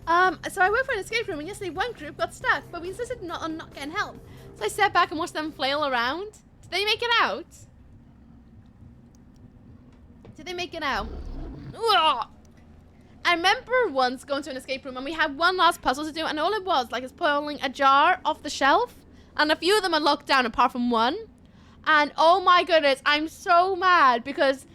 So I went for an escape room, and yesterday one group got stuck, but we insisted on not getting help. So I sat back and watched them flail around. Did they make it out? Did they make it out? Ugh. I remember once going to an escape room, and we had one last puzzle to do, and all it was, like, is pulling a jar off the shelf. And a few of them are locked down apart from one. And oh my goodness, I'm so mad because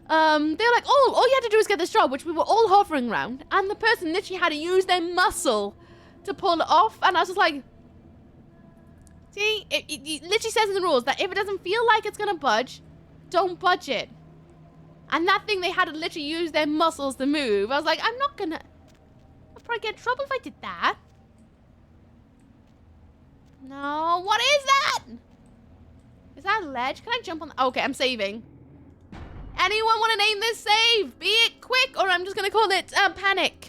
they're like, oh, all you had to do is get this job, which we were all hovering around. And the person literally had to use their muscle to pull it off. And I was just like, see, it literally says in the rules that if it doesn't feel like it's going to budge, don't budge it. And that thing, they had to literally use their muscles to move. I was like, I'm not going to... I'll probably get in trouble if I did that. No, what is that? Is that a ledge? Can I jump on? Okay, I'm saving. Anyone want to name this save? Be it quick, or I'm just gonna call it panic.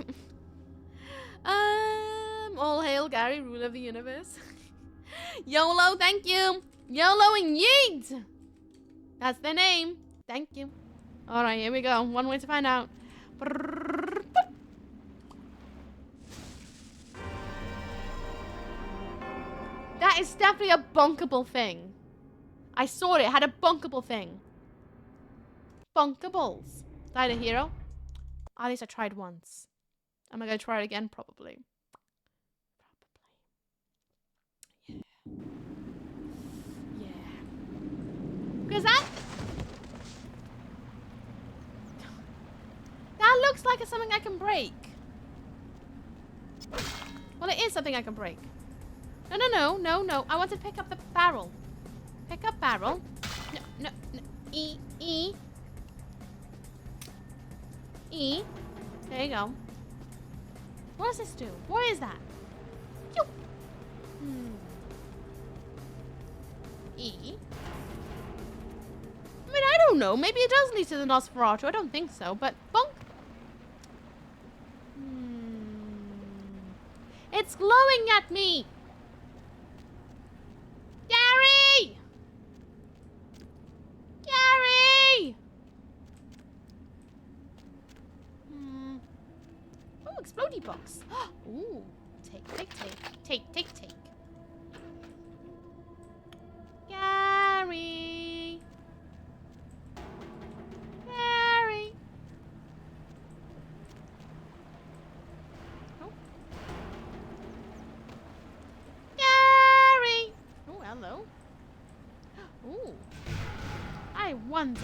All hail Gary, ruler of the universe. YOLO, thank you. YOLO and yeet. That's their name. Thank you. All right, here we go. One way to find out. That is definitely a bonkable thing. I saw it. It had a bonkable thing. Bonkables. Died a hero? At least I tried once. Am I going to try it again? Probably. Yeah. Yeah. Because that looks like it's something I can break. Well, it is something I can break. No, no, no, no, no. I want to pick up the barrel. Pick up barrel. No, no, no. E, E. E. There you go. What does this do? What is that? Yo. E. I mean, I don't know. Maybe it does lead to the Nosferatu. I don't think so, but bonk. It's glowing at me. Gary! Gary! Oh, explodey box. Ooh, take. Gary! Gary! Oh. Gary! Oh, hello. Ooh. I wonder.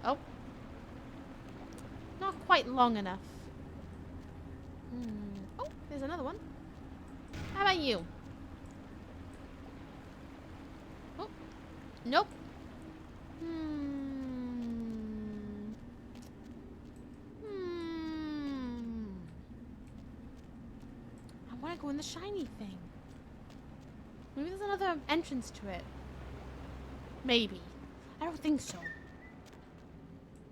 Oh. Not quite long enough. Oh, there's another one. How about you? Oh. Nope. I want to go in the shiny thing. Maybe there's another entrance to it. Maybe. I don't think so.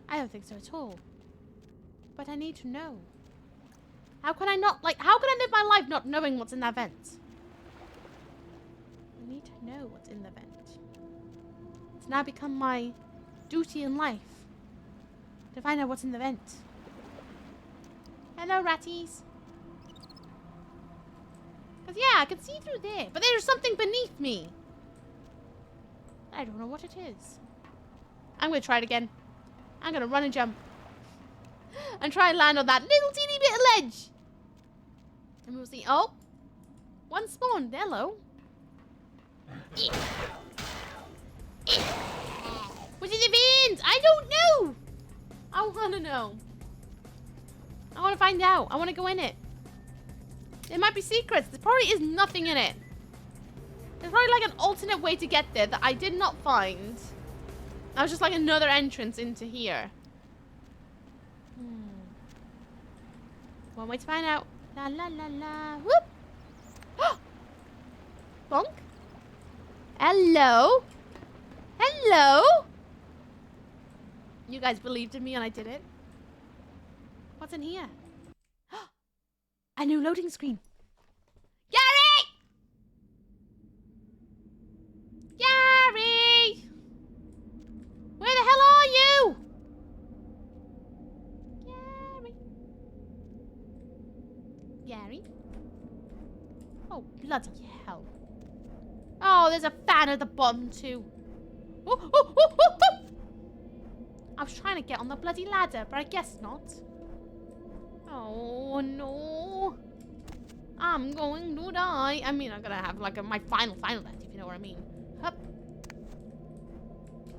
I don't think so at all. But I need to know. How can I not, like, how can I live my life not knowing what's in that vent? I need to know what's in the vent. It's now become my duty in life to find out what's in the vent. Hello, ratties. Because, yeah, I can see through there. But there's something beneath me. I don't know what it is. I'm going to try it again. I'm going to run and jump. And try and land on that little teeny bit of ledge. And we'll see. Oh. One spawned. Hello. What's in the vent? I want to know. I want to find out. I want to go in it. There might be secrets. There probably is nothing in it. There's probably like an alternate way to get there that I did not find. That was just like another entrance into here. One way to find out. La la la la. Whoop! Bonk? Hello? Hello? You guys believed in me and I did it. What's in here? A new loading screen. Gary! Gary! Where the hell are you? Gary? Oh, bloody hell. Oh, there's a fan at the bottom too. Oh, oh, oh, oh, oh. I was trying to get on the bloody ladder, but I guess not. Oh, no. I'm going to die. I mean, I'm going to have like my final death, if you know what I mean. Hup.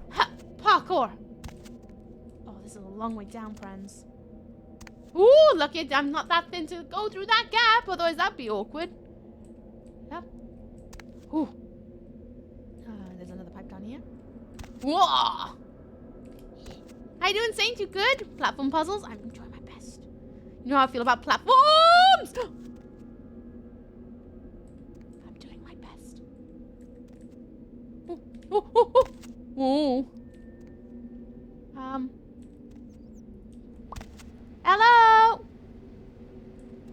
Hup. Parkour. Oh, this is a long way down, friends. Ooh, lucky I'm not that thin to go through that gap, otherwise that'd be awkward. Yep. Ooh. There's another pipe down here. Whoa! How you doing, Saint? You good? Platform puzzles? I'm enjoying my best. You know how I feel about platforms! I'm doing my best. Ooh, ooh, ooh, ooh. Hello?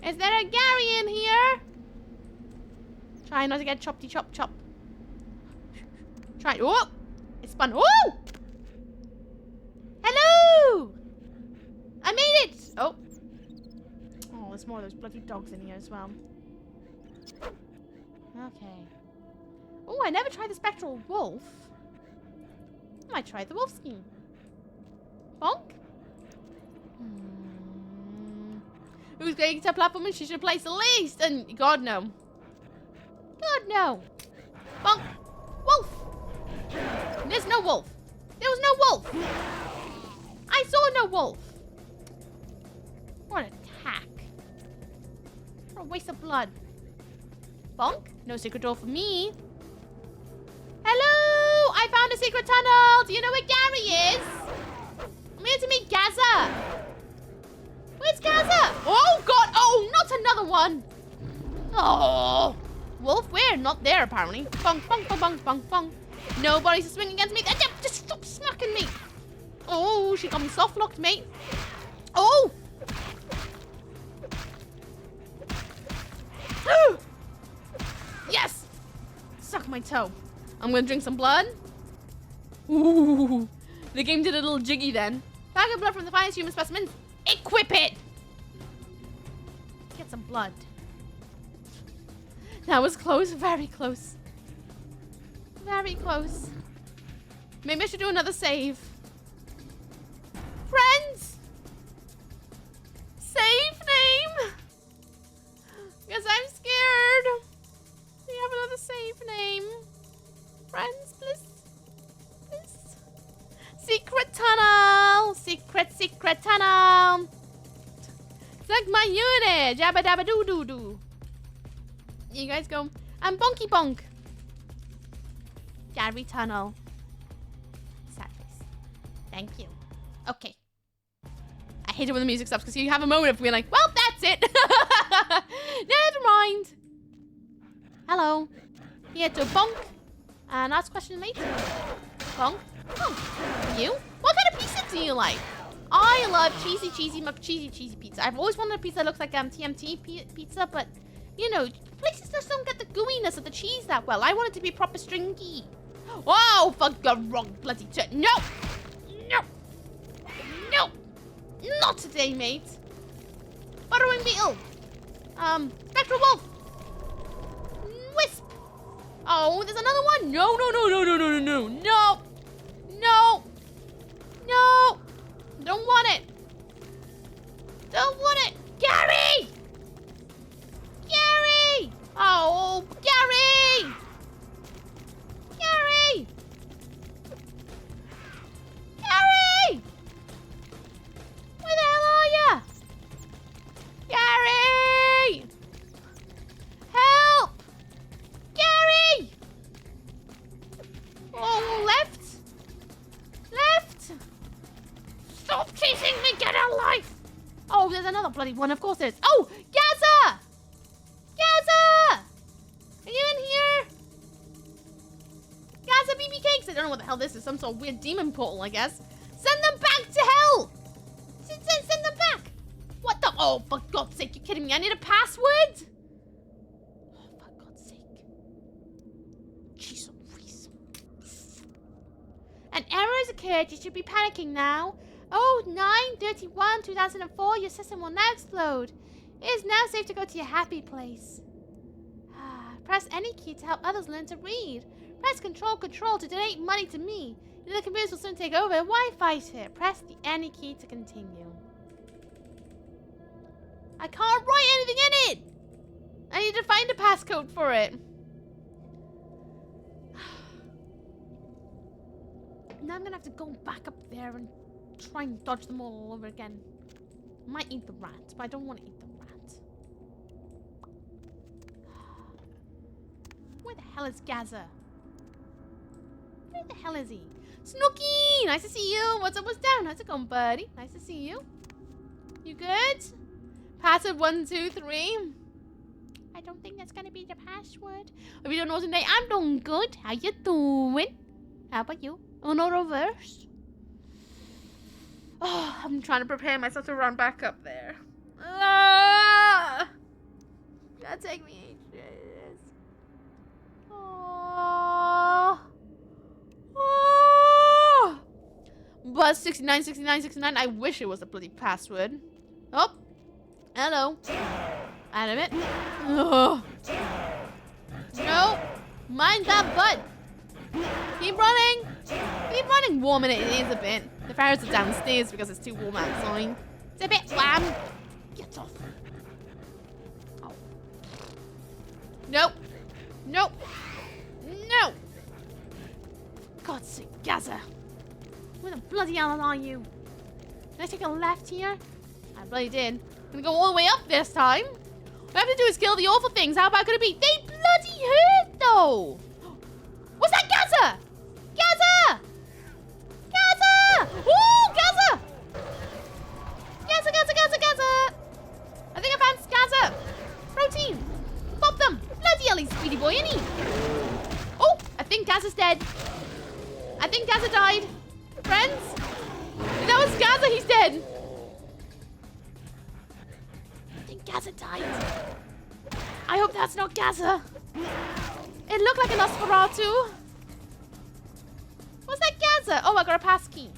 Is there a Gary in here? Try not to get choppy chop chop. Try. Oh! It spun. Oh! Hello! I made it! Oh. Oh, there's more of those bloody dogs in here as well. Okay. Oh, I never tried the spectral wolf. I might try the wolf scheme. Bonk? Who's going to platform and she should place the least? And God, no. God, no. Bonk. Wolf. There's no wolf. There was no wolf. I saw no wolf. What a tack. What a waste of blood. Bonk. No secret door for me. Hello. I found a secret tunnel. Do you know where Gary is? I'm here to meet Gaza. Where's Gaza? Oh, God. Oh, not another one. Oh. Wolf, where? Not there, apparently. Bonk, bonk, bonk, bonk, bonk, bonk. Nobody's swinging against me. Just stop smacking me. Oh, she got me soft locked, mate. Oh. Yes. Suck my toe. I'm going to drink some blood. Ooh. The game did a little jiggy then. Pack of blood from the finest human specimens. Equip it! Get some blood. That was close. Very close. Very close. Maybe I should do another save. Friends! Save name! Because I'm scared. We have another save name. Friends, please. Please. Secret tunnel! Secret tunnel! Suck my unit! Jabba dabba doo doo doo. You guys go. And bonky bonk. Gary tunnel. Sad face. Thank you. Okay. I hate it when the music stops because you have a moment of being like, well, that's it. Never mind. Hello. Here to bonk. And ask question later. Bonk. Oh, you? What kind of pizza do you like? I love cheesy pizza. I've always wanted a pizza that looks like TMT pizza, but, you know, places just don't get the gooiness of the cheese that well. I want it to be proper stringy. Oh, fuck the wrong bloody turn. No! No! No! Not today, mate. Burrowing beetle. Spectral wolf. Wisp. Oh, there's another one. No. No. No. Don't want it. Don't want it. Gary! Gary! Oh, Gary! Gary! Gary! Oh, left. Left. Stop chasing me. Get a life. Oh, there's another bloody one. Of course there is. Oh, Gaza. Gaza. Are you in here? Gaza BB cakes. I don't know what the hell this is. Some sort of weird demon portal, I guess. Send them back to hell. Send them back. What the? Oh, for God's sake. You're kidding me. I need a password. Oh, for God's sake. Jeez. An error has occurred. You should be panicking now. Oh, 9/31/2004. Your system will now explode. It is now safe to go to your happy place. Press any key to help others learn to read. Press Control to donate money to me. The computers will soon take over. Why fight it? Press the any key to continue. I can't write anything in it. I need to find a passcode for it. Now I'm gonna have to go back up there and try and dodge them all over again. I might eat the rat, but I don't want to eat the rat. Where the hell is Gaza? Where the hell is he? Snooky! Nice to see you. What's up, what's down? How's it going, buddy? Nice to see you. You good? Password 1, 2, 3. I don't think that's gonna be the password. If you don't know today, I'm doing good. How you doing? How about you? Oh, no, reverse. Oh, I'm trying to prepare myself to run back up there. Ah! Gotta take me ages. Oh. Oh. Buzz 696969. I wish it was a bloody password. Oh. Hello. Out of it. Oh. No. Mind that butt. Keep running. Keep running. Warming it is a bit. The fires are downstairs because it's too warm outside. It's a bit wham. Get off. Oh. Nope. Nope. No. God's sake, Gaza. Where the bloody hell are you? Did I take a left here? I bloody did. I'm gonna go all the way up this time. What I have to do is kill the awful things. How bad could it be? They bloody hurt though. What's that, Gaza? Gaza! Gaza! Ooh, Gaza! Gaza, Gaza, Gaza, Gaza! I think I found Gaza. Protein. Pop them. Bloody hell, he's speedy boy, isn't he? Oh, I think Gaza's dead. I think Gaza died. Friends? If that was Gaza, he's dead. I think Gaza died. I hope that's not Gaza. It looked like a Nosferatu. What's that, Gaza? Oh, I got a pass key.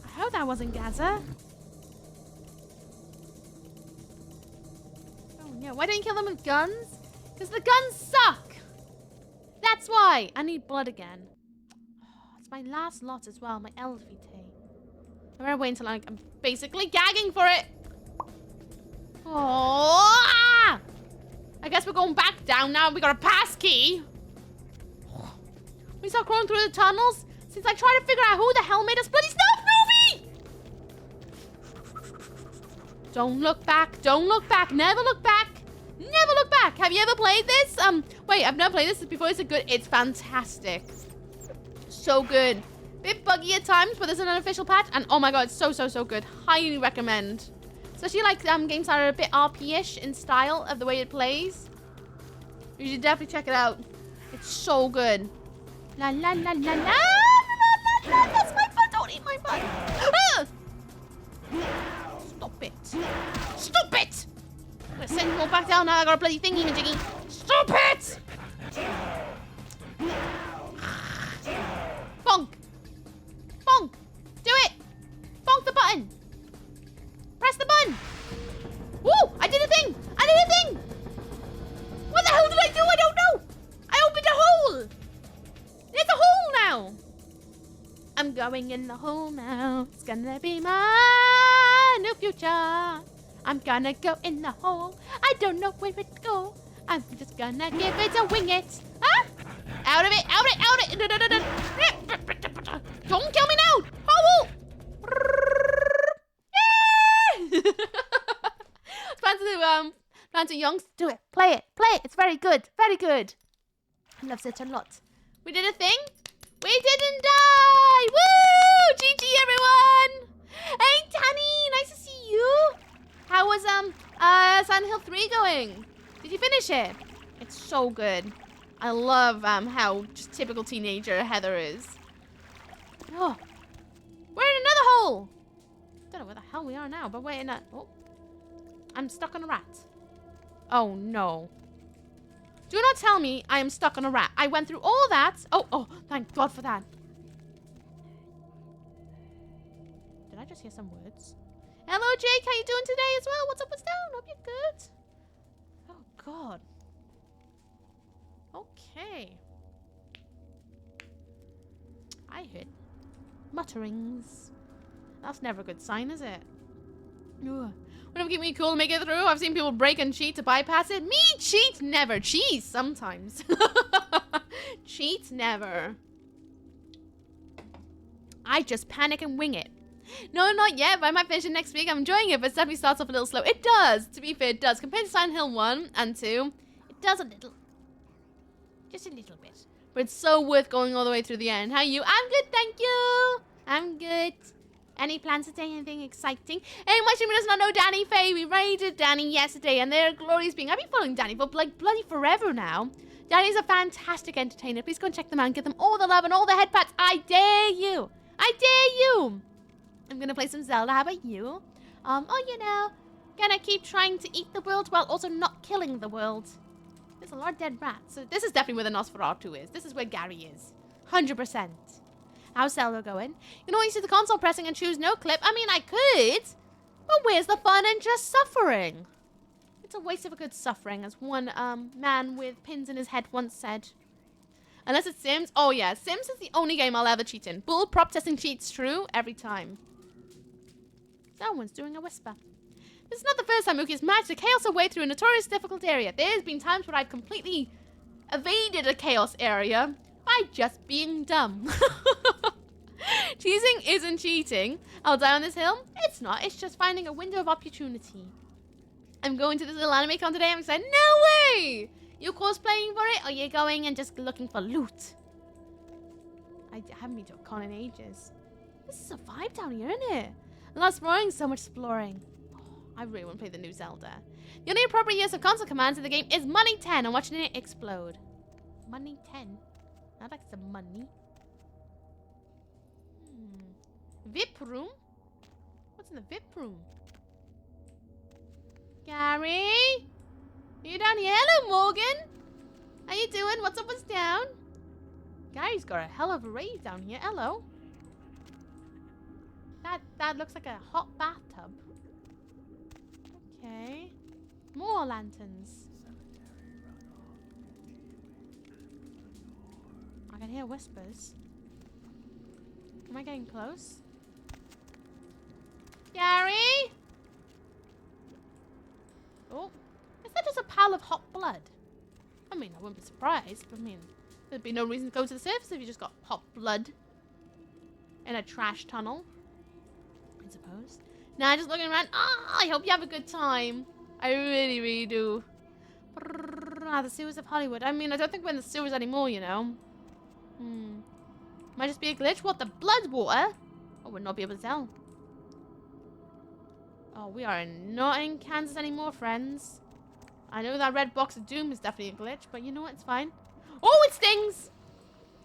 I hope that wasn't Gaza. Oh no, why didn't you kill them with guns? Because the guns suck. That's why. I need blood again. Oh, it's my last lot as well, my Elfie. I better wait until I'm basically gagging for it. Oh! I guess we're going back down now. We got a pass key. We start crawling through the tunnels since I try to figure out who the hell made us bloody stealth movie. Don't look back. Don't look back. Never look back. Never look back. Have you ever played this? Wait, I've never played this before. Is it good? It's fantastic. So good. Bit buggy at times, but there's an unofficial patch, and oh my god, it's so good. Highly recommend. Especially like games that are a bit RP-ish in style of the way it plays. You should definitely check it out. It's so good. La la la la la la la la. That's my butt. Don't eat my butt. Ah! Stop it. Stop it. I'm gonna send you all back down now. I got a bloody thingy majiggy. Stop it. Bonk. Bonk. Do it. Bonk the button. Press the button. Woo! I did a thing. I did a thing. What the hell did I do? I don't know. I opened a hole. There's a hole now. I'm going in the hole now. It's gonna be my new future. I'm gonna go in the hole. I don't know where it go. I'm just gonna give it a wing it. Huh? Out of it, out of it, out of it. Don't kill me now. Hole. Plan to youngs, do it. Play it. Play it. It's very good. Very good. loves it a lot. We did a thing. We didn't die. Woo! GG, everyone. Hey, Danny, nice to see you. How was Silent Hill 3 going? Did you finish it? It's so good. I love how just typical teenager Heather is. Oh, we're in another hole. Don't know where the hell we are now, but we're in a... Oh, I'm stuck on a rat. Oh, no. Do not tell me I am stuck on a rat. I went through all that. Oh, thank God for that. Did I just hear some words? Hello, Jake. How you doing today as well? What's up, what's down? Hope you're good. Oh, God. Okay. I heard mutterings. That's never a good sign, is it? Ugh. Wouldn't keep me cool to make it through. I've seen people break and cheat to bypass it. Me cheat never. Cheese sometimes. Cheat never. I just panic and wing it. No, not yet, but I might finish it next week. I'm enjoying it, but it definitely starts off a little slow. It does. To be fair, it does. Compared to Silent Hill 1 and 2, it does a little. Just a little bit. But it's so worth going all the way through the end. How are you? I'm good, thank you. I'm good. Any plans today? Anything exciting? Hey, my streamer does not know Danny Faye. We raided Danny yesterday, and they're glorious being. I've been following Danny for like bloody forever now. Danny's a fantastic entertainer. Please go and check them out and give them all the love and all the head pats. I dare you. I dare you. I'm gonna play some Zelda. How about you? You know, gonna keep trying to eat the world while also not killing the world. There's a lot of dead rats. So this is definitely where the Nosferatu is. This is where Gary is. 100%. How's Zelda going? You can always do the console pressing and choose no clip. I mean, I could. But where's the fun in just suffering? It's a waste of a good suffering, as one man with pins in his head once said. Unless it's Sims. Oh, yeah. Sims is the only game I'll ever cheat in. Bull prop testing cheats true every time. Someone's doing a whisper. This is not the first time Mookie has managed to chaos her way through a notorious difficult area. There's been times where I've completely evaded a chaos area by just being dumb. Cheating isn't cheating. I'll die on this hill. It's not. It's just finding a window of opportunity. I'm going to this little anime con today. I'm excited. No way! You cosplaying for it, or you going and just looking for loot? I haven't been to a con in ages. This is a vibe down here, isn't it? A lot of exploring, so much exploring. Oh, I really want to play the new Zelda. The only appropriate use of console commands in the game is money 10. I'm watching it explode. Money 10? I like some money. VIP room? What's in the VIP room? Gary? Are you down here? Hello, Morgan. How you doing? What's up, what's down? Gary's got a hell of a rave down here. Hello. That looks like a hot bathtub. Okay. More lanterns. I can hear whispers. Am I getting close? Gary? Oh. Is that just a pile of hot blood? I mean, I wouldn't be surprised, but I mean, there'd be no reason to go to the surface if you just got hot blood in a trash tunnel, I suppose. Nah, just looking around. Ah, I hope you have a good time. I really, really do. The sewers of Hollywood. I mean, I don't think we're in the sewers anymore, you know. Might just be a glitch. What, the blood water? I would not be able to tell. Oh, we are not in Kansas anymore, friends. I know that red box of doom is definitely a glitch, but you know what? It's fine. Oh, it stings!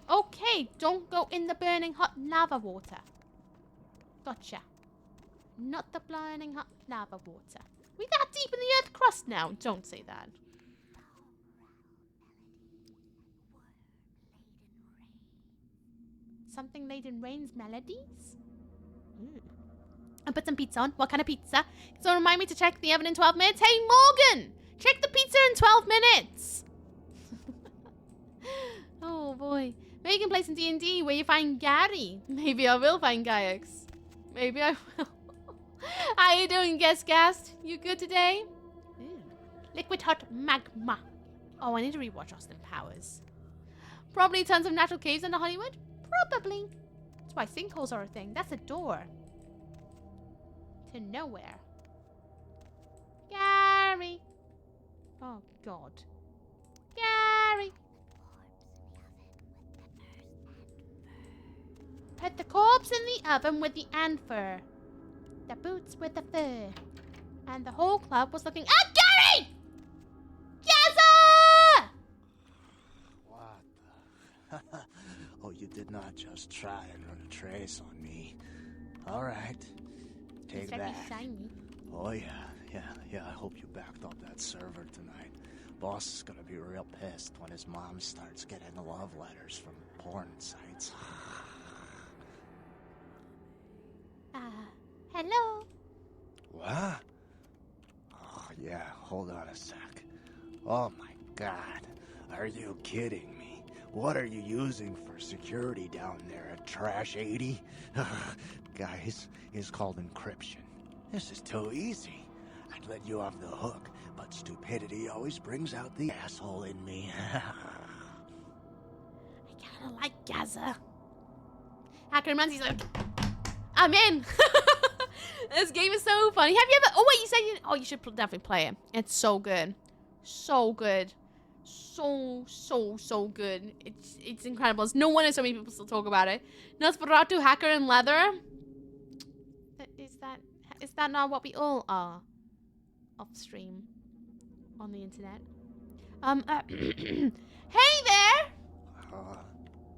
Okay, don't go in the burning hot lava water. Gotcha. Not the burning hot lava water. We that deep in the earth crust now? Don't say that. Something laid in rain's melodies? I put some pizza on. What kind of pizza? So remind me to check the oven in 12 minutes. Hey, Morgan! Check the pizza in 12 minutes! Oh, boy. Maybe you can play some D&D where you find Gary. Maybe I will find Gaiax. Maybe I will. How you doing, guest cast? You good today? Liquid hot magma. Oh, I need to rewatch Austin Powers. Probably tons of natural caves under Hollywood? Probably. That's why sinkholes are a thing. That's a door. To nowhere. Gary. Oh, God. Gary. Put the corpse in the oven with the antfur, the boots with the fur, and the whole club was looking. Ah, Gary! Gaza! What the? Oh, you did not just try and run a trace on me. All right, take that. Shiny. Oh yeah. I hope you backed up that server tonight. Boss is gonna be real pissed when his mom starts getting love letters from porn sites. Hello. What? Oh yeah, hold on a sec. Oh my god, are you kidding me? What are you using for security down there at Trash 80? Guys, it's called encryption. This is too easy. I'd let you off the hook, but stupidity always brings out the asshole in me. I kinda like Gaza. Hacker Mancy's like, I'm in. This game is so funny. Have you ever? Oh wait, you said you. Oh, you should definitely play it. It's so good, so good, so good. It's incredible. It's no wonder so many people still talk about it. Nosferatu, Hacker, and Leather. Is that not what we all are? Off stream, on the internet. Hey there.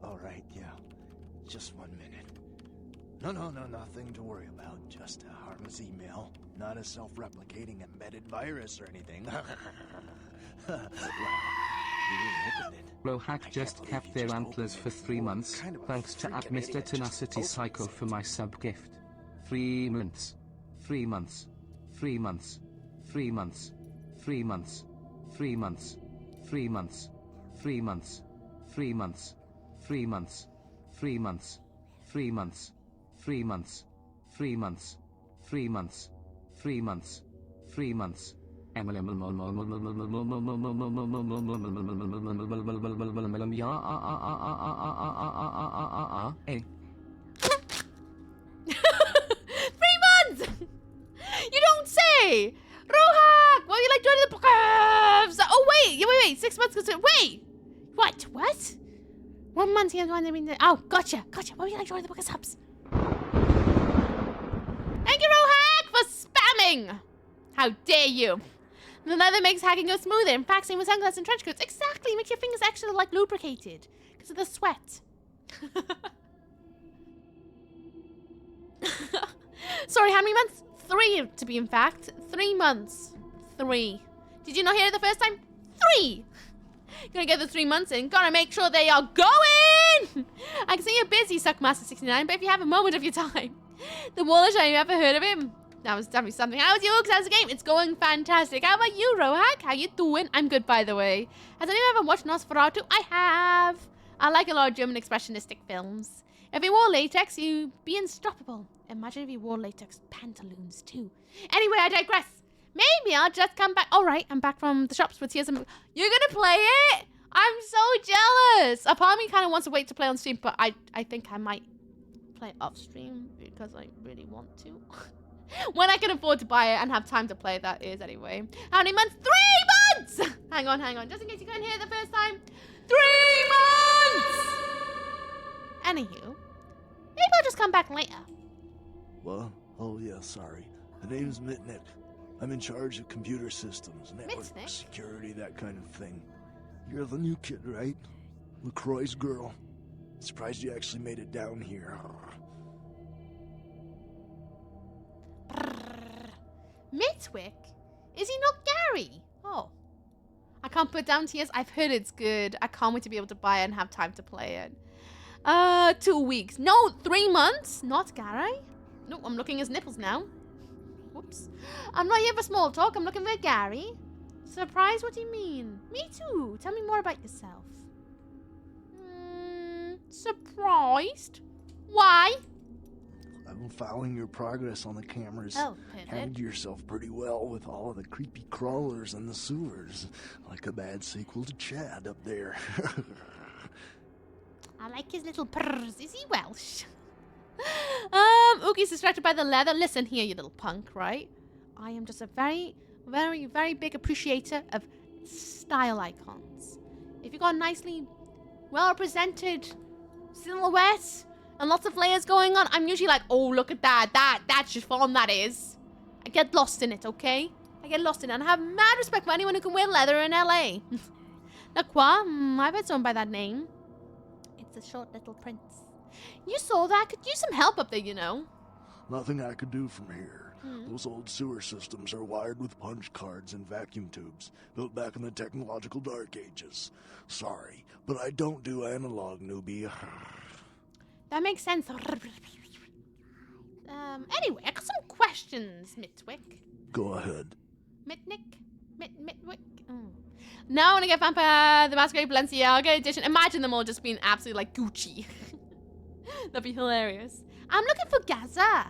All right, yeah. Just 1 minute. No, nothing to worry about. Just a harmless email, not a self-replicating embedded virus or anything. Rohack just kept their antlers for 3 months. Thanks to Mr. Tenacity Psycho for my sub gift. 3 months. 3 months. 3 months. 3 months. 3 months. 3 months. 3 months. 3 months. 3 months. 3 months. 3 months. 3 months. 3 months. 3 months. 3 months. 3 months. 3 months. You don't say! Rohack! Why are you like joining the podcast? Oh, wait. 6 months. Wait! What? 1 month here. Oh, gotcha. Why are you like joining the book of subs? Thank you, Rohack, for spamming! How dare you! The leather makes hacking go smoother. In fact, same with sunglasses and trench coats. Exactly! Makes your fingers actually like lubricated. Because of the sweat. Sorry, how many months? 3 to be in fact. 3 months. 3. Did you not hear it the first time? 3! Gonna get the 3 months in. Gotta make sure they are going! I can see you're busy, Suckmaster69, but if you have a moment of your time. The Wallish, have you ever heard of him? That was definitely something. How's yours? How's the game? It's going fantastic. How about you, Rohack? How you doing? I'm good, by the way. Has anyone ever watched Nosferatu? I have. I like a lot of German expressionistic films. If you wore latex, you'd be unstoppable. Imagine if you wore latex pantaloons, too. Anyway, I digress. Maybe I'll just come back. All right, I'm back from the shops with tears. You're gonna play it? I'm so jealous. A part of me kind of wants to wait to play on stream, but I think I might play off stream because I really want to. When I can afford to buy it and have time to play, that is anyway. How many months? 3 months! Hang on. Just in case you couldn't hear it the first time. 3 months! Anywho, maybe I'll just come back later. What? Oh yeah, sorry. The name's Mitnick. I'm in charge of computer systems, network security, that kind of thing. You're the new kid, right? LaCroix's girl. Surprised you actually made it down here. Mitwick? Is he not Gary? Oh. I can't put down tears. I've heard it's good. I can't wait to be able to buy it and have time to play it. 2 weeks. No, 3 months? Not Gary? No, I'm looking at his nipples now. Whoops. I'm not here for small talk. I'm looking for Gary. Surprise? What do you mean? Me too. Tell me more about yourself. Surprised? Why? I've been following your progress on the cameras. Oh, perfect. Handled yourself pretty well with all of the creepy crawlers and the sewers. Like a bad sequel to Chad up there. I like his little purrs. Is he Welsh? Oogie's distracted by the leather. Listen here, you little punk, right? I am just a very, very, very big appreciator of style icons. If you got a nicely well-represented silhouette and lots of layers going on, I'm usually like, oh, look at that. That's just fun, that is. I get lost in it, okay? I get lost in it, and I have mad respect for anyone who can wear leather in LA. La Croix? I've heard someone by that name. It's a short little prince. You saw that? Could use some help up there, you know. Nothing I could do from here. Those old sewer systems are wired with punch cards and vacuum tubes, built back in the technological dark ages. Sorry, but I don't do analog, newbie. That makes sense. Anyway, I got some questions, Mitwick. Go ahead. Mitwick? Oh. Now I want to get Vampire the Masquerade Balenciaga edition. Imagine them all just being absolutely like Gucci. That'd be hilarious. I'm looking for Gaza.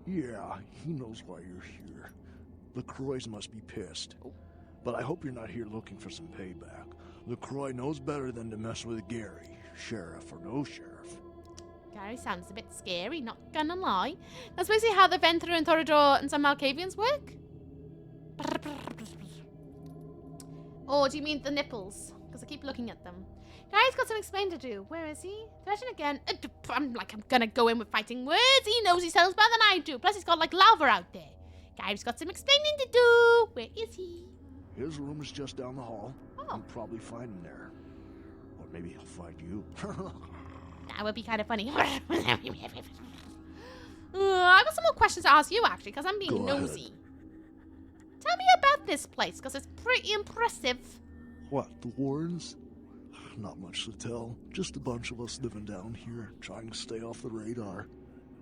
Yeah, he knows why you're here. LaCroix must be pissed. But I hope you're not here looking for some payback. LaCroix knows better than to mess with Gary, sheriff or no sheriff. Gary sounds a bit scary, not gonna lie. That's basically how the Ventrue and Torador and some Malkavians work. Oh, do you mean the nipples? Because I keep looking at them. Gary's got some explaining to do. Where is he? Question again. I'm gonna go in with fighting words. He knows he sells better than I do. Plus, he's got like lava out there. Gary's got some explaining to do. Where is he? His room is just down the hall. You'll probably find him there. Or maybe he'll find you. That would be kind of funny. I've got some more questions to ask you, actually, because I'm being nosy. Tell me about this place, because it's pretty impressive. What, the Warrens? Not much to tell. Just a bunch of us living down here, trying to stay off the radar.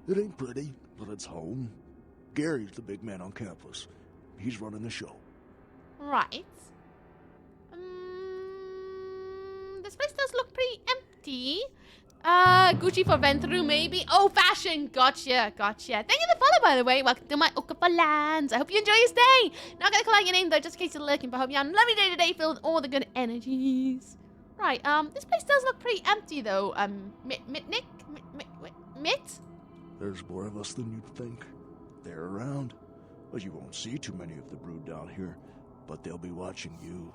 It ain't pretty, but it's home. Gary's the big man on campus. He's running the show. Right. This place does look pretty empty. Gucci for Ventrue, maybe. Oh, fashion. Gotcha. Thank you for the follow, by the way. Welcome to my Okafor lands. I hope you enjoy your stay. Not gonna call out your name, though, just in case you're lurking, but I hope you have a lovely day today filled with all the good energies. Right, this place does look pretty empty, though. Mitt? There's more of us than you'd think. They're around. But you won't see too many of the brood down here. But they'll be watching you.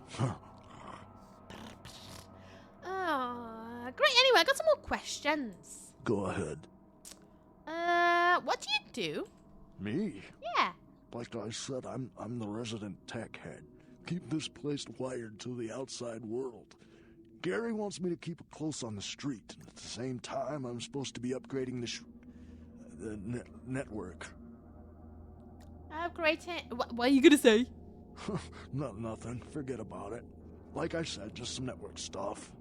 Great. Anyway, I got some more questions. Go ahead. What do you do? Me? Yeah. Like I said, I'm the resident tech head. Keep this place wired to the outside world. Gary wants me to keep it close on the street, and at the same time, I'm supposed to be upgrading the network. Upgrading? What are you gonna say? Nothing. Forget about it. Like I said, just some network stuff.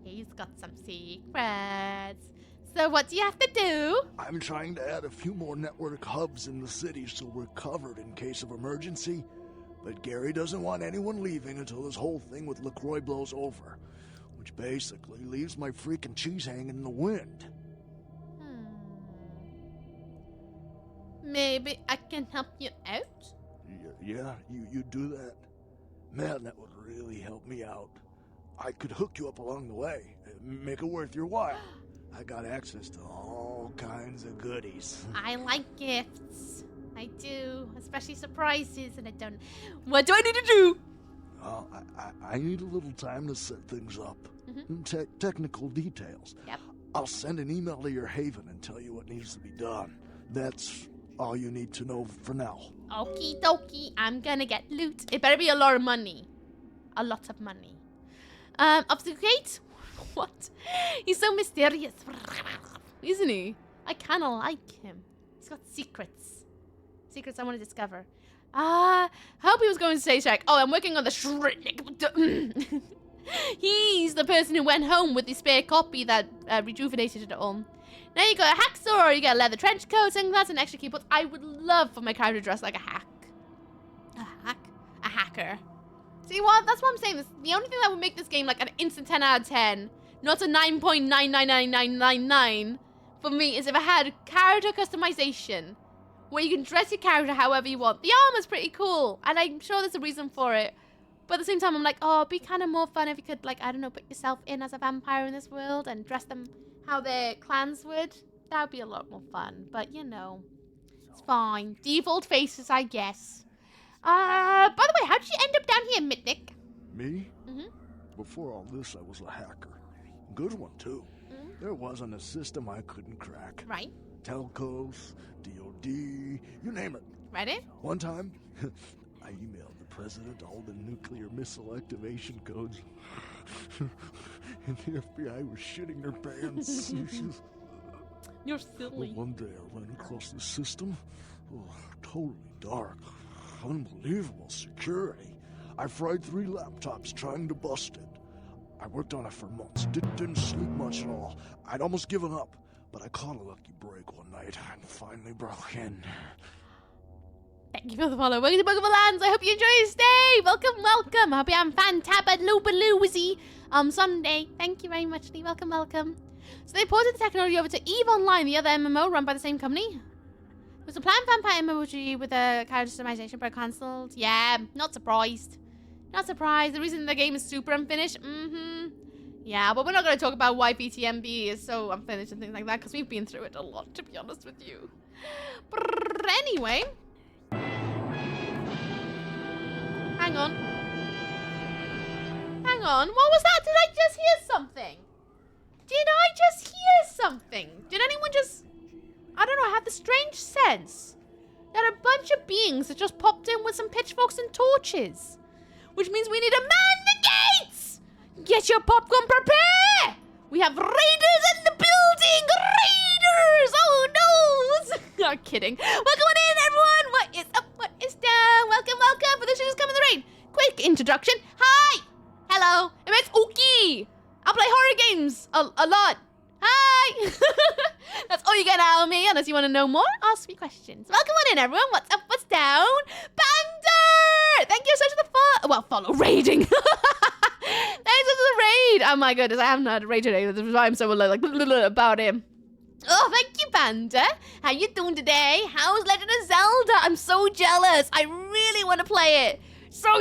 He's got some secrets. So what do you have to do? I'm trying to add a few more network hubs in the city so we're covered in case of emergency. But Gary doesn't want anyone leaving until this whole thing with LaCroix blows over. Which basically leaves my freaking cheese hanging in the wind. Maybe I can help you out? Yeah, you do that? Man, that would really help me out. I could hook you up along the way. Make it worth your while. I got access to all kinds of goodies. I like gifts. I do. Especially surprises, and I don't... What do I need to do? I need a little time to set things up. Technical details. Yep. I'll send an email to your haven and tell you what needs to be done. That's all you need to know for now. Okie dokie. I'm gonna get loot. It better be a lot of money. A lot of money. Obfuscate? What? He's so mysterious. Isn't he? I kind of like him. He's got secrets. Secrets I want to discover. I hope he was going to say Shrek. Oh, I'm working on the Shrek. He's the person who went home with the spare copy that rejuvenated it all. Now you got a hacksaw, or you got a leather trench coat, sunglasses, and extra keyboards. I would love for my character to dress like a hack. A hacker. See what? That's what I'm saying. The only thing that would make this game like an instant 10 out of 10, not a 9.999999 for me, is if I had character customization, where you can dress your character however you want. The armor's pretty cool, and I'm sure there's a reason for it. But at the same time, I'm like, oh, it'd be kind of more fun if you could, like, I don't know, put yourself in as a vampire in this world and dress them how their clans would. That would be a lot more fun. But, you know, it's fine. Default faces, I guess. By the way, how did you end up down here, Mitnick? Me? Before all this, I was a hacker. Good one, too. There wasn't a system I couldn't crack. Right. Telcos, DOD, you name it. Ready? One time, I emailed the president all the nuclear missile activation codes. And the FBI was shitting their pants. You're silly. One day I ran across the system. Oh, totally dark. Unbelievable security. I fried 3 laptops trying to bust it. I worked on it for months. Didn't sleep much at all. I'd almost given up, but I caught a lucky break one night and finally broke in. Thank you for the follow. Welcome to Bloodlines. I hope you enjoy your stay. Welcome, welcome. I hope you have fantabulous Sunday. Thank you very much, Lee. Welcome, welcome. So they ported the technology over to EVE Online, the other MMO run by the same company. It was a planned vampire MMO with a character customization but cancelled. Yeah, not surprised. Not surprised. The reason the game is super unfinished. Yeah, but we're not going to talk about why BTMB is so unfinished and things like that because we've been through it a lot, to be honest with you. Anyway. Hang on. Hang on. What was that? Did I just hear something? Did I just hear something? Did anyone just... I don't know, I had the strange sense that a bunch of beings that just popped in with some pitchforks and torches. Which means we need to man the gates! Get your popcorn prepared! We have raiders in the building! Raiders! Oh no! I'm kidding. Welcome on in, everyone! What is up? What is down? Welcome, welcome! For those who just come in the raid. Quick introduction. Hi! Hello. It's Uki. I play horror games a lot. Hi! That's all you get out of me, unless you want to know more. Ask me questions. Welcome on in, everyone. What's up? What's down? Bander! Thank you so much for the follow raiding. Thanks for the raid. Oh my goodness, I haven't had a raid today. That's why I'm so like about him. Oh, thank you, Panda. How you doing today? How's Legend of Zelda? I'm so jealous. I really want to play it. So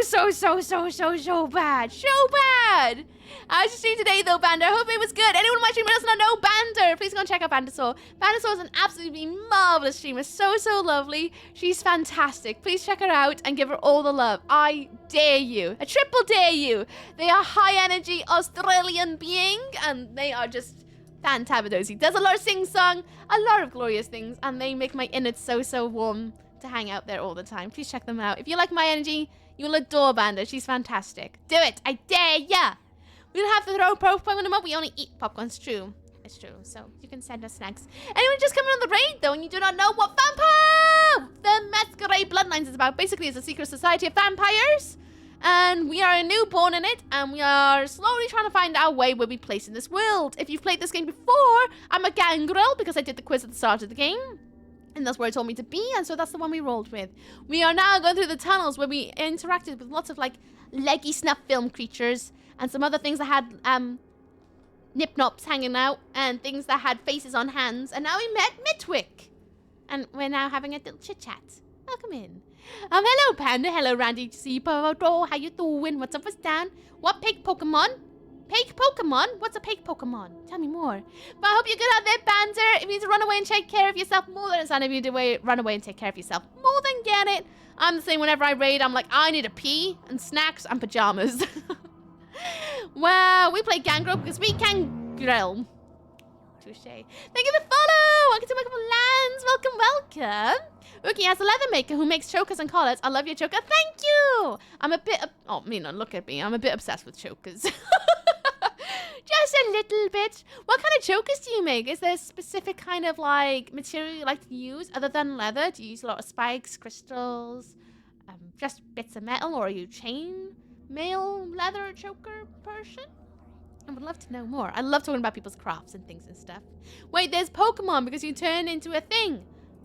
bad. So bad. How's your stream today, though, Banda? I hope it was good. Anyone on my stream who does not know Banda, please go and check out Bandasaur. Bandasaur is an absolutely marvelous streamer. So lovely. She's fantastic. Please check her out and give her all the love. I dare you. I triple dare you. They are high-energy Australian being, and they are just fantabulous. He does a lot of sing-song, a lot of glorious things, and they make my innards so warm to hang out there all the time. Please check them out. If you like my energy, you'll adore Banda. She's fantastic. Do it. I dare ya. We don't have to throw popcorn in them up. We only eat popcorn. It's true. It's true. So you can send us snacks. Anyone just coming on the raid, though, and you do not know what vampire the Masquerade Bloodlines is about. Basically, it's a secret society of vampires. And we are a newborn in it. And we are slowly trying to find our way where we place in this world. If you've played this game before, I'm a gangrel because I did the quiz at the start of the game. And that's where it told me to be, and so that's the one we rolled with. We are now going through the tunnels where we interacted with lots of, like, leggy snuff film creatures and some other things that had, nip-nops hanging out and things that had faces on hands. And now we met Mitwick. And we're now having a little chit-chat. Welcome in. Hello, Panda. Hello, Randy. How you doing? What's up, what's down? What pig Pokemon? Pig Pokemon? What's a pig Pokemon? Tell me more. But I hope you're good out there, Banter. If you need to run away and take care of yourself, more than it's time if you need to run away and take care of yourself. More than get it. I'm the same whenever I raid. I'm like, I need a pee and snacks and pajamas. Well, we play Gangrel because we can grill. Touche. Thank you for the follow. Welcome to Welcome, welcome. Uki has a leather maker who makes chokers and collars. I love your choker. Thank you. I'm a bit... look at me. I'm a bit obsessed with chokers. Just a little bit. What kind of chokers do you make? Is there a specific kind of, like, material you like to use other than leather? Do you use a lot of spikes, crystals, just bits of metal? Or are you chain mail leather choker person? I would love to know more. I love talking about people's crafts and things and stuff. Wait, there's Pokemon because you turn into a thing.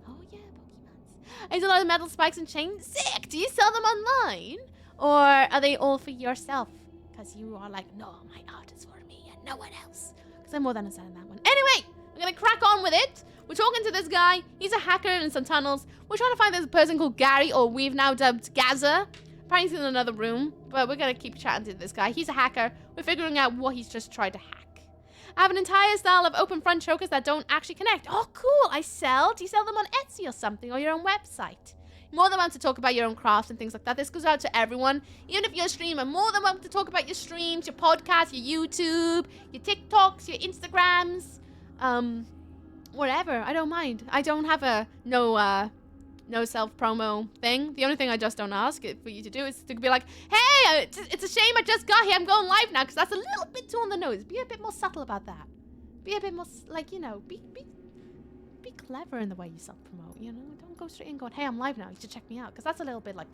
Oh, yeah, Pokemons. I use a lot of metal spikes and chains. Sick! Do you sell them online? Or are they all for yourself? Because you are like, no, my art is for me and no one else. Because I'm more than a son in that one. Anyway, we're going to crack on with it. We're talking to this guy. He's a hacker in some tunnels. We're trying to find this person called Gary, or we've now dubbed Gaza. Apparently he's in another room, but we're going to keep chatting to this guy. He's a hacker. We're figuring out what he's just tried to hack. I have an entire style of open front chokers that don't actually connect. Oh, cool. I sell. Do you sell them on Etsy or something, or your own website? More than welcome to talk about your own crafts and things like that. This goes out to everyone. Even if you're a streamer, more than welcome to talk about your streams, your podcasts, your YouTube, your TikToks, your Instagrams, whatever. I don't mind. I don't have a no self-promo thing. The only thing I just don't ask it for you to do is to be like, hey, it's a shame I just got here. I'm going live now, because that's a little bit too on the nose. Be a bit more subtle about that. Be a bit more, like, you know, be clever in the way you self-promote, you know? Don't go straight in going, hey, I'm live now. You should check me out. Because that's a little bit like,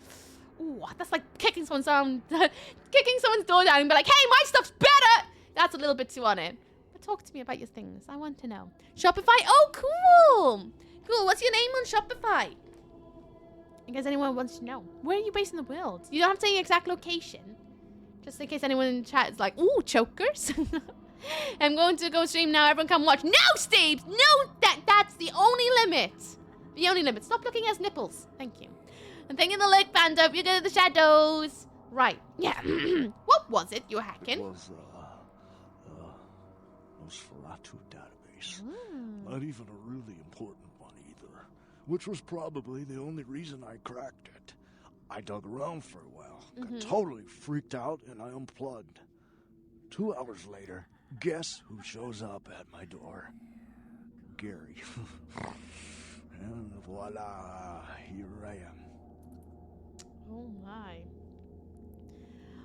ooh, that's like kicking someone's door down and be like, hey, my stuff's better. That's a little bit too on it. But talk to me about your things. I want to know. Shopify? Oh, cool. Cool. What's your name on Shopify? In case anyone wants to know. Where are you based in the world? You don't have to say your exact location. Just in case anyone in chat is like, ooh, chokers. I'm going to go stream now. Everyone come watch. No, Steve! No, that's the only limit. The only limit. Stop looking at his nipples. Thank you. I'm thinking the leg band up. You're good at the shadows. Right. Yeah. What was it you were hacking? It was, Nosferatu database. Not even a really important one either. Which was probably the only reason I cracked it. I dug around for a while. Got totally freaked out and I unplugged. 2 hours later, guess who shows up at my door? Gary. And voila, here I am. Oh my.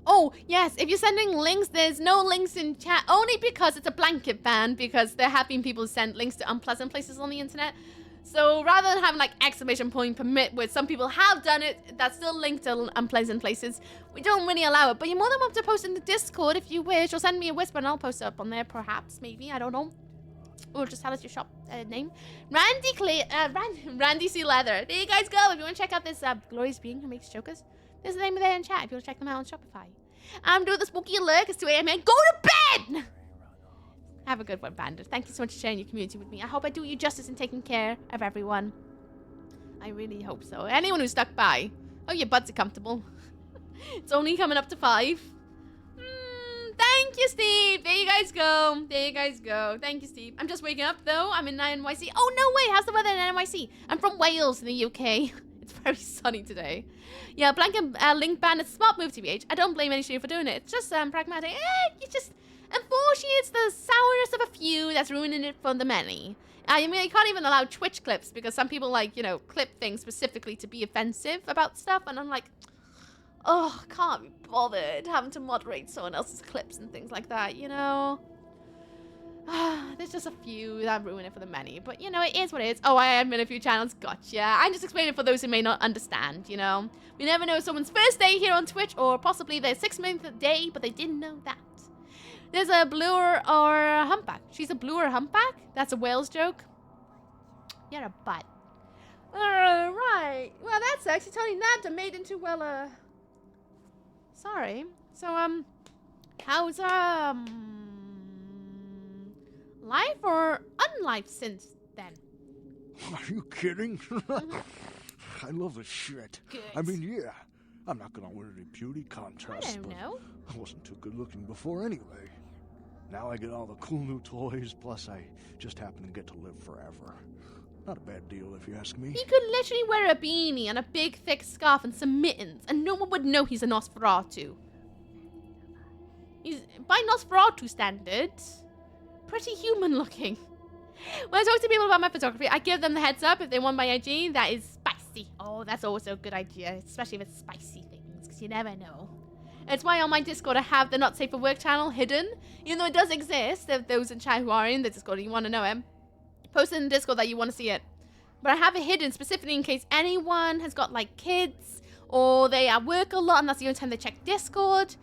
Oh, yes, if you're sending links, there's no links in chat, only because it's a blanket ban, because there have been people who send links to unpleasant places on the internet. So rather than having like exclamation point permit, where some people have done it, that's still linked to unpleasant places, we don't really allow it. But you're more than welcome to post in the Discord if you wish, or send me a whisper and I'll post it up on there, perhaps, maybe, I don't know. Or just tell us your shop name. Randy C. Leather. There you guys go. If you want to check out this glorious being who makes chokers, there's the name of there in chat if you want to check them out on Shopify. I'm doing the spooky alert. It's 2 a.m. and go to bed! Have a good one, Bandit. Thank you so much for sharing your community with me. I hope I do you justice in taking care of everyone. I really hope so. Anyone who's stuck by. Oh, your butts are comfortable. It's only coming up to 5. Thank you, Steve. There you guys go. There you guys go. Thank you, Steve. I'm just waking up, though. I'm in NYC. Oh, no way. How's the weather in NYC? I'm from Wales in the UK. It's very sunny today. Yeah, blanket link ban is a smart move, TBH. I don't blame any streamer for doing it. It's just pragmatic. You just... Unfortunately, it's the sourness of a few that's ruining it for the many. I mean, you can't even allow Twitch clips because some people, like, you know, clip things specifically to be offensive about stuff. And I'm like, oh, I can't be bothered having to moderate someone else's clips and things like that, you know? There's just a few that ruin it for the many. But, you know, it is what it is. Oh, I admin a few channels. Gotcha. I'm just explaining it for those who may not understand, you know? We never know someone's first day here on Twitch or possibly their 6th day, but they didn't know that. There's a bluer or a humpback. She's a bluer humpback? That's a Wales joke? You're a butt. Right. Well, that sucks. You totally nabbed and made into, well, sorry. So, how's, life or unlife since then? Are you kidding? I love this shit. Good. I mean, yeah. I'm not gonna win any beauty contests. I don't know. I wasn't too good looking before anyway. Now I get all the cool new toys, plus I just happen to get to live forever. Not a bad deal if you ask me. He could literally wear a beanie and a big thick scarf and some mittens, and no one would know he's a Nosferatu. He's, by Nosferatu standards, pretty human looking. When I talk to people about my photography, I give them the heads up if they want my IG that is spicy. Oh, that's also a good idea, especially if it's spicy things, because you never know. It's why on my Discord I have the Not Safe for Work channel hidden, even though it does exist. If those in chat who are in the Discord and you want to know it, post it in the Discord that you want to see it. But I have it hidden specifically in case anyone has got like kids or they at work a lot and that's the only time they check Discord.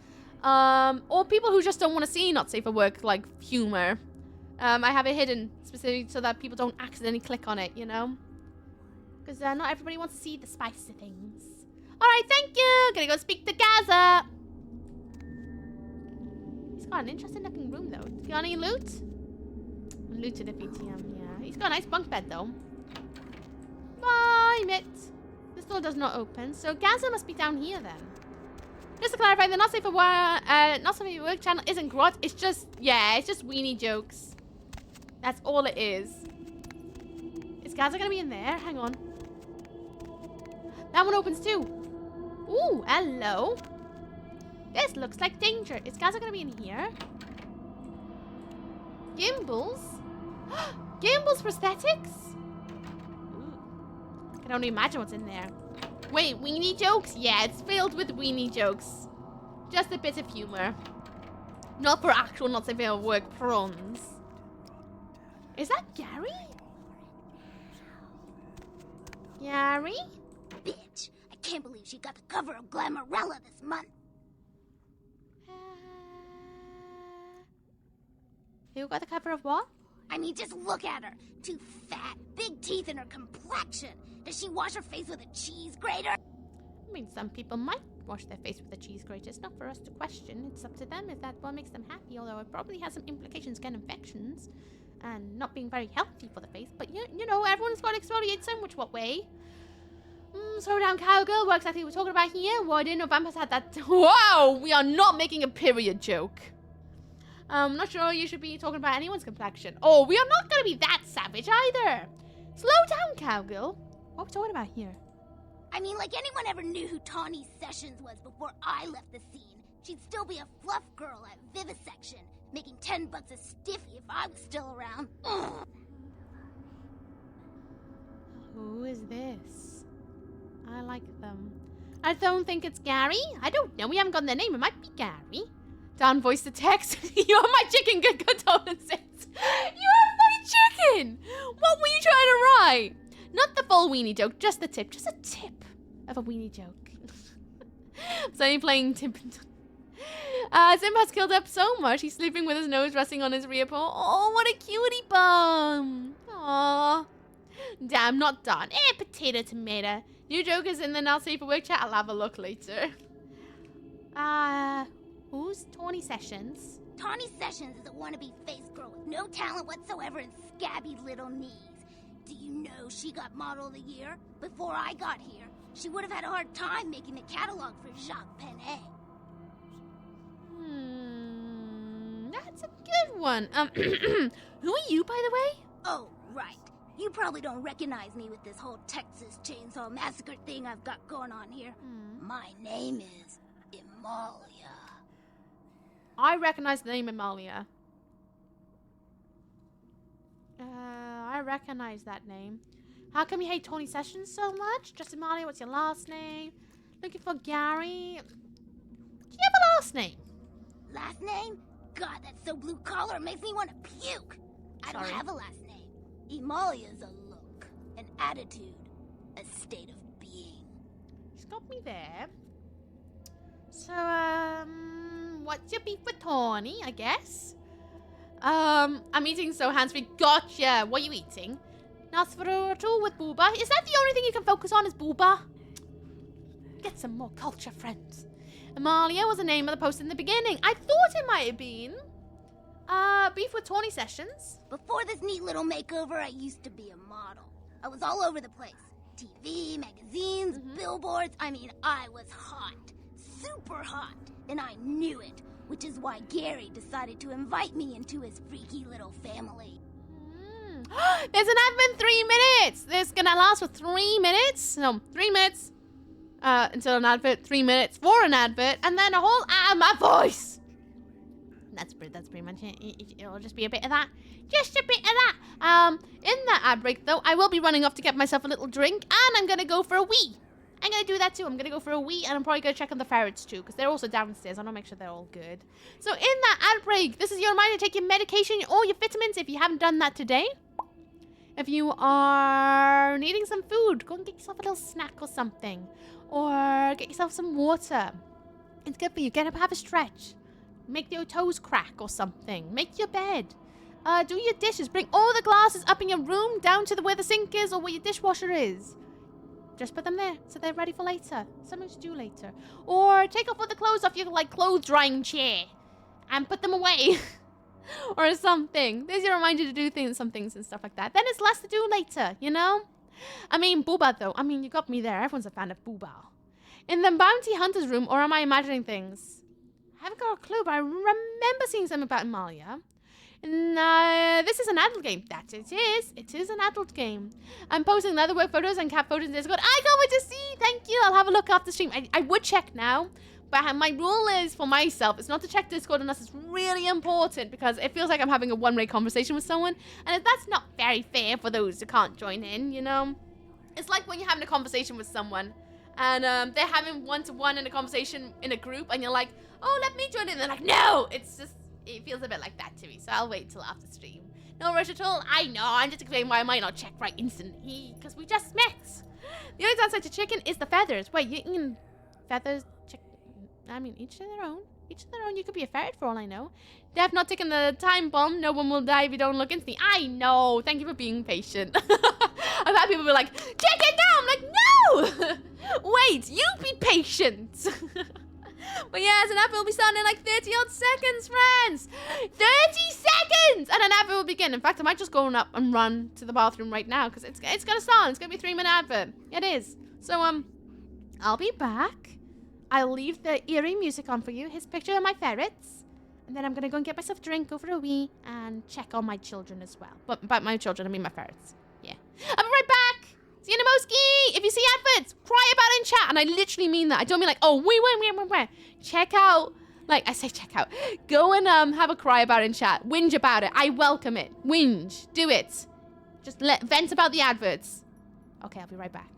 Or people who just don't want to see Not Safe for Work like humor. I have it hidden specifically so that people don't accidentally click on it, you know? Because not everybody wants to see the spicy things. Alright, thank you! Gonna go speak to Gaza! He's got an interesting looking room though. Got any loot? Looted a BTM, yeah. He's got a nice bunk bed though. Bye, Mitt. This door does not open, so Gaza must be down here then. Just to clarify, the Not Safe for Work channel isn't grot. It's just, yeah, it's just weenie jokes. That's all it is. Is Gaza gonna be in there? Hang on. That one opens too. Ooh, hello. This looks like danger. Is Gaza gonna be in here? Gimbals? Gimbals prosthetics? Ooh. I can only imagine what's in there. Wait, weenie jokes? Yeah, it's filled with weenie jokes. Just a bit of humor. Not for actual, not safe for work prawns. Is that Gary? Gary? Bitch, I can't believe she got the cover of Glamourella this month. Who got the cover of what? I mean, just look at her. Too fat, big teeth, and her complexion. Does she wash her face with a cheese grater? I mean, some people might wash their face with a cheese grater. It's not for us to question. It's up to them if that what makes them happy, although it probably has some implications, skin infections, and not being very healthy for the face. But, you know, everyone's got to exfoliate so much what way. Slow down, cowgirl. What exactly we're talking about here? Why didn't vampires have that? Wow, we are not making a period joke. I'm not sure you should be talking about anyone's complexion. Oh, we are not going to be that savage either. Slow down, cowgirl. What are we talking about here? I mean, like anyone ever knew who Tawny Sessions was before I left the scene, she'd still be a fluff girl at Vivisection, making $10 a stiffy if I was still around. Ugh. Who is this? I like them. I don't think it's Gary. I don't know. We haven't gotten their name. It might be Gary. Down voice to text. You're my chicken, good condolences. You're my chicken. What were you trying to write? Not the full weenie joke, just the tip. Just a tip of a weenie joke. So you're playing Tim. Simba's killed up so much, he's sleeping with his nose resting on his rear paw. Oh, what a cutie bum. Aww. Damn, not done. Potato, tomato. New joke is in the Not Safe for Work chat. I'll have a look later. Who's Tawny Sessions? Tawny Sessions is a wannabe face girl with no talent whatsoever and scabby little knees. Do you know she got Model of the Year? Before I got here, she would have had a hard time making the catalog for Jacques Penet. That's a good one. Who are you, by the way? Oh, right. You probably don't recognize me with this whole Texas Chainsaw Massacre thing I've got going on here. My name is Amalia. I recognize the name Amalia. I recognize that name. How come you hate Tawny Sessions so much? Just Amalia, what's your last name? Looking for Gary. Do you have a last name? Last name? God, that's so blue collar, it makes me want to puke. I don't have a last name. Amalia's a look, an attitude, a state of being. She's got me there. So, what's your beef with Tawny, I guess? I'm eating so hands-free. Gotcha. What are you eating? Nosferatu with booba. Is that the only thing you can focus on is booba? Get some more culture, friends. Amalia was the name of the post in the beginning. I thought it might have been. Beef with Tawny Sessions. Before this neat little makeover, I used to be a model. I was all over the place. TV, magazines, billboards. I mean, I was hot. Super hot. And I knew it. Which is why Gary decided to invite me into his freaky little family. There's an advert in 3 minutes. This is gonna last for 3 minutes. No, 3 minutes. Until an advert, 3 minutes for an advert, and then a whole ad of my voice. That's pretty much it. It'll just be a bit of that. Just a bit of that. In that ad break, though, I will be running off to get myself a little drink, and I'm gonna go for a wee. I'm gonna do that too. I'm gonna go for a wee, and I'm probably gonna check on the ferrets too, because they're also downstairs. I wanna make sure they're all good. So in that ad break, this is your reminder to take your medication, all your vitamins, if you haven't done that today. If you are needing some food, go and get yourself a little snack or something. Or get yourself some water. It's good for you. Get up, have a stretch. Make your toes crack or something. Make your bed. Do your dishes. Bring all the glasses up in your room down to where the sink is or where your dishwasher is. Just put them there so they're ready for later. Something to do later. Or take off all the clothes off your clothes drying chair and put them away. Or something. There's your reminder to do some things and stuff like that. Then it's less to do later, you know? I mean, Booba, though. I mean, you got me there. Everyone's a fan of Booba. In the Bounty Hunter's room, or am I imagining things? I haven't got a clue, but I remember seeing something about Amalia. And this is an adult game. That it is. It is an adult game. I'm posting leather work photos and cat photos in Discord. I can't wait to see. Thank you. I'll have a look after stream. I would check now. But my rule is for myself, it's not to check Discord unless it's really important, because it feels like I'm having a one-way conversation with someone, and that's not very fair for those who can't join in, you know? It's like when you're having a conversation with someone, and they're having one-to-one in a conversation in a group, and you're like, oh, let me join in. And they're like, no! It's just, it feels a bit like that to me, so I'll wait till after stream. No rush at all. I know, I'm just explaining why I might not check right instantly, because we just mix. The only downside to chicken is the feathers. Wait, you can feathers, chicken? I mean, each to their own. Each to their own. You could be a ferret for all I know. Def not taking the time bomb. No one will die if you don't look instantly. I know. Thank you for being patient. I've had people be like, check it now. I'm like, no. Wait, you be patient. But yeah, an advert will be starting in like 30 odd seconds, friends. 30 seconds! And an advert will begin. In fact, I might just go up and run to the bathroom right now, because it's going to start. It's going to be a 3-minute advert. It is. So, I'll be back. I'll leave the eerie music on for you. His picture of my ferrets. And then I'm going to go and get myself a drink over a wee and check on my children as well. But by my children, I mean my ferrets. Yeah. I'll be right back. See you in a Moski. If you see adverts, cry about it in chat. And I literally mean that. I don't mean like, oh, wait. Check out. Like, I say check out. Go and have a cry about it in chat. Whinge about it. I welcome it. Whinge. Do it. Just vent about the adverts. Okay, I'll be right back.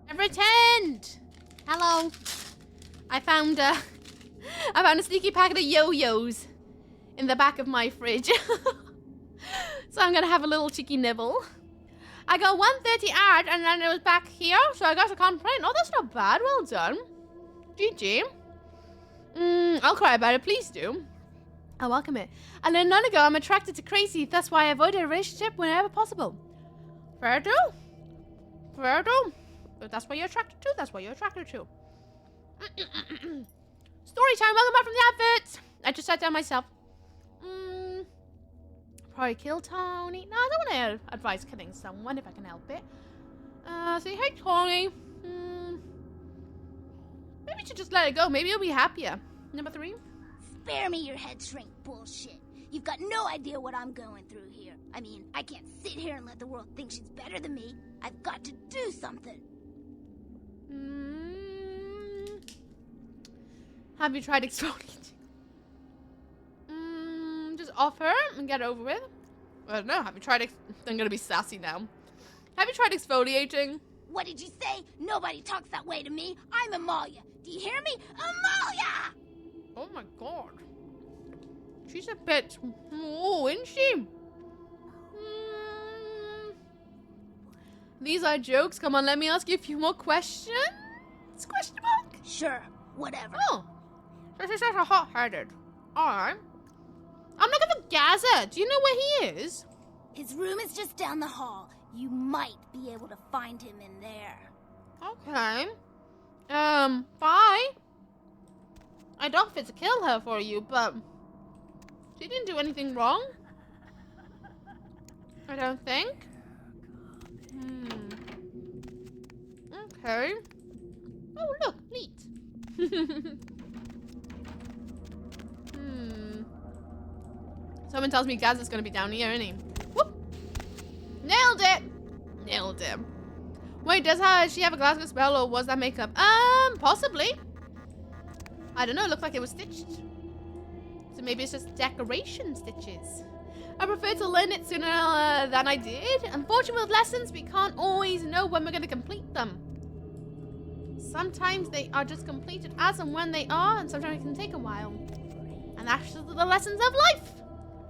I've returned! Hello. I found a sneaky packet of yo-yos in the back of my fridge. So I'm gonna have a little cheeky nibble. I got 130 ad and then it was back here, so I guess I can't complain. Oh, that's not bad. Well done. GG. I'll cry about it. Please do. I welcome it. And then none ago, I'm attracted to crazy. That's why I avoid a relationship whenever possible. Fair do. Fair do. If that's what you're attracted to, that's what you're attracted to. Story time. Welcome back from the adverts. I just sat down myself. probably kill Tony. No, I don't want to advise killing someone if I can help it. Say, hey, Tony. Maybe you should just let it go. Maybe you'll be happier. Number 3. Spare me your head shrink bullshit. You've got no idea what I'm going through here. I mean, I can't sit here and let the world think she's better than me. I've got to do something. Have you tried exfoliating? Just offer and get it over with. I don't know. Have you tried I'm gonna be sassy now. Have you tried exfoliating? What did you say? Nobody talks that way to me. I'm Amalia. Do you hear me? Amalia! Oh my god. She's a bit... Oh, isn't she? These are jokes. Come on, let me ask you a few more questions. Question mark? Sure, whatever. Oh. So she's sort of hot-headed. Alright. I'm looking for Gaza. Do you know where he is? His room is just down the hall. You might be able to find him in there. Okay. Bye. I'd offer to kill her for you, but she didn't do anything wrong. I don't think. Okay. Oh, look, neat. Someone tells me Gaz is gonna be down here, isn't he? Whoop! Nailed it! Nailed it. Wait, does she have a Glasgow spell, or was that makeup? Possibly. I don't know, it looked like it was stitched. So maybe it's just decoration stitches. I prefer to learn it sooner than I did. Unfortunately, with lessons, we can't always know when we're going to complete them. Sometimes they are just completed as and when they are, and sometimes it can take a while. And that's just the lessons of life.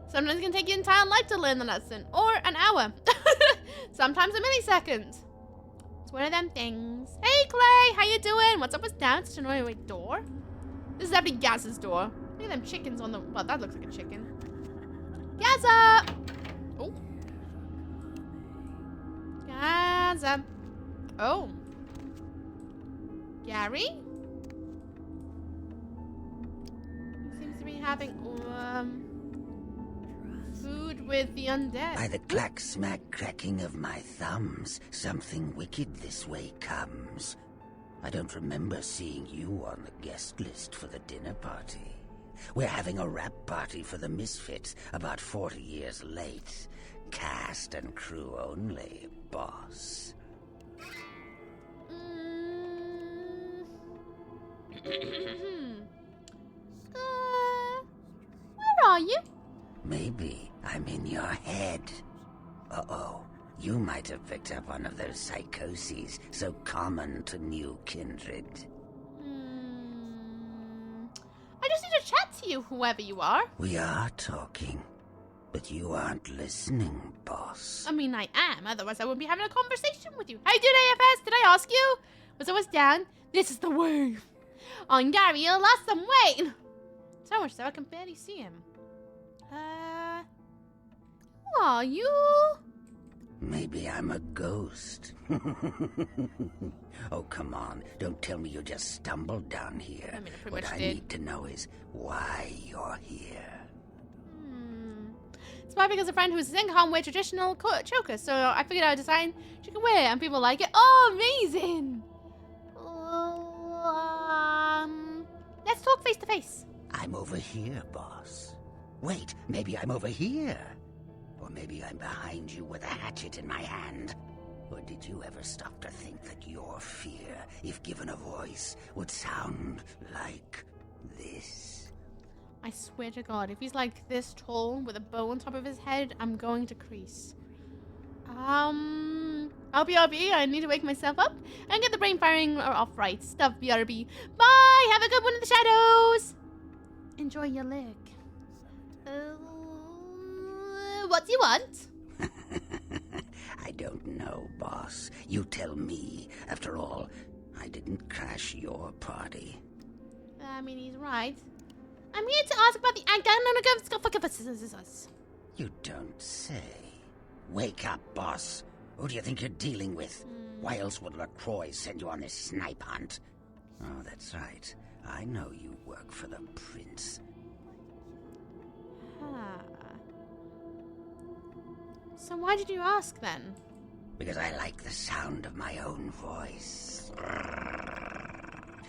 Sometimes it can take your entire life to learn the lesson, or an hour. Sometimes a millisecond. It's one of them things. Hey, Clay, how you doing? What's up with down? It's an annoying door. This is definitely Gaz's door. Look at them chickens on the... Well, that looks like a chicken. Gaza! Oh. Gaza. Oh. Gary? He seems to be having, food with the undead. By the clack-smack cracking of my thumbs, something wicked this way comes. I don't remember seeing you on the guest list for the dinner party. We're having a wrap party for the Misfits, about 40 years late. Cast and crew only, boss. Where are you? Maybe I'm in your head. Uh-oh. You might have picked up one of those psychoses so common to new kindred. I just need to chat to you, whoever you are. We are talking, but you aren't listening, boss. I mean, I am. Otherwise, I wouldn't be having a conversation with you. How you doing, AFS? Did I ask you? Was I was down? This is the way. On Gary, you lost some weight. So much so I can barely see him. Who are you? Maybe I'm a ghost. Oh, come on. Don't tell me you just stumbled down here. I mean, I pretty what much I did. need to know is why you're here. It's probably because a friend who's in can't wear traditional chokers, so I figured out a design she can wear, and people like it. Oh, amazing! Let's talk face to face. I'm over here, boss. Wait, maybe I'm over here. Or maybe I'm behind you with a hatchet in my hand. Or did you ever stop to think that your fear, if given a voice, would sound like this? I swear to God, if he's like this tall with a bow on top of his head, I'm going to crease. RB, I need to wake myself up and get the brain firing off right. Stuff, BRB. Bye! Have a good one in the shadows! Enjoy your lick. What do you want? I don't know, boss. You tell me. After all, I didn't crash your party. I mean, he's right. I'm here to ask about the You don't say. Wake up, boss. Who do you think you're dealing with? Why else would LaCroix send you on this snipe hunt? Oh, that's right. I know you work for the prince. So why did you ask then? Because I like the sound of my own voice.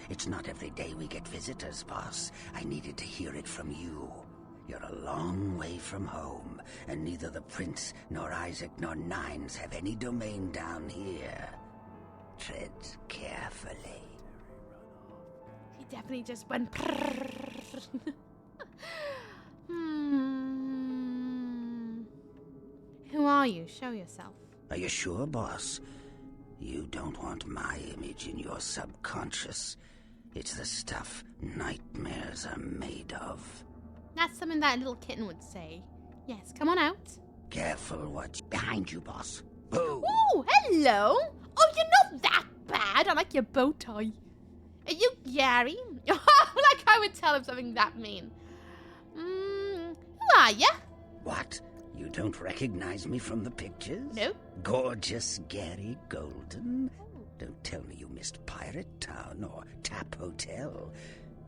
It's not every day we get visitors, boss. I needed to hear it from you. You're a long way from home, and neither the Prince, nor Isaac, nor Nines have any domain down here. Tread carefully. He definitely just went. Who are you? Show yourself. Are you sure, boss? You don't want my image in your subconscious. It's the stuff nightmares are made of. That's something that little kitten would say. Yes, come on out. Careful what's behind you, boss. Boo! Ooh, hello! Oh, you're not that bad. I like your bow tie. Are you Gary? Like I would tell him something that mean. Who are ya? What? You don't recognize me from the pictures? No. Gorgeous Gary Golden? Don't tell me you missed Pirate Town or Tap Hotel.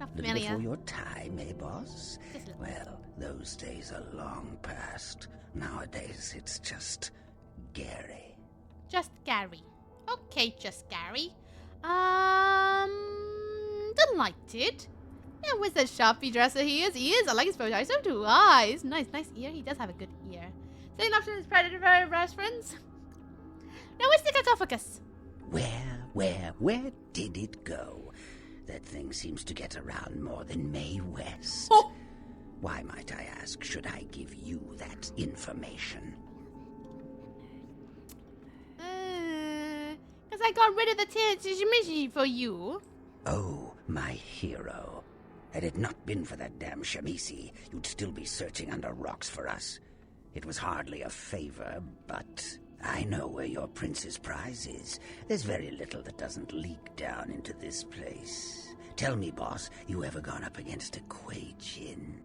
Not Little familiar. before your time, eh, boss? Well, those days are long past. Nowadays, it's just Gary. Just Gary. Okay, just Gary. Delighted. Yeah, where's that sharpie dresser he is? He is. I like his bow tie. So do I. It's nice ear. He does have a good ear. Second option is Predator reference. Now, where's the sarcophagus? Where did it go? That thing seems to get around more than Mae West. Oh. Why, might I ask, should I give you that information? Because I got rid of the Tijimishi for you. Oh, my hero. Had it not been for that damn Shamisi, you'd still be searching under rocks for us. It was hardly a favor, but I know where your prince's prize is. There's very little that doesn't leak down into this place. Tell me, boss, you ever gone up against a Kuei Jin?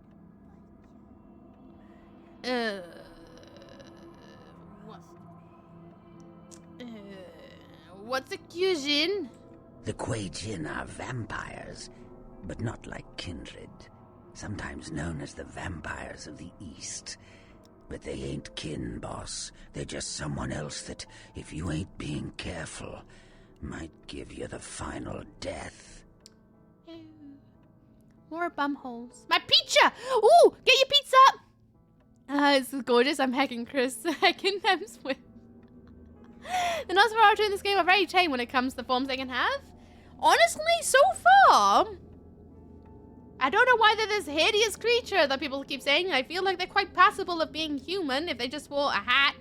What's a Kyujin? The Kuei Jin are vampires, but not like kindred. Sometimes known as the vampires of the East. But they ain't kin, boss. They're just someone else that, if you ain't being careful, might give you the final death. More bumholes. My pizza! Ooh, get your pizza! It's gorgeous. I'm hacking Chris. Hacking Hemsworth. The Nosferatu in this game are very tame when it comes to the forms they can have. Honestly, so far, I don't know why they're this hideous creature that people keep saying. I feel like they're quite passable of being human if they just wore a hat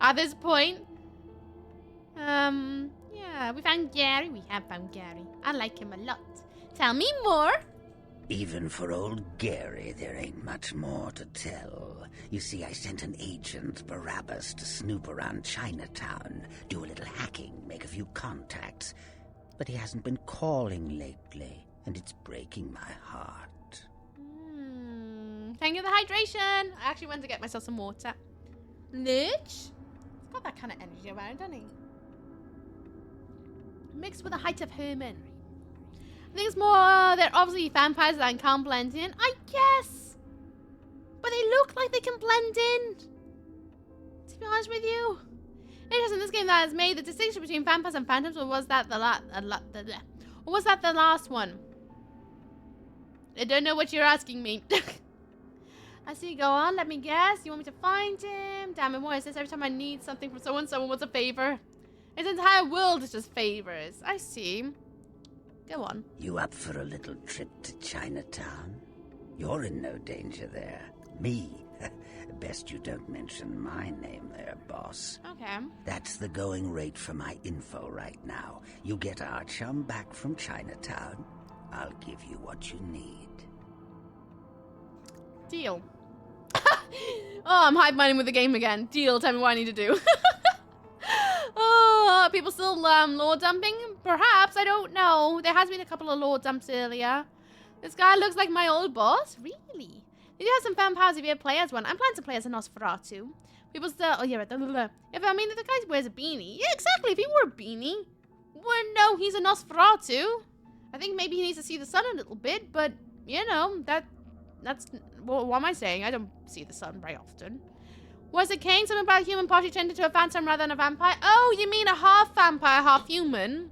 at this point. Yeah, we found Gary. We have found Gary. I like him a lot. Tell me more. Even for old Gary, there ain't much more to tell. You see, I sent an agent, Barabbas, to snoop around Chinatown, do a little hacking, make a few contacts. But he hasn't been calling lately, and it's breaking my heart. Thank you for the hydration. I actually went to get myself some water. Lich? He's got that kind of energy about him, doesn't he? Mixed with the height of Herman. I think it's more, they're obviously vampires that can't blend in. I guess. But they look like they can blend in. To be honest with you. Interesting, this game that has made the distinction between vampires and phantoms, or was that the last one? I don't know what you're asking me. I see, go on, let me guess. You want me to find him? Damn it, what is this? Every time I need something from someone wants a favor. His entire world is just favors. I see. Go on. You up for a little trip to Chinatown? You're in no danger there. Me? Best you don't mention my name there, boss. Okay. That's the going rate for my info right now. You get our chum back from Chinatown, I'll give you what you need. Deal. Oh, I'm hive-minding with the game again. Deal, tell me what I need to do. Oh, people still lore dumping? Perhaps, I don't know. There has been a couple of lore dumps earlier. This guy looks like my old boss? Really? Did you have some vampires if you play as one? I'm planning to play as a Nosferatu. People still... Oh, yeah, right. If the guy wears a beanie. Yeah, exactly. If he wore a beanie, wouldn't know he's a Nosferatu. I think maybe he needs to see the sun a little bit, but, you know, that's... Well, what am I saying? I don't see the sun very often. Was it Kane? Something about a human partially turned into a phantom rather than a vampire? Oh, you mean a half vampire, half human?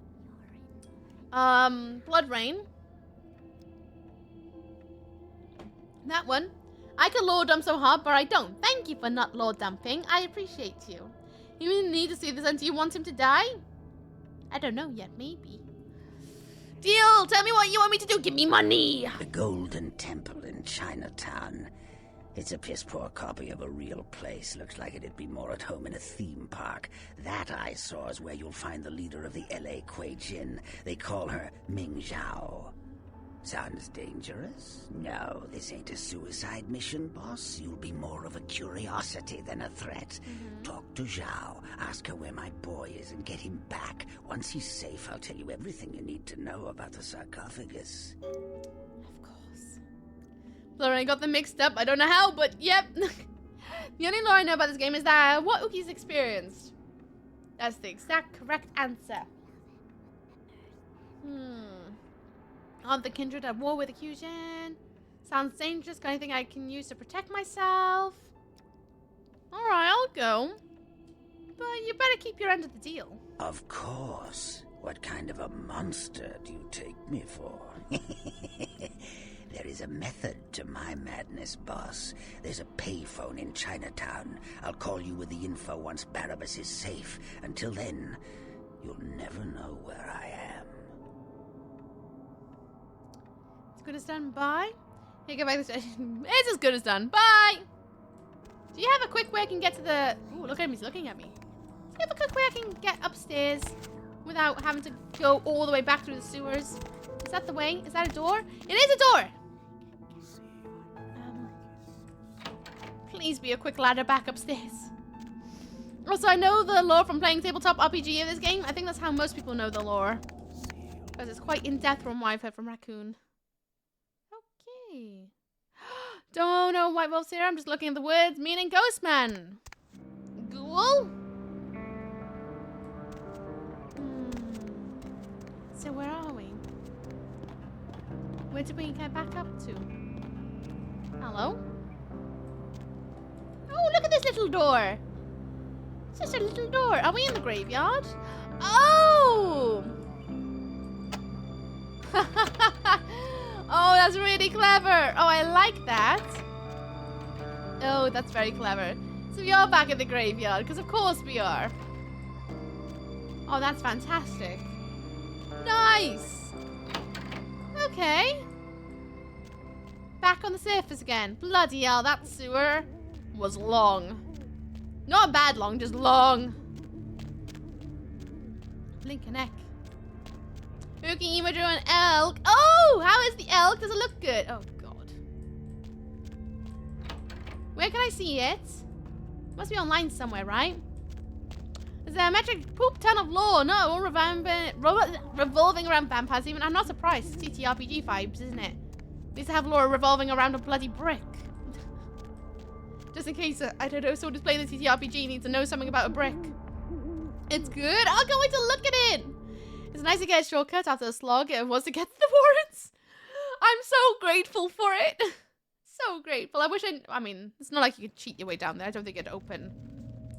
Blood Rain. That one. I could lore dump so hard, but I don't. Thank you for not lore dumping. I appreciate you. You really need to see this until you want him to die? I don't know yet, maybe. Deal! Tell me what you want me to do. Give me money! The Golden Temple in Chinatown. It's a piss-poor copy of a real place. Looks like it'd be more at home in a theme park. That I saw is where you'll find the leader of the L.A. Kuei Jin. They call her Ming Zhao. Sounds dangerous? No, this ain't a suicide mission, boss. You'll be more of a curiosity than a threat. Talk to Zhao, ask her where my boy is, and get him back. Once he's safe, I'll tell you everything you need to know about the sarcophagus. Of course. Lore, I got them mixed up. I don't know how, but yep. The only lore I know about this game is that what Uki's experienced. That's the exact correct answer. Aren't the kindred at war with Accusation? Sounds dangerous. Got anything I can use to protect myself? Alright, I'll go. But you better keep your end of the deal. Of course. What kind of a monster do you take me for? There is a method to my madness, boss. There's a payphone in Chinatown. I'll call you with the info once Barabbas is safe. Until then, you'll never know where I am. As good as done. Bye. Here, go back to the station. It's as good as done. Bye. Do you have a quick way I can get to the... Ooh, look at him. He's looking at me. Do you have a quick way I can get upstairs without having to go all the way back through the sewers? Is that the way? Is that a door? It is a door! Please be a quick ladder back upstairs. Also, I know the lore from playing tabletop RPG in this game. I think that's how most people know the lore. Because it's quite in-depth from what I've heard from Raccoon. Okay. Don't know White Wolf's here. I'm just looking at the words meaning Ghostman. Ghoul? So where are we? Where did we get back up to? Hello? Oh, look at this little door. It's just a little door. Are we in the graveyard? Oh! Oh, that's really clever. Oh, I like that. Oh, that's very clever. So we are back at the graveyard, because of course we are. Oh, that's fantastic. Nice. Okay. Back on the surface again. Bloody hell, that sewer was long. Not bad long, just long. Blink a neck. Spooky emo drew an elk. Oh, how is the elk? Does it look good? Oh, God. Where can I see it? Must be online somewhere, right? Is there a metric poop ton of lore? No, all revolving around vampires. Even I'm not surprised. It's TTRPG vibes, isn't it? Needs to have lore revolving around a bloody brick. Just in case, I don't know, someone who's playing the TTRPG needs to know something about a brick. It's good. I can't wait to look at it. It's nice to get a shortcut after the slog. It was to get to the warrants. I'm so grateful for it. So grateful. I mean, it's not like you could cheat your way down there. I don't think it'd open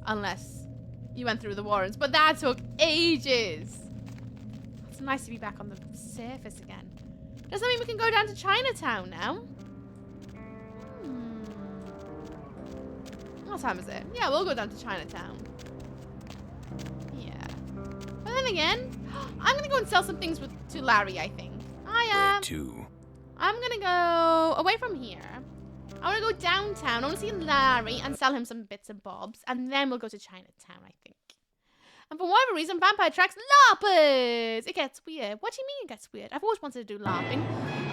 unless you went through the warrants. But that took ages. It's nice to be back on the surface again. Does that mean we can go down to Chinatown now? What time is it? Yeah, we'll go down to Chinatown. Yeah. But then again, I'm gonna go and sell some things to Larry, I think. Where to? I'm gonna go away from here. I wanna go downtown. I wanna see Larry and sell him some bits and bobs. And then we'll go to Chinatown, I think. And for whatever reason, Vampire attracts LARPers. It gets weird. What do you mean it gets weird? I've always wanted to do LARPing.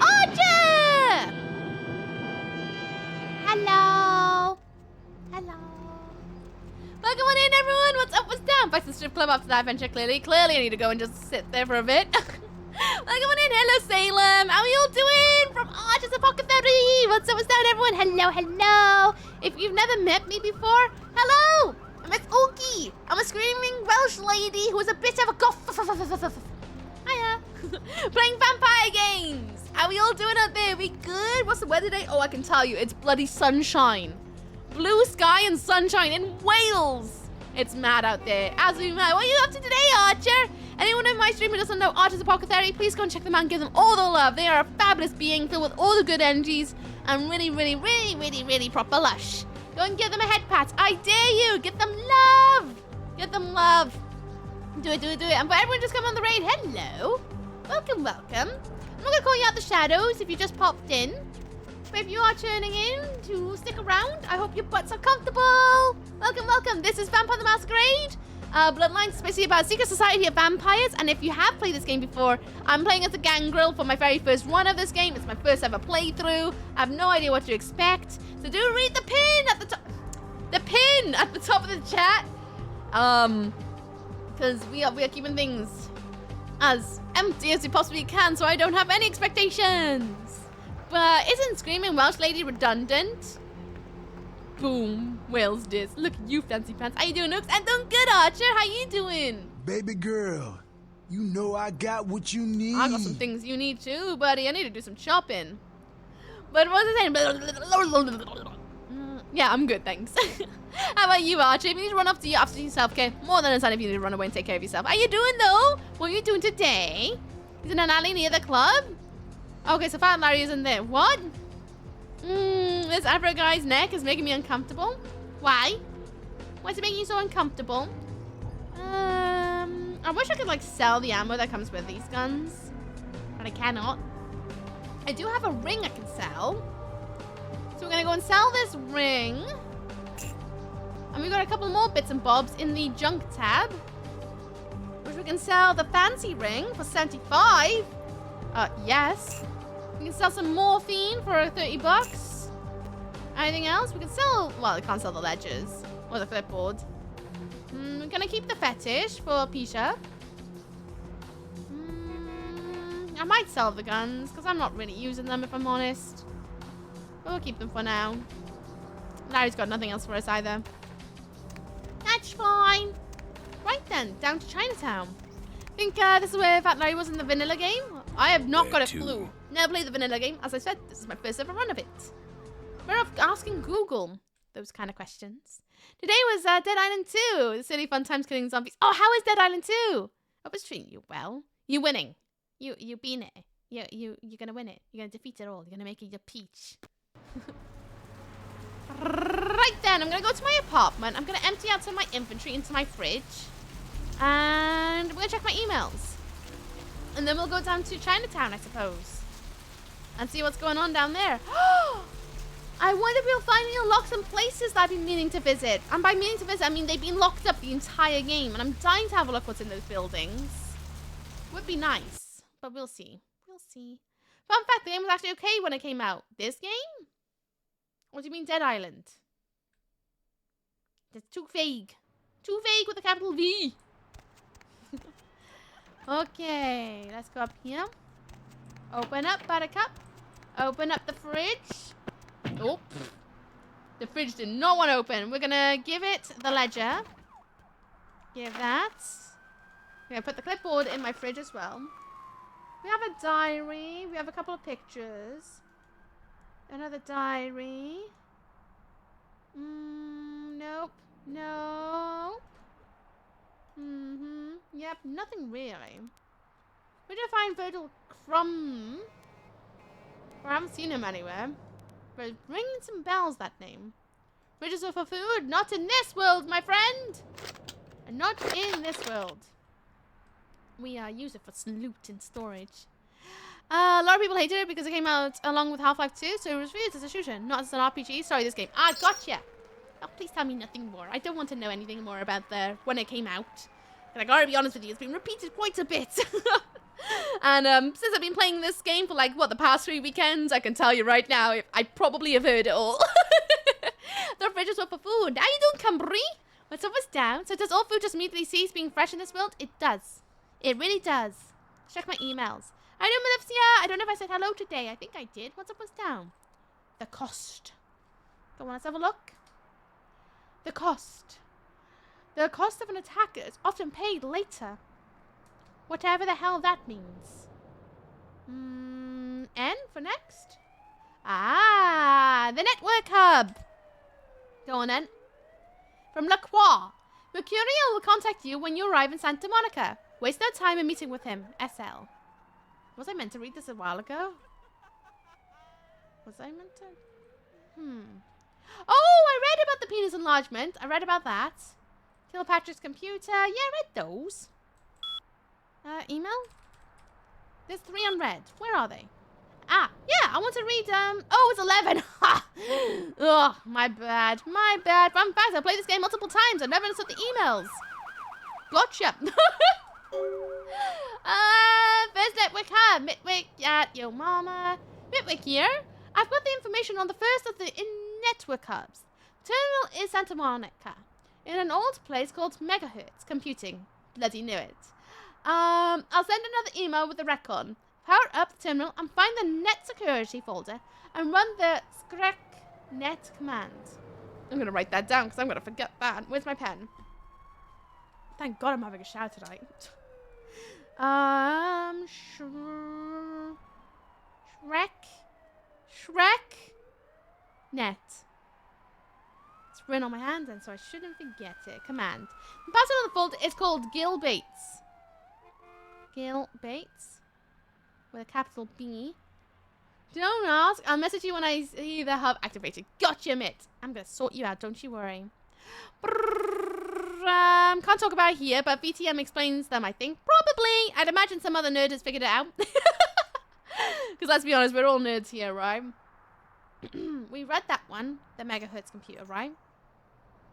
Archer! Hello. Hello. Welcome on in, everyone. What's up? What's down? Back to the strip club after that adventure, clearly. Clearly, I need to go and just sit there for a bit. Welcome on in. Hello, Salem. How are you all doing? From Archer's Apothecary. What's up? What's down, everyone? Hello, hello. If you've never met me before, hello. I'm Uki. I'm a screaming Welsh lady who is a bit of a goth. Hiya. Playing vampire games. How are we all doing out there? We good? What's the weather today? Oh, I can tell you. It's bloody sunshine. blue sky and sunshine in Wales. It's mad out there. Absolutely mad. What are you up to today, Archer? Anyone in my stream who doesn't know Archer's Apothecary, please go and check them out and give them all the love. They are a fabulous being filled with all the good energies and really proper lush. Go and give them a head pat. I dare you. Get them love. Get them love. Do it. And for everyone just come on the raid, hello. Welcome. I'm not going to call you out the shadows if you just popped in. But if you are tuning in to stick around, I hope your butts are comfortable. Welcome. This is Vampire the Masquerade. Bloodlines is basically about a secret society of vampires. And if you have played this game before, I'm playing as a gangrel for my very first run of this game. It's my first ever playthrough. I have no idea what to expect. So do read the pin at the top. The pin at the top of the chat. Because we are keeping things as empty as we possibly can, so I don't have any expectations. But isn't Screaming Welsh Lady redundant? Boom. Wales dis. Look at you, fancy pants. How you doing, Nooks? I'm doing good, Archer. How you doing? Baby girl, you know I got what you need. I got some things you need too, buddy. I need to do some shopping. But what was I saying? Yeah, I'm good, thanks. How about you, Archer? If you need to run off to your afternoon self-care, more than inside if you need to run away and take care of yourself. How you doing, though? What are you doing today? Is it an alley near the club? Okay, so Fat Larry isn't there. What? This Afro guy's neck is making me uncomfortable. Why? Why is it making you so uncomfortable? I wish I could, like, sell the ammo that comes with these guns. But I cannot. I do have a ring I can sell. So we're gonna go and sell this ring. And we've got a couple more bits and bobs in the junk tab. Which we can sell the fancy ring for 75. Yes. We can sell some morphine for 30 bucks. Anything else? We can sell, well, we can't sell the ledgers. Or the clipboard. We're gonna keep the fetish for Pisha. I might sell the guns, because I'm not really using them if I'm honest. But we'll keep them for now. Larry's got nothing else for us either. That's fine. Right then, down to Chinatown. I think this is where Fat Larry was in the vanilla game. I have not got a clue. Never played the vanilla game. As I said, this is my first ever run of it. We're off asking Google those kind of questions. Today was Dead Island 2. The silly fun times killing zombies. Oh, how is Dead Island 2? I was treating you well. You winning. You being it. You're gonna win it. You're gonna defeat it all. You're gonna make it your peach. Right then, I'm gonna go to my apartment. I'm gonna empty out some of my inventory into my fridge. And we're gonna check my emails. And then we'll go down to Chinatown, I suppose. And see what's going on down there. I wonder if we'll finally unlock some places that I've been meaning to visit. And by meaning to visit, I mean they've been locked up the entire game. And I'm dying to have a look what's in those buildings. Would be nice. But we'll see. We'll see. Fun fact, the game was actually okay when it came out. This game? What do you mean Dead Island? That's too vague. Too vague with a capital V. Okay, let's go up here. Open up, Buttercup. Open up the fridge. Oh. The fridge did not want to open. We're going to give it the ledger. Give that. We're going to put the clipboard in my fridge as well. We have a diary. We have a couple of pictures. Another diary. Nope. Nope. Yep, nothing really. Where did I find Virgil Crumb? I haven't seen him anywhere. But it's ringing some bells, that name. Bridges are for food, not in this world, my friend! And not in this world. We use it for loot and storage. A lot of people hated it because it came out along with Half-Life 2, so it was viewed as a shooter, not as an RPG. Sorry, this game. Ah, gotcha! Oh, please tell me nothing more. I don't want to know anything more about when it came out. And I gotta be honest with you, it's been repeated quite a bit. And since I've been playing this game for like, what, the past 3 weekends, I can tell you right now, I probably have heard it all. The fridges were for food. How you doing, Cambry? What's up, what's down? So does all food just immediately cease being fresh in this world? It does. It really does. Check my emails. I know, Melipsia. I don't know if I said hello today. I think I did. What's up, what's down? The cost. Go on, let's have a look. The cost. The cost of an attack is often paid later. Whatever the hell that means. N for next? Ah, the network hub. Go on then. From Lacroix. Mercurial will contact you when you arrive in Santa Monica. Waste no time in meeting with him. SL. Was I meant to read this a while ago? Was I meant to? Oh, I read about the penis enlargement. I read about that. Kill Patrick's computer. Yeah, I read those. Email? There's 3 unread. Where are they? Ah, yeah, I want to read, oh, it's 11. Ha! Ugh, my bad. My bad. Fun fact, I played this game multiple times. I've never understood the emails. Gotcha. First Mitwick here. Mitwick at your mama. Mitwick here. I've got the information on the first of the network hubs. Terminal is Santa Monica. In an old place called Megahertz Computing. Bloody knew it. I'll send another email with the rec on. Power up the terminal and find the net security folder and run the net command. I'm going to write that down because I'm going to forget that. Where's my pen? Thank God I'm having a shower tonight. Shrek net. It's written on my hand and so I shouldn't forget it. Command. The password on the folder is called Gil Bates. Gil Bates. With a capital B. Don't ask. I'll message you when I see the hub activated. Gotcha, Mitt. I'm going to sort you out. Don't you worry. Can't talk about it here, but VTM explains them, I think. Probably. I'd imagine some other nerd has figured it out. Because let's be honest, we're all nerds here, right? We read that one. The Megahertz computer, right?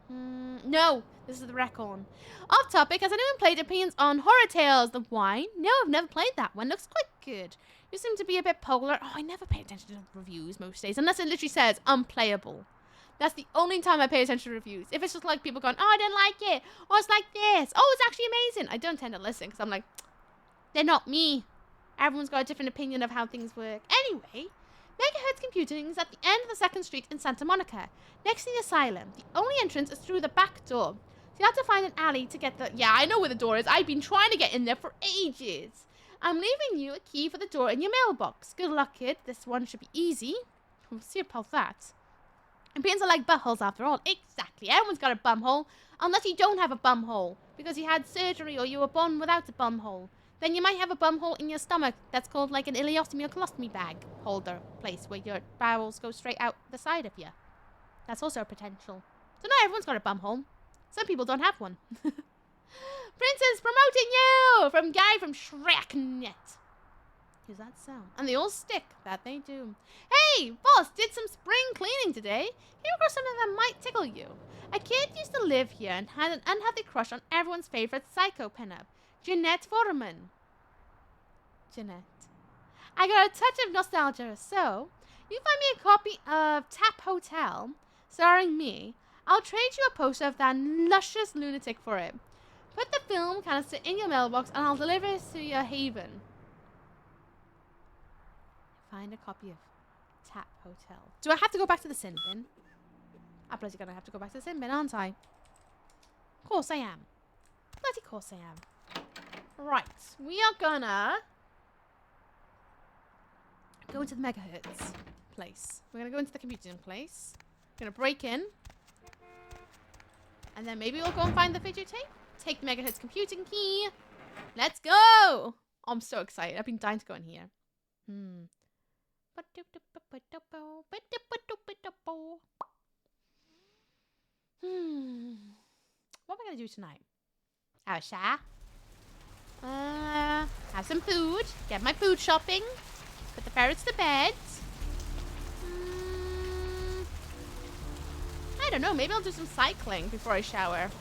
No, this is the Recon. Off topic, has anyone played Opinions on Horror Tales, the wine? No, I've never played that one. Looks quite good. You seem to be a bit polar. Oh, I never pay attention to reviews most days, unless it literally says unplayable. That's the only time I pay attention to reviews. If it's just like people going, oh, I didn't like it, or it's like this, oh, it's actually amazing. I don't tend to listen, because I'm like, they're not me. Everyone's got a different opinion of how things work. Anyway, Megahertz Computing is at the end of the 2nd Street in Santa Monica, next to the asylum. The only entrance is through the back door. So you have to find an alley to get the... Yeah, I know where the door is. I've been trying to get in there for ages. I'm leaving you a key for the door in your mailbox. Good luck, kid. This one should be easy. We'll see about that. Opinions are like buttholes after all. Exactly. Everyone's got a bum hole. Unless you don't have a bum hole. Because you had surgery or you were born without a bum hole. Then you might have a bum hole in your stomach that's called like an ileostomy or colostomy bag holder place where your bowels go straight out the side of you. That's also a potential. So not everyone's got a bum hole. Some people don't have one. Princess promoting you! From Guy from Shreknet. Is that so? And they all stick. That they do. Hey, boss, did some spring cleaning today. Came across something that might tickle you. A kid used to live here and had an unhealthy crush on everyone's favorite psycho pinup. Jeanette Foreman. Jeanette. I got a touch of nostalgia, so you find me a copy of Tap Hotel, starring me. I'll trade you a poster of that luscious lunatic for it. Put the film canister in your mailbox and I'll deliver it to your haven. Find a copy of Tap Hotel. Do I have to go back to the sin bin? I'm bloody gonna have to go back to the sin bin, aren't I? Of course I am. Bloody course I am. Right, we are gonna go into the Megahertz place. We're gonna go into the computing place. We're gonna break in. And then maybe we'll go and find the videotape. Take the Megahertz computing key. Let's go! Oh, I'm so excited. I've been dying to go in here. What am I gonna do tonight? Have a shower. Have some food. Get my food shopping. Put the ferrets to bed. I don't know. Maybe I'll do some cycling before I shower.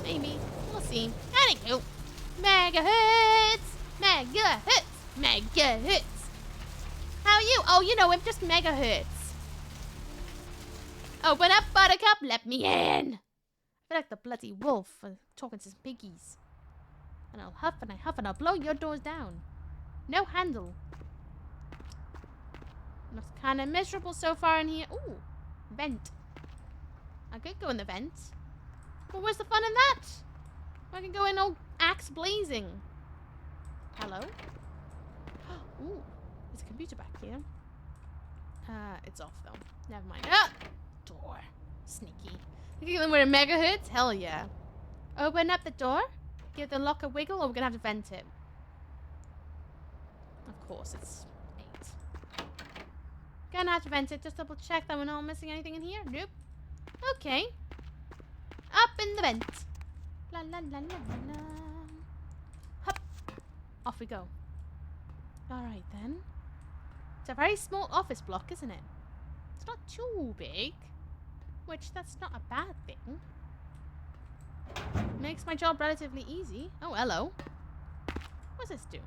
Maybe. We'll see. Anywho. Megahertz. Megahertz. Megahertz. How are you? Oh, you know, I'm just megahertz. Open up, buttercup. Let me in. I feel like the bloody wolf talking to some piggies. And I'll huff and I huff and I'll blow your doors down. No handle. Looks kind of miserable so far in here. Ooh, vent. I could go in the vent. But where's the fun in that? I can go in all axe blazing. Hello? Ooh, there's a computer back here. It's off though. Never mind. Ah! Door. Sneaky. Thinking that we're in megahertz? Hell yeah. Open up the door. Give the lock a wiggle, or we're gonna have to vent it. Of course, it's 8. Gonna have to vent it. Just double check that we're not missing anything in here. Nope. Okay. Up in the vent. La la la la la la. Hup. Off we go. Alright then. It's a very small office block, isn't it? It's not too big. Which, that's not a bad thing. Makes my job relatively easy. Oh, hello. What's this do?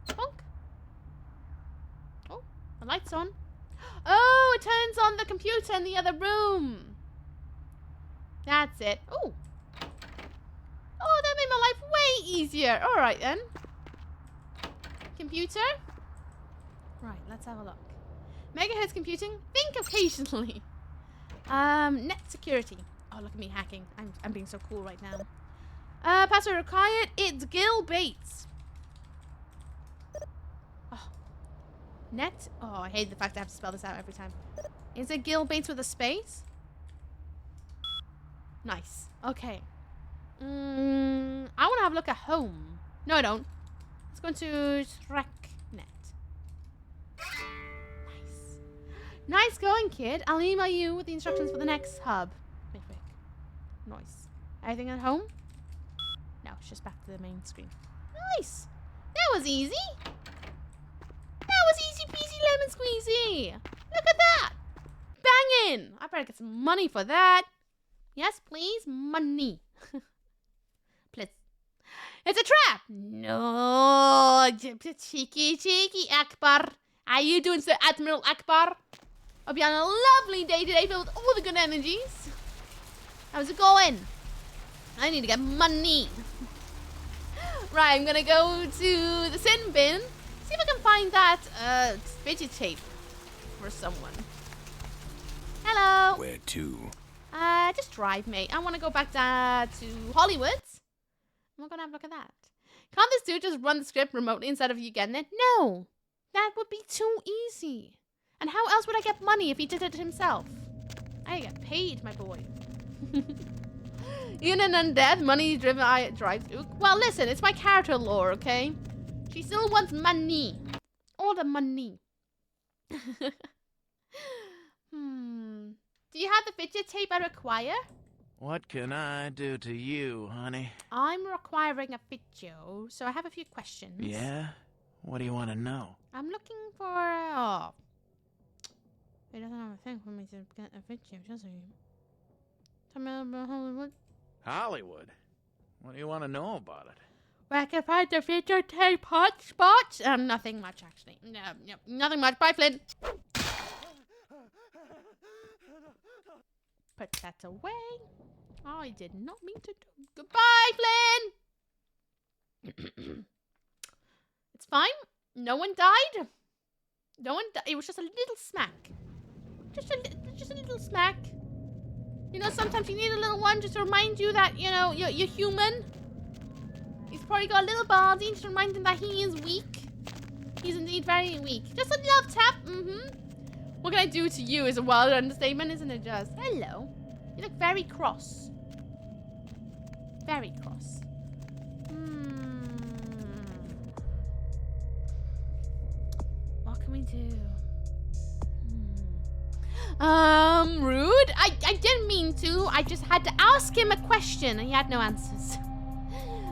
Bonk. Oh, the light's on. Oh, it turns on the computer in the other room. That's it. Oh. Oh, that made my life way easier. Alright then. Computer. Right, let's have a look. Megahertz computing. Think occasionally. Net security. Oh, look at me hacking. I'm being so cool right now. Password required. It's Gil Bates. Oh. Net. Oh, I hate the fact I have to spell this out every time. Is it Gil Bates with a space? Nice. Okay. I want to have a look at home. No, I don't. Let's go into TrekNet. Nice. Nice going, kid. I'll email you with the instructions for the next hub. Nice. Anything at home? No, it's just back to the main screen. Nice. That was easy. That was easy peasy lemon squeezy. Look at that. Banging. I better get some money for that. Yes, please. Money. Please. It's a trap. No. Cheeky Akbar. How you doing, Sir Admiral Akbar? Hope you're on a lovely day today filled with all the good energies. How's it going? I need to get money. Right, I'm gonna go to the sin bin. See if I can find that fidget tape for someone. Hello. Where to? Just drive, mate. I want to go back to Hollywood. I'm gonna have a look at that. Can't this dude just run the script remotely instead of you getting it? No, that would be too easy. And how else would I get money if he did it himself? I get paid, my boy. Even an undead, money-driven I drives. Well, listen, it's my character lore, okay? She still wants money. All the money. Do you have the fidget tape I require? What can I do to you, honey? I'm requiring a fidget, so I have a few questions. Yeah? What do you want to know? I'm looking for... Oh. He doesn't have a thing for me to get a fidget, does he? Tell me about Hollywood. Hollywood? What do you want to know about it? Where I can find the fidget tape hotspots? Nothing much, actually. No, nothing much. Bye, Flynn. Put that away. I did not mean to do. Goodbye, Flynn. It's fine. No one died. No one died. It was just a little smack. Just a little smack. You know, sometimes you need a little one just to remind you that, you know, you're human. He's probably got a little body just to remind him that he is weak. He's indeed very weak. Just a love tap. What can I do to you is a wild understatement, isn't it, just? Hello. You look very cross. Very cross. What can we do? Rude? I didn't mean to. I just had to ask him a question and he had no answers.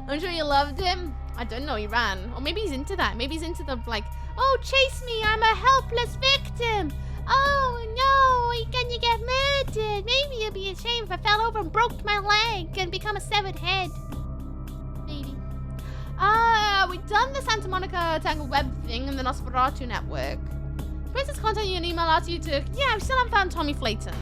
I'm sure you loved him. I don't know, he ran. Or maybe he's into that. Maybe he's into the, like, oh, chase me, I'm a helpless victim. Oh, no, can you get murdered? Maybe it'd be a shame if I fell over and broke my leg and become a severed head. Maybe. We've done the Santa Monica Tangled Web thing and the Nosferatu network. Princess contact you an email after you took. Yeah, we still haven't found Tommy Flayton.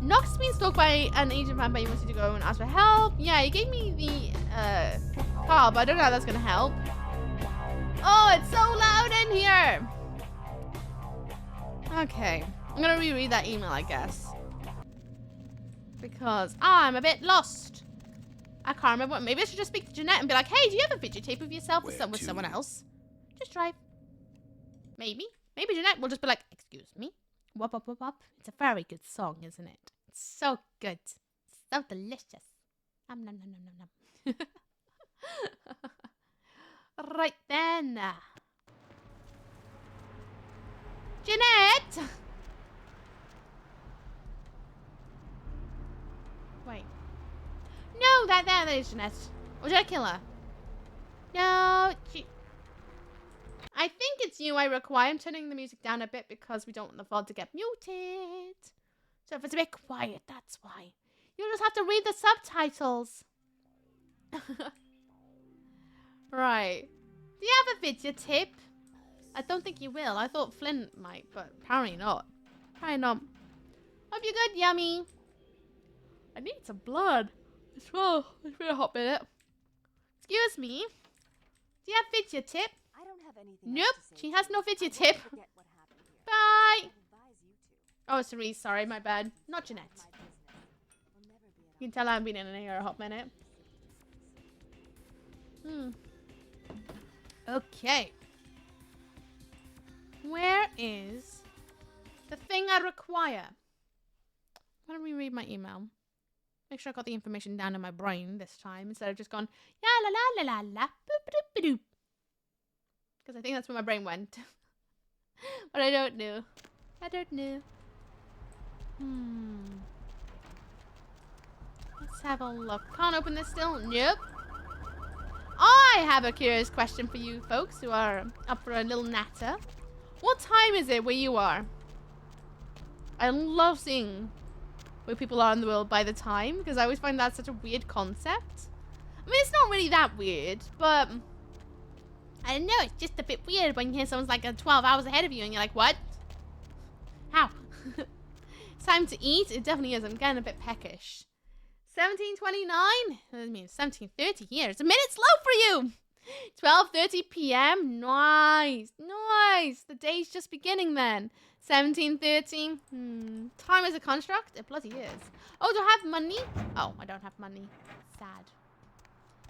Nox being stalked by an agent vampire. You wanted to go and ask for help. Yeah, he gave me the car, but I don't know how that's gonna help. Oh, it's so loud in here. Okay, I'm gonna reread that email, I guess, because I'm a bit lost. I can't remember what. Maybe I should just speak to Jeanette and be like, "Hey, do you have a fidget tape of yourself with someone else?" Just drive. Maybe Jeanette will just be like, "Excuse me, Wop, wop, wop, wop. It's a very good song, isn't it? It's so good. So delicious. Nom, nom, nom, nom, nom, nom. Right then. Jeanette! Wait. No, that is Jeanette. Or did I kill her? No, I think it's you I require. I'm turning the music down a bit because we don't want the VOD to get muted. So if it's a bit quiet, that's why. You'll just have to read the subtitles. Right. Do you have a video tip? I don't think you will. I thought Flint might, but apparently not. Apparently not. Hope you're good, Yummy. I need some blood as well. It's been a hot minute. Excuse me. Do you have video tip? I don't have anything. Nope, she has no video tip. Bye. Oh, Cerise, sorry, my bad. Not Jeanette. You can tell I've been in here a hot minute. Okay. Where is the thing I require? Why don't we read my email? Make sure I got the information down in my brain this time instead of just gone, ya la la la la la, boop boop boop. Because I think that's where my brain went. But I don't know. I don't know. Let's have a look. Can't open this still? Nope. I have a curious question for you folks who are up for a little natter. What time is it where you are? I love seeing where people are in the world by the time, because I always find that such a weird concept. I mean, it's not really that weird, but I don't know, it's just a bit weird when you hear someone's like 12 hours ahead of you and you're like, what? How? It's time to eat? It definitely is. I'm getting a bit peckish. 17:29? I mean, 17:30 here. It's a minute slow for you. 12:30 p.m. Nice. Nice. The day's just beginning then. 17:30. Time is a construct? It bloody is. Oh, do I have money? Oh, I don't have money. Sad.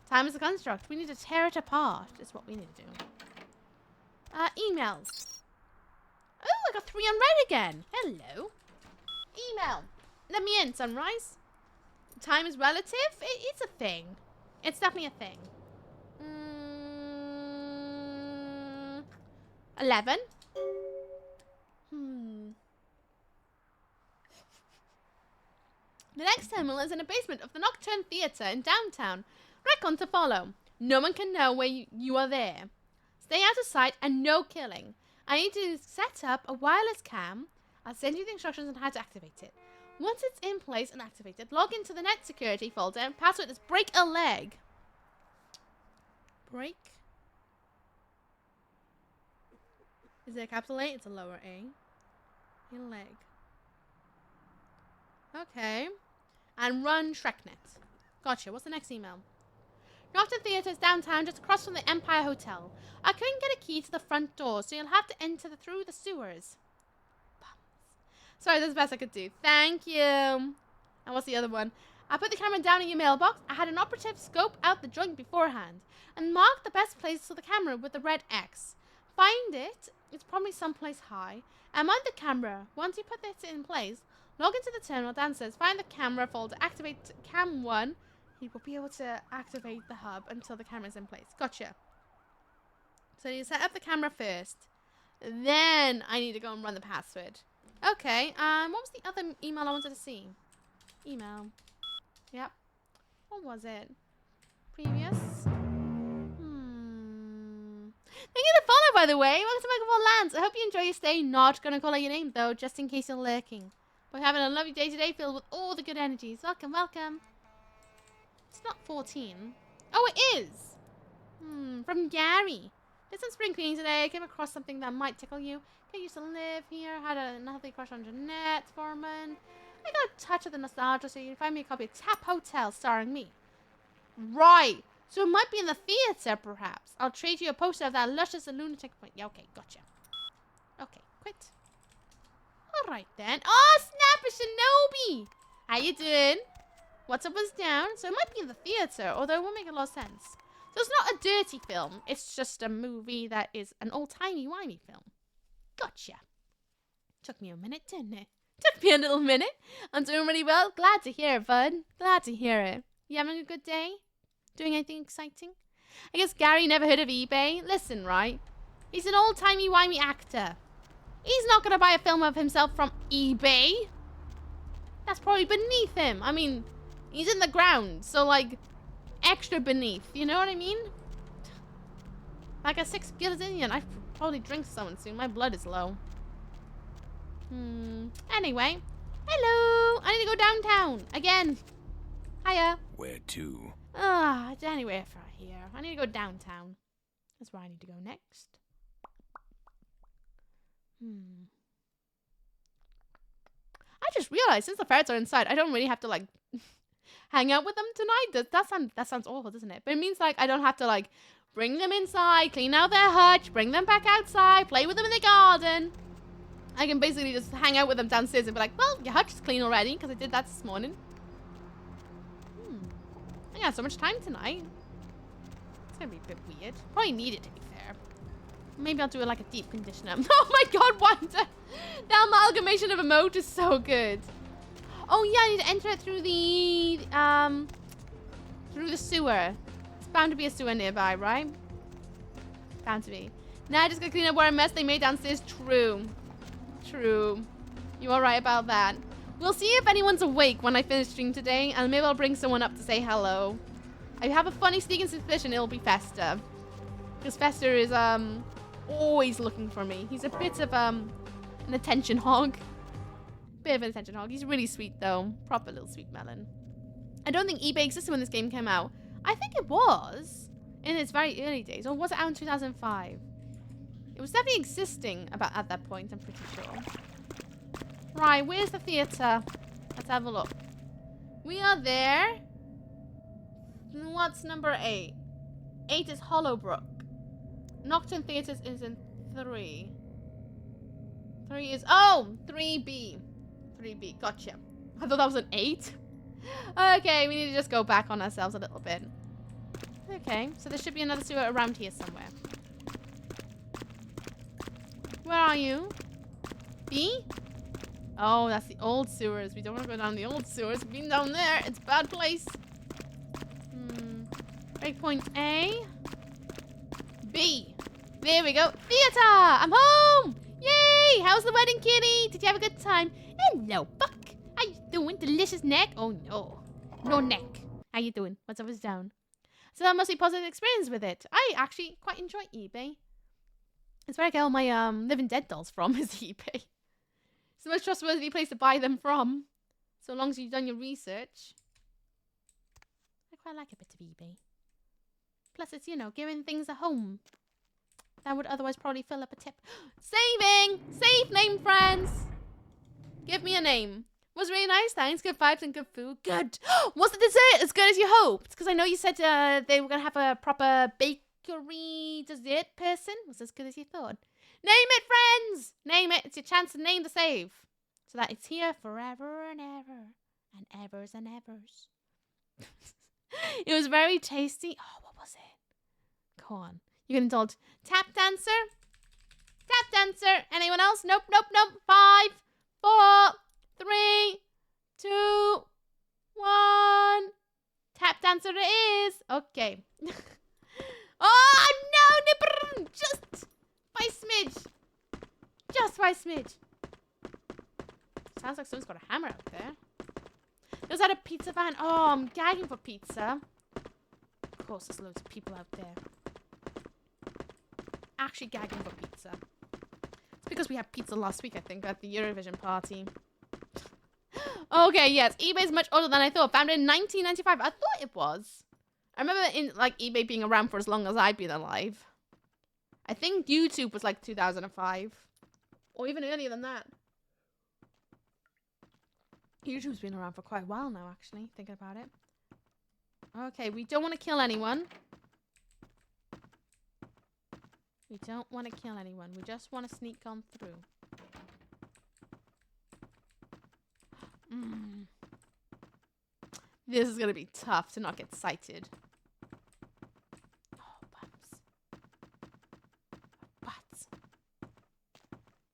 Time is a construct. We need to tear it apart. Is what we need to do. Emails. Oh, I got 3 unread again. Hello. Email. Let me in, Sunrise. Time is relative? It's a thing. It's definitely a thing. 11. The next terminal is in a basement of the Nocturne Theatre in downtown. Recon to follow. No one can know where you are there. Stay out of sight and no killing. I need to set up a wireless cam. I'll send you the instructions on how to activate it. Once it's in place and activated, log into the net security folder and password is break a leg. Break. Is it a capital A? It's a lower A. A leg. Okay. And run ShrekNet. Gotcha. What's the next email? Nocturne Theatre is downtown, just across from the Empire Hotel. I couldn't get a key to the front door, so you'll have to enter through the sewers. Sorry, that's the best I could do. Thank you. And what's the other one? I put the camera down in your mailbox. I had an operative scope out the joint beforehand and marked the best place for the camera with the red X. Find it. It's probably someplace high. And mount the camera. Once you put this in place, log into the terminal downstairs. Find the camera folder. Activate cam 1. You will be able to activate the hub until the camera's in place. Gotcha. So you set up the camera first. Then I need to go and run the password. Okay, what was the other email I wanted to see? Email. Yep. What was it? Previous? Thank you for the follow, by the way. Welcome to Microphone Lands. I hope you enjoy your stay. Not gonna call out your name, though, just in case you're lurking. We're having a lovely day today, filled with all the good energies. Welcome, welcome. It's not 14. Oh, it is! From Gary. Did some spring cleaning today. I came across something that might tickle you. I used to live here. Had a healthy crush on Jeanette Foreman. I got a touch of the nostalgia, so you can find me a copy of Tap Hotel starring me. Right. So it might be in the theater, perhaps. I'll trade you a poster of that luscious and lunatic point. Yeah, okay, gotcha. Okay, quit. Alright then. Oh, snap, it's Shinobi! How you doing? What's up, what's down? So it might be in the theater, although it won't make a lot of sense. So it's not a dirty film. It's just a movie that is an old-timey-wimey film. Gotcha. Took me a minute, didn't it? Took me a little minute. I'm doing really well. Glad to hear it, bud. Glad to hear it. You having a good day? Doing anything exciting? I guess Gary never heard of eBay. Listen, right? He's an old-timey-wimey actor. He's not going to buy a film of himself from eBay. That's probably beneath him. I mean, he's in the ground, so, like, extra beneath. You know what I mean? Like a 6 Gilzillion. I probably drink someone soon. My blood is low. Anyway. Hello. I need to go downtown. Again. Hiya. Where to? Anywhere from here. I need to go downtown. That's where I need to go next. I just realized since the ferrets are inside, I don't really have to, like, hang out with them tonight. That sounds awful, doesn't it? But it means, like, I don't have to, like, bring them inside, clean out their hutch, bring them back outside, play with them in the garden. I can basically just hang out with them downstairs and be like, well, your hutch is clean already, because I did that this morning. I got so much time tonight. It's going to be a bit weird. Probably need it, to be fair. Maybe I'll do it like a deep conditioner. Oh my god, Wanda! The amalgamation of emote is so good. Oh yeah, I need to enter it through the sewer. It's bound to be a sewer nearby, right? Bound to be. Now I just gotta clean up what a mess they made downstairs. True. True. You are right about that. We'll see if anyone's awake when I finish stream today, and maybe I'll bring someone up to say hello. I have a funny sneaking suspicion it'll be Fester. Because Fester is, always looking for me. He's a bit of, an attention hog. Bit of an attention hog. He's really sweet, though. Proper little sweet melon. I don't think eBay existed when this game came out. I think it was in its very early days. Or was it out in 2005? It was definitely existing at that point, I'm pretty sure. Right, where's the theatre? Let's have a look. We are there. What's number 8? 8 is Hollowbrook. Nocturne Theatres is in 3. 3 is... Oh! 3B. 3B. Gotcha. I thought that was an 8. Okay, we need to just go back on ourselves a little bit. Okay, so there should be another sewer around here somewhere. Where are you? B? Oh, that's the old sewers. We don't want to go down the old sewers. We've been down there. It's a bad place. Breakpoint A. B. There we go. Theater! I'm home! Yay! How's the wedding, kitty? Did you have a good time? Hello, Buck. How you doing? Delicious neck? Oh, no. No neck. How you doing? What's up is down? So that must be a positive experience with it. I actually quite enjoy eBay. It's where I get all my Living Dead dolls from is eBay. It's the most trustworthy place to buy them from. So long as you've done your research. I quite like a bit of eBay. Plus it's, you know, giving things a home. That would otherwise probably fill up a tip. Saving! Save name, friends! Give me a name. Was really nice, thanks. Good vibes and good food. Good! Was the dessert as good as you hoped? Because I know you said they were going to have a proper bakery dessert person. Was as good as you thought. Name it, friends! Name it. It's your chance to name the save. So that it's here forever and ever. And evers and evers. It was very tasty. Oh, what was it? Go on. You can indulge. Tap dancer. Tap dancer. Anyone else? Nope, nope, nope. 5, 4, 3, 2, 1. Tap dancer it is. Okay. Oh, no! Just by smidge. Just by smidge. Sounds like someone's got a hammer out there. There's at a pizza van. Oh, I'm gagging for pizza. Of course, there's loads of people out there. Actually gagging for pizza. It's because we had pizza last week, I think, at the Eurovision party. Okay, yes. eBay is much older than I thought. Founded in 1995. I thought it was. I remember eBay being around for as long as I've been alive. I think YouTube was like 2005. Or even earlier than that. YouTube's been around for quite a while now, actually, thinking about it. Okay, we don't want to kill anyone. We don't want to kill anyone. We just want to sneak on through. This is going to be tough to not get sighted. Oh, butts. Butts.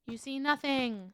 You see nothing.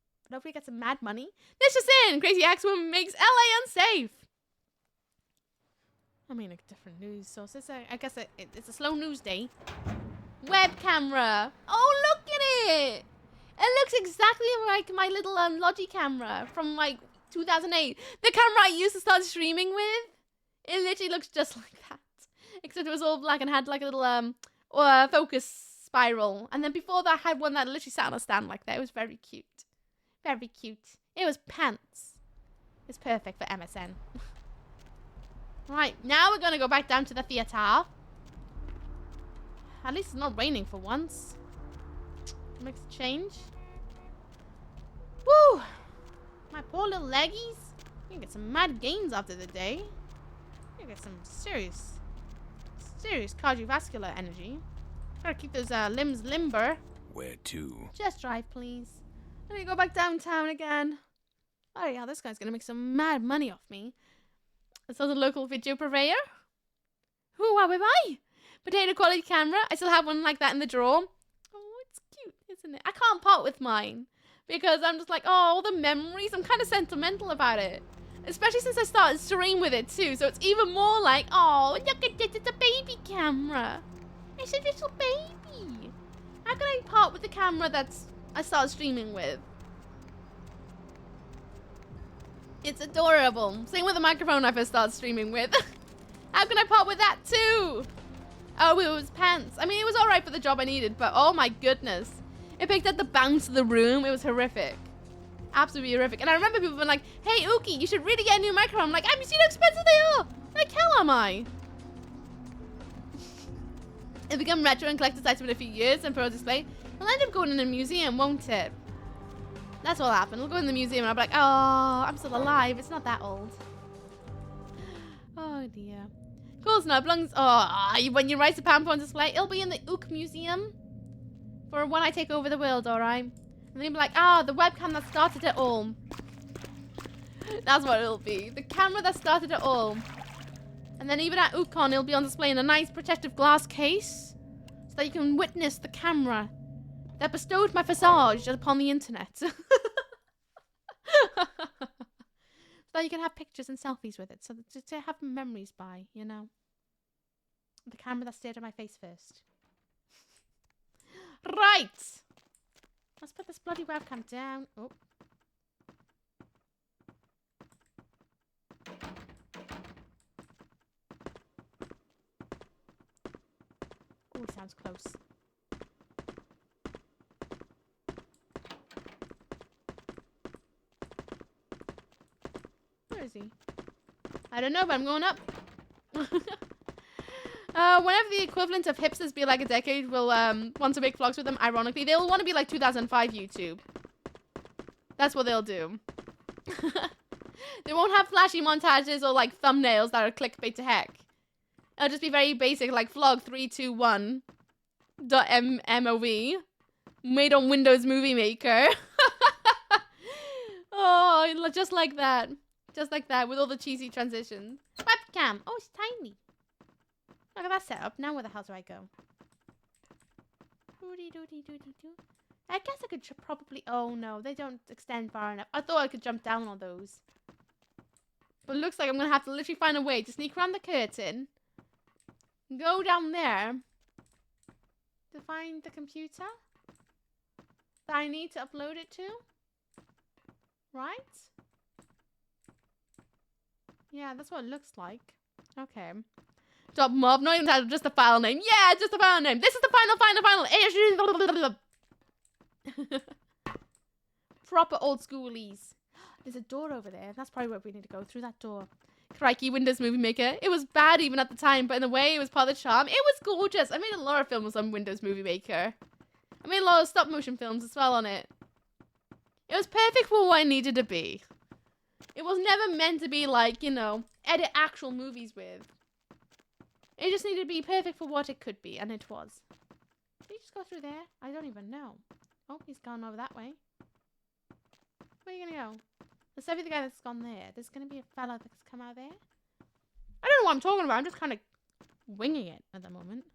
But hopefully get some mad money. This just in! Crazy Axewoman makes LA unsafe. I mean, like different news sources. I guess it's a slow news day. Web camera. Oh, look at it! It looks exactly like my little Logi camera from like 2008. The camera I used to start streaming with. It literally looks just like that. Except it was all black and had like a little focus spiral. And then before that I had one that literally sat on a stand like that. It was very cute. Very cute. It was pants. It's perfect for MSN. Right, now we're gonna go back down to the theater. At least it's not raining for once. Makes a change. Woo! My poor little leggies. You can get some mad gains after the day. You can get some serious cardiovascular energy. Gotta keep those limbs limber. Where to? Just drive, please. Let me go back downtown again. Oh yeah, this guy's gonna make some mad money off me. I saw the local video purveyor. Who am I? Potato quality camera. I still have one like that in the drawer. Oh, it's cute, isn't it? I can't part with mine because I'm just like, oh, all the memories. I'm kind of sentimental about it, especially since I started stream with it too. So it's even more like, oh, look at this, it's a baby camera. It's a little baby. How can I part with the camera that's I started streaming with? It's adorable. Same with the microphone I first started streaming with. How can I part with that too? Oh, it was pants. I mean, it was alright for the job I needed, but oh my goodness. It picked up the bounce of the room. It was horrific. Absolutely horrific. And I remember people being like, hey, Uki, you should really get a new microphone. I'm like, have you seen how expensive they are? Like hell am I? It'll become retro and collector's item in a few years and pro display. We'll end up going in a museum, won't it? That's what'll happen. We'll go in the museum and I'll be like, oh, I'm still alive. It's not that old. Oh dear. Cool, Snub belongs. Oh, when you write a PowerPoint on display, it'll be in the Ook Museum for when I take over the world, alright? And then you'll be like, ah, the webcam that started it all. That's what it'll be. The camera that started it all. And then even at UConn, it'll be on display in a nice protective glass case so that you can witness the camera that bestowed my visage upon the internet. So that you can have pictures and selfies with it. So to have memories by, you know. The camera that stared at my face first. Right! Let's put this bloody webcam down. Oh. Oh, it sounds close. Where is he? I don't know, but I'm going up. Whenever the equivalent of hipsters be like a decade, we'll want to make vlogs with them. Ironically, they'll want to be like 2005 YouTube. That's what they'll do. They won't have flashy montages or like thumbnails that are clickbait to heck. It'll just be very basic, like vlog321.mov made on Windows Movie Maker. Oh, just like that. Just like that, with all the cheesy transitions. Webcam. Oh, it's tiny. Look at that setup. Now where the hell do I go? I guess I could probably... Oh, no. They don't extend far enough. I thought I could jump down on those. But it looks like I'm going to have to literally find a way to sneak around the curtain. Go down there. To find the computer. That I need to upload it to. Right? Yeah, that's what it looks like. Okay. Top mob, not even title, just the file name. Yeah, just the file name. This is the final. Proper old schoolies. There's a door over there. That's probably where we need to go, through that door. Crikey, Windows Movie Maker. It was bad even at the time, but in a way, it was part of the charm. It was gorgeous. I made a lot of films on Windows Movie Maker. I made a lot of stop motion films as well on it. It was perfect for what it needed to be. It was never meant to be like, you know, edit actual movies with. It just needed to be perfect for what it could be, and it was. Did he just go through there? I don't even know. Oh, he's gone over that way. Where are you gonna go? Let's see the guy that's gone there. There's gonna be a fella that's come out there. I don't know what I'm talking about. I'm just kind of winging it at the moment.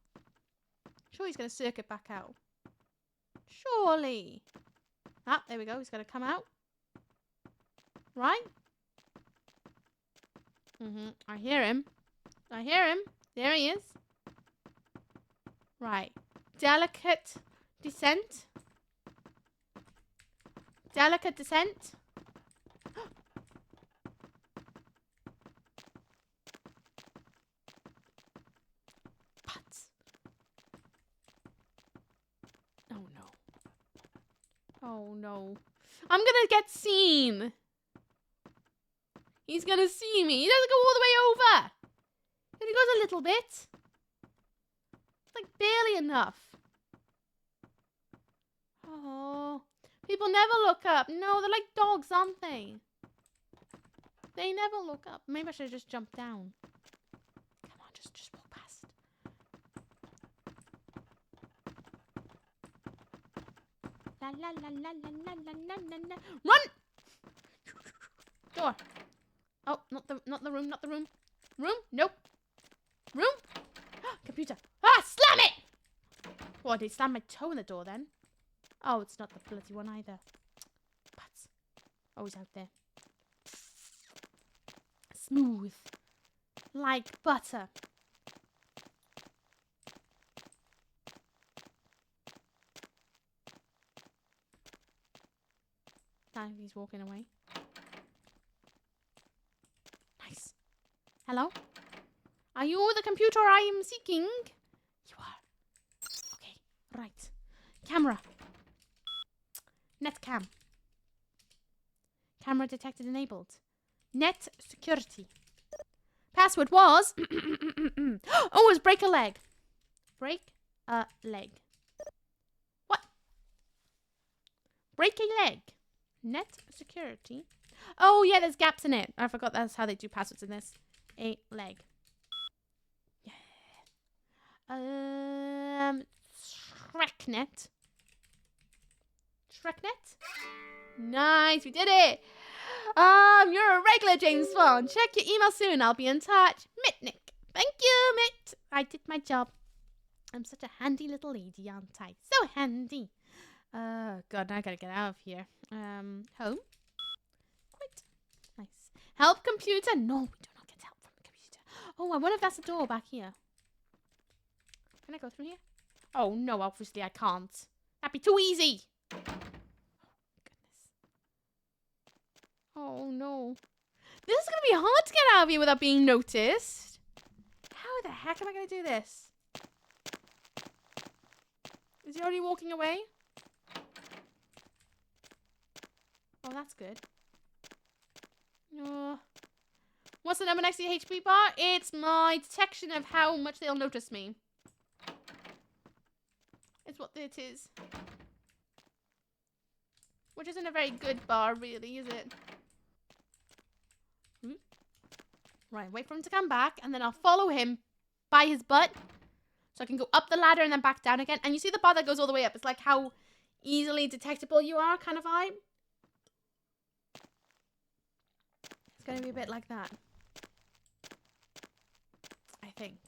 Sure, he's gonna circuit back out. Surely. Ah, there we go. He's gonna come out. Right? I hear him. I hear him. There he is. Right. Delicate descent. Delicate descent. Butts. Oh no. Oh no. I'm gonna get seen. He's gonna see me. He doesn't go all the way over. He goes a little bit. It's like barely enough. Oh. People never look up. No, they're like dogs, aren't they? They never look up. Maybe I should just jump down. Come on, just walk past. La la la la la la la la la. Run! Door. Oh, not the room, not the room. Room? Nope. Room? Computer. Ah, slam it! What, did he slam my toe in the door then? Oh, it's not the bloody one either. Butts. Oh, he's out there. Smooth. Like butter. Now he's walking away. Nice. Hello? Are you the computer I am seeking? You are. Okay, right. Camera. Net cam. Camera detected enabled. Net security. Password was... oh, it was break a leg. Break a leg. What? Break a leg. Net security. Oh, yeah, there's gaps in it. I forgot that's how they do passwords in this. A leg. Yeah. Shreknet. Shreknet? Nice, we did it. You're a regular, James Bond. Check your email soon. I'll be in touch. Mitnick. Thank you, Mitt. I did my job. I'm such a handy little lady, aren't I? So handy. God, now I gotta get out of here. Home. Quit. Nice. Help computer. No, we do not get help from the computer. Oh, I wonder if that's the door back here. Can I go through here? Oh, no, obviously I can't. That'd be too easy. Oh, no. This is going to be hard to get out of here without being noticed. How the heck am I going to do this? Is he already walking away? Oh, that's good. What's the number next to the HP bar? It's my detection of how much they'll notice me. It's what it is. Which isn't a very good bar, really, is it? Right, wait for him to come back, and then I'll follow him by his butt. So I can go up the ladder and then back down again. And you see the bar that goes all the way up. It's like how easily detectable you are, kind of vibe. It's going to be a bit like that. I think.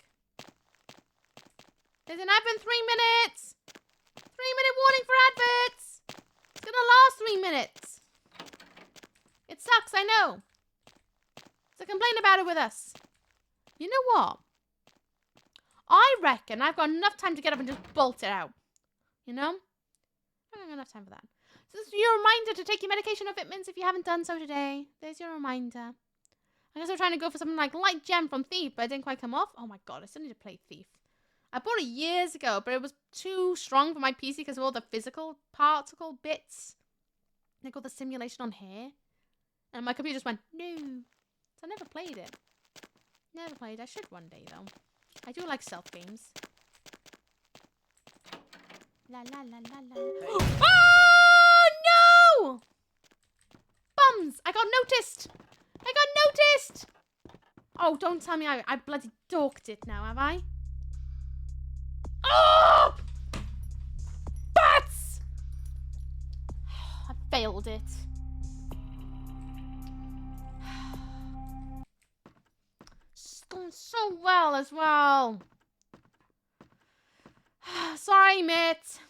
There's an advert in 3 minutes! 3-minute warning for adverts! It's gonna last 3 minutes. It sucks, I know. So complain about it with us. You know what? I reckon I've got enough time to get up and just bolt it out. You know? I don't have enough time for that. So this is your reminder to take your medication or vitamins if you haven't done so today. There's your reminder. I guess I'm trying to go for something like Light Gem from Thief, but it didn't quite come off. Oh my god, I still need to play Thief. I bought it years ago, but it was too strong for my PC because of all the physical particle bits. Like all the simulation on here. And my computer just went, no. So I never played it. Never played. I should one day, though. I do like stealth games. La la la la la. Oh, no! Bums! I got noticed! I got noticed! Oh, don't tell me I bloody dorked it now, have I? Oh! Bats! I failed it. It's going so well as well. Sorry, Mitt.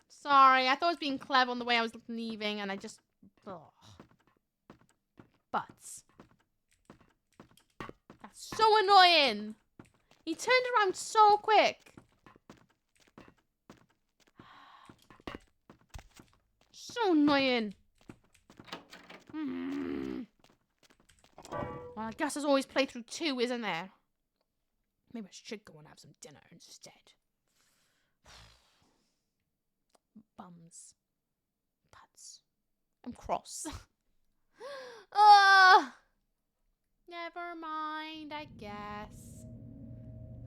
Sorry, I thought I was being clever on the way I was leaving and I just... Ugh. butts. That's so annoying. He turned around so quick. So annoying. Well, I guess there's always playthrough 2, isn't there? Maybe I should go and have some dinner instead. Bums. Putts. I'm cross. Never mind, I guess.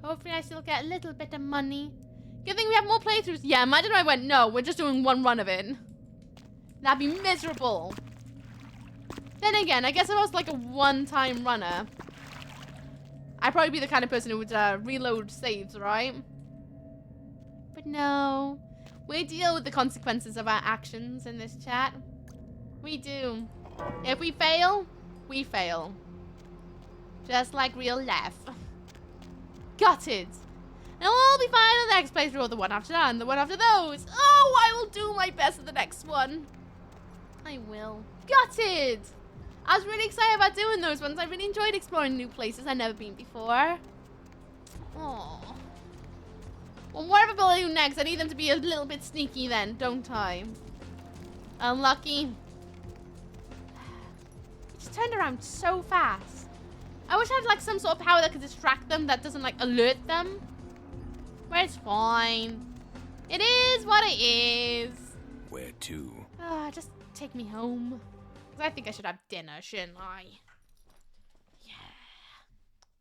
Hopefully I still get a little bit of money. Good thing we have more playthroughs. Yeah, imagine if I went, no, we're just doing one run of it. That'd be miserable. Then again, I guess if I was like a one-time runner, I'd probably be the kind of person who would reload saves, right? But no. We deal with the consequences of our actions in this chat. We do. If we fail, we fail. Just like real life. Got it. And we'll be fine on the next playthrough, or the one after that, and the one after those. Oh, I will do my best at the next one. I will. Got it. I was really excited about doing those ones. I really enjoyed exploring new places I've never been before. Oh. Well, whatever I do next, I need them to be a little bit sneaky then, don't I? Unlucky. It just turned around so fast. I wish I had like some sort of power that could distract them, that doesn't like alert them. But it's fine. It is what it is. Where to? Just take me home. I think I should have dinner, shouldn't I? Yeah.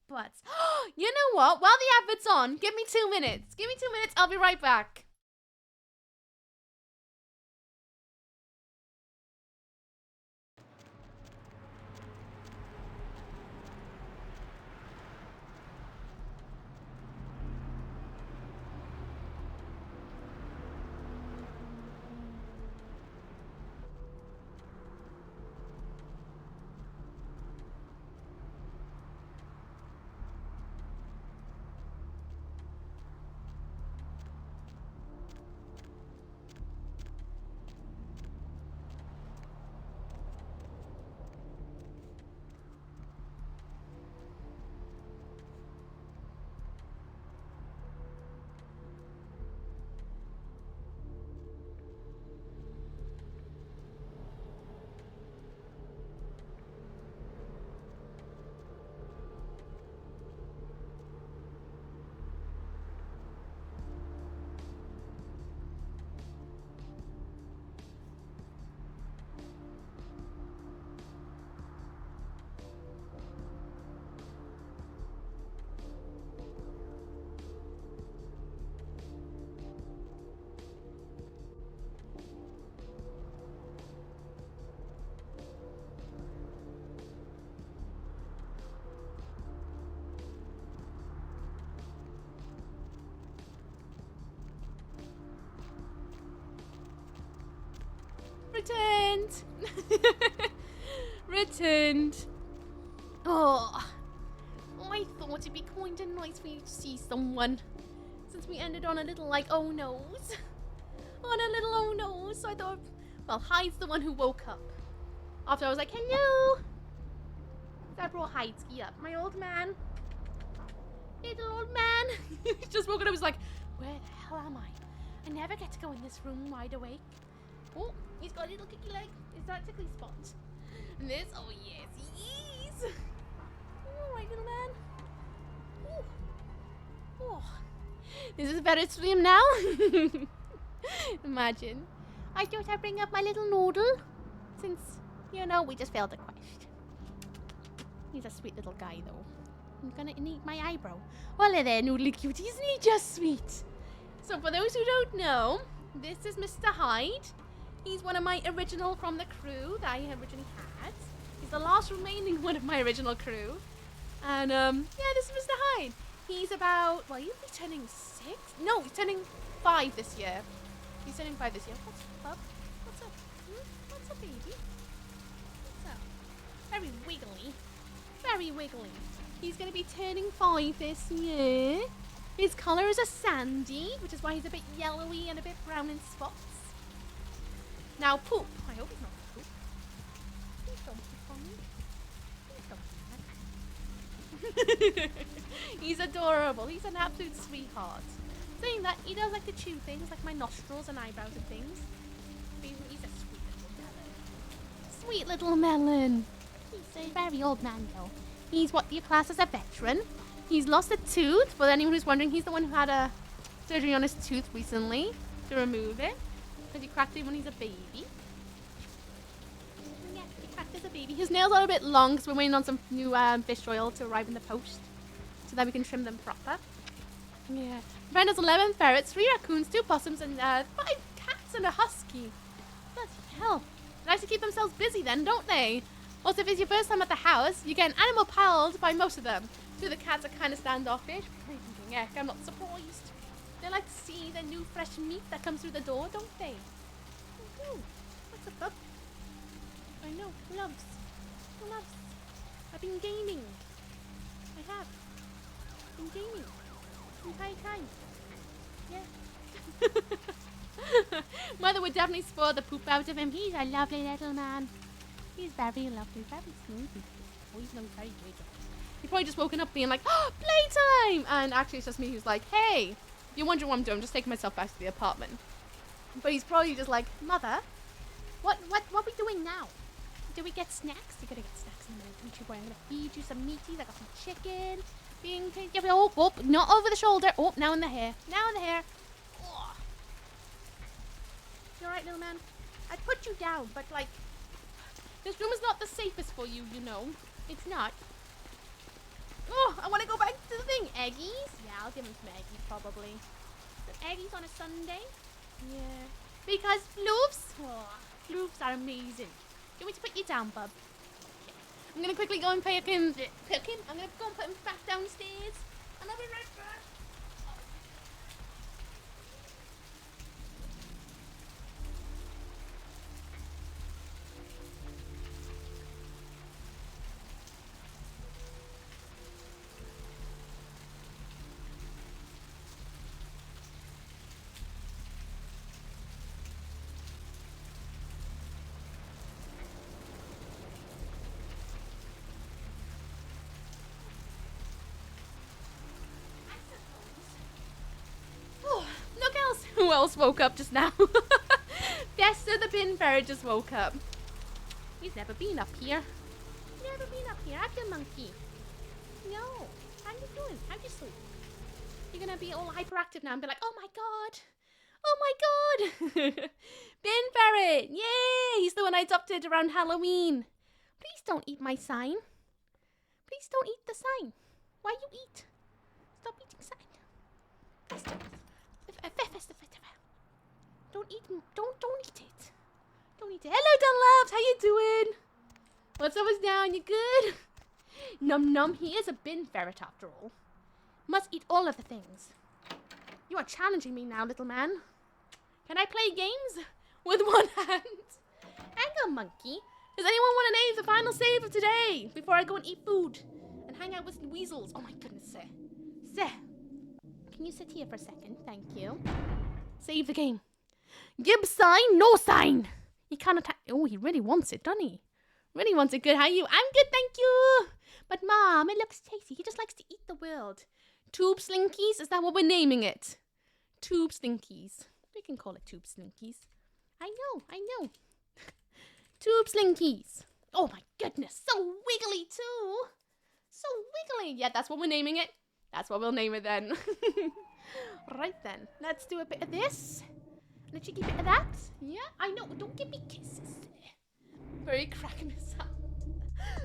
But, you know what? While the advert's on, give me 2 minutes. Give me 2 minutes, I'll be right back. Returned. Returned. Oh, I thought it'd be kind of nice for you to see someone. Since we ended on a little like oh no's. On a little oh no's. So I thought, well, Hyde's the one who woke up. After I was like, hello. So I brought Hydeski up. My old man. Little old man. He just woke up and was like, where the hell am I? I never get to go in this room wide awake. Oh, he's got a little kicky leg. Is that a tickly spot? And this, oh yes, he is. All right, little man. Ooh. Oh, this is a better stream now. Imagine. I thought I'd bring up my little noodle, since you know we just failed the quest. He's a sweet little guy, though. I'm gonna eat my eyebrow. Well, there, noodly cutie, isn't he just sweet? So, for those who don't know, this is Mr. Hyde. He's one of my original from the crew that I originally had. He's the last remaining one of my original crew. And, yeah, this is Mr. Hyde. He's about, well, he'll be turning 6? No, he's turning 5 this year. He's turning 5 this year. What's up? What's up? What's up, baby? What's up? Very wiggly. Very wiggly. He's going to be turning 5 this year. His colour is a sandy, which is why he's a bit yellowy and a bit brown in spots. Now, Poop. I hope he's not Poop. Please don't poop on me. He's adorable. He's an absolute sweetheart. Saying that, he does like to chew things like my nostrils and eyebrows and things. He's a sweet little melon. Sweet little melon. He's a very old man though. He's what you class as a veteran. He's lost a tooth. For anyone who's wondering, he's the one who had a surgery on his tooth recently to remove it. Because he cracked it when he's a baby. Yeah, he cracked as a baby. His nails are a bit long because we're waiting on some new fish oil to arrive in the post. So that we can trim them proper. Yeah. Friend has 11 ferrets, 3 raccoons, 2 possums, and 5 cats and a husky. Bloody hell. They like to keep themselves busy then, don't they? Also, if it's your first time at the house, you get an animal palled by most of them. 2 of the cats are kind of standoffish. Heck, I'm not surprised. They like to see the new fresh meat that comes through the door, don't they? Oh, what's up, bub? I know, gloves. Gloves. I've been gaming. I have. Been gaming. Entire time. Yeah. Mother would definitely spoil the poop out of him. He's a lovely little man. He's very lovely, very smooth. Oh, he's very good. He's probably just woken up being like, oh, playtime! And actually it's just me who's like, hey, you're wondering what I'm doing. I'm just taking myself back to the apartment. But he's probably just like, Mother, what are we doing now? Do we get snacks? You're gonna get snacks in a minute, don't you? I'm gonna feed you some meaties. I got some chicken. Oh, not over the shoulder. Oh, now in the hair. Now in the hair. Oh. You alright, little man? I'd put you down, but like, this room is not the safest for you, you know. It's not. Oh, I want to go back to the thing. Eggies? Yeah, I'll give him some eggies, probably. Some eggies on a Sunday? Yeah. Because floofs? Oh, floofs are amazing. Do you want me to put you down, bub? I'm gonna quickly go and pick him. I'm gonna go and put him back downstairs. And I'll be right back. Who else woke up just now? Fester the bin ferret just woke up. He's never been up here. Never been up here. Have you, monkey? No. How you doing? How'd you sleep? You're gonna be all hyperactive now and be like, oh my god. Oh my god. Bin ferret. Yay. He's the one I adopted around Halloween. Please don't eat my sign. Please don't eat the sign. Why you eat? Stop eating sign. Fester. Don't eat it. Don't eat it. Hello, Dunlaps. How you doing? What's up, what's down? You good? Num num. He is a bin ferret after all. Must eat all of the things. You are challenging me now, little man. Can I play games with one hand? Hang on, monkey. Does anyone want to name the final save of today before I go and eat food and hang out with weasels? Oh my goodness, sir. Sir. Can you sit here for a second? Thank you. Save the game. Give sign, no sign. He can't attack. Oh, he really wants it, doesn't he? Really wants it. Good. How are you? I'm good, thank you. But Mom, it looks tasty. He just likes to eat the world. Tube Slinkies? Is that what we're naming it? Tube Slinkies. We can call it Tube Slinkies. I know. Tube Slinkies. Oh my goodness. So wiggly too. So wiggly. Yeah, that's what we're naming it. That's what we'll name it then. Right then. Let's do a bit of this. And a cheeky bit of that. Yeah, I know. Don't give me kisses. Very cracking this out.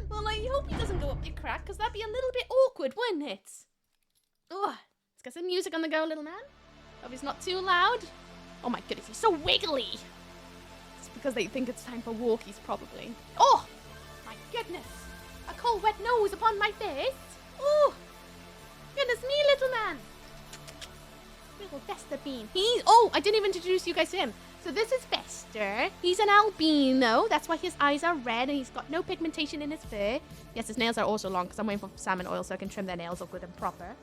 Well, I hope he doesn't go up your crack, because that'd be a little bit awkward, wouldn't it? Oh, let's get some music on the go, little man. Hope it's not too loud. Oh my goodness, he's so wiggly. It's because they think it's time for walkies, probably. Oh, my goodness. A cold, wet nose upon my face. Oh, goodness me, little man. Little Fester Bean. I didn't even introduce you guys to him. So this is Fester. He's an albino. That's why his eyes are red and he's got no pigmentation in his fur. Yes, his nails are also long because I'm waiting for salmon oil so I can trim their nails all good and proper.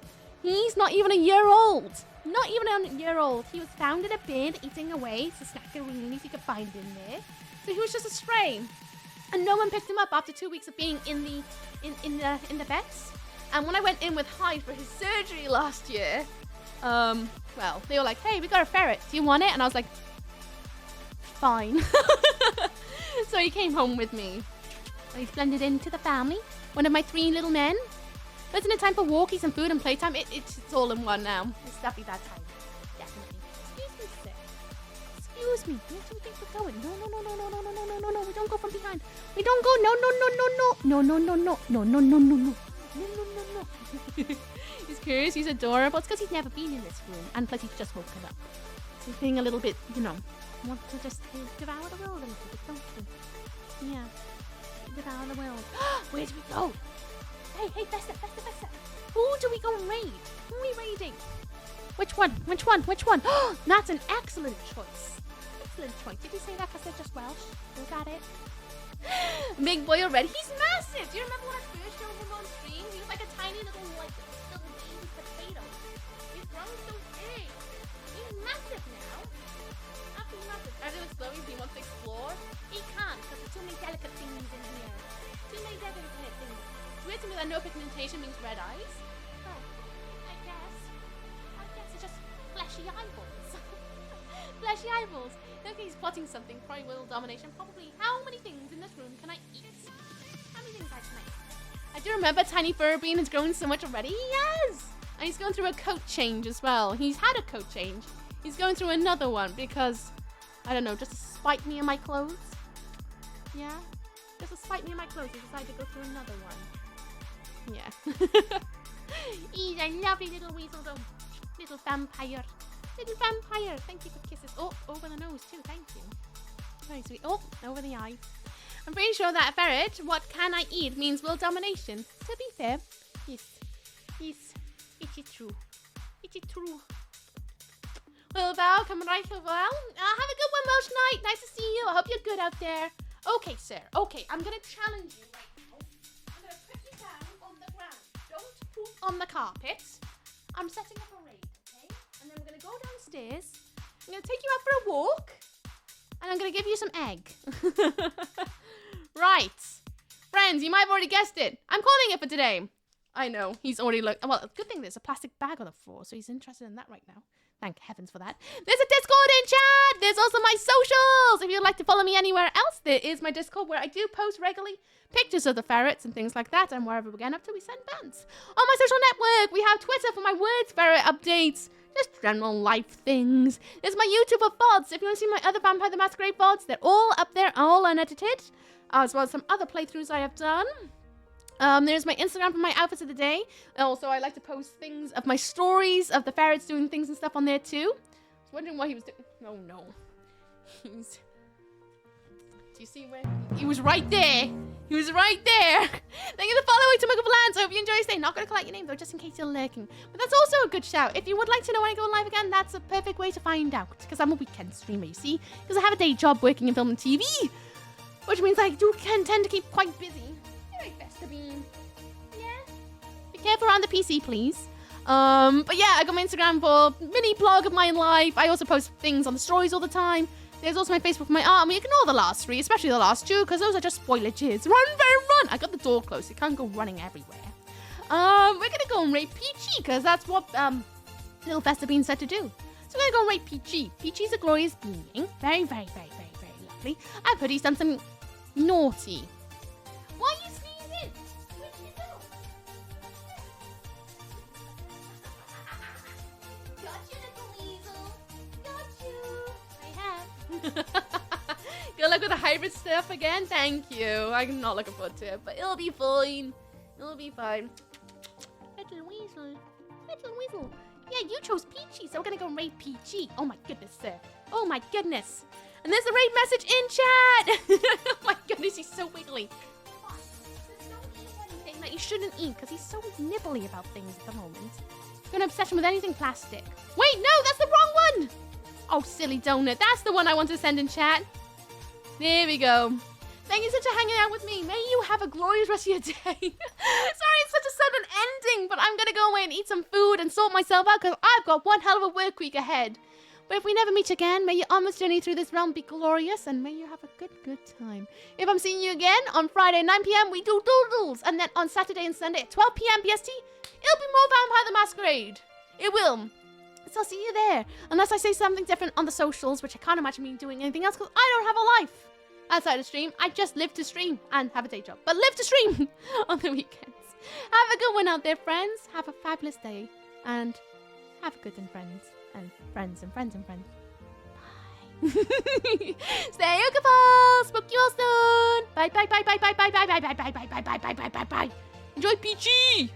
He's not even a year old. Not even a year old. He was found in a bin eating away. So snackaroonies you could find in there. So he was just a stray. And no one picked him up after 2 weeks of being in the vets. And when I went in with Hyde for his surgery last year, well, they were like, hey, we got a ferret. Do you want it? And I was like, fine. So he came home with me. He's blended into the family. One of my 3 little men. But isn't it time for walkies and food and playtime? It's all in one now. It's definitely that time. Definitely. Excuse me, sir. Excuse me. Where do you think we're going? No. We don't go from behind. We don't go. No. He's curious. He's adorable. It's because he's never been in this room. And plus he's just woken up. So he's being a little bit, want to just devour the world a little bit, don't you? Yeah. Devour the world. Where do we go? Hey, Festa. Who do we go and raid? Who are we raiding? Which one? That's an excellent choice. Did you say that because they're just Welsh? Was that it? Big boy already. He's massive. Do you remember when I first showed him on stream? He was like a tiny little baby potato. He's grown so big. He's massive now. Absolutely massive. As he was slowing, he wants to explore. He can't because there's too many delicate things in here. Too many delicate things. It's weird to me that no pigmentation means red eyes. Oh, I guess it's just fleshy eyeballs. Fleshy eyeballs. I think he's plotting something. Probably will domination. Probably. How many things in this room can I eat? How many things I can eat? I do remember Tiny Furbean has grown so much already. He has! And he's going through a coat change as well. He's had a coat change. He's going through another one because, I don't know, just to spite me in my clothes. Yeah? Just to spite me in my clothes, he decided to go through another one. Yeah. He's a lovely little weasel though. Little vampire. Thank you for kisses. Oh, over the nose too. Thank you. Very sweet. Oh, over the eyes. I'm pretty sure that ferret, what can I eat, means world domination. To be fair, yes. It's true. Well, Val, come right over. Well, have a good one, Welsh Knight. Nice to see you. I hope you're good out there. Okay, sir. Okay, I'm going to challenge you right now. I'm going to put you down on the ground. Don't poop on the carpet. I'm setting up a raid, okay? And then we're going to go downstairs. I'm going to take you out for a walk. And I'm going to give you some egg. Right. Friends, you might have already guessed it. I'm calling it for today. I know. He's already looked. Well, good thing there's a plastic bag on the floor, so he's interested in that right now. Thank heavens for that. There's a Discord in chat. There's also my socials. If you'd like to follow me anywhere else, there is my Discord where I do post regularly pictures of the ferrets and things like that. And wherever we're getting up to, we send bands. On my social network, we have Twitter for my words ferret updates. Just general life things. There's my YouTube of VODs. If you want to see my other Vampire the Masquerade VODs, they're all up there, all unedited. As well as some other playthroughs I have done. There's my Instagram for my outfits of the day. Also, I like to post things of my stories of the ferrets doing things and stuff on there too. I was wondering what he was doing. Oh no. Do you see where? He was right there. He was right there. Thank you for following to Muggle Lands. I hope you enjoy your stay. Not going to collect your name though, just in case you're lurking. But that's also a good shout. If you would like to know when I go live again, that's a perfect way to find out. Because I'm a weekend streamer, you see. Because I have a day job working in film and TV. Which means I do tend to keep quite busy. You're right, Festa Bean. Yeah. Be careful around the PC, please. But yeah, I got my Instagram for mini blog of my life. I also post things on the stories all the time. There's also my Facebook for my art. And we ignore the last 3, especially the last 2, because those are just spoilages. Run, Bear, run! I got the door closed. You can't go running everywhere. We're gonna go and raid Peachy, because that's what little Festa Bean said to do. So we're gonna go and raid Peachy. Peachy's a glorious being. Very, very, very, very, very lovely. I've heard he's done some naughty. Why are you sneezing? Where did you go? Got you, little weasel. Got you. I have. Good luck with the hybrid stuff again. Thank you. I'm not looking forward to it, but it'll be fine. It'll be fine. Little weasel. Little weasel. Yeah, you chose Peachy, so we're gonna go and raid Peachy. Oh my goodness, sir. Oh my goodness. And there's a raid message in chat! Oh my goodness, he's so wiggly. Don't eat anything that you shouldn't eat, because he's so nibbly about things at the moment. He's got an obsession with anything plastic. Wait, no, that's the wrong one! Oh, silly donut. That's the one I wanted to send in chat. There we go. Thank you so much for hanging out with me. May you have a glorious rest of your day. Sorry, it's such a sudden ending, but I'm going to go away and eat some food and sort myself out, because I've got one hell of a work week ahead. But if we never meet again, may your onwards journey through this realm be glorious, and may you have a good time. If I'm seeing you again on Friday 9 p.m, we do doodles, and then on Saturday and Sunday at 12 p.m. BST, it'll be more Vampire the Masquerade. It will. So I'll see you there, unless I say something different on the socials, which I can't imagine me doing anything else because I don't have a life outside of stream. I just live to stream and have a day job, but live to stream on the weekends. Have a good one out there, friends. Have a fabulous day, and have a good one, friends. And friends and friends and friends. Bye. Stay beautiful. Spook you all soon. Bye bye bye bye bye bye bye bye bye bye bye bye bye bye bye bye bye. Enjoy PG.